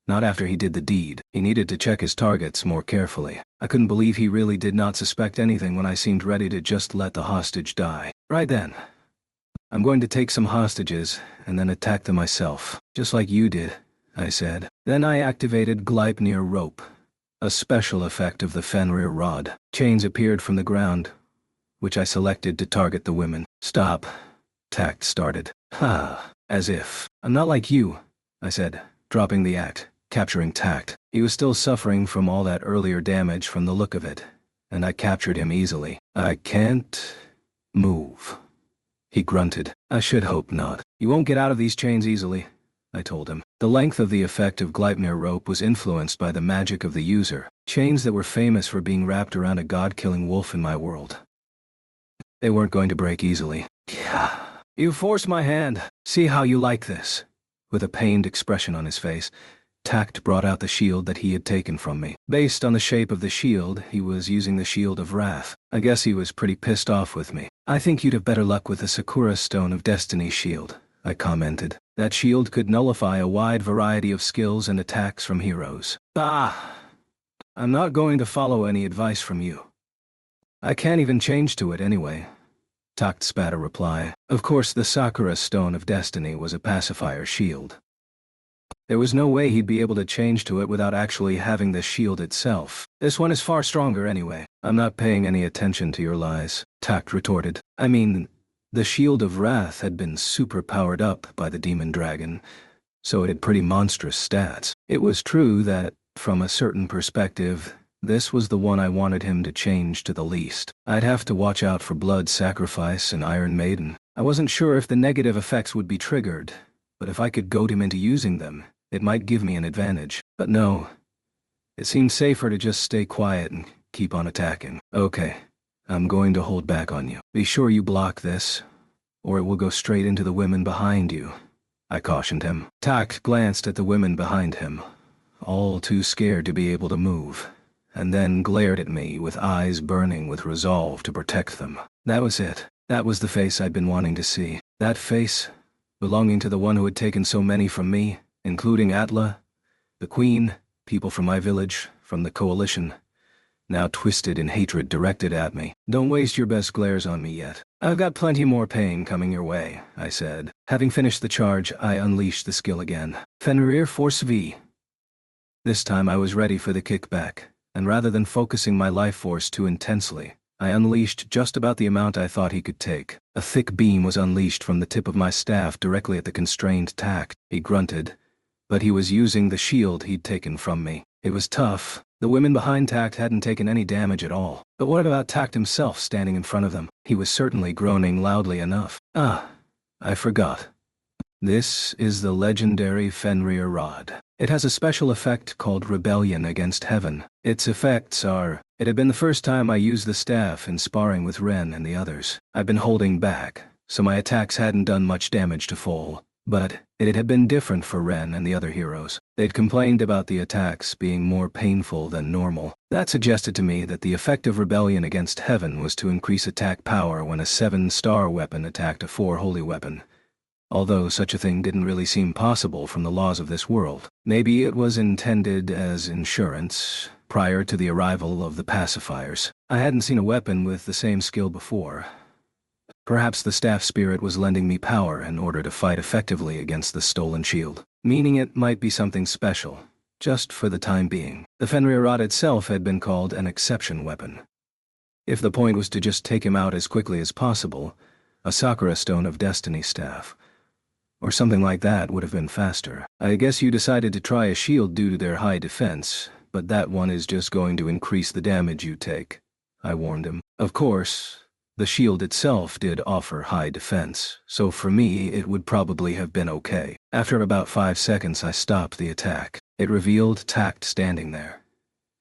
S1: Not after he did the deed. He needed to check his targets more carefully. I couldn't believe he really did not suspect anything when I seemed ready to just let the hostage die. Right then. I'm going to take some hostages and then attack them myself. Just like you did, I said. Then I activated Gleipnir Rope, a special effect of the Fenrir Rod. Chains appeared from the ground, which I selected to target the women. Stop. Tact started. Ha. As if. I'm not like you, I said, dropping the act, capturing Tact. He was still suffering from all that earlier damage from the look of it, and I captured him easily. I can't move. He grunted. I should hope not. You won't get out of these chains easily, I told him. The length of the effect of Gleipnir rope was influenced by the magic of the user, chains that were famous for being wrapped around a god-killing wolf in my world. They weren't going to break easily. You forced my hand. See how you like this. With a pained expression on his face, Tact brought out the shield that he had taken from me. Based on the shape of the shield, he was using the Shield of Wrath. I guess he was pretty pissed off with me. I think you'd have better luck with the Sakura Stone of Destiny shield, I commented. That shield could nullify a wide variety of skills and attacks from heroes. I'm not going to follow any advice from you. I can't even change to it anyway. Tact spat a reply. Of course, the Sakura Stone of Destiny was a pacifier shield. There was no way he'd be able to change to it without actually having the shield itself. This one is far stronger anyway. I'm not paying any attention to your lies, Tact retorted. I mean, the Shield of Wrath had been super powered up by the Demon Dragon, so it had pretty monstrous stats. It was true that, from a certain perspective, this was the one I wanted him to change to the least. I'd have to watch out for Blood Sacrifice and Iron Maiden. I wasn't sure if the negative effects would be triggered, but if I could goad him into using them, it might give me an advantage. But no. It seemed safer to just stay quiet and keep on attacking. Okay, I'm going to hold back on you. Be sure you block this, or it will go straight into the women behind you, I cautioned him. Tact glanced at the women behind him, all too scared to be able to move, and then glared at me with eyes burning with resolve to protect them. That was it. That was the face I'd been wanting to see. That face, belonging to the one who had taken so many from me, including Atla, the Queen, people from my village, from the Coalition, now twisted in hatred directed at me. Don't waste your best glares on me yet. I've got plenty more pain coming your way, I said. Having finished the charge, I unleashed the skill again. Fenrir Force V. This time I was ready for the kickback, and rather than focusing my life force too intensely, I unleashed just about the amount I thought he could take. A thick beam was unleashed from the tip of my staff directly at the constrained Tact. He grunted, but he was using the shield he'd taken from me. It was tough. The women behind Tact hadn't taken any damage at all. But what about Tact himself standing in front of them? He was certainly groaning loudly enough. I forgot. This is the legendary Fenrir Rod. It has a special effect called Rebellion Against Heaven. Its effects are... It had been the first time I used the staff in sparring with Ren and the others. I'd been holding back, so my attacks hadn't done much damage to Foal. But it had been different for Ren and the other heroes. They'd complained about the attacks being more painful than normal. That suggested to me that the effect of Rebellion Against Heaven was to increase attack power when a 7-star weapon attacked a 4 holy weapon. Although such a thing didn't really seem possible from the laws of this world. Maybe it was intended as insurance, prior to the arrival of the pacifiers. I hadn't seen a weapon with the same skill before. Perhaps the staff spirit was lending me power in order to fight effectively against the stolen shield, meaning it might be something special, just for the time being. The Fenrir Rod itself had been called an exception weapon. If the point was to just take him out as quickly as possible, a Sakura Stone of Destiny staff, or something like that would have been faster. I guess you decided to try a shield due to their high defense, but that one is just going to increase the damage you take, I warned him. Of course, the shield itself did offer high defense, so for me it would probably have been okay. After about 5 seconds I stopped the attack. It revealed Tact standing there,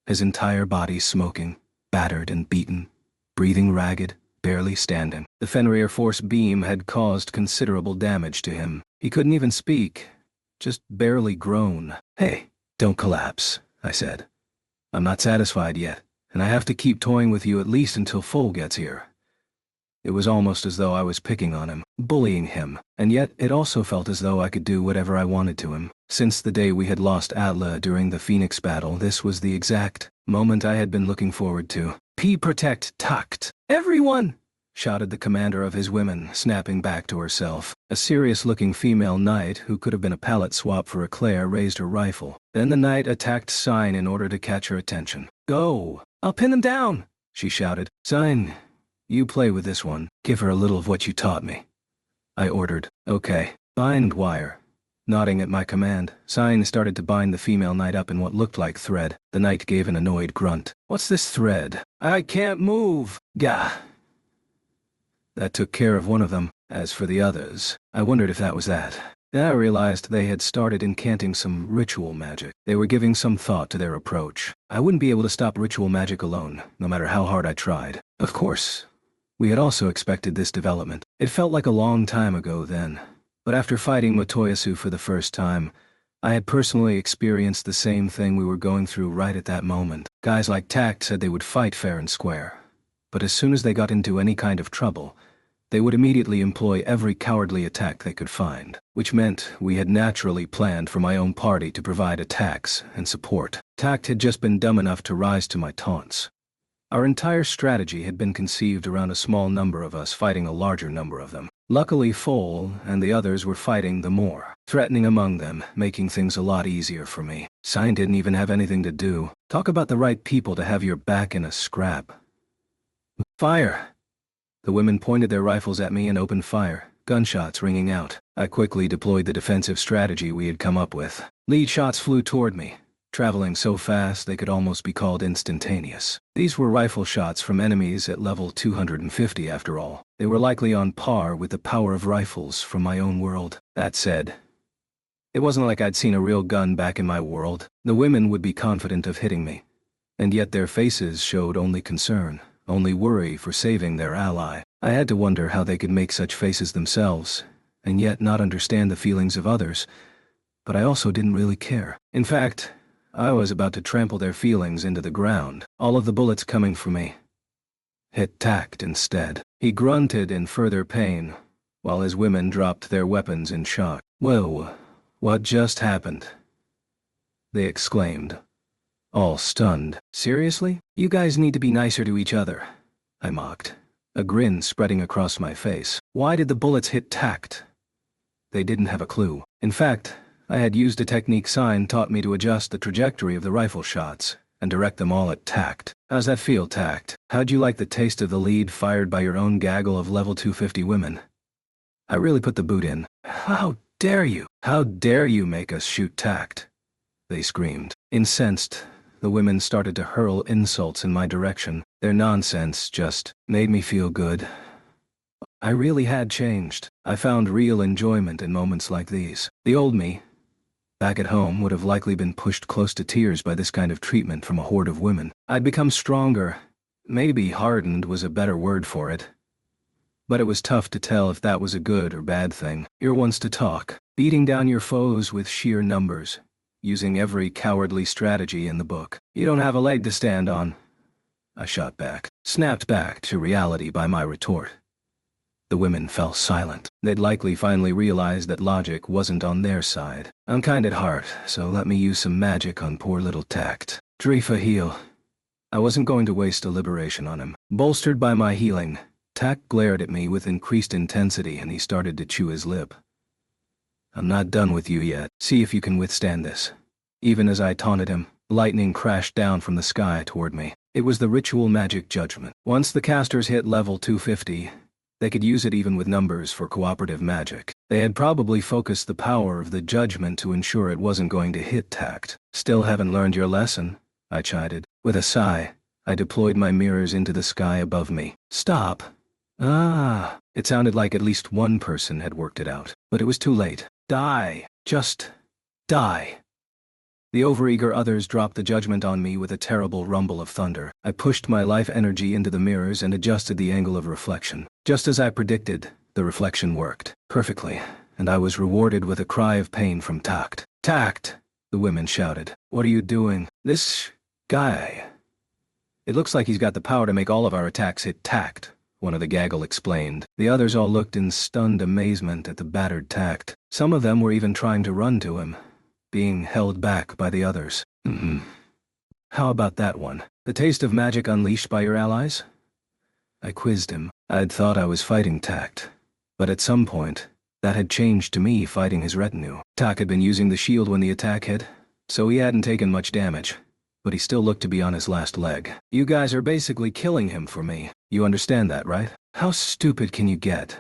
S1: his entire body smoking, battered and beaten, breathing ragged, barely standing. The Fenrir Force beam had caused considerable damage to him. He couldn't even speak, just barely groan. Hey, don't collapse, I said. I'm not satisfied yet, and I have to keep toying with you at least until Foal gets here. It was almost as though I was picking on him, bullying him, and yet it also felt as though I could do whatever I wanted to him. Since the day we had lost Atla during the Phoenix battle, this was the exact moment I had been looking forward to. Protect Tact. Everyone! Shouted the commander of his women, snapping back to herself. A serious-looking female knight who could have been a palette swap for Eclair raised her rifle. Then the knight attacked Sign in order to catch her attention. Go! I'll pin him down! She shouted. Sign, You play with this one, give her a little of what you taught me. I ordered. Okay. Bind wire. Nodding at my command, Sign started to bind the female knight up in what looked like thread. The knight gave an annoyed grunt. What's this thread? I can't move. Gah. That took care of one of them. As for the others, I wondered if that was that. Then I realized they had started incanting some ritual magic. They were giving some thought to their approach. I wouldn't be able to stop ritual magic alone, no matter how hard I tried. Of course, we had also expected this development. It felt like a long time ago then. But after fighting Motoyasu for the first time, I had personally experienced the same thing we were going through right at that moment. Guys like Tact said they would fight fair and square. But as soon as they got into any kind of trouble, they would immediately employ every cowardly attack they could find, which meant we had naturally planned for my own party to provide attacks and support. Tact had just been dumb enough to rise to my taunts. Our entire strategy had been conceived around a small number of us fighting a larger number of them. Luckily, Foal and the others were fighting the more threatening among them, making things a lot easier for me. Sign didn't even have anything to do. Talk about the right people to have your back in a scrap. Fire! The women pointed their rifles at me and opened fire, gunshots ringing out. I quickly deployed the defensive strategy we had come up with. Lead shots flew toward me, traveling so fast they could almost be called instantaneous. These were rifle shots from enemies at level 250 after all. They were likely on par with the power of rifles from my own world. That said, it wasn't like I'd seen a real gun back in my world. The women would be confident of hitting me, and yet their faces showed only concern, only worry for saving their ally. I had to wonder how they could make such faces themselves, and yet not understand the feelings of others, but I also didn't really care. In fact, I was about to trample their feelings into the ground, all of the bullets coming for me hit Tact instead. He grunted in further pain, while his women dropped their weapons in shock. Whoa, what just happened? They exclaimed, all stunned. Seriously? You guys need to be nicer to each other, I mocked, a grin spreading across my face. Why did the bullets hit Tact? They didn't have a clue. In fact, I had used a technique Sign taught me to adjust the trajectory of the rifle shots and direct them all at Tact. How's that feel, Tact? How'd you like the taste of the lead fired by your own gaggle of level 250 women? I really put the boot in. How dare you? How dare you make us shoot Tact? They screamed. Incensed, the women started to hurl insults in my direction. Their nonsense just made me feel good. I really had changed. I found real enjoyment in moments like these. The old me, back at home, would have likely been pushed close to tears by this kind of treatment from a horde of women. I'd become stronger. Maybe hardened was a better word for it. But it was tough to tell if that was a good or bad thing. You're ones to talk, beating down your foes with sheer numbers, using every cowardly strategy in the book. You don't have a leg to stand on. I shot back, snapped back to reality by my retort. The women fell silent. They'd likely finally realized that logic wasn't on their side. I'm kind at heart, so let me use some magic on poor little Tact. Drifa heal. I wasn't going to waste a liberation on him. Bolstered by my healing, Tact glared at me with increased intensity and he started to chew his lip. I'm not done with you yet. See if you can withstand this. Even as I taunted him, lightning crashed down from the sky toward me. It was the ritual magic judgment. Once the casters hit level 250, they could use it even with numbers for cooperative magic. They had probably focused the power of the judgment to ensure it wasn't going to hit Tact. Still haven't learned your lesson, I chided. With a sigh, I deployed my mirrors into the sky above me. Stop. Ah, it sounded like at least one person had worked it out, but it was too late. Die. Just die. The overeager others dropped the judgment on me with a terrible rumble of thunder. I pushed my life energy into the mirrors and adjusted the angle of reflection. Just as I predicted, the reflection worked perfectly, and I was rewarded with a cry of pain from Tact. Tact! The women shouted. What are you doing? This guy. It looks like he's got the power to make all of our attacks hit Tact, one of the gaggle explained. The others all looked in stunned amazement at the battered Tact. Some of them were even trying to run to him, being held back by the others. How about that one? The taste of magic unleashed by your allies? I quizzed him. I'd thought I was fighting Tact, but at some point, that had changed to me fighting his retinue. Tact had been using the shield when the attack hit, so he hadn't taken much damage. but he still looked to be on his last leg. You guys are basically killing him for me. You understand that, right? How stupid can you get?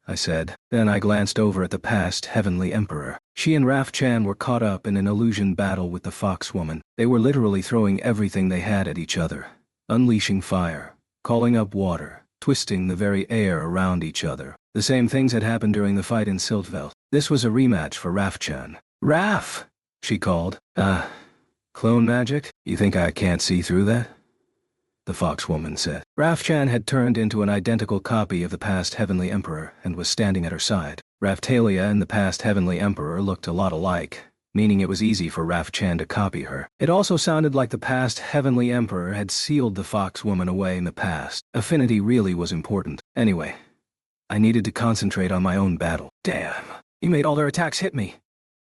S1: I said. Then I glanced over at the past Heavenly Emperor. She and Raf Chan were caught up in an illusion battle with the Fox Woman. They were literally throwing everything they had at each other, unleashing fire, calling up water, twisting the very air around each other. The same things had happened during the fight in Siltveld. This was a rematch for Raf Chan. Raf! She called. Clone magic? You think I can't see through that? The Fox Woman said. Raf Chan had turned into an identical copy of the past Heavenly Emperor and was standing at her side. Raftalia and the past Heavenly Emperor looked a lot alike, meaning it was easy for Raf Chan to copy her. It also sounded like the past Heavenly Emperor had sealed the Fox Woman away in the past. Affinity really was important. Anyway, I needed to concentrate on my own battle. Damn, you made all their attacks hit me.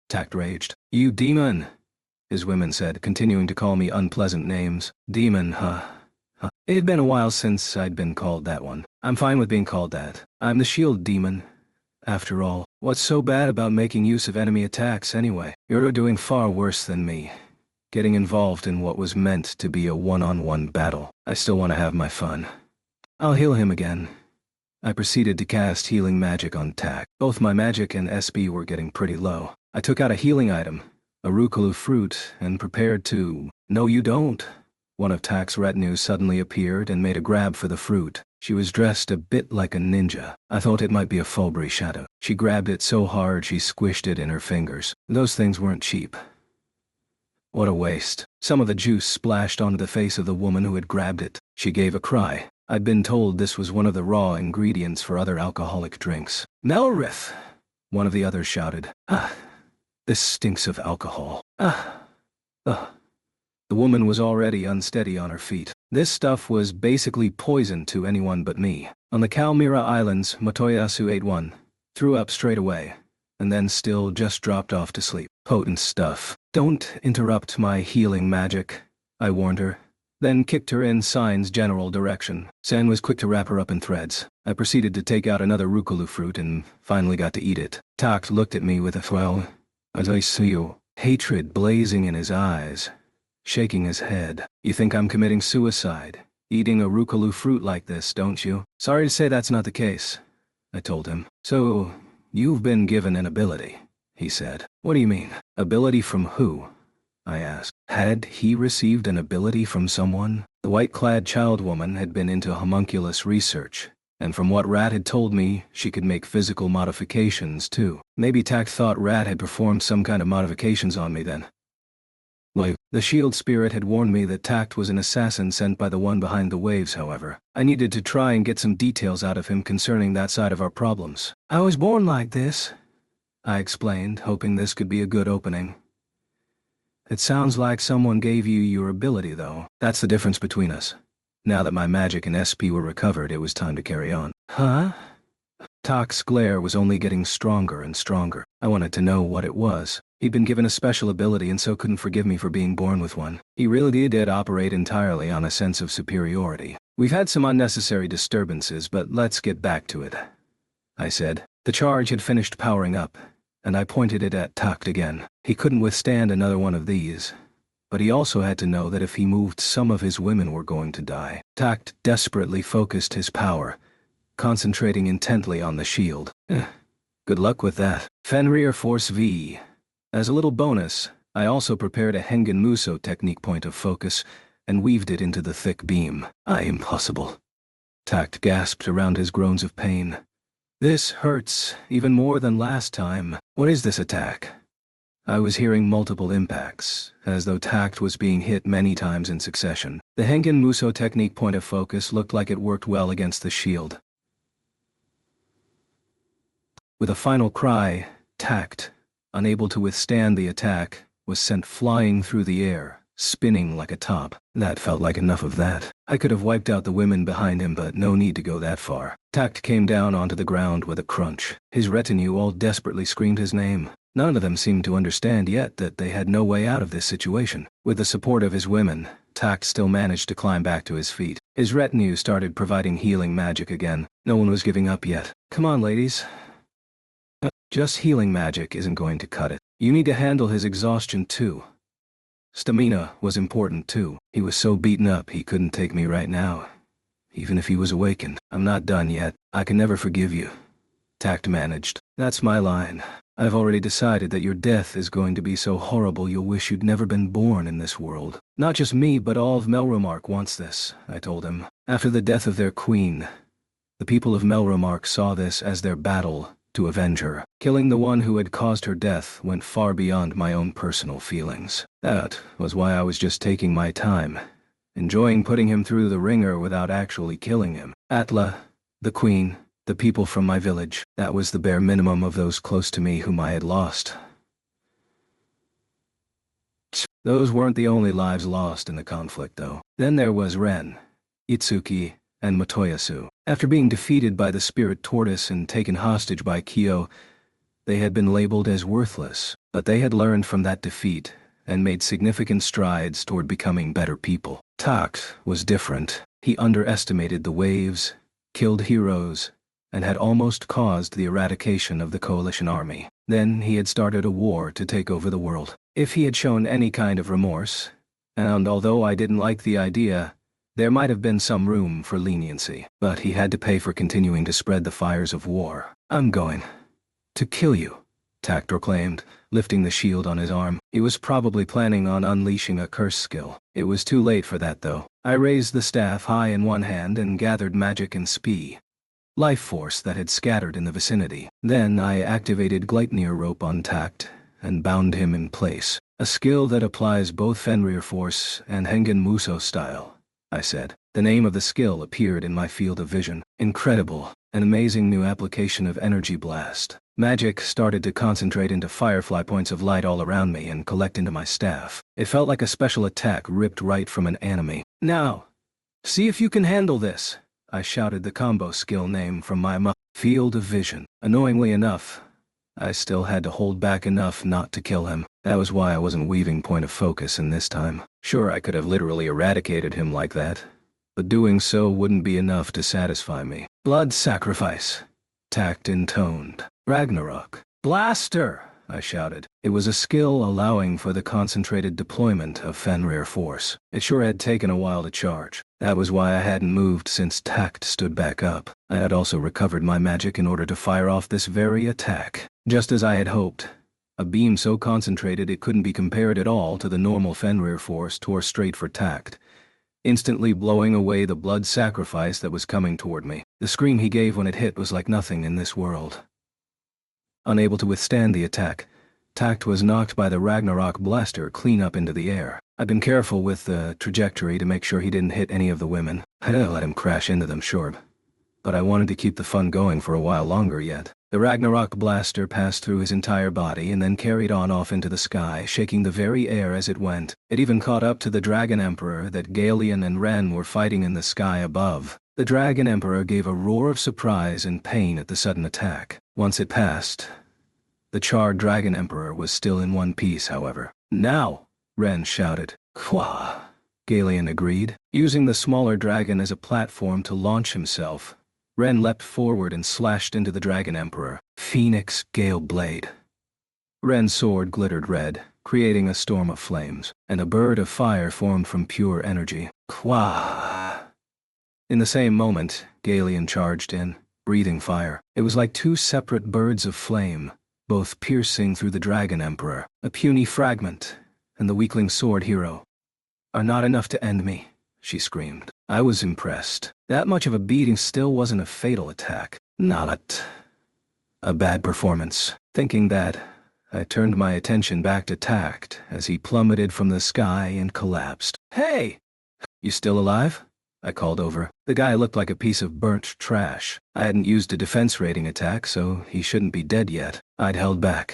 S1: Tact raged. You demon, his women said, continuing to call me unpleasant names. Demon, huh? It had been a while since I'd been called that one. I'm fine with being called that. I'm the shield demon. After all, what's so bad about making use of enemy attacks anyway? You're doing far worse than me, getting involved in what was meant to be a one-on-one battle. I still want to have my fun. I'll heal him again. I proceeded to cast healing magic on Tak. Both my magic and SP were getting pretty low. I took out a healing item, a Rukalu fruit, and prepared to... No, you don't. One of Tak's retinue suddenly appeared and made a grab for the fruit. She was dressed a bit like a ninja. I thought it might be a Fulbury shadow. She grabbed it so hard she squished it in her fingers. Those things weren't cheap. What a waste. Some of the juice splashed onto the face of the woman who had grabbed it. She gave a cry. I'd been told this was one of the raw ingredients for other alcoholic drinks. Melrith! One of the others shouted. This stinks of alcohol. The woman was already unsteady on her feet. This stuff was basically poison to anyone but me. On the Kalmyra Islands, Motoyasu ate one, threw up straight away, and then still just dropped off to sleep. Potent stuff. Don't interrupt my healing magic, I warned her, then kicked her in Sign's general direction. San was quick to wrap her up in threads. I proceeded to take out another Rukalu fruit and finally got to eat it. Takt looked at me with a thrill, as I see you, hatred blazing in his eyes. Shaking his head. You think I'm committing suicide, eating a Rukalu fruit like this, don't you? Sorry to say that's not the case, I told him. So, you've been given an ability, he said. What do you mean? Ability from who? I asked. Had he received an ability from someone? The white-clad child woman had been into homunculus research, and from what Rat had told me, she could make physical modifications too. Maybe Tact thought Rat had performed some kind of modifications on me then. The shield spirit had warned me that Tact was an assassin sent by the one behind the waves, however. I needed to try and get some details out of him concerning that side of our problems. I was born like this, I explained, hoping this could be a good opening. It sounds like someone gave you your ability, though. That's the difference between us. Now that my magic and SP were recovered, it was time to carry on. Huh? Tact's glare was only getting stronger and stronger. I wanted to know what it was. He'd been given a special ability and so couldn't forgive me for being born with one. He really did operate entirely on a sense of superiority. We've had some unnecessary disturbances, but let's get back to it, I said. The charge had finished powering up, and I pointed it at Tact again. He couldn't withstand another one of these, but he also had to know that if he moved, some of his women were going to die. Tact desperately focused his power, concentrating intently on the shield. Good luck with that. Fenrir Force V. As a little bonus, I also prepared a Hengen Muso technique point of focus and weaved it into the thick beam. Impossible. Tact gasped around his groans of pain. This hurts, even more than last time. What is this attack? I was hearing multiple impacts, as though Tact was being hit many times in succession. The Hengen Muso technique point of focus looked like it worked well against the shield. With a final cry, Tact, unable to withstand the attack, was sent flying through the air, spinning like a top. That felt like enough of that. I could have wiped out the women behind him, but no need to go that far. Tact came down onto the ground with a crunch. His retinue all desperately screamed his name. None of them seemed to understand yet that they had no way out of this situation. With the support of his women, Tact still managed to climb back to his feet. His retinue started providing healing magic again. No one was giving up yet. Come on, ladies. Just healing magic isn't going to cut it. You need to handle his exhaustion too. Stamina was important too. He was so beaten up he couldn't take me right now. Even if he was awakened. I'm not done yet. I can never forgive you. Tact managed. That's my line. I've already decided that your death is going to be so horrible you'll wish you'd never been born in this world. Not just me, but all of Melromark wants this, I told him. After the death of their queen, the people of Melromark saw this as their battle to avenge her. Killing the one who had caused her death went far beyond my own personal feelings. That was why I was just taking my time, enjoying putting him through the ringer without actually killing him. Atla, the queen, the people from my village, that was the bare minimum of those close to me whom I had lost. Those weren't the only lives lost in the conflict, though. Then there was Ren, Itsuki, and Motoyasu. After being defeated by the spirit tortoise and taken hostage by Kyo, they had been labeled as worthless, but they had learned from that defeat and made significant strides toward becoming better people. Tact was different. He underestimated the waves, killed heroes, and had almost caused the eradication of the coalition army. Then he had started a war to take over the world. If he had shown any kind of remorse, and although I didn't like the idea, there might have been some room for leniency, but he had to pay for continuing to spread the fires of war. I'm going to kill you, Tact proclaimed, lifting the shield on his arm. He was probably planning on unleashing a curse skill. It was too late for that, though. I raised the staff high in one hand and gathered magic and spee, life force that had scattered in the vicinity. Then I activated Gleipnir rope on Tact and bound him in place, a skill that applies both Fenrir force and Hengen Muso style, I said. The name of the skill appeared in my field of vision. Incredible, an amazing new application of energy blast. Magic started to concentrate into firefly points of light all around me and collect into my staff. It felt like a special attack ripped right from an anime. Now, see if you can handle this, I shouted the combo skill name from my field of vision. Annoyingly enough, I still had to hold back enough not to kill him. That was why I wasn't weaving point of focus in this time. Sure, I could have literally eradicated him like that, but doing so wouldn't be enough to satisfy me. Blood sacrifice, Tact intoned. Ragnarok. Blaster, I shouted. It was a skill allowing for the concentrated deployment of Fenrir force. It sure had taken a while to charge. That was why I hadn't moved since Tact stood back up. I had also recovered my magic in order to fire off this very attack. Just as I had hoped, a beam so concentrated it couldn't be compared at all to the normal Fenrir force tore straight for Tact, instantly blowing away the blood sacrifice that was coming toward me. The scream he gave when it hit was like nothing in this world. Unable to withstand the attack, Tact was knocked by the Ragnarok blaster clean up into the air. I'd been careful with the trajectory to make sure he didn't hit any of the women. I'd let him crash into them, sure, but I wanted to keep the fun going for a while longer yet. The Ragnarok blaster passed through his entire body and then carried on off into the sky, shaking the very air as it went. It even caught up to the Dragon Emperor that Galeon and Ren were fighting in the sky above. The Dragon Emperor gave a roar of surprise and pain at the sudden attack. Once it passed, the charred Dragon Emperor was still in one piece, however. Now, Ren shouted. Kwa, Galeon agreed. Using the smaller dragon as a platform to launch himself, Ren leapt forward and slashed into the Dragon Emperor. Phoenix Gale Blade. Ren's sword glittered red, creating a storm of flames, and a bird of fire formed from pure energy. Kwa. In the same moment, Galeon charged in, breathing fire. It was like two separate birds of flame, both piercing through the Dragon Emperor. A puny fragment, and the weakling sword hero are not enough to end me, she screamed. I was impressed. That much of a beating still wasn't a fatal attack. Not a bad performance. Thinking that, I turned my attention back to Tact as he plummeted from the sky and collapsed. Hey! You still alive? I called over. The guy looked like a piece of burnt trash. I hadn't used a defense rating attack, so he shouldn't be dead yet. I'd held back.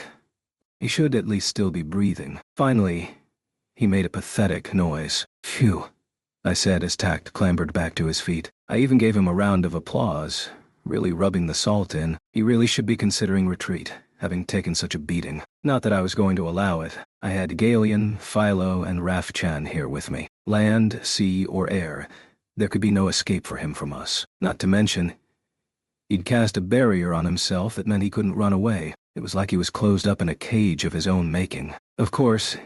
S1: He should at least still be breathing. Finally, he made a pathetic noise. Phew, I said as Tact clambered back to his feet. I even gave him a round of applause, really rubbing the salt in. He really should be considering retreat, having taken such a beating. Not that I was going to allow it. I had Galeon, Philo, and Rafchan here with me. Land, sea, or air, there could be no escape for him from us. Not to mention, he'd cast a barrier on himself that meant he couldn't run away. It was like he was closed up in a cage of his own making. Of course,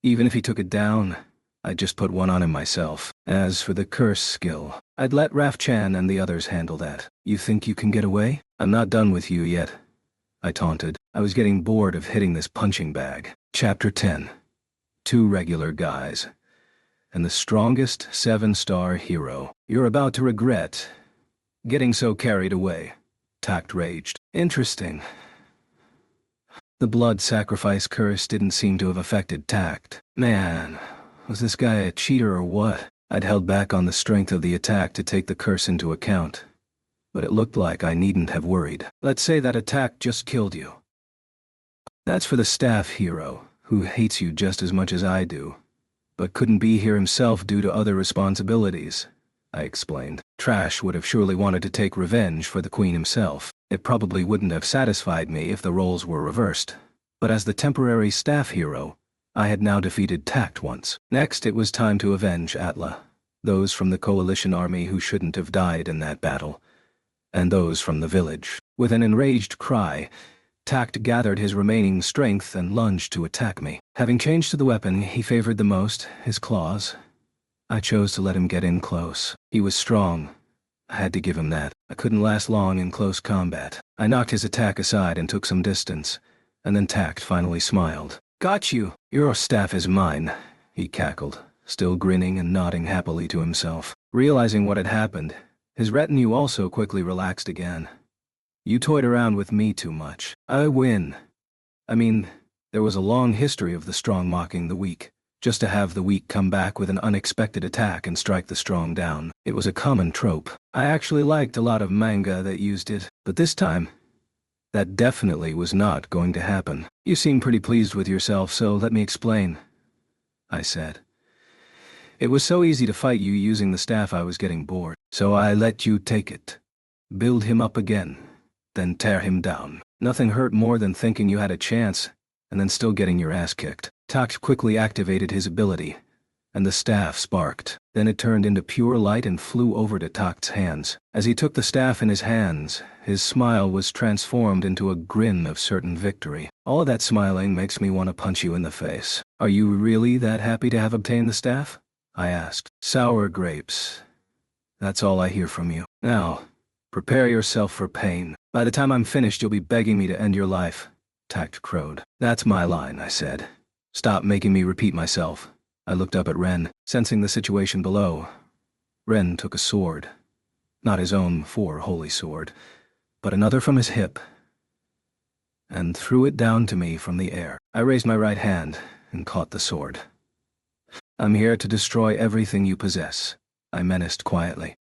S1: Even if he took it down, I'd just put one on him myself. As for the curse skill, I'd let Raf-chan and the others handle that. You think you can get away? I'm not done with you yet, I taunted. I was getting bored of hitting this punching bag. Chapter 10. 2 regular guys. And the strongest 7-star hero. You're about to regret getting so carried away, Tact raged. Interesting. The blood sacrifice curse didn't seem to have affected Tact. Man, was this guy a cheater or what? I'd held back on the strength of the attack to take the curse into account, but it looked like I needn't have worried. Let's say that attack just killed you. That's for the staff hero, who hates you just as much as I do, but couldn't be here himself due to other responsibilities, I explained. Trash would have surely wanted to take revenge for the Queen himself. It probably wouldn't have satisfied me if the roles were reversed. But as the temporary staff hero, I had now defeated Tact once. Next, it was time to avenge Atla, those from the coalition army who shouldn't have died in that battle, and those from the village. With an enraged cry, Tact gathered his remaining strength and lunged to attack me. Having changed to the weapon he favored the most, his claws, I chose to let him get in close. He was strong. I had to give him that. I couldn't last long in close combat. I knocked his attack aside and took some distance, and then Tact finally smiled. Got you! Your staff is mine, he cackled, still grinning and nodding happily to himself. Realizing what had happened, his retinue also quickly relaxed again. You toyed around with me too much. I win. I mean, there was a long history of the strong mocking the weak. Just to have the weak come back with an unexpected attack and strike the strong down. It was a common trope. I actually liked a lot of manga that used it, but this time, that definitely was not going to happen. You seem pretty pleased with yourself, so let me explain, I said. It was so easy to fight you using the staff I was getting bored, so I let you take it. Build him up again, then tear him down. Nothing hurt more than thinking you had a chance, and then still getting your ass kicked. Tact quickly activated his ability, and the staff sparked. Then it turned into pure light and flew over to Tact's hands. As he took the staff in his hands, his smile was transformed into a grin of certain victory. All of that smiling makes me want to punch you in the face. Are you really that happy to have obtained the staff? I asked. Sour grapes. That's all I hear from you. Now, prepare yourself for pain. By the time I'm finished, you'll be begging me to end your life, Tact crowed. That's my line, I said. Stop making me repeat myself. I looked up at Ren, sensing the situation below. Ren took a sword. Not his own holy sword, but another from his hip, and threw it down to me from the air. I raised my right hand and caught the sword. I'm here to destroy everything you possess, I menaced quietly.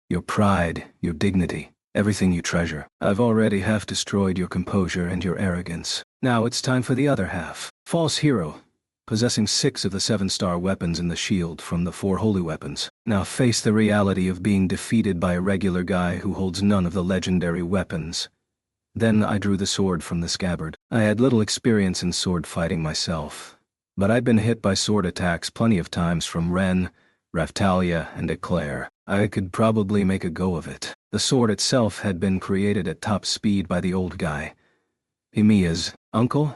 S1: Your pride, your dignity, everything you treasure. I've already half destroyed your composure and your arrogance. Now it's time for the other half. False hero, possessing 6 of the 7-star weapons in the shield from the 4 holy weapons. Now face the reality of being defeated by a regular guy who holds none of the legendary weapons. Then I drew the sword from the scabbard. I had little experience in sword fighting myself, but I'd been hit by sword attacks plenty of times from Ren, Raphtalia, and Eclair. I could probably make a go of it. The sword itself had been created at top speed by the old guy, Himiya's uncle,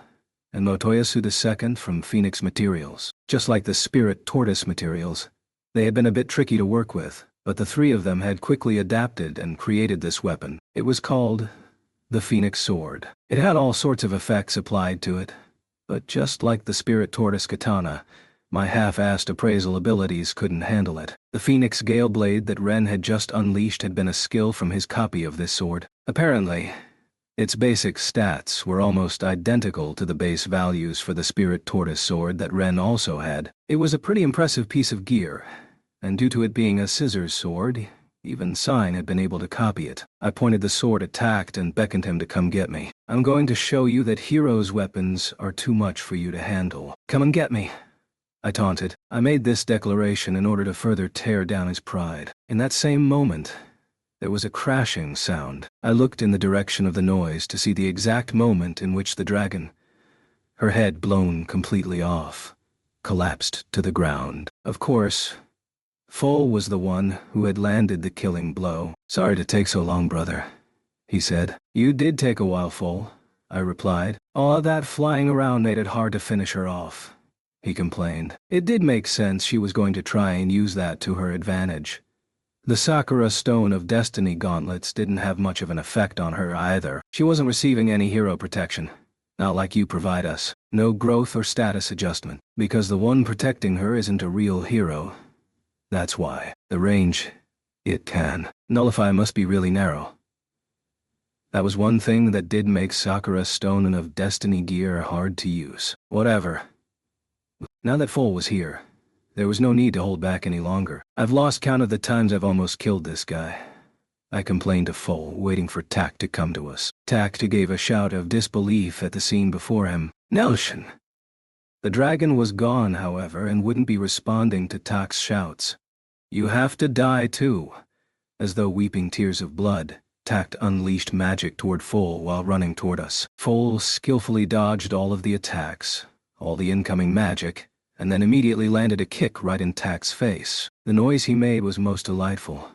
S1: and Motoyasu II from Phoenix Materials. Just like the Spirit Tortoise materials, they had been a bit tricky to work with, but the 3 of them had quickly adapted and created this weapon. It was called the Phoenix Sword. It had all sorts of effects applied to it, but just like the Spirit Tortoise katana, my half-assed appraisal abilities couldn't handle it. The Phoenix Gale Blade that Ren had just unleashed had been a skill from his copy of this sword. Apparently, its basic stats were almost identical to the base values for the Spirit Tortoise sword that Ren also had. It was a pretty impressive piece of gear, and due to it being a scissors sword, even Sign had been able to copy it. I pointed the sword at Tact and beckoned him to come get me. I'm going to show you that heroes' weapons are too much for you to handle. Come and get me, I taunted. I made this declaration in order to further tear down his pride. In that same moment, there was a crashing sound. I looked in the direction of the noise to see the exact moment in which the dragon, her head blown completely off, collapsed to the ground. Of course, Fol was the one who had landed the killing blow. Sorry to take so long, brother, he said. You did take a while, Fol, I replied. All that flying around made it hard to finish her off. he complained. It did make sense she was going to try and use that to her advantage. The Sakura Stone of Destiny gauntlets didn't have much of an effect on her either. She wasn't receiving any hero protection. Not like you provide us. No growth or status adjustment. Because the one protecting her isn't a real hero. That's why. The range it can nullify must be really narrow. That was one thing that did make Sakura Stone of Destiny gear hard to use. Whatever. Now that Foal was here, there was no need to hold back any longer. I've lost count of the times I've almost killed this guy. I complained to Foal, waiting for Tak to come to us. Tak gave a shout of disbelief at the scene before him. Nelson! The dragon was gone, however, and wouldn't be responding to Tak's shouts. You have to die too. As though weeping tears of blood, Tak unleashed magic toward Foal while running toward us. Foal skillfully dodged all of the attacks, all the incoming magic, and then immediately landed a kick right in Tak's face. The noise he made was most delightful.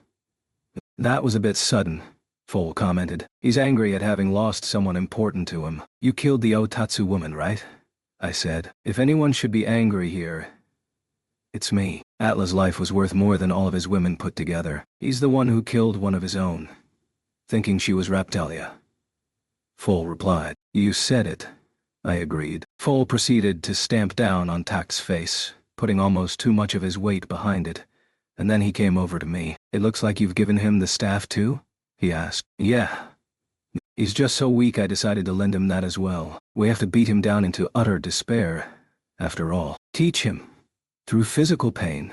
S1: That was a bit sudden, Foal commented. He's angry at having lost someone important to him. You killed the Otatsu woman, right? I said. If anyone should be angry here, it's me. Atla's life was worth more than all of his women put together. He's the one who killed one of his own, thinking she was Raptalia. Foal replied. You said it. I agreed. Foal proceeded to stamp down on Tak's face, putting almost too much of his weight behind it, and then he came over to me. It looks like you've given him the staff too? He asked. Yeah. He's just so weak I decided to lend him that as well. We have to beat him down into utter despair. After all, teach him, through physical pain,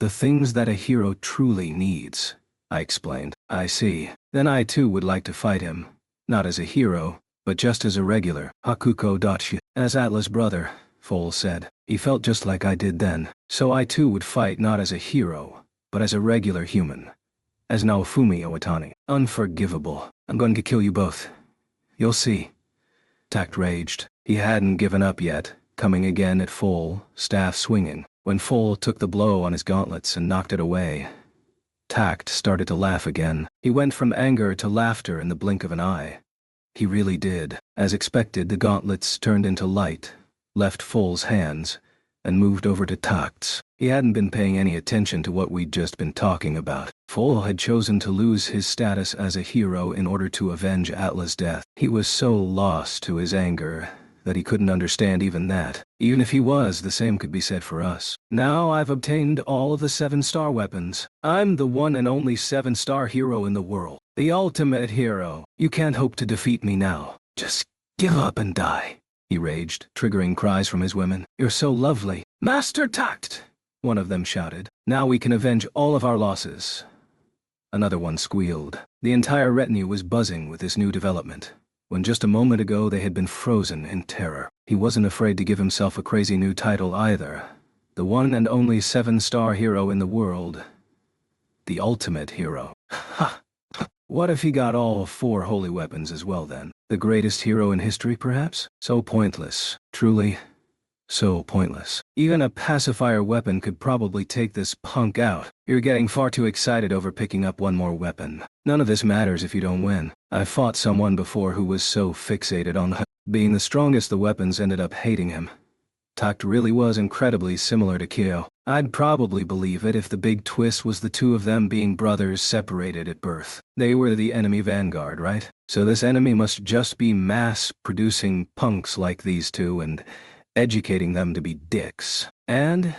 S1: the things that a hero truly needs, I explained. I see. Then I too would like to fight him, not as a hero, but just as a regular Hakuko Dachi. As Atla's brother, Foal said. He felt just like I did then. So I too would fight not as a hero, but as a regular human. As Naofumi Owatani. Unforgivable. I'm going to kill you both. You'll see. Tak raged. He hadn't given up yet, coming again at Foal, staff swinging. When Foal took the blow on his gauntlets and knocked it away, Tak started to laugh again. He went from anger to laughter in the blink of an eye. He really did. As expected, the gauntlets turned into light, left Foal's hands, and moved over to Tak's. He hadn't been paying any attention to what we'd just been talking about. Foal had chosen to lose his status as a hero in order to avenge Atla's death. He was so lost to his anger that he couldn't understand even that. Even if he was, the same could be said for us. Now I've obtained all of the 7-star weapons. I'm the one and only 7-star hero in the world. The ultimate hero. You can't hope to defeat me now. Just give up and die, he raged, triggering cries from his women. You're so lovely. Master Tak! One of them shouted. Now we can avenge all of our losses. Another one squealed. The entire retinue was buzzing with this new development, when just a moment ago they had been frozen in terror. He wasn't afraid to give himself a crazy new title either. The one and only 7-star hero in the world. The ultimate hero. Ha! What if he got all 4 holy weapons as well then? The greatest hero in history, perhaps? So pointless. Truly, so pointless. Even a pacifier weapon could probably take this punk out. You're getting far too excited over picking up one more weapon. None of this matters if you don't win. I fought someone before who was so fixated on being the strongest the weapons ended up hating him. Tak really was incredibly similar to Kyo. I'd probably believe it if the big twist was the two of them being brothers separated at birth. They were the enemy vanguard, right? So this enemy must just be mass-producing punks like these two and educating them to be dicks. And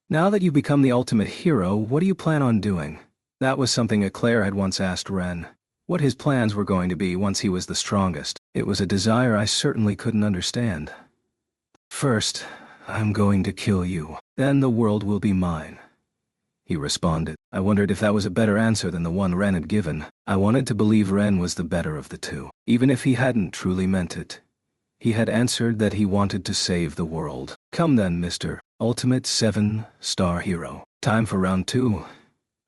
S1: now that you've become the ultimate hero, what do you plan on doing? That was something Eclair had once asked Ren. What his plans were going to be once he was the strongest. It was a desire I certainly couldn't understand. First, I'm going to kill you. Then the world will be mine, he responded. I wondered if that was a better answer than the one Ren had given. I wanted to believe Ren was the better of the two. Even if he hadn't truly meant it, he had answered that he wanted to save the world. Come then, Mr. Ultimate 7-star hero. Time for round 2.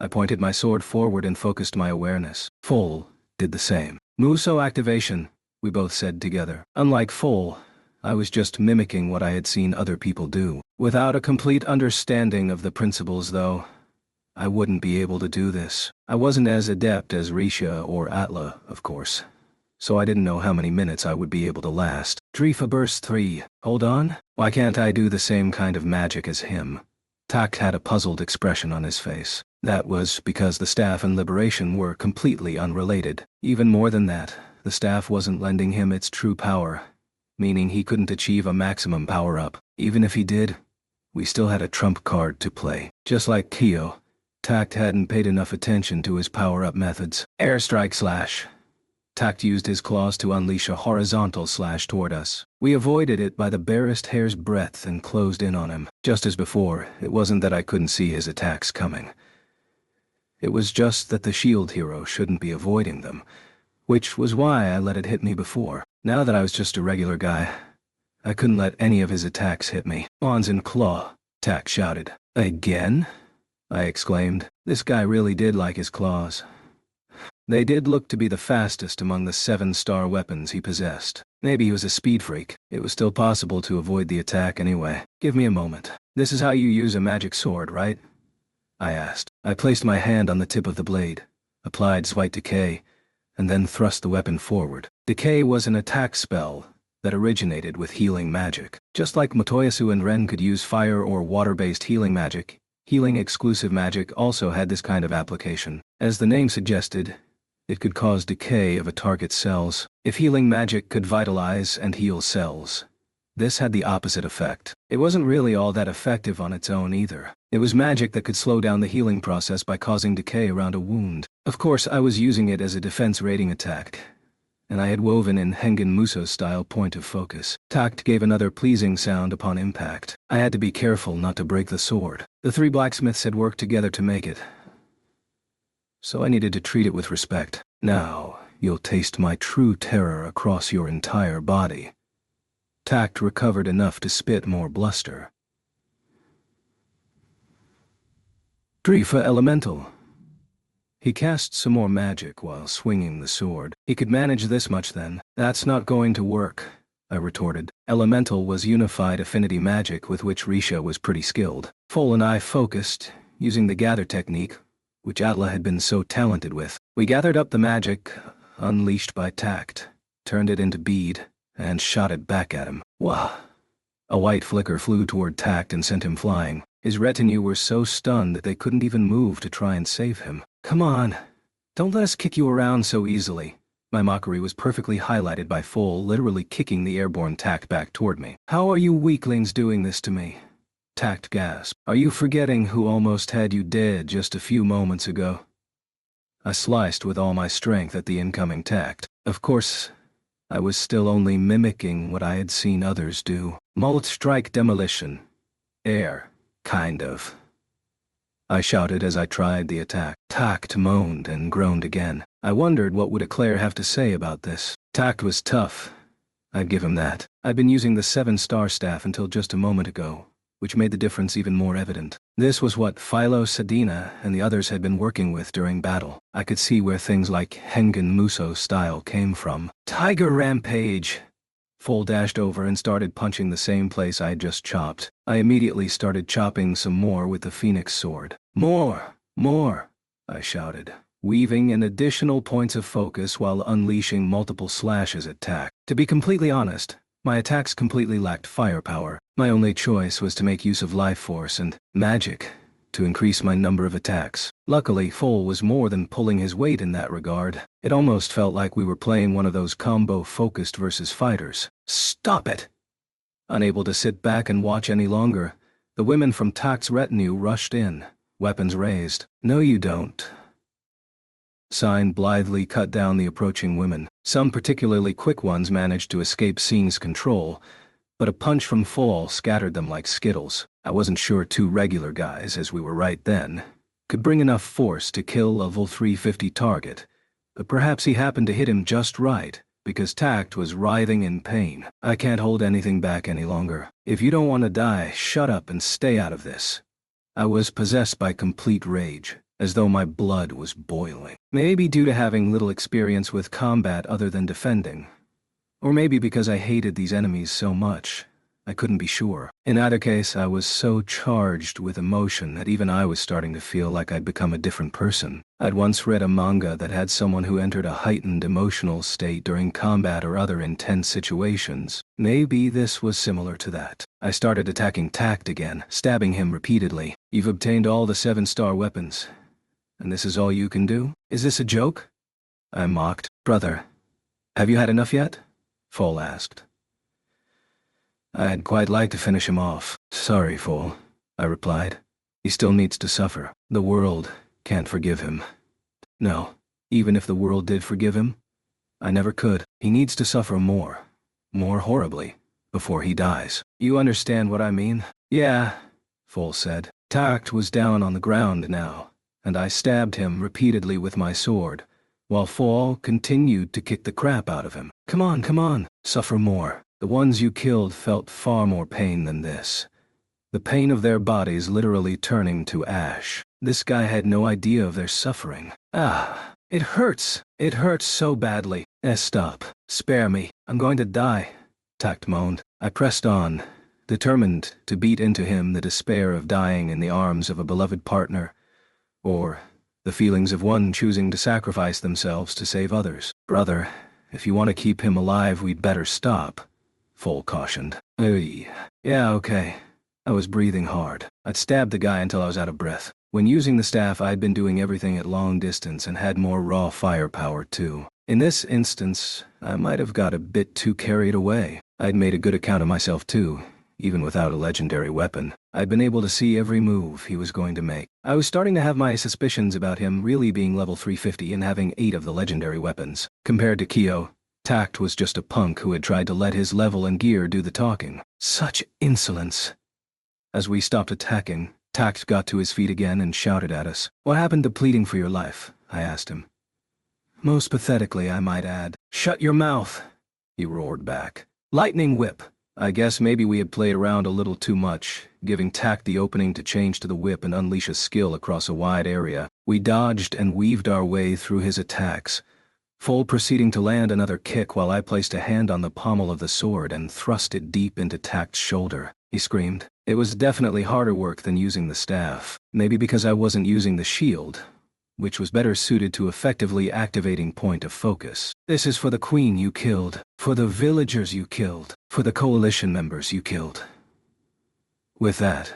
S1: I pointed my sword forward and focused my awareness. Foal did the same. Muso activation, we both said together. Unlike Foal, I was just mimicking what I had seen other people do. Without a complete understanding of the principles, though, I wouldn't be able to do this. I wasn't as adept as Risha or Atla, of course. so I didn't know how many minutes I would be able to last. Drifa burst 3. Hold on? Why can't I do the same kind of magic as him? Takt had a puzzled expression on his face. That was because the staff and liberation were completely unrelated. Even more than that, the staff wasn't lending him its true power, meaning he couldn't achieve a maximum power-up. Even if he did, we still had a trump card to play. Just like Kyo, Takt hadn't paid enough attention to his power-up methods. Airstrike slash. Takt used his claws to unleash a horizontal slash toward us. We avoided it by the barest hair's breadth and closed in on him. Just as before, it wasn't that I couldn't see his attacks coming. It was just that the shield hero shouldn't be avoiding them, which was why I let it hit me before. Now that I was just a regular guy, I couldn't let any of his attacks hit me. Onsen claw, Takt shouted. Again? I exclaimed. This guy really did like his claws. They did look to be the fastest among the 7-star weapons he possessed. Maybe he was a speed freak. It was still possible to avoid the attack anyway. Give me a moment. This is how you use a magic sword, right? I asked. I placed my hand on the tip of the blade, applied Swipe Decay, and then thrust the weapon forward. Decay was an attack spell that originated with healing magic. Just like Motoyasu and Ren could use fire or water-based healing magic, healing exclusive magic also had this kind of application. As the name suggested, it could cause decay of a target's cells. If healing magic could vitalize and heal cells, this had the opposite effect. It wasn't really all that effective on its own either. It was magic that could slow down the healing process by causing decay around a wound. Of course, I was using it as a defense rating attack, and I had woven in Hengen Muso's style point of focus. Takt gave another pleasing sound upon impact. I had to be careful not to break the sword. The 3 blacksmiths had worked together to make it, so I needed to treat it with respect. Now, you'll taste my true terror across your entire body. Takt recovered enough to spit more bluster. Drifa Elemental. He cast some more magic while swinging the sword. He could manage this much then. That's not going to work, I retorted. Elemental was unified affinity magic with which Risha was pretty skilled. Foal and I focused, using the gather technique, which Atla had been so talented with. We gathered up the magic, unleashed by Takt, turned it into bead, and shot it back at him. Wah! A white flicker flew toward Takt and sent him flying. His retinue were so stunned that they couldn't even move to try and save him. Come on, don't let us kick you around so easily. My mockery was perfectly highlighted by Foal literally kicking the airborne Takt back toward me. How are you weaklings doing this to me? Takt gasped. Are you forgetting who almost had you dead just a few moments ago? I sliced with all my strength at the incoming Takt. Of course, I was still only mimicking what I had seen others do. Molt strike demolition. Air, kind of. I shouted as I tried the attack. Takt moaned and groaned again. I wondered what would Eclair have to say about this. Takt was tough. I'd give him that. I'd been using the 7-star staff until just a moment ago, which made the difference even more evident. This was what Philo Sedina and the others had been working with during battle. I could see where things like Hengen Muso's style came from. Tiger Rampage! Foal dashed over and started punching the same place I had just chopped. I immediately started chopping some more with the Phoenix sword. More! More! I shouted, weaving in additional points of focus while unleashing multiple slashes at Takt. To be completely honest, my attacks completely lacked firepower. My only choice was to make use of life force and magic to increase my number of attacks. Luckily, Foal was more than pulling his weight in that regard. It almost felt like we were playing one of those combo-focused versus fighters. Stop it! Unable to sit back and watch any longer, the women from Takt's retinue rushed in, weapons raised. No you don't. Sign blithely cut down the approaching women. Some particularly quick ones managed to escape Sing's control, but a punch from Foal scattered them like skittles. I wasn't sure 2 regular guys, as we were right then, could bring enough force to kill a level 350 target, but perhaps he happened to hit him just right, because Takt was writhing in pain. I can't hold anything back any longer. If you don't want to die, shut up and stay out of this. I was possessed by complete rage, as though my blood was boiling. Maybe due to having little experience with combat other than defending, or maybe because I hated these enemies so much, I couldn't be sure. In either case, I was so charged with emotion that even I was starting to feel like I'd become a different person. I'd once read a manga that had someone who entered a heightened emotional state during combat or other intense situations. Maybe this was similar to that. I started attacking Tact again, stabbing him repeatedly. You've obtained all the 7-star weapons, and this is all you can do? Is this a joke? I mocked. Brother, have you had enough yet? Foal asked. I'd quite like to finish him off. Sorry, Foal, I replied. He still needs to suffer. The world can't forgive him. No, even if the world did forgive him, I never could. He needs to suffer more horribly, before he dies. You understand what I mean? Yeah, Foal said. Tact was down on the ground now, and I stabbed him repeatedly with my sword, while Foal continued to kick the crap out of him. Come on, suffer more. The ones you killed felt far more pain than this. The pain of their bodies literally turning to ash. This guy had no idea of their suffering. Ah, it hurts. It hurts so badly. Stop. Spare me. I'm going to die, Tact moaned. I pressed on, determined to beat into him the despair of dying in the arms of a beloved partner, or the feelings of one choosing to sacrifice themselves to save others. Brother, if you want to keep him alive, we'd better stop, Foal cautioned. Yeah, okay. I was breathing hard. I'd stabbed the guy until I was out of breath. When using the staff, I'd been doing everything at long distance and had more raw firepower too. In this instance, I might have got a bit too carried away. I'd made a good account of myself too, even without a legendary weapon. I'd been able to see every move he was going to make. I was starting to have my suspicions about him really being level 350 and having 8 of the legendary weapons. Compared to Kyo, Tact was just a punk who had tried to let his level and gear do the talking. Such insolence. As we stopped attacking, Tact got to his feet again and shouted at us. What happened to pleading for your life? I asked him. Most pathetically, I might add. Shut your mouth, he roared back. Lightning whip. I guess maybe we had played around a little too much, giving Tact the opening to change to the whip and unleash a skill across a wide area. We dodged and weaved our way through his attacks, Foal proceeding to land another kick while I placed a hand on the pommel of the sword and thrust it deep into Tact's shoulder. He screamed. It was definitely harder work than using the staff, maybe because I wasn't using the shield, which was better suited to effectively activating point of focus. This is for the queen you killed, for the villagers you killed, for the coalition members you killed. With that,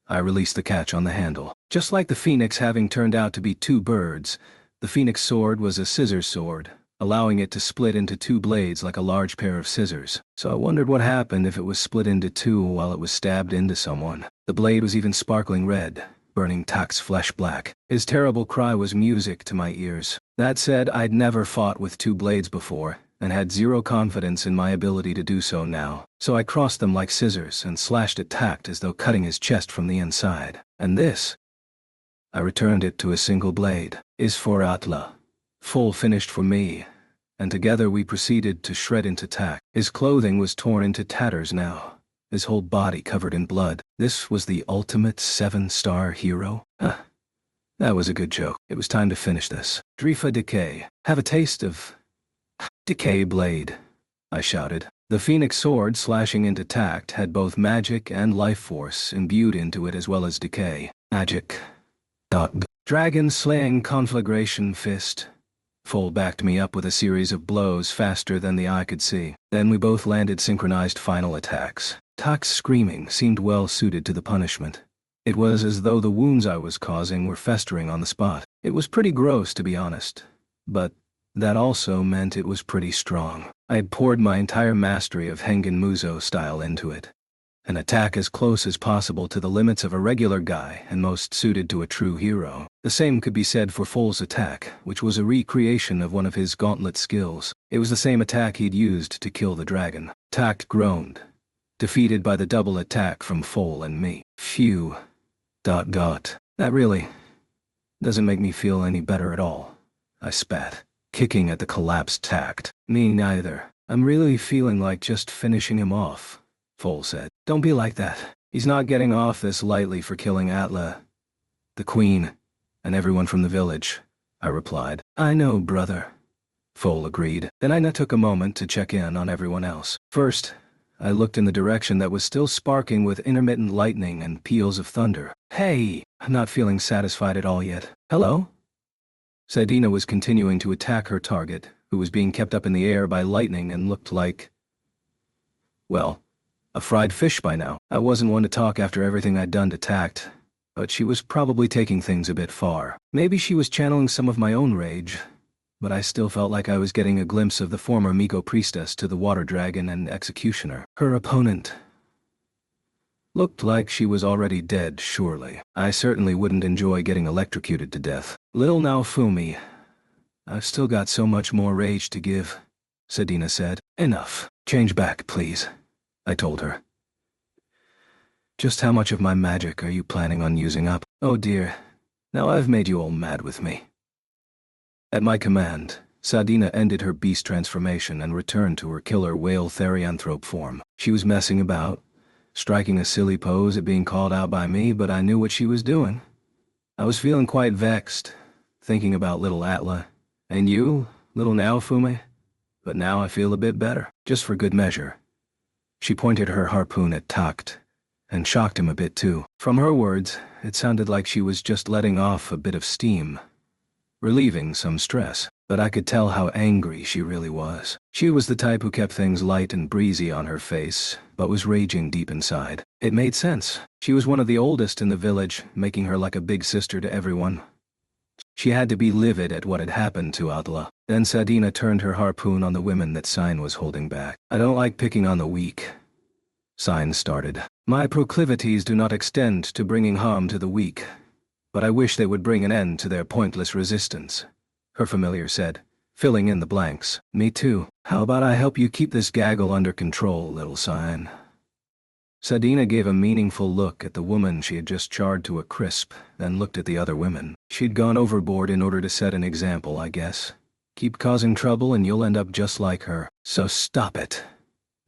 S1: I released the catch on the handle. Just like the phoenix having turned out to be 2 birds, the phoenix sword was a scissors sword, allowing it to split into 2 blades like a large pair of scissors. So I wondered what happened if it was split into 2 while it was stabbed into someone. The blade was even sparkling red, burning Tact's flesh black. His terrible cry was music to my ears. That said, I'd never fought with 2 blades before, and had 0 confidence in my ability to do so now. So I crossed them like scissors and slashed at Tact as though cutting his chest from the inside. And this, I returned it to a single blade, is for Atla. Foal finished for me, and together we proceeded to shred into Tact. His clothing was torn into tatters now, his whole body covered in blood. This was the ultimate 7-star hero? That was a good joke. It was time to finish this. Drifa Decay. Have a taste of Decay Blade, I shouted. The phoenix sword slashing into Tact had both magic and life force imbued into it as well as decay. Magic. Dragon slaying conflagration fist. Foal backed me up with a series of blows faster than the eye could see. Then we both landed synchronized final attacks. Tact's screaming seemed well suited to the punishment. It was as though the wounds I was causing were festering on the spot. It was pretty gross, to be honest, but that also meant it was pretty strong. I had poured my entire mastery of Hengen Muzo style into it. An attack as close as possible to the limits of a regular guy and most suited to a true hero. The same could be said for Foal's attack, which was a recreation of one of his gauntlet skills. It was the same attack he'd used to kill the dragon. Tact groaned, defeated by the double attack from Foal and me. Phew. That really doesn't make me feel any better at all, I spat, kicking at the collapsed Tact. Me neither. I'm really feeling like just finishing him off, Foal said. Don't be like that. He's not getting off this lightly for killing Atla, the queen, and everyone from the village, I replied. I know, brother, Foal agreed. Then I took a moment to check in on everyone else. First, I looked in the direction that was still sparking with intermittent lightning and peals of thunder. Hey! I'm not feeling satisfied at all yet. Hello? Sadina was continuing to attack her target, who was being kept up in the air by lightning and looked like, well, a fried fish by now. I wasn't one to talk after everything I'd done to Tact, but she was probably taking things a bit far. Maybe she was channeling some of my own rage, but I still felt like I was getting a glimpse of the former Miko priestess to the water dragon and executioner. Her opponent looked like she was already dead, surely. I certainly wouldn't enjoy getting electrocuted to death. Little Naofumi, I've still got so much more rage to give, Sadina said. Enough. Change back, please, I told her. Just how much of my magic are you planning on using up? Oh dear, now I've made you all mad with me. At my command, Sadina ended her beast transformation and returned to her killer whale therianthrope form. She was messing about, striking a silly pose at being called out by me, but I knew what she was doing. I was feeling quite vexed, thinking about little Atla, and you, little Naofumi, but now I feel a bit better, just for good measure. She pointed her harpoon at Tact, and shocked him a bit too. From her words, it sounded like she was just letting off a bit of steam, relieving some stress, but I could tell how angry she really was. She was the type who kept things light and breezy on her face, but was raging deep inside. It made sense. She was one of the oldest in the village, making her like a big sister to everyone. She had to be livid at what had happened to Atla. Then Sadina turned her harpoon on the women that Sign was holding back. I don't like picking on the weak, Sign started. My proclivities do not extend to bringing harm to the weak, but I wish they would bring an end to their pointless resistance, her familiar said, filling in the blanks. Me too. How about I help you keep this gaggle under control, little Sign? Sadina gave a meaningful look at the woman she had just charred to a crisp, then looked at the other women. She'd gone overboard in order to set an example, I guess. Keep causing trouble and you'll end up just like her. So stop it.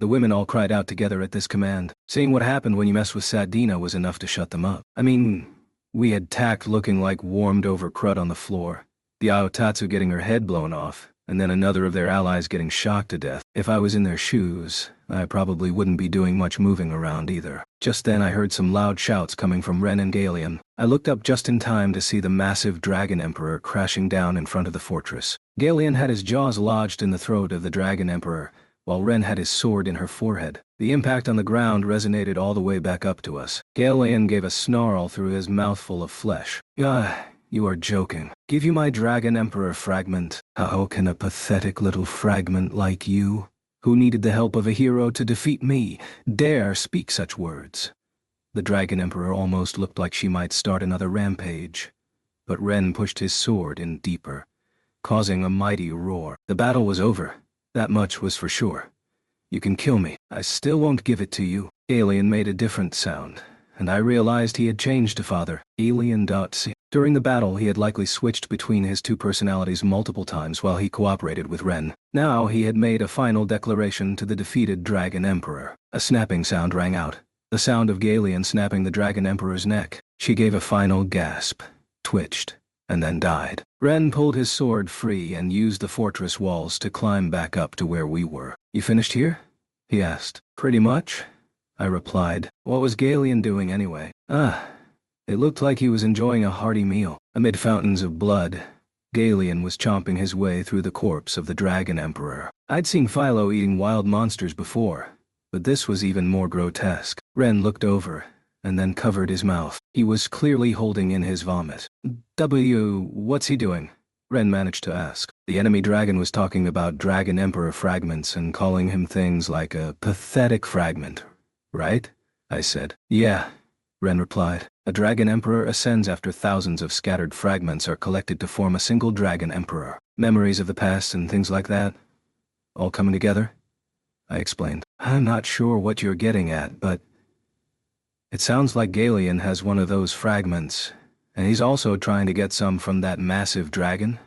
S1: The women all cried out together at this command. Seeing what happened when you messed with Sadina was enough to shut them up. I mean, we had Tact looking like warmed-over crud on the floor, the Aotatsu getting her head blown off, and then another of their allies getting shocked to death. If I was in their shoes, I probably wouldn't be doing much moving around either. Just then I heard some loud shouts coming from Ren and Galeon. I looked up just in time to see the massive Dragon Emperor crashing down in front of the fortress. Galeon had his jaws lodged in the throat of the Dragon Emperor, while Ren had his sword in her forehead. The impact on the ground resonated all the way back up to us. Galeon gave a snarl through his mouthful of flesh. You are joking. Give you my Dragon Emperor fragment. How can a pathetic little fragment like you, who needed the help of a hero to defeat me, dare speak such words? The Dragon Emperor almost looked like she might start another rampage, but Ren pushed his sword in deeper, causing a mighty roar. The battle was over. That much was for sure. You can kill me. I still won't give it to you. Alien made a different sound, and I realized he had changed to Father. Alien.c. During the battle, he had likely switched between his two personalities multiple times while he cooperated with Ren. Now he had made a final declaration to the defeated Dragon Emperor. A snapping sound rang out, the sound of Galeon snapping the Dragon Emperor's neck. She gave a final gasp, twitched, and then died. Ren pulled his sword free and used the fortress walls to climb back up to where we were. You finished here? He asked. Pretty much, I replied. What was Galeon doing anyway? It looked like he was enjoying a hearty meal. Amid fountains of blood, Galeon was chomping his way through the corpse of the Dragon Emperor. I'd seen Philo eating wild monsters before, but this was even more grotesque. Ren looked over, and then covered his mouth. He was clearly holding in his vomit. What's he doing? Ren managed to ask. The enemy dragon was talking about Dragon Emperor fragments and calling him things like a pathetic fragment, right? I said. Yeah, Ren replied. A Dragon Emperor ascends after thousands of scattered fragments are collected to form a single Dragon Emperor. Memories of the past and things like that, all coming together? I explained. I'm not sure what you're getting at, but it sounds like Galeon has one of those fragments, and he's also trying to get some from that massive dragon,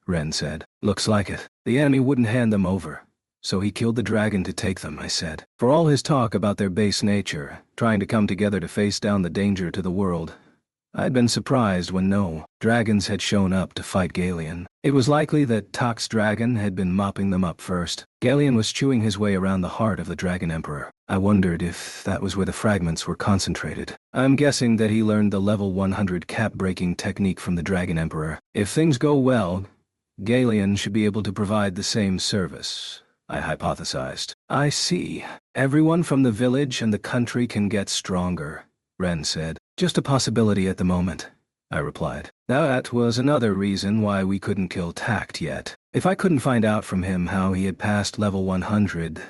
S1: Ren said. Looks like it. The enemy wouldn't hand them over, so he killed the dragon to take them, I said. For all his talk about their base nature, trying to come together to face down the danger to the world, I'd been surprised when no dragons had shown up to fight Galeon. It was likely that Tox Dragon had been mopping them up first. Galeon was chewing his way around the heart of the Dragon Emperor. I wondered if that was where the fragments were concentrated. I'm guessing that he learned the level 100 cap-breaking technique from the Dragon Emperor. If things go well, Galeon should be able to provide the same service, I hypothesized. I see. Everyone from the village and the country can get stronger, Ren said. Just a possibility at the moment, I replied. That was another reason why we couldn't kill Tact yet. If I couldn't find out from him how he had passed level 100,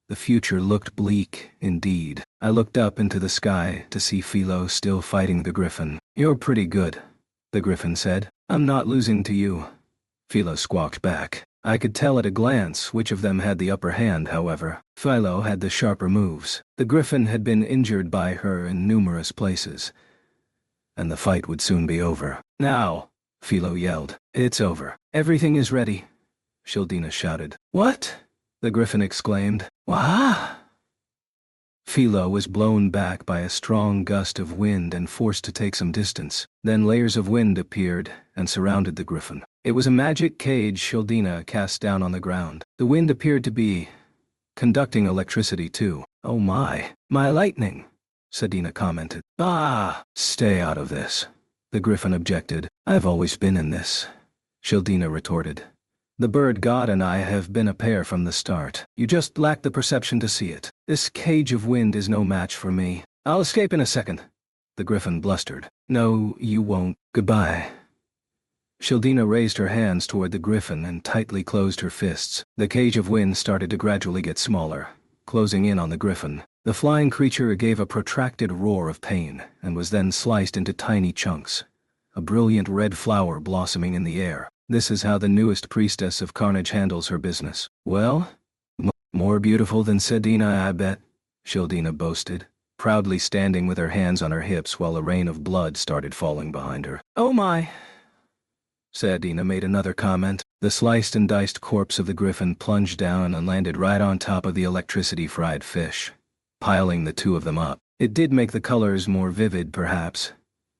S1: the future looked bleak indeed. I looked up into the sky to see Philo still fighting the Griffin. You're pretty good, the Griffin said. I'm not losing to you, Philo squawked back. I could tell at a glance which of them had the upper hand, however. Philo had the sharper moves. The Griffin had been injured by her in numerous places, and the fight would soon be over. Now, Philo yelled. It's over. Everything is ready, Shildina shouted. What? The Griffin exclaimed. Wah! Philo was blown back by a strong gust of wind and forced to take some distance. Then layers of wind appeared and surrounded the Griffin. It was a magic cage Shildina cast down on the ground. The wind appeared to be conducting electricity too. Oh my lightning, Sedina commented. Ah, stay out of this, the Griffin objected. I've always been in this, Shildina retorted. The bird god and I have been a pair from the start. You just lack the perception to see it. This cage of wind is no match for me. I'll escape in a second, the Griffin blustered. No, you won't. Goodbye. Shildina raised her hands toward the Griffin and tightly closed her fists. The cage of wind started to gradually get smaller, closing in on the Griffin. The flying creature gave a protracted roar of pain and was then sliced into tiny chunks, a brilliant red flower blossoming in the air. This is how the newest priestess of carnage handles her business. Well, more beautiful than Sedina, I bet, Shildina boasted, proudly standing with her hands on her hips while a rain of blood started falling behind her. Oh my! Sedina made another comment. The sliced and diced corpse of the Griffin plunged down and landed right on top of the electricity-fried fish, piling the two of them up. It did make the colors more vivid, perhaps,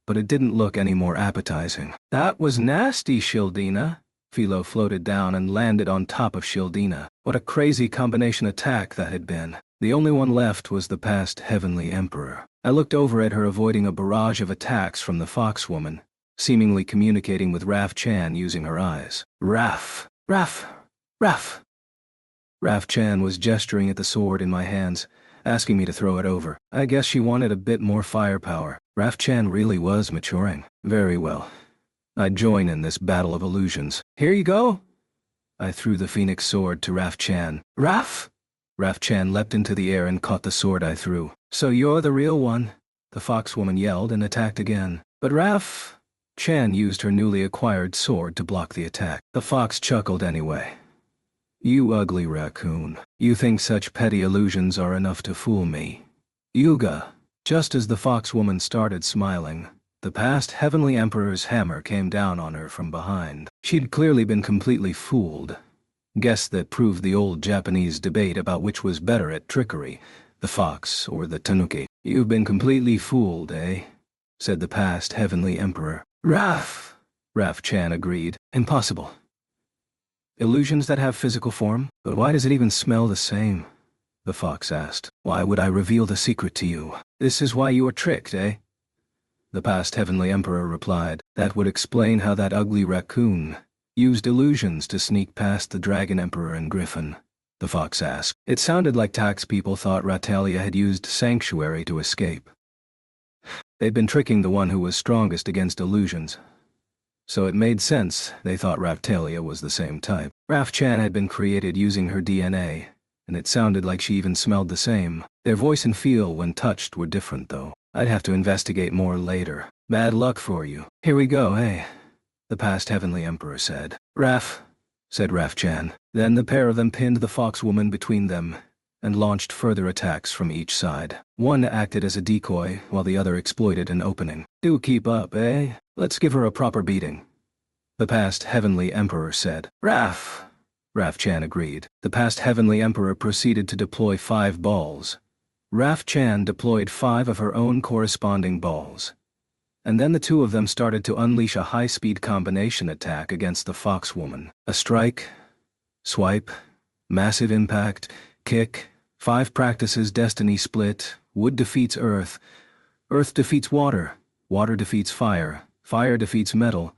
S1: but it didn't look any more appetizing. That was nasty, Shildina. Philo floated down and landed on top of Shildina. What a crazy combination attack that had been. The only one left was the past Heavenly Emperor. I looked over at her, avoiding a barrage of attacks from the Fox Woman, seemingly communicating with Raf Chan using her eyes. Raf! Raf! Raf! Raf Chan was gesturing at the sword in my hands, asking me to throw it over. I guess she wanted a bit more firepower. Raf Chan really was maturing. Very well. I'd join in this battle of illusions. Here you go! I threw the Phoenix sword to Raf Chan. Raf! Raf Chan leapt into the air and caught the sword I threw. So you're the real one, the Fox Woman yelled and attacked again. But Raf Chan used her newly acquired sword to block the attack. The fox chuckled anyway. You ugly raccoon. You think such petty illusions are enough to fool me. Yuga. Just as the Fox Woman started smiling, the past Heavenly Emperor's hammer came down on her from behind. She'd clearly been completely fooled. Guess that proved the old Japanese debate about which was better at trickery, the fox or the tanuki. You've been completely fooled, eh? Said the past Heavenly Emperor. Raf Chan agreed. Impossible. Illusions that have physical form? But why does it even smell the same? The fox asked. Why would I reveal the secret to you? This is why you were tricked, eh? The past Heavenly Emperor replied. That would explain how that ugly raccoon used illusions to sneak past the Dragon Emperor and Griffin, the fox asked. It sounded like tax people thought Rattalia had used Sanctuary to escape. They'd been tricking the one who was strongest against illusions, so it made sense they thought Rattalia was the same type. Raf Chan had been created using her DNA, and it sounded like she even smelled the same. Their voice and feel when touched were different, though. I'd have to investigate more later. Bad luck for you. Here we go, eh? The past Heavenly Emperor said. Raf, said Raf Chan. Then the pair of them pinned the Fox Woman between them and launched further attacks from each side. One acted as a decoy while the other exploited an opening. Do keep up, eh? Let's give her a proper beating, the past Heavenly Emperor said. Raf Chan agreed. The past Heavenly Emperor proceeded to deploy 5 balls. Raf Chan deployed 5 of her own corresponding balls. And then the two of them started to unleash a high-speed combination attack against the Foxwoman. A strike, swipe, massive impact, kick, 5 practices destiny split, wood defeats earth, earth defeats water, water defeats fire, fire defeats metal,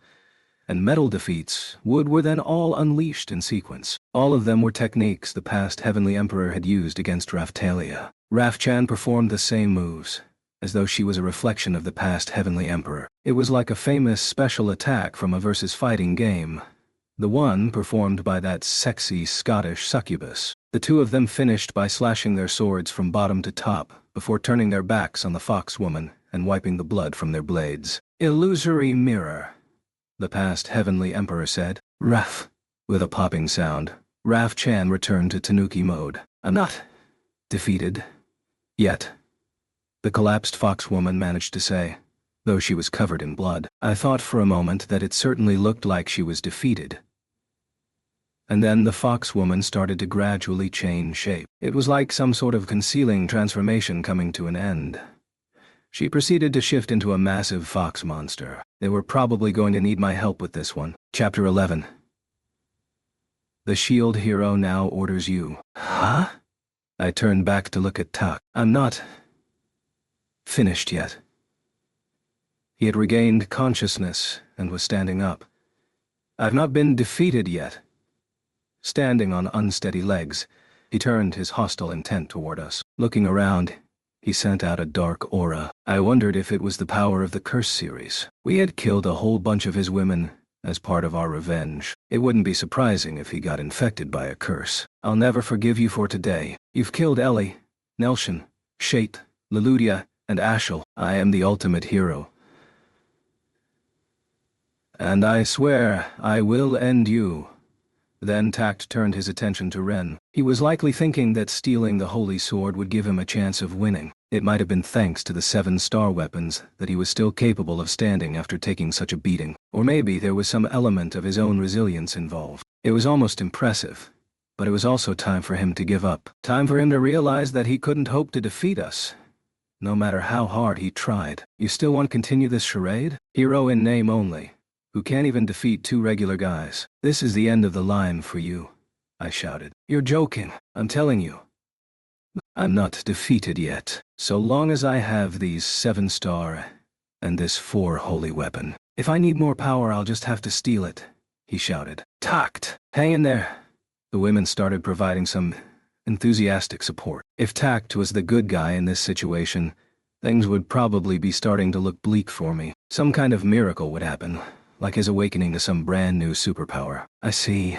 S1: and metal defeats wood were then all unleashed in sequence. All of them were techniques the past Heavenly Emperor had used against Raphtalia. Raphchan performed the same moves, as though she was a reflection of the past Heavenly Emperor. It was like a famous special attack from a versus fighting game, the one performed by that sexy Scottish succubus. The two of them finished by slashing their swords from bottom to top, before turning their backs on the Foxwoman and wiping the blood from their blades. "Illusory mirror," the past Heavenly Emperor said. "Raph." With a popping sound, Raphchan returned to Tanuki mode. "I'm not defeated yet," the collapsed Foxwoman managed to say, though she was covered in blood. I thought for a moment that it certainly looked like she was defeated. And then the Foxwoman started to gradually change shape. It was like some sort of concealing transformation coming to an end. She proceeded to shift into a massive fox monster. They were probably going to need my help with this one. Chapter 11. The shield hero now orders you. Huh? I turned back to look at Tak. "I'm not finished yet." He had regained consciousness and was standing up. "I've not been defeated yet." Standing on unsteady legs, he turned his hostile intent toward us. Looking around, he sent out a dark aura. I wondered if it was the power of the Curse series. We had killed a whole bunch of his women as part of our revenge. It wouldn't be surprising if he got infected by a curse. "I'll never forgive you for today. You've killed Ellie, Nelshin, Shate, Leludia, and Ashel. I am the ultimate hero. And I swear I will end you." Then Tact turned his attention to Ren. He was likely thinking that stealing the Holy Sword would give him a chance of winning. It might have been thanks to the 7-star weapons that he was still capable of standing after taking such a beating. Or maybe there was some element of his own resilience involved. It was almost impressive, but it was also time for him to give up. Time for him to realize that he couldn't hope to defeat us, no matter how hard he tried. "You still want to continue this charade? Hero in name only, who can't even defeat 2 regular guys. This is the end of the line for you," I shouted. "You're joking. I'm telling you. I'm not defeated yet, so long as I have these 7-star and this 4 holy weapon. If I need more power, I'll just have to steal it," he shouted. "Tact, hang in there." The women started providing some enthusiastic support. If Tact was the good guy in this situation, things would probably be starting to look bleak for me. Some kind of miracle would happen, like his awakening to some brand new superpower. I see.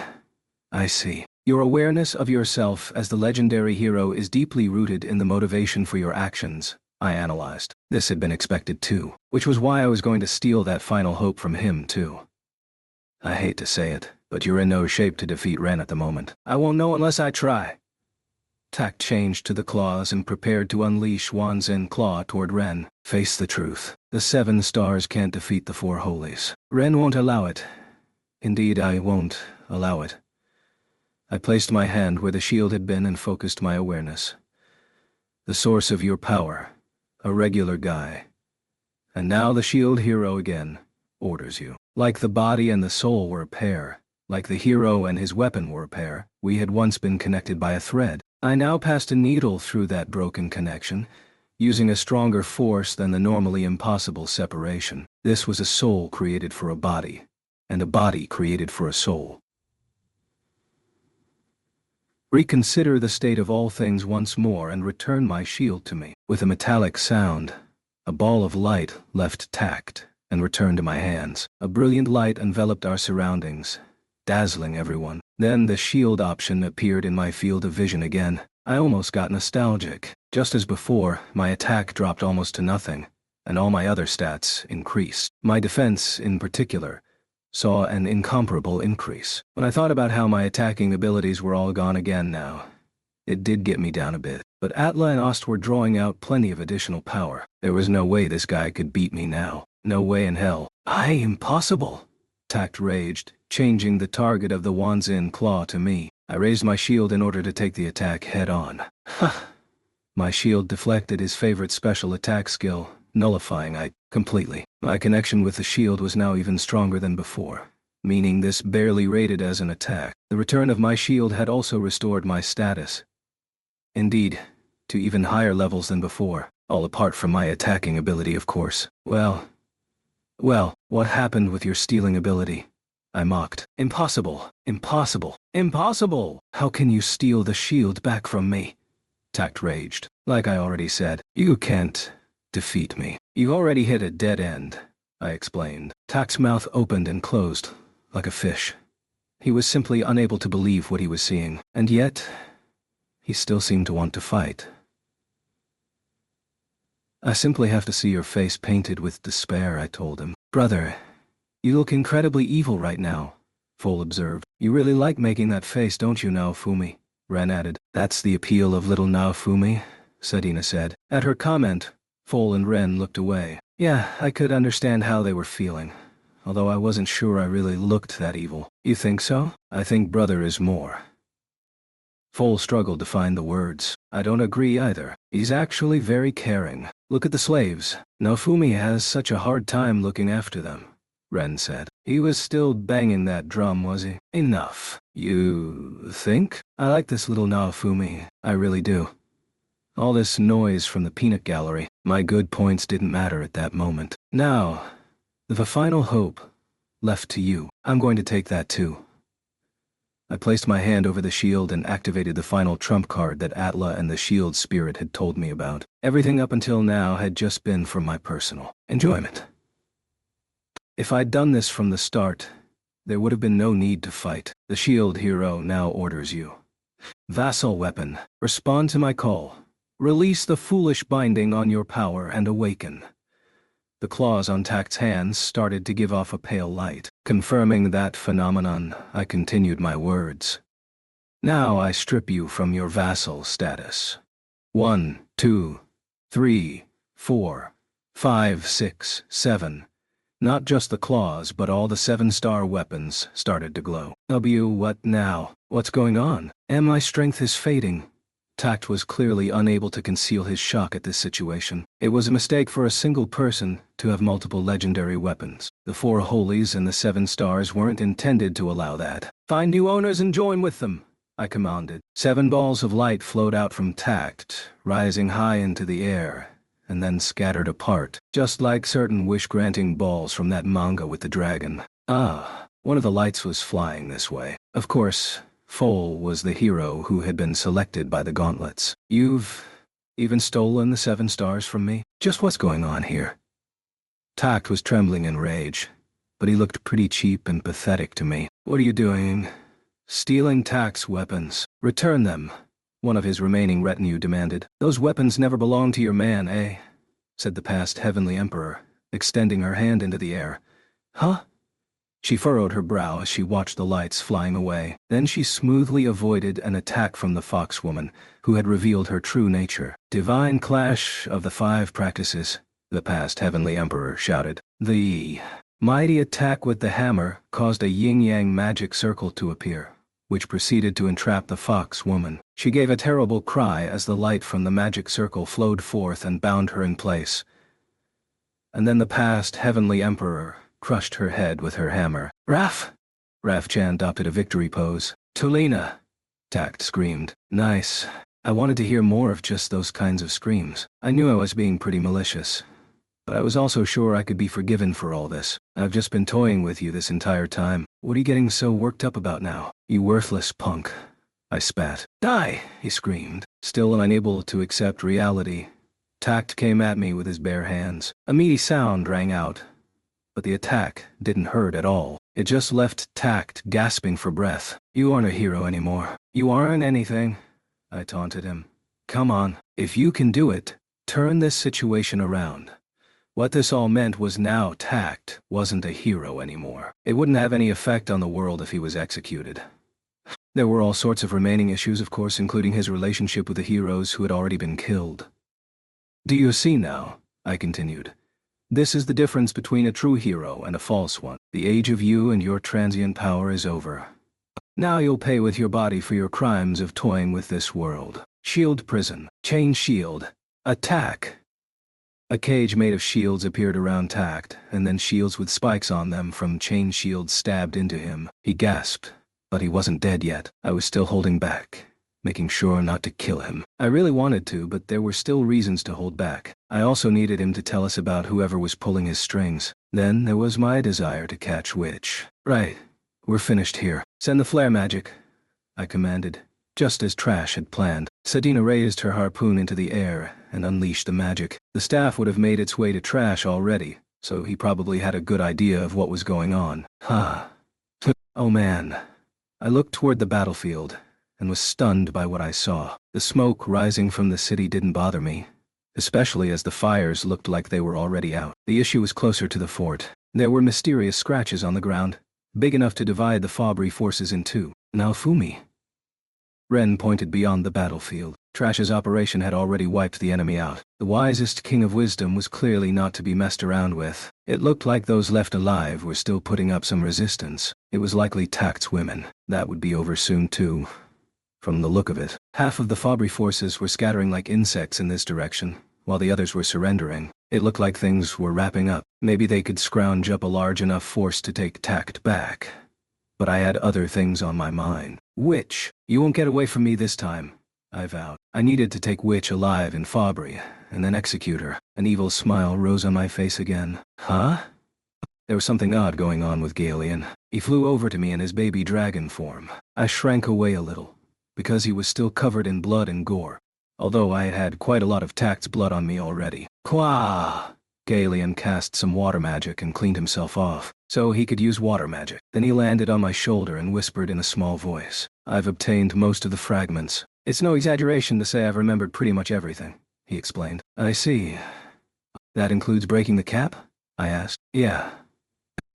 S1: Your awareness of yourself as the legendary hero is deeply rooted in the motivation for your actions, I analyzed. This had been expected too, which was why I was going to steal that final hope from him too. I hate to say it, but you're in no shape to defeat Ren at the moment. I won't know unless I try. Tact changed to the claws and prepared to unleash Wanzin Claw toward Ren. Face the truth. The 7 stars can't defeat the 4 holies. Ren won't allow it. Indeed, I won't allow it. I placed my hand where the shield had been and focused my awareness. The source of your power, a regular guy. And now the shield hero again orders you. Like the body and the soul were a pair, like the hero and his weapon were a pair, we had once been connected by a thread. I now passed a needle through that broken connection, using a stronger force than the normally impossible separation. This was a soul created for a body, and a body created for a soul. Reconsider the state of all things once more and return my shield to me. With a metallic sound, a ball of light left Tact and returned to my hands. A brilliant light enveloped our surroundings, dazzling everyone. Then the shield option appeared in my field of vision again. I almost got nostalgic. Just as before, my attack dropped almost to nothing, and all my other stats increased. My defense, in particular, saw an incomparable increase. When I thought about how my attacking abilities were all gone again now, it did get me down a bit. But Atla and Ost were drawing out plenty of additional power. There was no way this guy could beat me now. No way in hell. Impossible! Tact raged, changing the target of the Wanzin Claw to me. I raised my shield in order to take the attack head on. My shield deflected his favorite special attack skill, nullifying it completely. My connection with the shield was now even stronger than before, meaning this barely rated as an attack. The return of my shield had also restored my status. Indeed, to even higher levels than before, all apart from my attacking ability, of course. Well, what happened with your stealing ability? I mocked. Impossible, impossible, impossible! How can you steal the shield back from me? Tact raged. Like I already said, you can't defeat me. You've already hit a dead end, I explained. Tact's mouth opened and closed, like a fish. He was simply unable to believe what he was seeing, and yet, he still seemed to want to fight. I simply have to see your face painted with despair, I told him. Brother, you look incredibly evil right now, Foal observed. You really like making that face, don't you, Naofumi? Ren added. That's the appeal of little Naofumi, Sadina said. At her comment, Foal and Ren looked away. Yeah, I could understand how they were feeling, although I wasn't sure I really looked that evil. You think so? I think brother is more. Foal struggled to find the words. I don't agree either. He's actually very caring. Look at the slaves. Naofumi has such a hard time looking after them, Ren said. He was still banging that drum, was he? Enough. You think? I like this little Naofumi. I really do. All this noise from the peanut gallery, my good points didn't matter at that moment. Now, the final hope left to you. I'm going to take that too. I placed my hand over the shield and activated the final trump card that Atla and the shield spirit had told me about. Everything up until now had just been for my personal enjoyment. If I'd done this from the start, there would have been no need to fight. The shield hero now orders you. Vassal weapon, respond to my call. Release the foolish binding on your power and awaken. The claws on Tact's hands started to give off a pale light. Confirming that phenomenon, I continued my words. Now I strip you from your vassal status. 1, 2, 3, 4, 5, 6, 7. Not just the claws, but all the 7-star weapons started to glow. What now? What's going on? And my strength is fading. Tact was clearly unable to conceal his shock at this situation. It was a mistake for a single person to have multiple legendary weapons. The 4 holies and the 7 stars weren't intended to allow that. Find new owners and join with them, I commanded. 7 balls of light flowed out from Tact, rising high into the air, and then scattered apart, just like certain wish-granting balls from that manga with the dragon. One of the lights was flying this way. Of course, Foal was the hero who had been selected by the gauntlets. You've even stolen the 7 stars from me? Just what's going on here? Tact was trembling in rage, but he looked pretty cheap and pathetic to me. What are you doing? Stealing Tact's weapons. Return them, one of his remaining retinue demanded. Those weapons never belonged to your man, eh? Said the past Heavenly Emperor, extending her hand into the air. Huh? She furrowed her brow as she watched the lights flying away. Then she smoothly avoided an attack from the foxwoman, who had revealed her true nature. Divine clash of the 5 practices, the past Heavenly Emperor shouted. The mighty attack with the hammer caused a yin-yang magic circle to appear, which proceeded to entrap the foxwoman. She gave a terrible cry as the light from the magic circle flowed forth and bound her in place. And then the past Heavenly Emperor crushed her head with her hammer. Raf! Raf-chan adopted a victory pose. Tulina! Tact screamed. Nice. I wanted to hear more of just those kinds of screams. I knew I was being pretty malicious, but I was also sure I could be forgiven for all this. I've just been toying with you this entire time. What are you getting so worked up about now? You worthless punk. I spat. Die! He screamed. Still unable to accept reality, Tact came at me with his bare hands. A meaty sound rang out, but the attack didn't hurt at all. It just left Tact gasping for breath. You aren't a hero anymore. You aren't anything, I taunted him. Come on, if you can do it, turn this situation around. What this all meant was now Tact wasn't a hero anymore. It wouldn't have any effect on the world if he was executed. There were all sorts of remaining issues, of course, including his relationship with the heroes who had already been killed. Do you see now? I continued. This is the difference between a true hero and a false one. The age of you and your transient power is over. Now you'll pay with your body for your crimes of toying with this world. Shield prison. Chain shield. Attack. A cage made of shields appeared around Tact, and then shields with spikes on them from chain shields stabbed into him. He gasped, but he wasn't dead yet. I was still holding back, making sure not to kill him. I really wanted to, but there were still reasons to hold back. I also needed him to tell us about whoever was pulling his strings. Then there was my desire to catch Witch. Right, we're finished here. Send the flare magic, I commanded, just as Trash had planned. Sedina raised her harpoon into the air and unleashed the magic. The staff would have made its way to Trash already, so he probably had a good idea of what was going on. Oh man. I looked toward the battlefield and was stunned by what I saw. The smoke rising from the city didn't bother me, especially as the fires looked like they were already out. The issue was closer to the fort. There were mysterious scratches on the ground, big enough to divide the Fabri forces in two. Naofumi. Ren pointed beyond the battlefield. Trash's operation had already wiped the enemy out. The wisest king of wisdom was clearly not to be messed around with. It looked like those left alive were still putting up some resistance. It was likely Tact's women. That would be over soon too, from the look of it. Half of the Fabri forces were scattering like insects in this direction, while the others were surrendering. It looked like things were wrapping up. Maybe they could scrounge up a large enough force to take Tact back. But I had other things on my mind. Witch, you won't get away from me this time, I vowed. I needed to take Witch alive in Fabri, and then execute her. An evil smile rose on my face again. Huh? There was something odd going on with Galeon. He flew over to me in his baby dragon form. I shrank away a little, because he was still covered in blood and gore, although I had had quite a lot of Tact's blood on me already. Quah! Galeon cast some water magic and cleaned himself off, so he could use water magic. Then he landed on my shoulder and whispered in a small voice. I've obtained most of the fragments. It's no exaggeration to say I've remembered pretty much everything, he explained. I see. That includes breaking the cap? I asked. Yeah.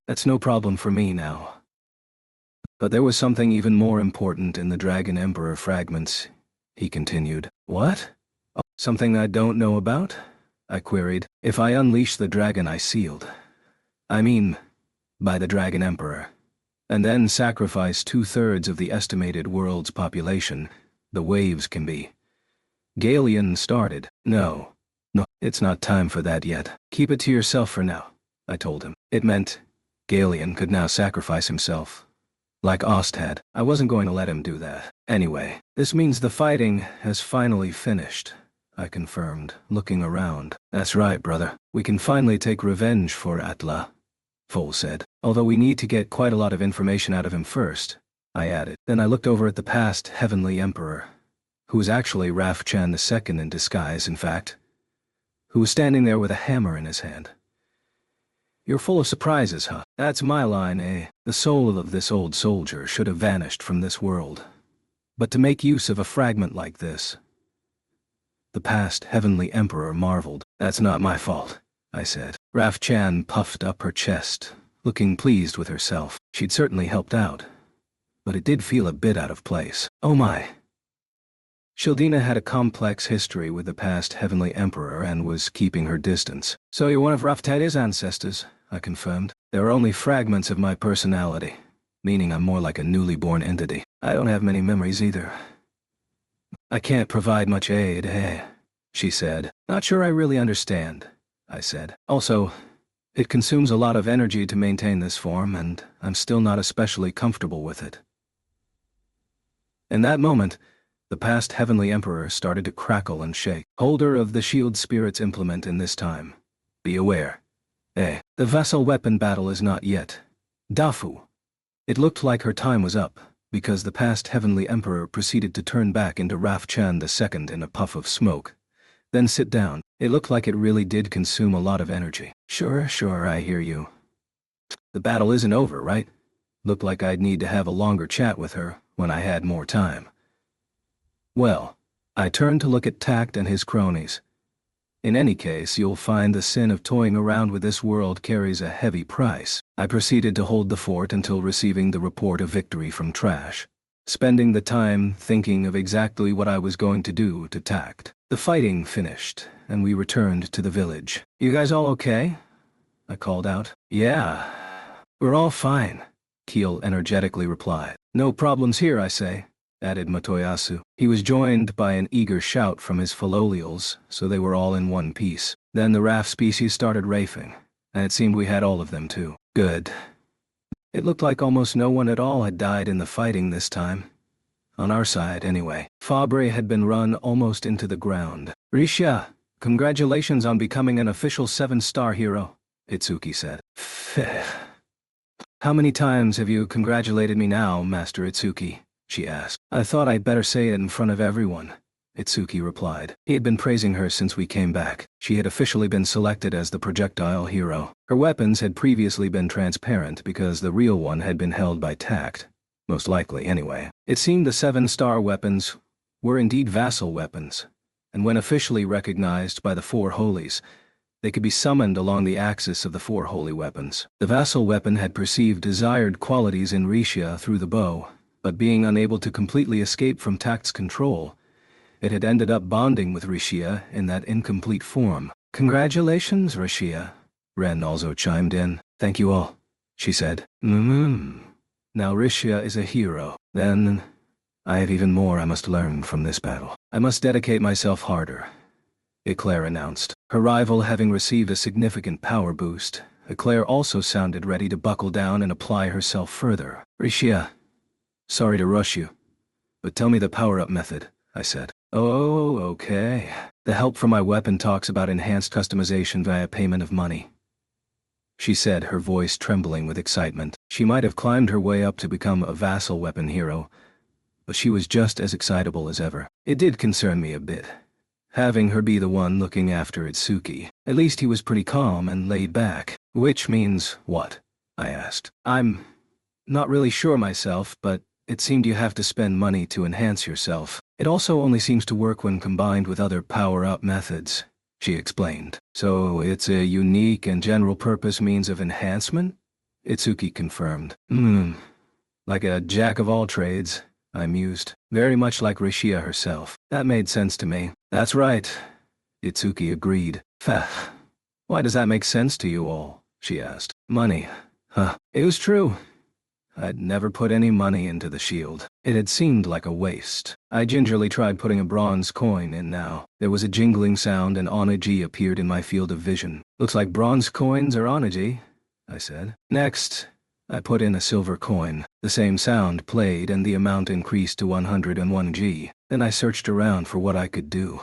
S1: That's no problem for me now. But there was something even more important in the Dragon Emperor fragments, he continued. What? Oh, something I don't know about? I queried. If I unleash the dragon I sealed, I mean, by the Dragon Emperor, and then sacrifice 2/3 of the estimated world's population, the waves can be. Galeon started. No, it's not time for that yet. Keep it to yourself for now, I told him. It meant Galeon could now sacrifice himself, like Ost had. I wasn't going to let him do that. Anyway, this means the fighting has finally finished, I confirmed, looking around. That's right, brother. We can finally take revenge for Atla, Foal said. Although we need to get quite a lot of information out of him first, I added. Then I looked over at the past Heavenly Emperor, who was actually Rafchan II in disguise, in fact, who was standing there with a hammer in his hand. You're full of surprises, huh? That's my line, eh? The soul of this old soldier should have vanished from this world. But to make use of a fragment like this... The past Heavenly Emperor marveled. That's not my fault, I said. Rafchan puffed up her chest, looking pleased with herself. She'd certainly helped out, but it did feel a bit out of place. Oh my. Shildina had a complex history with the past Heavenly Emperor and was keeping her distance. So you're one of Raftaide's ancestors, I confirmed. There are only fragments of my personality, meaning I'm more like a newly born entity. I don't have many memories either. I can't provide much aid, eh? She said. Not sure I really understand, I said. Also, it consumes a lot of energy to maintain this form, and I'm still not especially comfortable with it. In that moment, the past Heavenly Emperor started to crackle and shake. Holder of the Shield Spirit's implement in this time. Be aware. The vassal weapon battle is not yet. Dafu. It looked like her time was up, because the past Heavenly Emperor proceeded to turn back into Rafchan II in a puff of smoke. Then sit down. It looked like it really did consume a lot of energy. Sure, I hear you. The battle isn't over, right? Looked like I'd need to have a longer chat with her when I had more time. Well, I turned to look at Tact and his cronies. In any case, you'll find the sin of toying around with this world carries a heavy price. I proceeded to hold the fort until receiving the report of victory from Trash, spending the time thinking of exactly what I was going to do to Tact. The fighting finished, and we returned to the village. You guys all okay? I called out. Yeah, we're all fine, Keel energetically replied. No problems here, I say. added Motoyasu. He was joined by an eager shout from his Philolials, so they were all in one piece. Then the raft species started rafing, and it seemed we had all of them too. Good. It looked like almost no one at all had died in the fighting this time. On our side, anyway. Fabre had been run almost into the ground. Rishia, congratulations on becoming an official 7-star hero, Itsuki said. Pfft. How many times have you congratulated me now, Master Itsuki? She asked. I thought I'd better say it in front of everyone, Itsuki replied. He had been praising her since we came back. She had officially been selected as the projectile hero. Her weapons had previously been transparent because the real one had been held by tact. Most likely, anyway. It seemed the 7-star weapons were indeed vassal weapons, and when officially recognized by the 4 holies, they could be summoned along the axis of the 4 holy weapons. The vassal weapon had perceived desired qualities in Rishia through the bow, but being unable to completely escape from tact's control, it had ended up bonding with Rishia in that incomplete form. Congratulations, Rishia, Ren also chimed in. Thank you all, she said. Now Rishia is a hero. Then, I have even more I must learn from this battle. I must dedicate myself harder, Eclair announced. Her rival having received a significant power boost, Eclair also sounded ready to buckle down and apply herself further. Rishia, sorry to rush you, but tell me the power-up method, I said. Oh, okay. The help for my weapon talks about enhanced customization via payment of money, she said, her voice trembling with excitement. She might have climbed her way up to become a vassal weapon hero, but she was just as excitable as ever. It did concern me a bit, having her be the one looking after Itsuki. At least he was pretty calm and laid back. Which means what? I asked. I'm not really sure myself, but it seemed you have to spend money to enhance yourself. It also only seems to work when combined with other power-up methods, she explained. So it's a unique and general-purpose means of enhancement? Itsuki confirmed. Like a jack-of-all-trades, I mused. Very much like Rishia herself. That made sense to me. That's right, Itsuki agreed. Why does that make sense to you all? She asked. Money. Huh. It was true. I'd never put any money into the shield. It had seemed like a waste. I gingerly tried putting a bronze coin in now. There was a jingling sound and Onaji appeared in my field of vision. Looks like bronze coins are Onaji, I said. Next, I put in a silver coin. The same sound played and the amount increased to 101 G. Then I searched around for what I could do.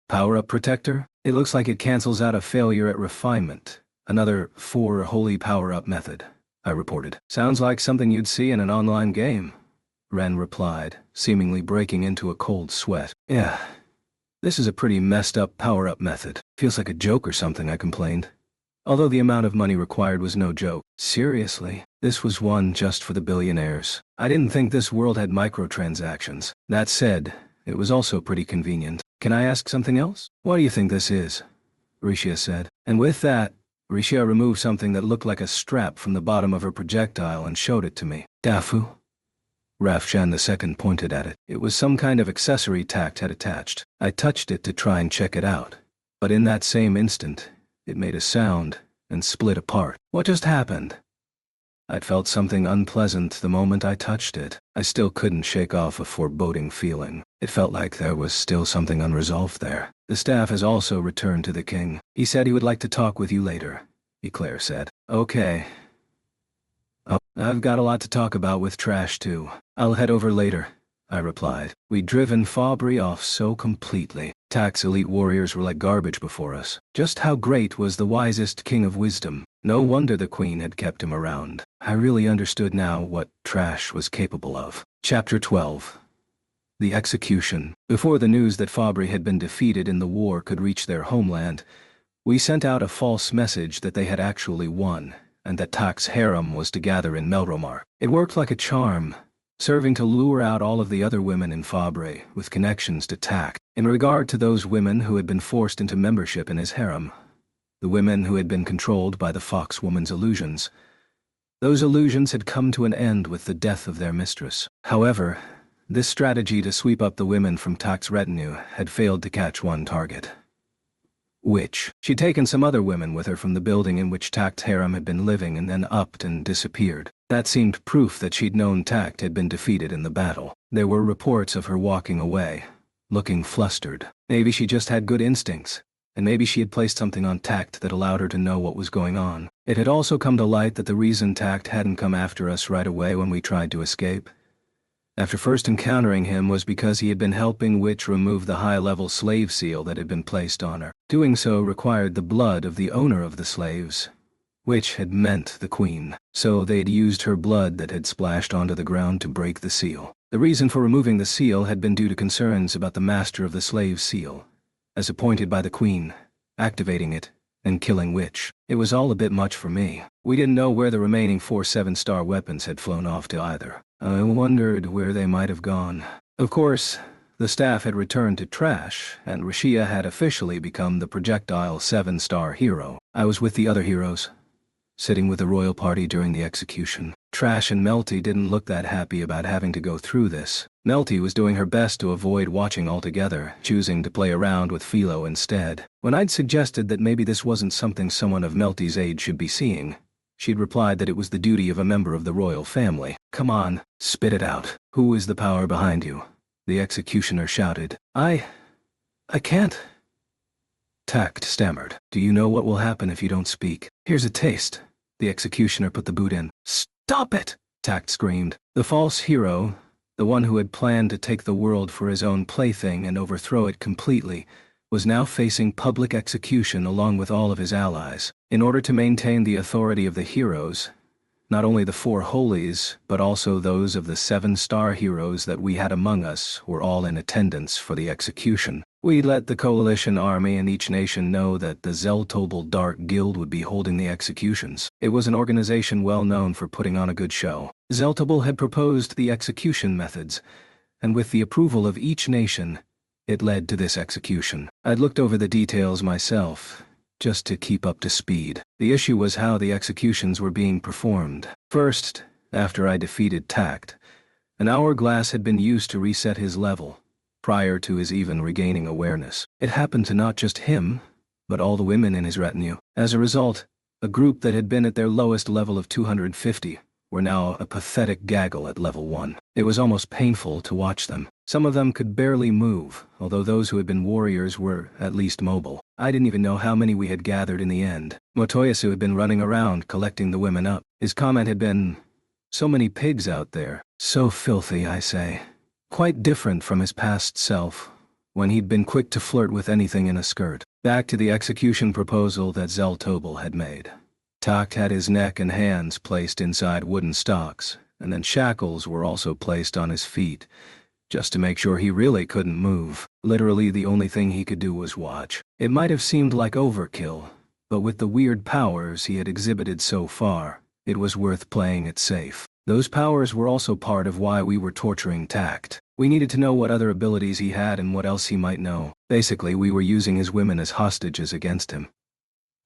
S1: Power-up protector? It looks like it cancels out a failure at refinement. Another 4 holy power-up method, I reported. Sounds like something you'd see in an online game, Ren replied, seemingly breaking into a cold sweat. Yeah, this is a pretty messed up power-up method. Feels like a joke or something, I complained. Although the amount of money required was no joke. Seriously, this was one just for the billionaires. I didn't think this world had microtransactions. That said, it was also pretty convenient. Can I ask something else? What do you think this is? Rishia said. And with that, Rishia removed something that looked like a strap from the bottom of her projectile and showed it to me. Dafu? Rafshan II pointed at it. It was some kind of accessory Tact had attached. I touched it to try and check it out. But in that same instant, it made a sound and split apart. What just happened? I'd felt something unpleasant the moment I touched it. I still couldn't shake off a foreboding feeling. It felt like there was still something unresolved there. The staff has also returned to the king. He said he would like to talk with you later, Eclair said. Okay. Oh, I've got a lot to talk about with Trash too. I'll head over later, I replied. We'd driven Fabre off so completely. Tact's elite warriors were like garbage before us. Just how great was the wisest king of wisdom. No wonder the queen had kept him around. I really understood now what Trash was capable of. Chapter 12. The Execution. Before the news that Fabre had been defeated in the war could reach their homeland, we sent out a false message that they had actually won, and that Tact's harem was to gather in Melromar. It worked like a charm, serving to lure out all of the other women in Fabre with connections to Tact. In regard to those women who had been forced into membership in his harem, the women who had been controlled by the Fox woman's illusions, those illusions had come to an end with the death of their mistress. However, this strategy to sweep up the women from Tact's retinue had failed to catch one target. Witch. She'd taken some other women with her from the building in which Tact's harem had been living and then upped and disappeared. That seemed proof that she'd known Tact had been defeated in the battle. There were reports of her walking away, looking flustered. Maybe she just had good instincts, and maybe she had placed something on Tact that allowed her to know what was going on. It had also come to light that the reason Tact hadn't come after us right away when we tried to escape, after first encountering him, was because he had been helping Witch remove the high-level slave seal that had been placed on her. Doing so required the blood of the owner of the slaves, which had meant the queen. So they'd used her blood that had splashed onto the ground to break the seal. The reason for removing the seal had been due to concerns about the master of the slave seal, as appointed by the queen, activating it and killing Witch. It was all a bit much for me. We didn't know where the remaining 4 7-star weapons had flown off to either. I wondered where they might have gone. Of course, the staff had returned to Trash, and Rashia had officially become the projectile 7-star hero. I was with the other heroes, sitting with the royal party during the execution. Trash and Melty didn't look that happy about having to go through this. Melty was doing her best to avoid watching altogether, choosing to play around with Philo instead. When I'd suggested that maybe this wasn't something someone of Melty's age should be seeing, she'd replied that it was the duty of a member of the royal family. Come on, spit it out. Who is the power behind you? The executioner shouted. I can't. Tact stammered. Do you know what will happen if you don't speak? Here's a taste. The executioner put the boot in. Stop it! Tact screamed. The false hero, the one who had planned to take the world for his own plaything and overthrow it completely, was now facing public execution along with all of his allies. In order to maintain the authority of the heroes, not only the 4 holies, but also those of the 7-star heroes that we had among us were all in attendance for the execution. We let the coalition army and each nation know that the Zeltobel Dark Guild would be holding the executions. It was an organization well known for putting on a good show. Zeltobel had proposed the execution methods, and with the approval of each nation, it led to this execution. I'd looked over the details myself, just to keep up to speed. The issue was how the executions were being performed. First, after I defeated Tact, an hourglass had been used to reset his level, prior to his even regaining awareness. It happened to not just him, but all the women in his retinue. As a result, a group that had been at their lowest level of 250 were now a pathetic gaggle at level 1. It was almost painful to watch them. Some of them could barely move, although those who had been warriors were at least mobile. I didn't even know how many we had gathered in the end. Motoyasu had been running around collecting the women up. His comment had been, "So many pigs out there. So filthy, I say." Quite different from his past self, when he'd been quick to flirt with anything in a skirt. Back to the execution proposal that Zeltobel had made. Tact had his neck and hands placed inside wooden stocks, and then shackles were also placed on his feet, just to make sure he really couldn't move. Literally the only thing he could do was watch. It might have seemed like overkill, but with the weird powers he had exhibited so far, it was worth playing it safe. Those powers were also part of why we were torturing Tact. We needed to know what other abilities he had and what else he might know. Basically, we were using his women as hostages against him.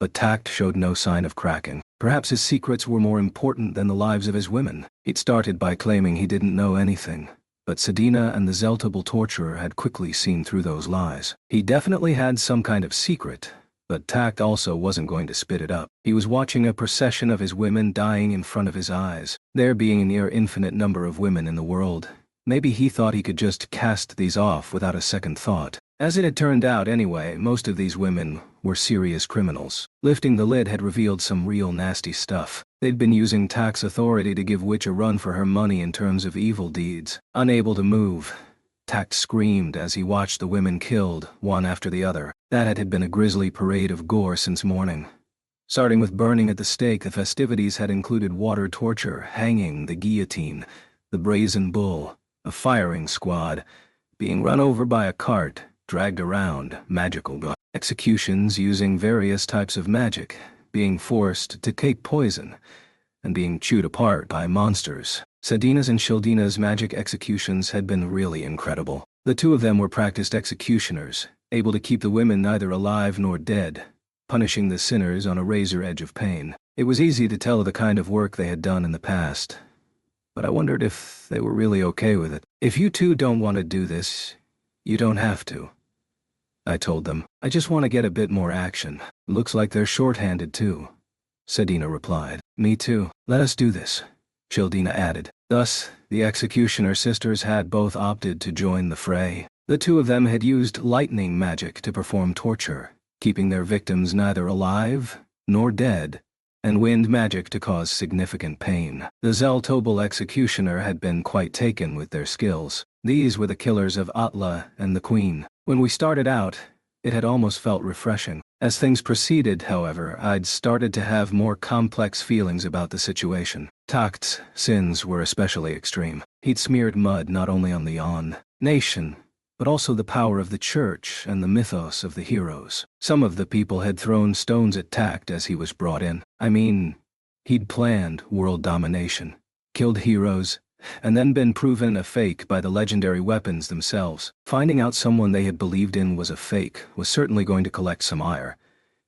S1: But Tact showed no sign of cracking. Perhaps his secrets were more important than the lives of his women. He'd started by claiming he didn't know anything, but Sedina and the Zeltobel torturer had quickly seen through those lies. He definitely had some kind of secret, but Tact also wasn't going to spit it up. He was watching a procession of his women dying in front of his eyes. There being a near infinite number of women in the world, maybe he thought he could just cast these off without a second thought. As it had turned out anyway, most of these women were serious criminals. Lifting the lid had revealed some real nasty stuff. They'd been using Tact's authority to give Witch a run for her money in terms of evil deeds. Unable to move, Tact screamed as he watched the women killed, one after the other. That had been a grisly parade of gore since morning. Starting with burning at the stake, the festivities had included water torture, hanging, the guillotine, the brazen bull, a firing squad, being run over by a cart, dragged around, magical executions using various types of magic, being forced to take poison, and being chewed apart by monsters. Sedina's and Shildina's magic executions had been really incredible. The two of them were practiced executioners, able to keep the women neither alive nor dead, punishing the sinners on a razor edge of pain. It was easy to tell the kind of work they had done in the past, but I wondered if they were really okay with it. If you two don't want to do this, you don't have to, I told them. I just want to get a bit more action. Looks like they're short-handed too, Sedina replied. Me too. Let us do this. Childina added. Thus, the executioner sisters had both opted to join the fray. The two of them had used lightning magic to perform torture, keeping their victims neither alive nor dead, and wind magic to cause significant pain. The Zeltobel executioner had been quite taken with their skills. These were the killers of Atla and the Queen. When we started out, it had almost felt refreshing. As things proceeded, however, I'd started to have more complex feelings about the situation. Takt's sins were especially extreme. He'd smeared mud not only on the nation, but also the power of the church and the mythos of the heroes. Some of the people had thrown stones at Takt as he was brought in. I mean, he'd planned world domination, killed heroes, and then been proven a fake by the legendary weapons themselves. Finding out someone they had believed in was a fake was certainly going to collect some ire.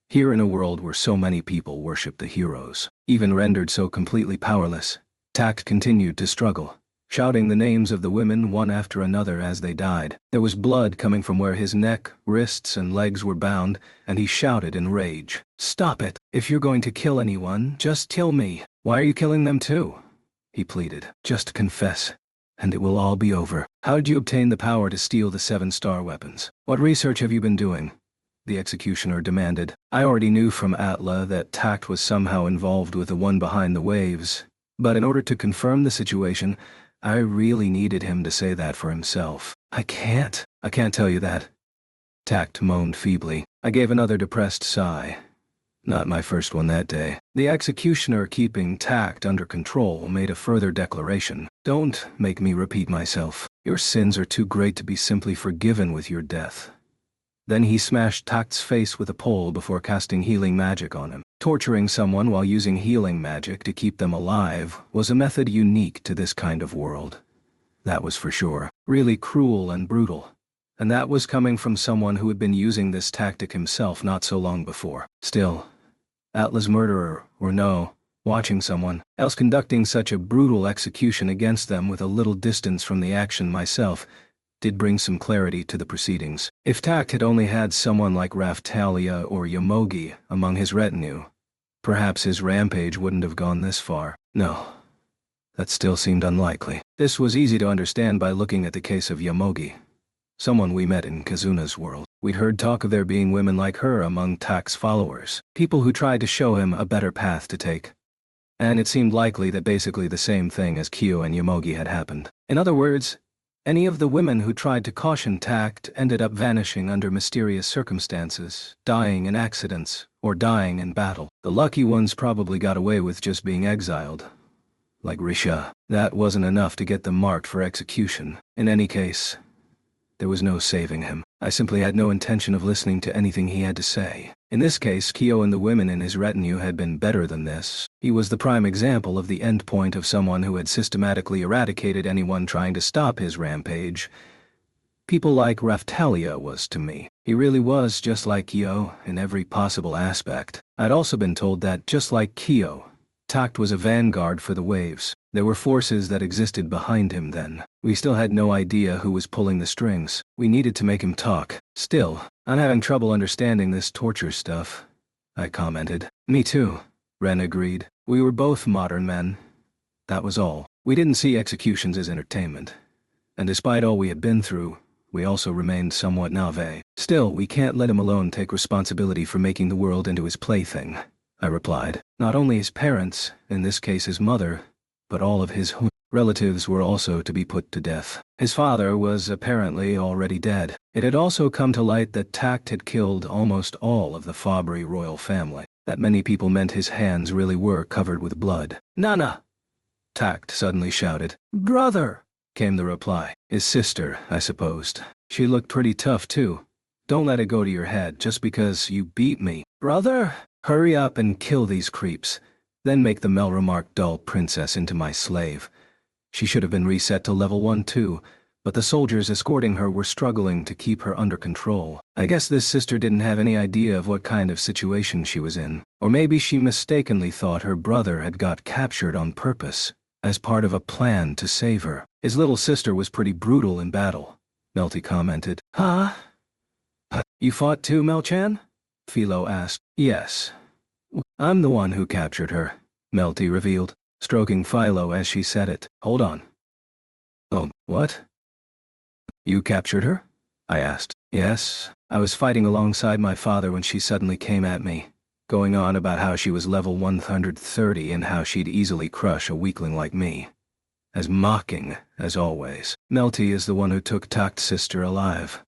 S1: Here in a world where so many people worshipped the heroes, even rendered so completely powerless, Takt continued to struggle, shouting the names of the women one after another as they died. There was blood coming from where his neck, wrists, and legs were bound, and he shouted in rage. "Stop it! If you're going to kill anyone, just kill me. Why are you killing them too?" he pleaded. "Just confess, and it will all be over. How did you obtain the power to steal the 7-star weapons? What research have you been doing?" the executioner demanded. I already knew from Atla that Takt was somehow involved with the one behind the waves, but in order to confirm the situation, I really needed him to say that for himself. I can't tell you that," Takt moaned feebly. I gave another depressed sigh. Not my first one that day. The executioner, keeping Takt under control, made a further declaration. "Don't make me repeat myself. Your sins are too great to be simply forgiven with your death." Then he smashed Takt's face with a pole before casting healing magic on him. Torturing someone while using healing magic to keep them alive was a method unique to this kind of world. That was for sure. Really cruel and brutal. And that was coming from someone who had been using this tactic himself not so long before. Still, Atla's murderer, or no, watching someone else conducting such a brutal execution against them with a little distance from the action myself, did bring some clarity to the proceedings. If Takt had only had someone like Raftalia or Yomogi among his retinue, perhaps his rampage wouldn't have gone this far. No, that still seemed unlikely. This was easy to understand by looking at the case of Yomogi, someone we met in Kazuna's world. We'd heard talk of there being women like her among Takt's followers, people who tried to show him a better path to take. And it seemed likely that basically the same thing as Kyo and Yomogi had happened. In other words, any of the women who tried to caution Takt ended up vanishing under mysterious circumstances, dying in accidents, or dying in battle. The lucky ones probably got away with just being exiled. Like Risha. That wasn't enough to get them marked for execution. In any case, there was no saving him. I simply had no intention of listening to anything he had to say. In this case, Kyo and the women in his retinue had been better than this. He was the prime example of the endpoint of someone who had systematically eradicated anyone trying to stop his rampage. People like Raftalia was to me. He really was just like Kyo in every possible aspect. I'd also been told that, just like Kyo, Takt was a vanguard for the waves. There were forces that existed behind him then. We still had no idea who was pulling the strings. We needed to make him talk. Still, I'm having trouble understanding this torture stuff, I commented. Me too, Ren agreed. We were both modern men. That was all. We didn't see executions as entertainment. And despite all we had been through, we also remained somewhat naïve. Still, we can't let him alone take responsibility for making the world into his plaything, I replied. Not only his parents, in this case his mother, but all of his relatives were also to be put to death. His father was apparently already dead. It had also come to light that Takt had killed almost all of the Fabri royal family. That many people meant his hands really were covered with blood. "Nana!" Takt suddenly shouted. "Brother!" came the reply. His sister, I supposed. She looked pretty tough too. "Don't let it go to your head just because you beat me." "Brother! Hurry up and kill these creeps. Then make the Melremark doll princess into my slave." She should have been reset to level 1 too, but the soldiers escorting her were struggling to keep her under control. I guess this sister didn't have any idea of what kind of situation she was in. Or maybe she mistakenly thought her brother had got captured on purpose, as part of a plan to save her. His little sister was pretty brutal in battle, Melty commented. Huh? You fought too, Melchan? Philo asked. Yes. I'm the one who captured her, Melty revealed. stroking Philo as she said it. Hold on. Oh, what? You captured her? I asked. Yes, I was fighting alongside my father when she suddenly came at me, going on about how she was level 130 and how she'd easily crush a weakling like me. As mocking, as always. Melty is the one who took Takt's sister alive.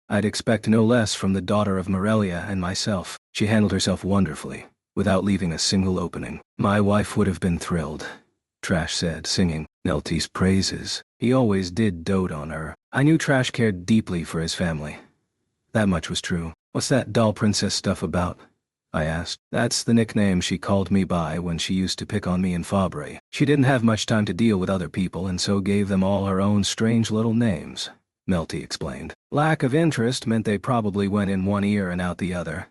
S1: I'd expect no less from the daughter of Morelia and myself. She handled herself wonderfully, without leaving a single opening. My wife would have been thrilled, Trash said, singing Melty's praises. He always did dote on her. I knew Trash cared deeply for his family. That much was true. What's that doll princess stuff about? I asked. That's the nickname she called me by when she used to pick on me in Fabre. She didn't have much time to deal with other people and so gave them all her own strange little names, Melty explained. Lack of interest meant they probably went in one ear and out the other.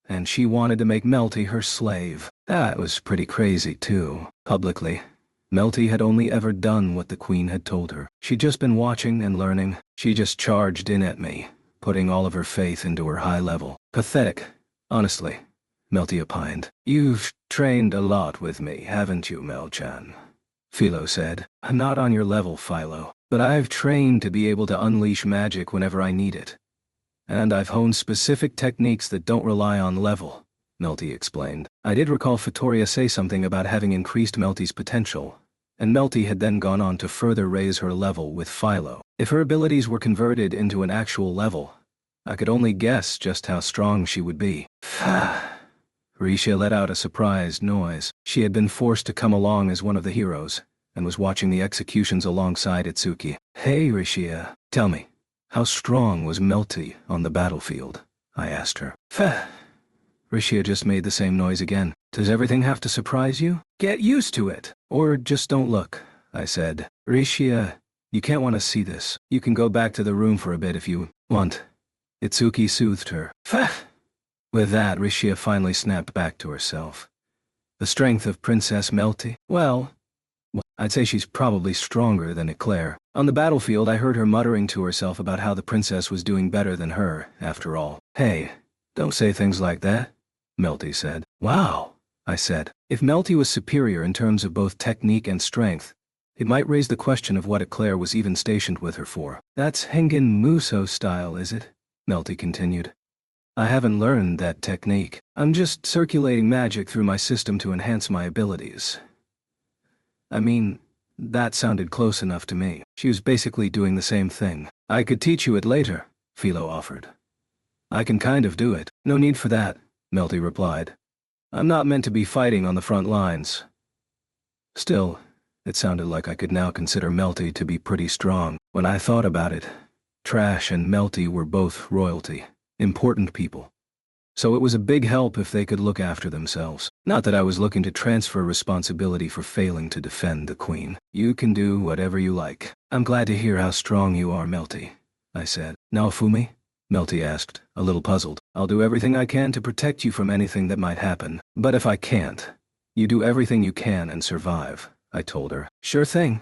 S1: And she wanted to make Melty her slave. That was pretty crazy too. Publicly, Melty had only ever done what the Queen had told her. She'd just been watching and learning. She just charged in at me, putting all of her faith into her high level. Pathetic, honestly, Melty opined. You've trained a lot with me, haven't you, Mel-chan? Philo said. I'm not on your level, Philo, but I've trained to be able to unleash magic whenever I need it. And I've honed specific techniques that don't rely on level, Melty explained. I did recall Fatoria say something about having increased Melty's potential, and Melty had then gone on to further raise her level with Philo. If her abilities were converted into an actual level, I could only guess just how strong she would be. Risha let out a surprised noise. She had been forced to come along as one of the heroes, and was watching the executions alongside Itsuki. Hey Risha, tell me, how strong was Melty on the battlefield? I asked her. Risha just made the same noise again. Does everything have to surprise you? Get used to it. Or just don't look, I said. Risha, you can't want to see this. You can go back to the room for a bit if you want. Itsuki soothed her. With that, Risha finally snapped back to herself. The strength of Princess Melty? Well, I'd say she's probably stronger than Eclair. On the battlefield, I heard her muttering to herself about how the princess was doing better than her, after all. Hey, don't say things like that, Melty said. Wow, I said. If Melty was superior in terms of both technique and strength, it might raise the question of what Eclair was even stationed with her for. That's Hengen Muso style, is it? Melty continued. I haven't learned that technique. I'm just circulating magic through my system to enhance my abilities. I mean, that sounded close enough to me. She was basically doing the same thing. I could teach you it later, Philo offered. I can kind of do it. No need for that, Melty replied. I'm not meant to be fighting on the front lines. Still, it sounded like I could now consider Melty to be pretty strong. When I thought about it, Trash and Melty were both royalty. Important people. So it was a big help if they could look after themselves. Not that I was looking to transfer responsibility for failing to defend the Queen. You can do whatever you like. I'm glad to hear how strong you are, Melty, I said. Naofumi? Melty asked, a little puzzled. I'll do everything I can to protect you from anything that might happen. But if I can't, you do everything you can and survive, I told her. Sure thing,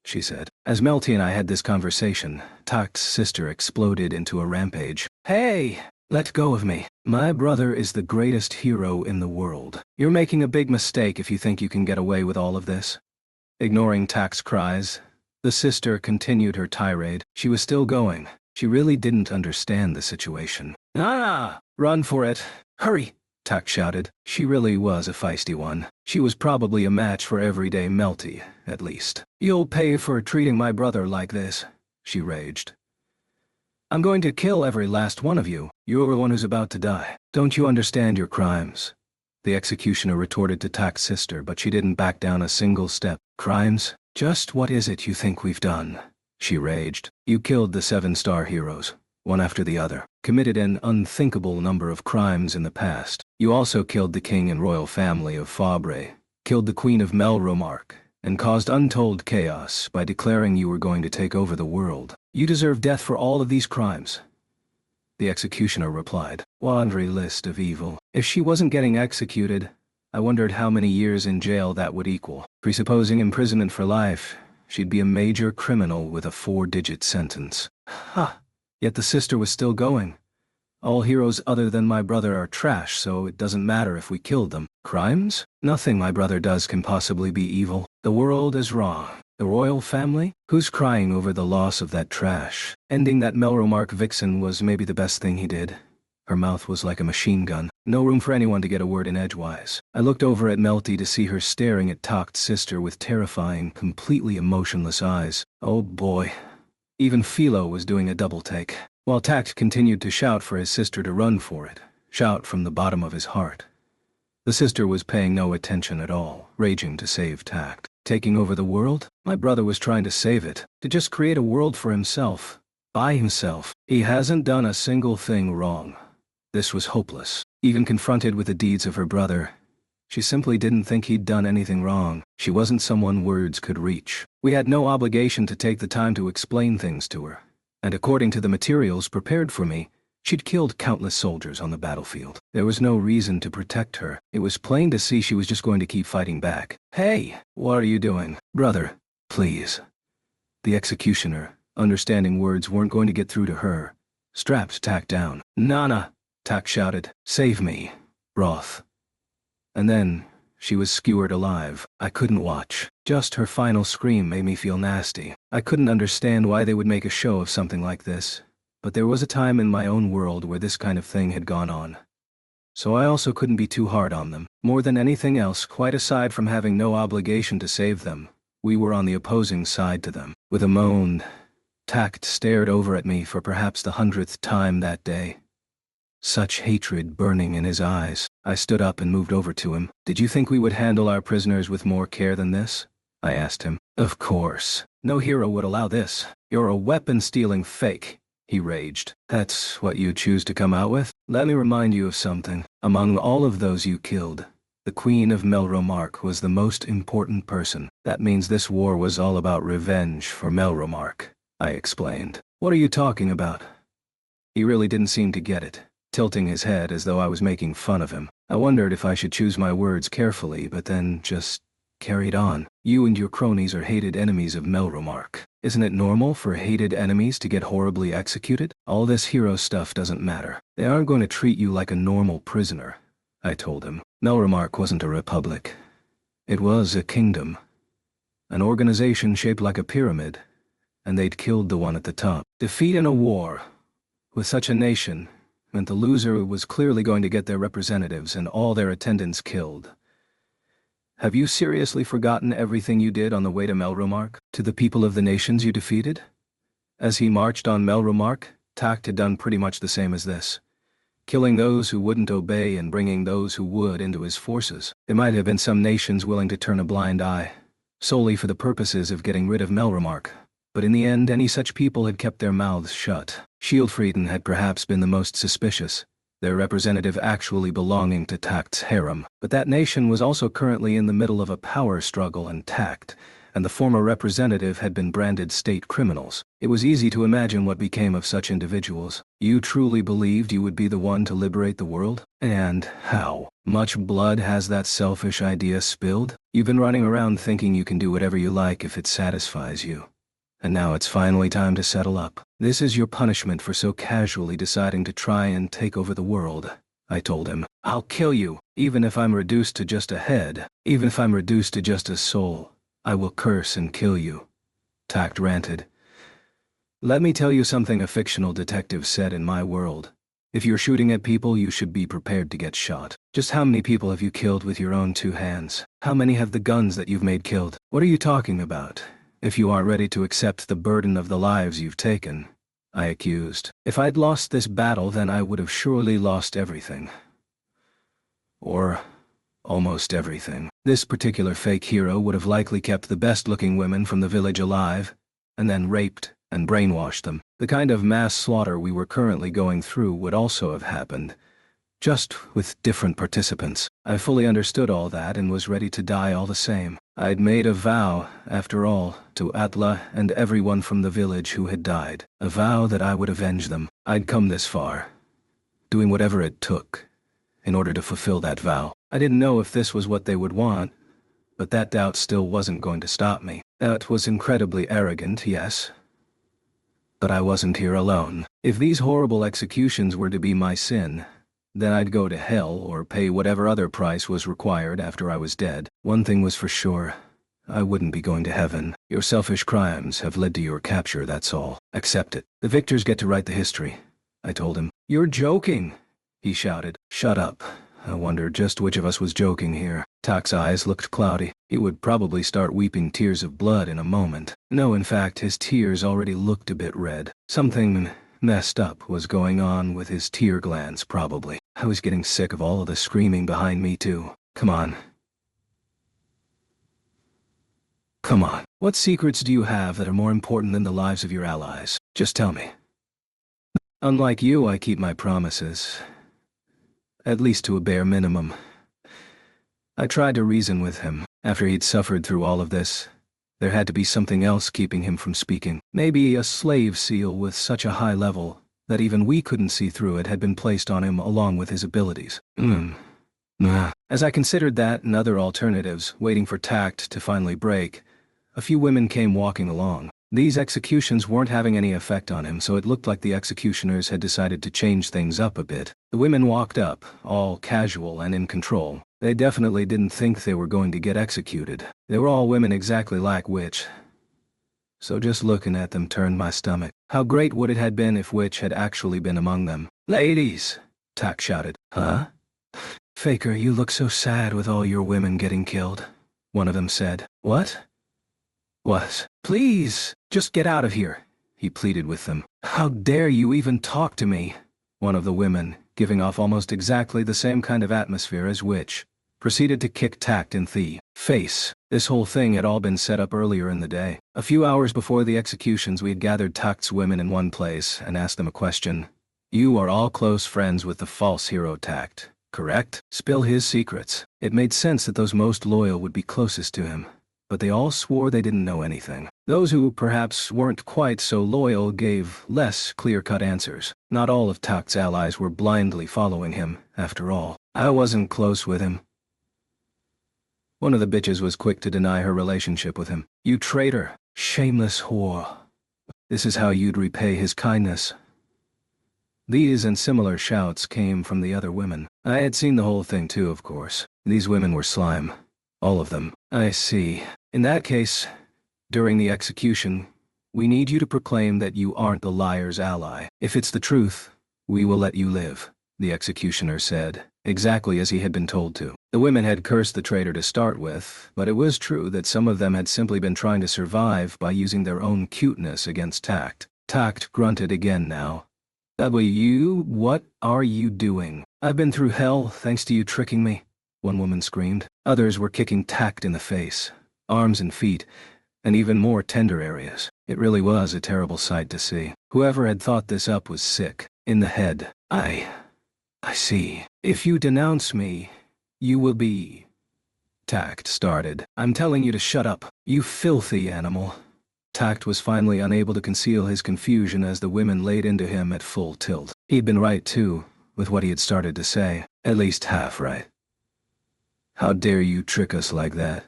S1: she said. As Melty and I had this conversation, Takt's sister exploded into a rampage. Hey, let go of me. My brother is the greatest hero in the world. You're making a big mistake if you think you can get away with all of this. Ignoring Takt's cries, the sister continued her tirade. She was still going. She really didn't understand the situation. Run for it. Hurry, Takt shouted. She really was a feisty one. She was probably a match for everyday Melty, at least. You'll pay for treating my brother like this, she raged. I'm going to kill every last one of you. You're the one who's about to die. Don't you understand your crimes? The executioner retorted to Takt's sister, but she didn't back down a single step. Crimes? Just what is it you think we've done? She raged. You killed the 7-star heroes, one after the other. Committed an unthinkable number of crimes in the past. You also killed the king and royal family of Fabre, killed the queen of Melromark, and caused untold chaos by declaring you were going to take over the world. You deserve death for all of these crimes. The executioner replied. Laundry list of evil. If she wasn't getting executed, I wondered how many years in jail that would equal. Presupposing imprisonment for life, she'd be a major criminal with a 4-digit sentence. Yet the sister was still going. All heroes other than my brother are trash, so it doesn't matter if we killed them. Crimes? Nothing my brother does can possibly be evil. The world is wrong. The royal family? Who's crying over the loss of that trash? Ending that Melromark vixen was maybe the best thing he did. Her mouth was like a machine gun. No room for anyone to get a word in edgewise. I looked over at Melty to see her staring at Takt's sister with terrifying, completely emotionless eyes. Oh boy. Even Philo was doing a double take, while Takt continued to shout for his sister to run for it, shout from the bottom of his heart. The sister was paying no attention at all, raging to save Takt. Taking over the world? My brother was trying to save it, to just create a world for himself. By himself. He hasn't done a single thing wrong. This was hopeless. Even confronted with the deeds of her brother, she simply didn't think he'd done anything wrong. She wasn't someone words could reach. We had no obligation to take the time to explain things to her. And according to the materials prepared for me, she'd killed countless soldiers on the battlefield. There was no reason to protect her. It was plain to see she was just going to keep fighting back. Hey, what are you doing? Brother, please. The executioner, understanding words weren't going to get through to her, strapped Takt down. Nana! Takt shouted. Save me, Roth. And then, she was skewered alive. I couldn't watch. Just her final scream made me feel nasty. I couldn't understand why they would make a show of something like this, but there was a time in my own world where this kind of thing had gone on. So I also couldn't be too hard on them. More than anything else, quite aside from having no obligation to save them, we were on the opposing side to them. With a moan, Takt stared over at me for perhaps the 100th time that day. Such hatred burning in his eyes. I stood up and moved over to him. Did you think we would handle our prisoners with more care than this? I asked him. Of course. No hero would allow this. You're a weapon-stealing fake, he raged. That's what you choose to come out with? Let me remind you of something. Among all of those you killed, the Queen of Melromark was the most important person. That means this war was all about revenge for Melromark, I explained. What are you talking about? He really didn't seem to get it, tilting his head as though I was making fun of him. I wondered if I should choose my words carefully, but then just carried on. You and your cronies are hated enemies of Melromark. Isn't it normal for hated enemies to get horribly executed? All this hero stuff doesn't matter. They aren't going to treat you like a normal prisoner, I told him. Melromark wasn't a republic. It was a kingdom. An organization shaped like a pyramid, and they'd killed the one at the top. Defeat in a war with such a nation meant the loser was clearly going to get their representatives and all their attendants killed. Have you seriously forgotten everything you did on the way to Melromark, to the people of the nations you defeated? As he marched on Melromark, Takt had done pretty much the same as this, killing those who wouldn't obey and bringing those who would into his forces. There might have been some nations willing to turn a blind eye, solely for the purposes of getting rid of Melromark, but in the end any such people had kept their mouths shut. Shieldfrieden had perhaps been the most suspicious, their representative actually belonging to Takt's harem. But that nation was also currently in the middle of a power struggle, and Takt and the former representative had been branded state criminals. It was easy to imagine what became of such individuals. You truly believed you would be the one to liberate the world? And how much blood has that selfish idea spilled? You've been running around thinking you can do whatever you like if it satisfies you. And now it's finally time to settle up. This is your punishment for so casually deciding to try and take over the world, I told him. I'll kill you, even if I'm reduced to just a head, even if I'm reduced to just a soul. I will curse and kill you. Takt ranted. Let me tell you something a fictional detective said in my world. If you're shooting at people, you should be prepared to get shot. Just how many people have you killed with your own 2 hands? How many have the guns that you've made killed? What are you talking about? If you aren't ready to accept the burden of the lives you've taken, I accused. If I'd lost this battle, then I would have surely lost everything. Or almost everything. This particular fake hero would have likely kept the best-looking women from the village alive, and then raped and brainwashed them. The kind of mass slaughter we were currently going through would also have happened, just with different participants. I fully understood all that and was ready to die all the same. I'd made a vow, after all, to Atla and everyone from the village who had died. A vow that I would avenge them. I'd come this far, doing whatever it took, in order to fulfill that vow. I didn't know if this was what they would want, but that doubt still wasn't going to stop me. That was incredibly arrogant, yes. But I wasn't here alone. If these horrible executions were to be my sin, then I'd go to hell or pay whatever other price was required after I was dead. One thing was for sure. I wouldn't be going to heaven. Your selfish crimes have led to your capture, that's all. Accept it. The victors get to write the history, I told him. You're joking, he shouted. Shut up. I wonder just which of us was joking here. Tak's eyes looked cloudy. He would probably start weeping tears of blood in a moment. No, in fact, his tears already looked a bit red. Something messed up was going on with his tear glands, probably. I was getting sick of all of the screaming behind me, too. Come on. Come on. What secrets do you have that are more important than the lives of your allies? Just tell me. Unlike you, I keep my promises. At least to a bare minimum. I tried to reason with him. After he'd suffered through all of this, there had to be something else keeping him from speaking. Maybe a slave seal with such a high level that even we couldn't see through it had been placed on him along with his abilities. As I considered that and other alternatives, waiting for tact to finally break, a few women came walking along. These executions weren't having any effect on him, so it looked like the executioners had decided to change things up a bit. The women walked up, all casual and in control. They definitely didn't think they were going to get executed. They were all women exactly like Witch. So just looking at them turned my stomach. How great would it have been if Witch had actually been among them. Ladies! Tak shouted. Huh? Faker, you look so sad with all your women getting killed. One of them said. What? What? Please, just get out of here, he pleaded with them. How dare you even talk to me? One of the women, giving off almost exactly the same kind of atmosphere as Witch, proceeded to kick Tact in the face. This whole thing had all been set up earlier in the day. A few hours before the executions, we had gathered Tact's women in one place and asked them a question. You are all close friends with the false hero Tact, correct? Spill his secrets. It made sense that those most loyal would be closest to him, but they all swore they didn't know anything. Those who perhaps weren't quite so loyal gave less clear-cut answers. Not all of Tact's allies were blindly following him, after all. I wasn't close with him. One of the bitches was quick to deny her relationship with him. You traitor, shameless whore. This is how you'd repay his kindness. These and similar shouts came from the other women. I had seen the whole thing too, of course. These women were slime. All of them. I see. In that case, during the execution, we need you to proclaim that you aren't the liar's ally. If it's the truth, we will let you live, the executioner said, exactly as he had been told to. The women had cursed the traitor to start with, but it was true that some of them had simply been trying to survive by using their own cuteness against Tact. Tact grunted again now. What are you doing? I've been through hell thanks to you tricking me, one woman screamed. Others were kicking Tact in the face, arms and feet, and even more tender areas. It really was a terrible sight to see. Whoever had thought this up was sick in the head. I see. If you denounce me, you will be... Tact started. I'm telling you to shut up, you filthy animal. Tact was finally unable to conceal his confusion as the women laid into him at full tilt. He'd been right too, with what he had started to say. At least half right. How dare you trick us like that?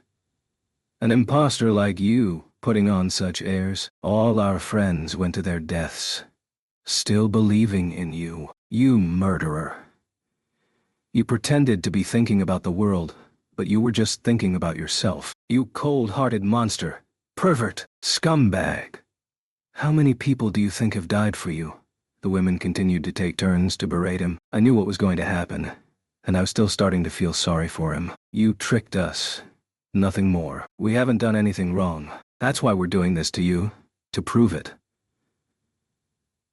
S1: An imposter like you, putting on such airs. All our friends went to their deaths, still believing in you, you murderer. You pretended to be thinking about the world, but you were just thinking about yourself. You cold-hearted monster, pervert, scumbag. How many people do you think have died for you? The women continued to take turns to berate him. I knew what was going to happen, and I was still starting to feel sorry for him. You tricked us. Nothing more. We haven't done anything wrong. That's why we're doing this to you, to prove it.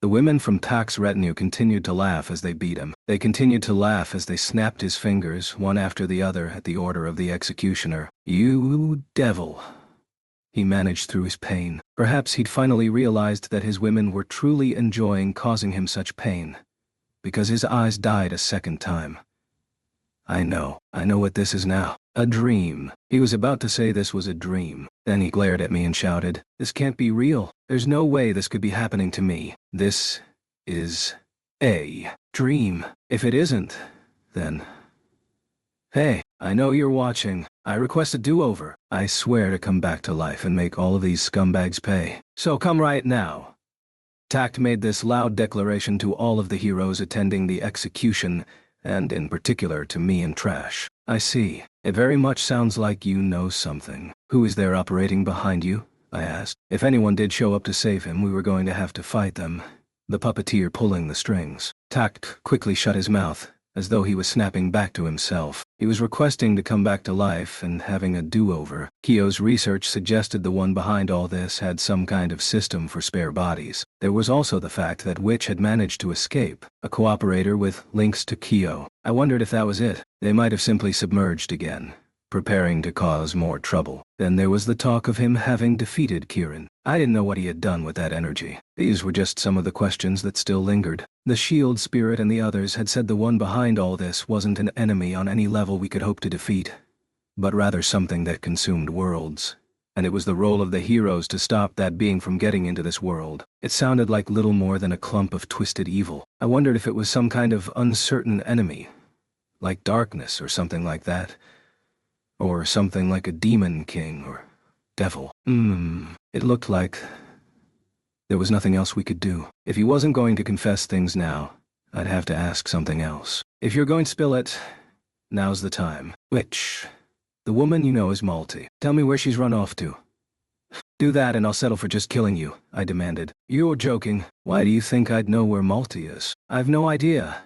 S1: The women from Tact's retinue continued to laugh as they beat him. They continued to laugh as they snapped his fingers, one after the other, at the order of the executioner. You devil. He managed through his pain. Perhaps he'd finally realized that his women were truly enjoying causing him such pain, because his eyes died a second time. I know what this is now. A dream. He was about to say this was a dream. Then he glared at me and shouted, this can't be real. There's no way this could be happening to me. This is a dream. If it isn't, then... Hey, I know you're watching. I request a do-over. I swear to come back to life and make all of these scumbags pay. So come right now. Tact made this loud declaration to all of the heroes attending the execution, and in particular to me and Trash. I see. It very much sounds like you know something. Who is there operating behind you? I asked. If anyone did show up to save him, we were going to have to fight them. The puppeteer pulling the strings. Tact quickly shut his mouth, as though he was snapping back to himself. He was requesting to come back to life and having a do-over. Kyo's research suggested the one behind all this had some kind of system for spare bodies. There was also the fact that Witch had managed to escape, a cooperator with links to Kyo. I wondered if that was it. They might have simply submerged again, preparing to cause more trouble. Then there was the talk of him having defeated Kirin. I didn't know what he had done with that energy. These were just some of the questions that still lingered. The shield spirit and the others had said the one behind all this wasn't an enemy on any level we could hope to defeat, but rather something that consumed worlds. And it was the role of the heroes to stop that being from getting into this world. It sounded like little more than a clump of twisted evil. I wondered if it was some kind of uncertain enemy, like darkness or something like that. Or something like a demon king or devil. It looked like there was nothing else we could do. If he wasn't going to confess things now, I'd have to ask something else. If you're going to spill it, now's the time. Which? The woman you know is Malty. Tell me where she's run off to. Do that and I'll settle for just killing you, I demanded. You're joking. Why do you think I'd know where Malty is? I've no idea.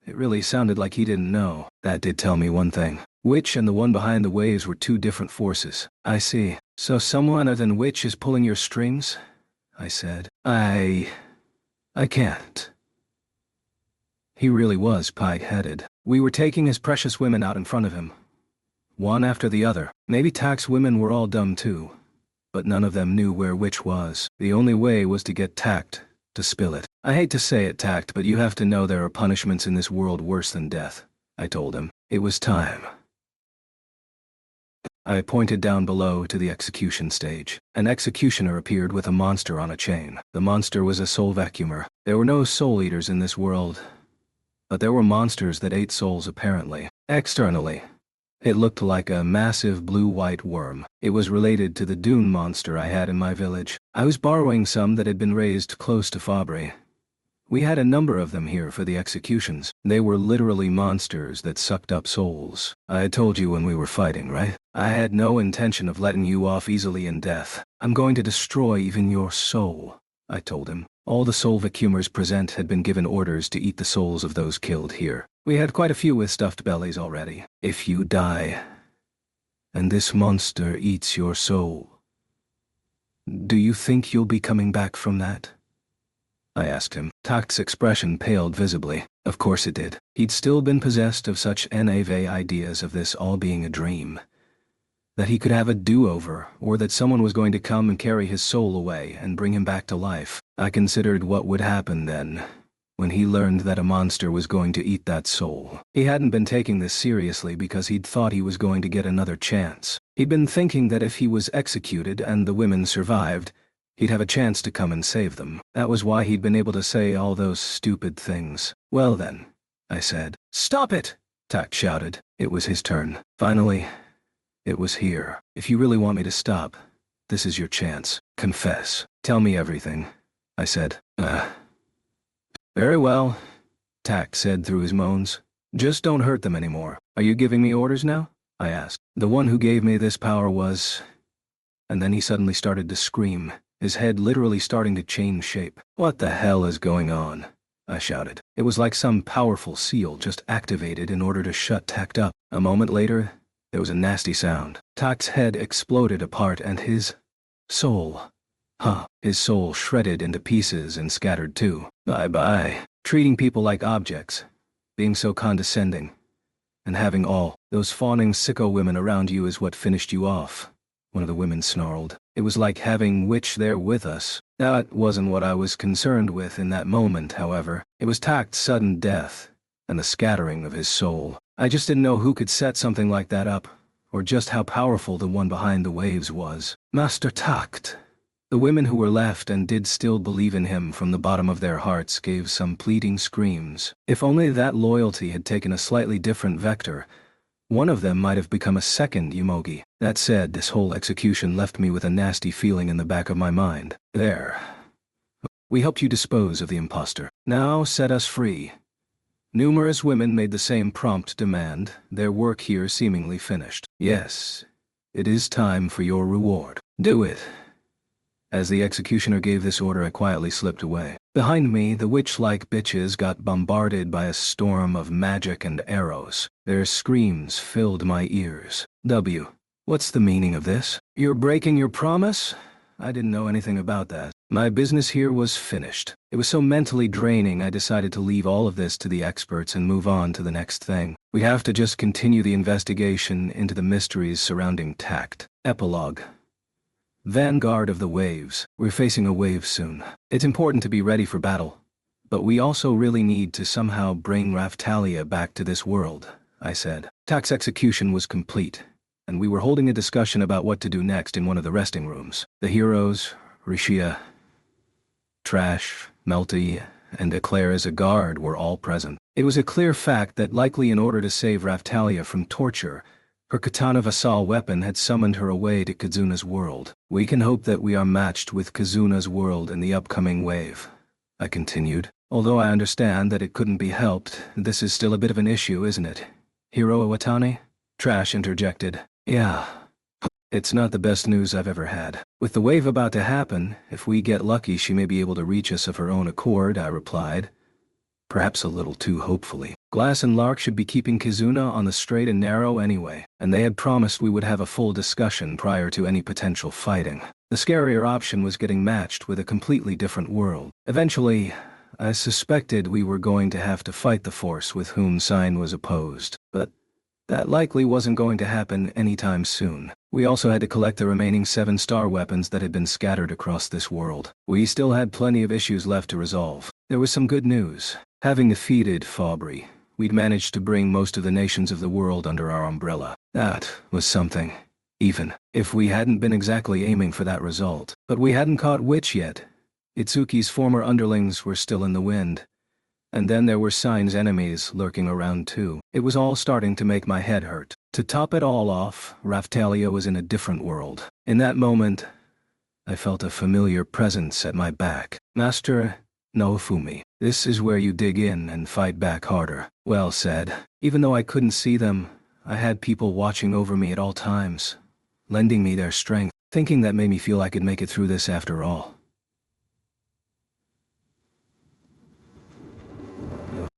S1: It really sounded like he didn't know. That did tell me one thing. Witch and the one behind the waves were two different forces. I see. So someone other than Witch is pulling your strings? I said. I can't. He really was pie-headed. We were taking his precious women out in front of him, one after the other. Maybe Tact's women were all dumb too, but none of them knew where Witch was. The only way was to get Tact to spill it. I hate to say it, Tact, but you have to know there are punishments in this world worse than death, I told him. It was time. I pointed down below to the execution stage. An executioner appeared with a monster on a chain. The monster was a soul vacuumer. There were no soul eaters in this world, but there were monsters that ate souls apparently. Externally, it looked like a massive blue-white worm. It was related to the dune monster I had in my village. I was borrowing some that had been raised close to Fabry. We had a number of them here for the executions. They were literally monsters that sucked up souls. I had told you when we were fighting, right? I had no intention of letting you off easily in death. I'm going to destroy even your soul, I told him. All the soul vacuumers present had been given orders to eat the souls of those killed here. We had quite a few with stuffed bellies already. If you die, and this monster eats your soul, do you think you'll be coming back from that? I asked him. Tact's expression paled visibly. Of course it did. He'd still been possessed of such naïve ideas of this all being a dream. That he could have a do-over, or that someone was going to come and carry his soul away and bring him back to life. I considered what would happen then, when he learned that a monster was going to eat that soul. He hadn't been taking this seriously because he'd thought he was going to get another chance. He'd been thinking that if he was executed and the women survived, he'd have a chance to come and save them. That was why he'd been able to say all those stupid things. Well then, I said. Stop it! Tact shouted. It was his turn. Finally, it was here. If you really want me to stop, this is your chance. Confess. Tell me everything, I said. Very well, Tact said through his moans. Just don't hurt them anymore. Are you giving me orders now? I asked. The one who gave me this power was... And then he suddenly started to scream, his head literally starting to change shape. What the hell is going on? I shouted. It was like some powerful seal just activated in order to shut Tact up. A moment later, there was a nasty sound. Tact's head exploded apart and his soul. His soul shredded into pieces and scattered too. Bye-bye. Treating people like objects, being so condescending, and having all those fawning sicko women around you is what finished you off. One of the women snarled. It was like having Witch there with us. That wasn't what I was concerned with in that moment, however. It was Tact's sudden death, and the scattering of his soul. I just didn't know who could set something like that up, or just how powerful the one behind the waves was. Master Tact. The women who were left and did still believe in him from the bottom of their hearts gave some pleading screams. If only that loyalty had taken a slightly different vector, one of them might have become a second Yomogi. That said, this whole execution left me with a nasty feeling in the back of my mind. There We helped you dispose of the impostor. Now set us free. Numerous women made the same prompt demand, their work here seemingly finished. Yes, it is time for your reward. Do it. As the executioner gave this order, I quietly slipped away. Behind me, the witch-like bitches got bombarded by a storm of magic and arrows. Their screams filled my ears. What's the meaning of this? You're breaking your promise? I didn't know anything about that. My business here was finished. It was so mentally draining I decided to leave all of this to the experts and move on to the next thing. We have to just continue the investigation into the mysteries surrounding Tact. Epilogue. Vanguard of the Waves. We're facing a wave soon. It's important to be ready for battle. But we also really need to somehow bring Raphtalia back to this world, I said. Tact's execution was complete, and we were holding a discussion about what to do next in one of the resting rooms. The heroes, Rishia, Trash, Melty, and Eclair as a guard were all present. It was a clear fact that likely in order to save Raphtalia from torture, her Katana Vassal weapon had summoned her away to Kazuna's world. We can hope that we are matched with Kazuna's world in the upcoming wave, I continued. Although I understand that it couldn't be helped, this is still a bit of an issue, isn't it? Hiro Iwatani? Trash interjected. Yeah. It's not the best news I've ever had. With the wave about to happen, if we get lucky she may be able to reach us of her own accord, I replied. Perhaps a little too hopefully. Glass and Lark should be keeping Kizuna on the straight and narrow anyway, and they had promised we would have a full discussion prior to any potential fighting. The scarier option was getting matched with a completely different world. Eventually, I suspected we were going to have to fight the force with whom Sign was opposed, but that likely wasn't going to happen anytime soon. We also had to collect the remaining 7-star weapons that had been scattered across this world. We still had plenty of issues left to resolve. There was some good news. Having defeated Fabry, we'd managed to bring most of the nations of the world under our umbrella. That was something, even if we hadn't been exactly aiming for that result. But we hadn't caught Witch yet. Itsuki's former underlings were still in the wind. And then there were Sign's enemies lurking around too. It was all starting to make my head hurt. To top it all off, Raphtalia was in a different world. In that moment, I felt a familiar presence at my back. Master Naofumi, this is where you dig in and fight back harder. Well said. Even though I couldn't see them, I had people watching over me at all times, lending me their strength. Thinking that made me feel I could make it through this after all.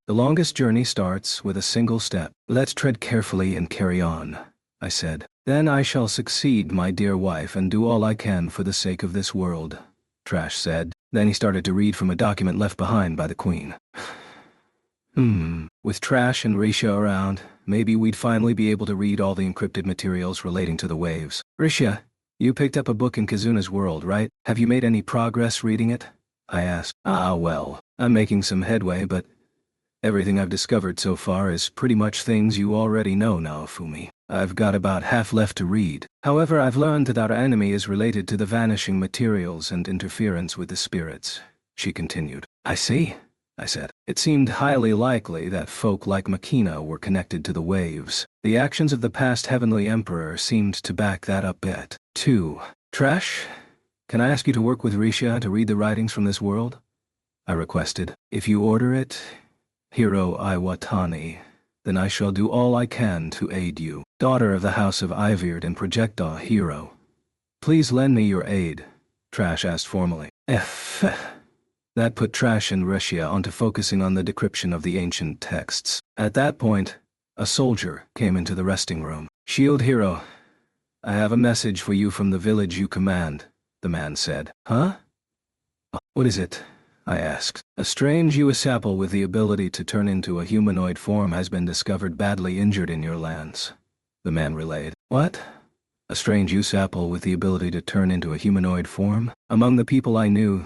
S1: The longest journey starts with a single step. Let's tread carefully and carry on, I said. Then I shall succeed, my dear wife, and do all I can for the sake of this world, Trash said. Then he started to read from a document left behind by the Queen. With Trash and Risha around, maybe we'd finally be able to read all the encrypted materials relating to the waves. Risha, you picked up a book in Kazuna's world, right? Have you made any progress reading it? I asked. Well, I'm making some headway, but everything I've discovered so far is pretty much things you already know, Naofumi. I've got about half left to read. However, I've learned that our enemy is related to the vanishing materials and interference with the spirits, she continued. I see, I said. It seemed highly likely that folk like Makina were connected to the waves. The actions of the past Heavenly Emperor seemed to back that up a bit. 2. Trash, can I ask you to work with Risha to read the writings from this world? I requested. If you order it, Hiro Iwatani, then I shall do all I can to aid you. Daughter of the House of Ivyard and Projectile Hero, please lend me your aid, Trash asked formally. That put Trash and Rishia onto focusing on the decryption of the ancient texts. At that point, a soldier came into the resting room. Shield Hero, I have a message for you from the village you command, the man said. Huh? What is it? I asked. A strange Uasapple with the ability to turn into a humanoid form has been discovered badly injured in your lands, the man relayed. What? A strange Uasapple with the ability to turn into a humanoid form? Among the people I knew,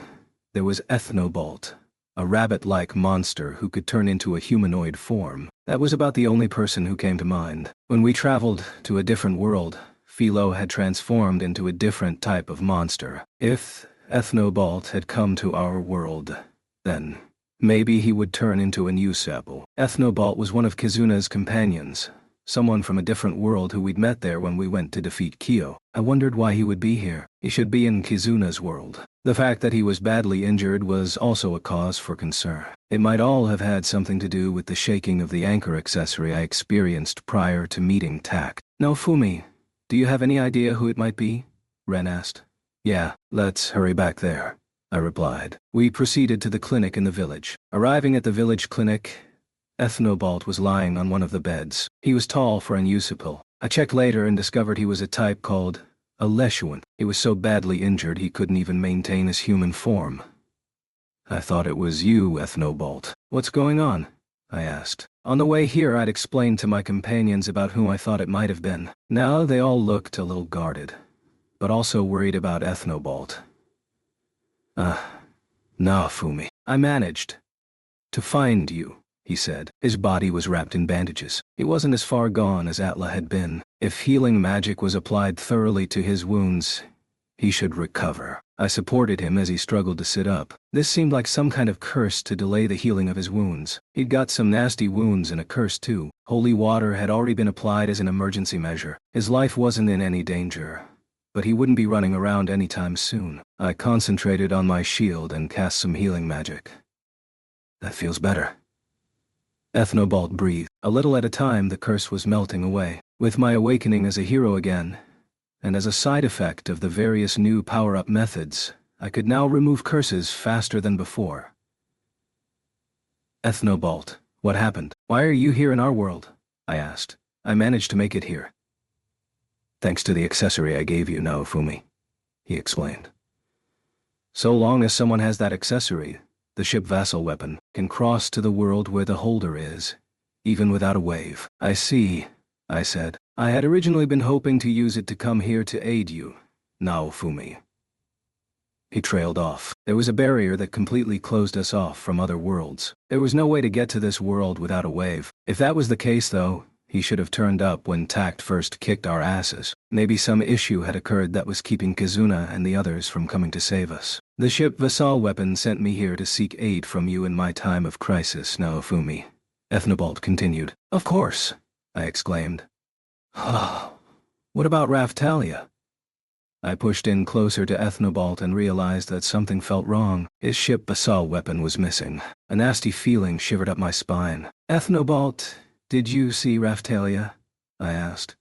S1: there was Ethnobolt, a rabbit-like monster who could turn into a humanoid form. That was about the only person who came to mind. When we traveled to a different world, Philo had transformed into a different type of monster. If Ethnobolt had come to our world, then maybe he would turn into a Uasapple. Ethnobolt was one of Kizuna's companions, Someone from a different world who we'd met there when we went to defeat Kyo. I wondered why he would be here. He should be in Kizuna's world. The fact that he was badly injured was also a cause for concern. It might all have had something to do with the shaking of the anchor accessory I experienced prior to meeting Tak. "No, Fumi, do you have any idea who it might be?" Ren asked. "Yeah, let's hurry back there," I replied. We proceeded to the clinic in the village. Arriving at the village clinic, Ethnobalt was lying on one of the beds. He was tall for an Usipil. I checked later and discovered he was a type called a Leshuan. He was so badly injured he couldn't even maintain his human form. "I thought it was you, Ethnobalt. What's going on?" I asked. On the way here I'd explained to my companions about who I thought it might have been. Now they all looked a little guarded, but also worried about Ethnobalt. "No, Fumi. I managed to find you," he said. His body was wrapped in bandages. He wasn't as far gone as Atla had been. If healing magic was applied thoroughly to his wounds, he should recover. I supported him as he struggled to sit up. This seemed like some kind of curse to delay the healing of his wounds. He'd got some nasty wounds and a curse too. Holy water had already been applied as an emergency measure. His life wasn't in any danger, but he wouldn't be running around anytime soon. I concentrated on my shield and cast some healing magic. "That feels better." Ethnobalt breathed. A little at a time the curse was melting away. With my awakening as a hero again, and as a side effect of the various new power-up methods, I could now remove curses faster than before. "Ethnobalt, what happened? Why are you here in our world?" I asked. "I managed to make it here." "Thanks to the accessory I gave you, Naofumi," he explained. "So long as someone has that accessory, the ship vassal weapon can cross to the world where the holder is, even without a wave." "I see," I said. "I had originally been hoping to use it to come here to aid you, Naofumi." He trailed off. There was a barrier that completely closed us off from other worlds. There was no way to get to this world without a wave. If that was the case, though, he should have turned up when Tact first kicked our asses. Maybe some issue had occurred that was keeping Kizuna and the others from coming to save us. "The ship Vassal Weapon sent me here to seek aid from you in my time of crisis, Naofumi," Ethnobalt continued. "Of course," I exclaimed. "What about Raftalia?" I pushed in closer to Ethnobalt and realized that something felt wrong. His ship Basal Weapon was missing. A nasty feeling shivered up my spine. "Ethnobalt, did you see Raftalia?" I asked.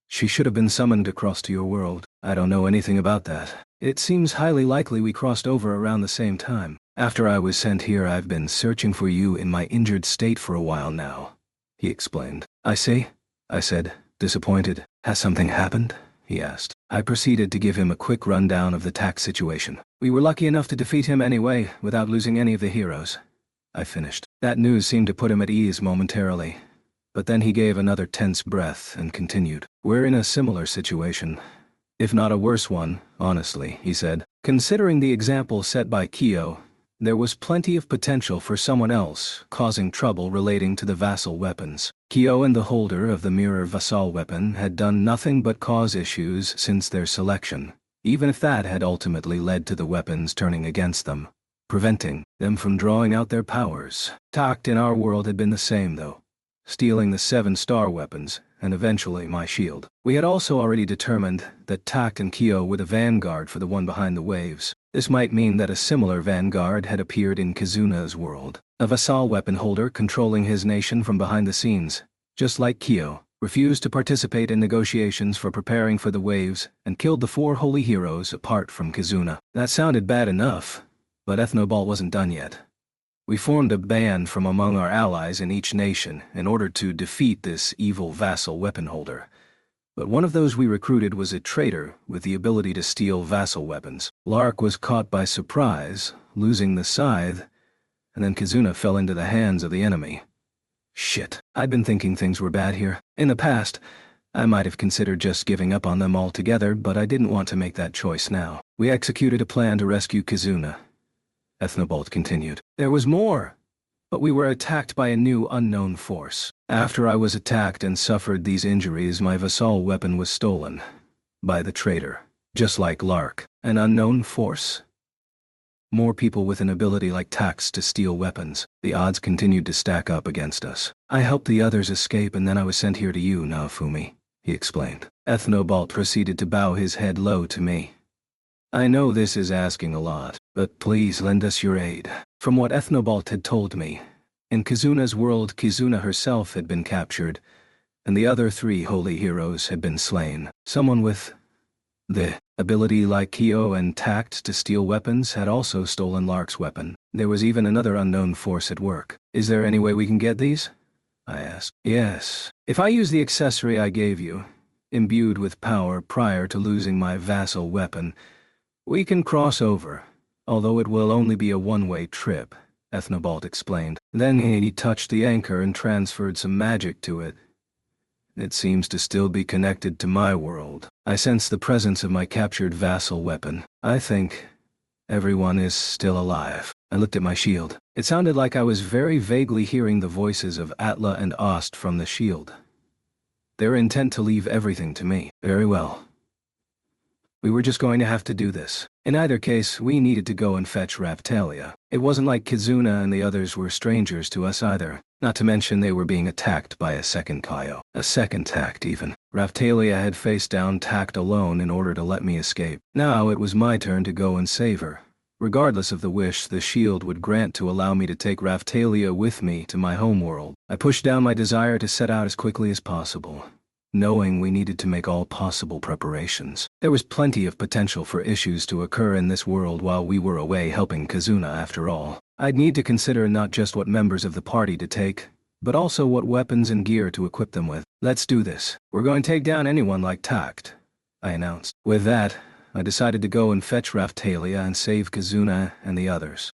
S1: "She should have been summoned across to your world." "I don't know anything about that. It seems highly likely we crossed over around the same time. After I was sent here, I've been searching for you in my injured state for a while now," he explained. "I see," I said, disappointed. "Has something happened?" he asked. I proceeded to give him a quick rundown of the tax situation. "We were lucky enough to defeat him anyway, without losing any of the heroes," I finished. That news seemed to put him at ease momentarily, but then he gave another tense breath and continued. "We're in a similar situation, if not a worse one, honestly," he said. "Considering the example set by Kyo, there was plenty of potential for someone else causing trouble relating to the vassal weapons. Kyo and the holder of the mirror vassal weapon had done nothing but cause issues since their selection, even if that had ultimately led to the weapons turning against them, preventing them from drawing out their powers. Tact in our world had been the same, though, stealing the 7-star weapons, and eventually my shield. We had also already determined that Tact and Kyo were the vanguard for the one behind the waves. This might mean that a similar vanguard had appeared in Kizuna's world. A vassal weapon holder controlling his nation from behind the scenes, just like Kyo, refused to participate in negotiations for preparing for the waves and killed the 4 holy heroes apart from Kizuna. That sounded bad enough, but Ethnobalt wasn't done yet. We formed a band from among our allies in each nation in order to defeat this evil vassal weapon holder. But one of those we recruited was a traitor with the ability to steal vassal weapons. Lark was caught by surprise, losing the scythe, and then Kizuna fell into the hands of the enemy. Shit, I'd been thinking things were bad here. In the past, I might have considered just giving up on them altogether, but I didn't want to make that choice now. We executed a plan to rescue Kizuna, Ethnobalt continued. There was more, but we were attacked by a new unknown force. After I was attacked and suffered these injuries, my vassal weapon was stolen by the traitor, just like Lark. An unknown force? more people with an ability like Tax to steal weapons. The odds continued to stack up against us. I helped the others escape and then I was sent here to you, Naofumi, he explained. Ethnobalt proceeded to bow his head low to me. I know this is asking a lot, but please lend us your aid. From what Ethnobalt had told me, in Kizuna's world Kizuna herself had been captured, and the other 3 holy heroes had been slain. Someone with the ability like Kyo and Tact to steal weapons had also stolen Lark's weapon. There was even another unknown force at work. Is there any way we can get these? I asked. Yes. If I use the accessory I gave you, imbued with power prior to losing my vassal weapon, we can cross over, although it will only be a one-way trip, Ethnobalt explained. Then he touched the anchor and transferred some magic to it. It seems to still be connected to my world. I sense the presence of my captured vassal weapon. I think everyone is still alive. I looked at my shield. It sounded like I was very vaguely hearing the voices of Atla and Ost from the shield. They were intent to leave everything to me. Very well. We were just going to have to do this. In either case, we needed to go and fetch Raphtalia. It wasn't like Kizuna and the others were strangers to us either. Not to mention they were being attacked by a second Kaio. A second Tact even. Raphtalia had faced down Tact alone in order to let me escape. Now it was my turn to go and save her. Regardless of the wish the shield would grant to allow me to take Raphtalia with me to my homeworld, I pushed down my desire to set out as quickly as possible, knowing we needed to make all possible preparations. There was plenty of potential for issues to occur in this world while we were away helping Kizuna after all. I'd need to consider not just what members of the party to take, but also what weapons and gear to equip them with. Let's do this. We're going to take down anyone like Tact, I announced. With that, I decided to go and fetch Raphtalia and save Kizuna and the others.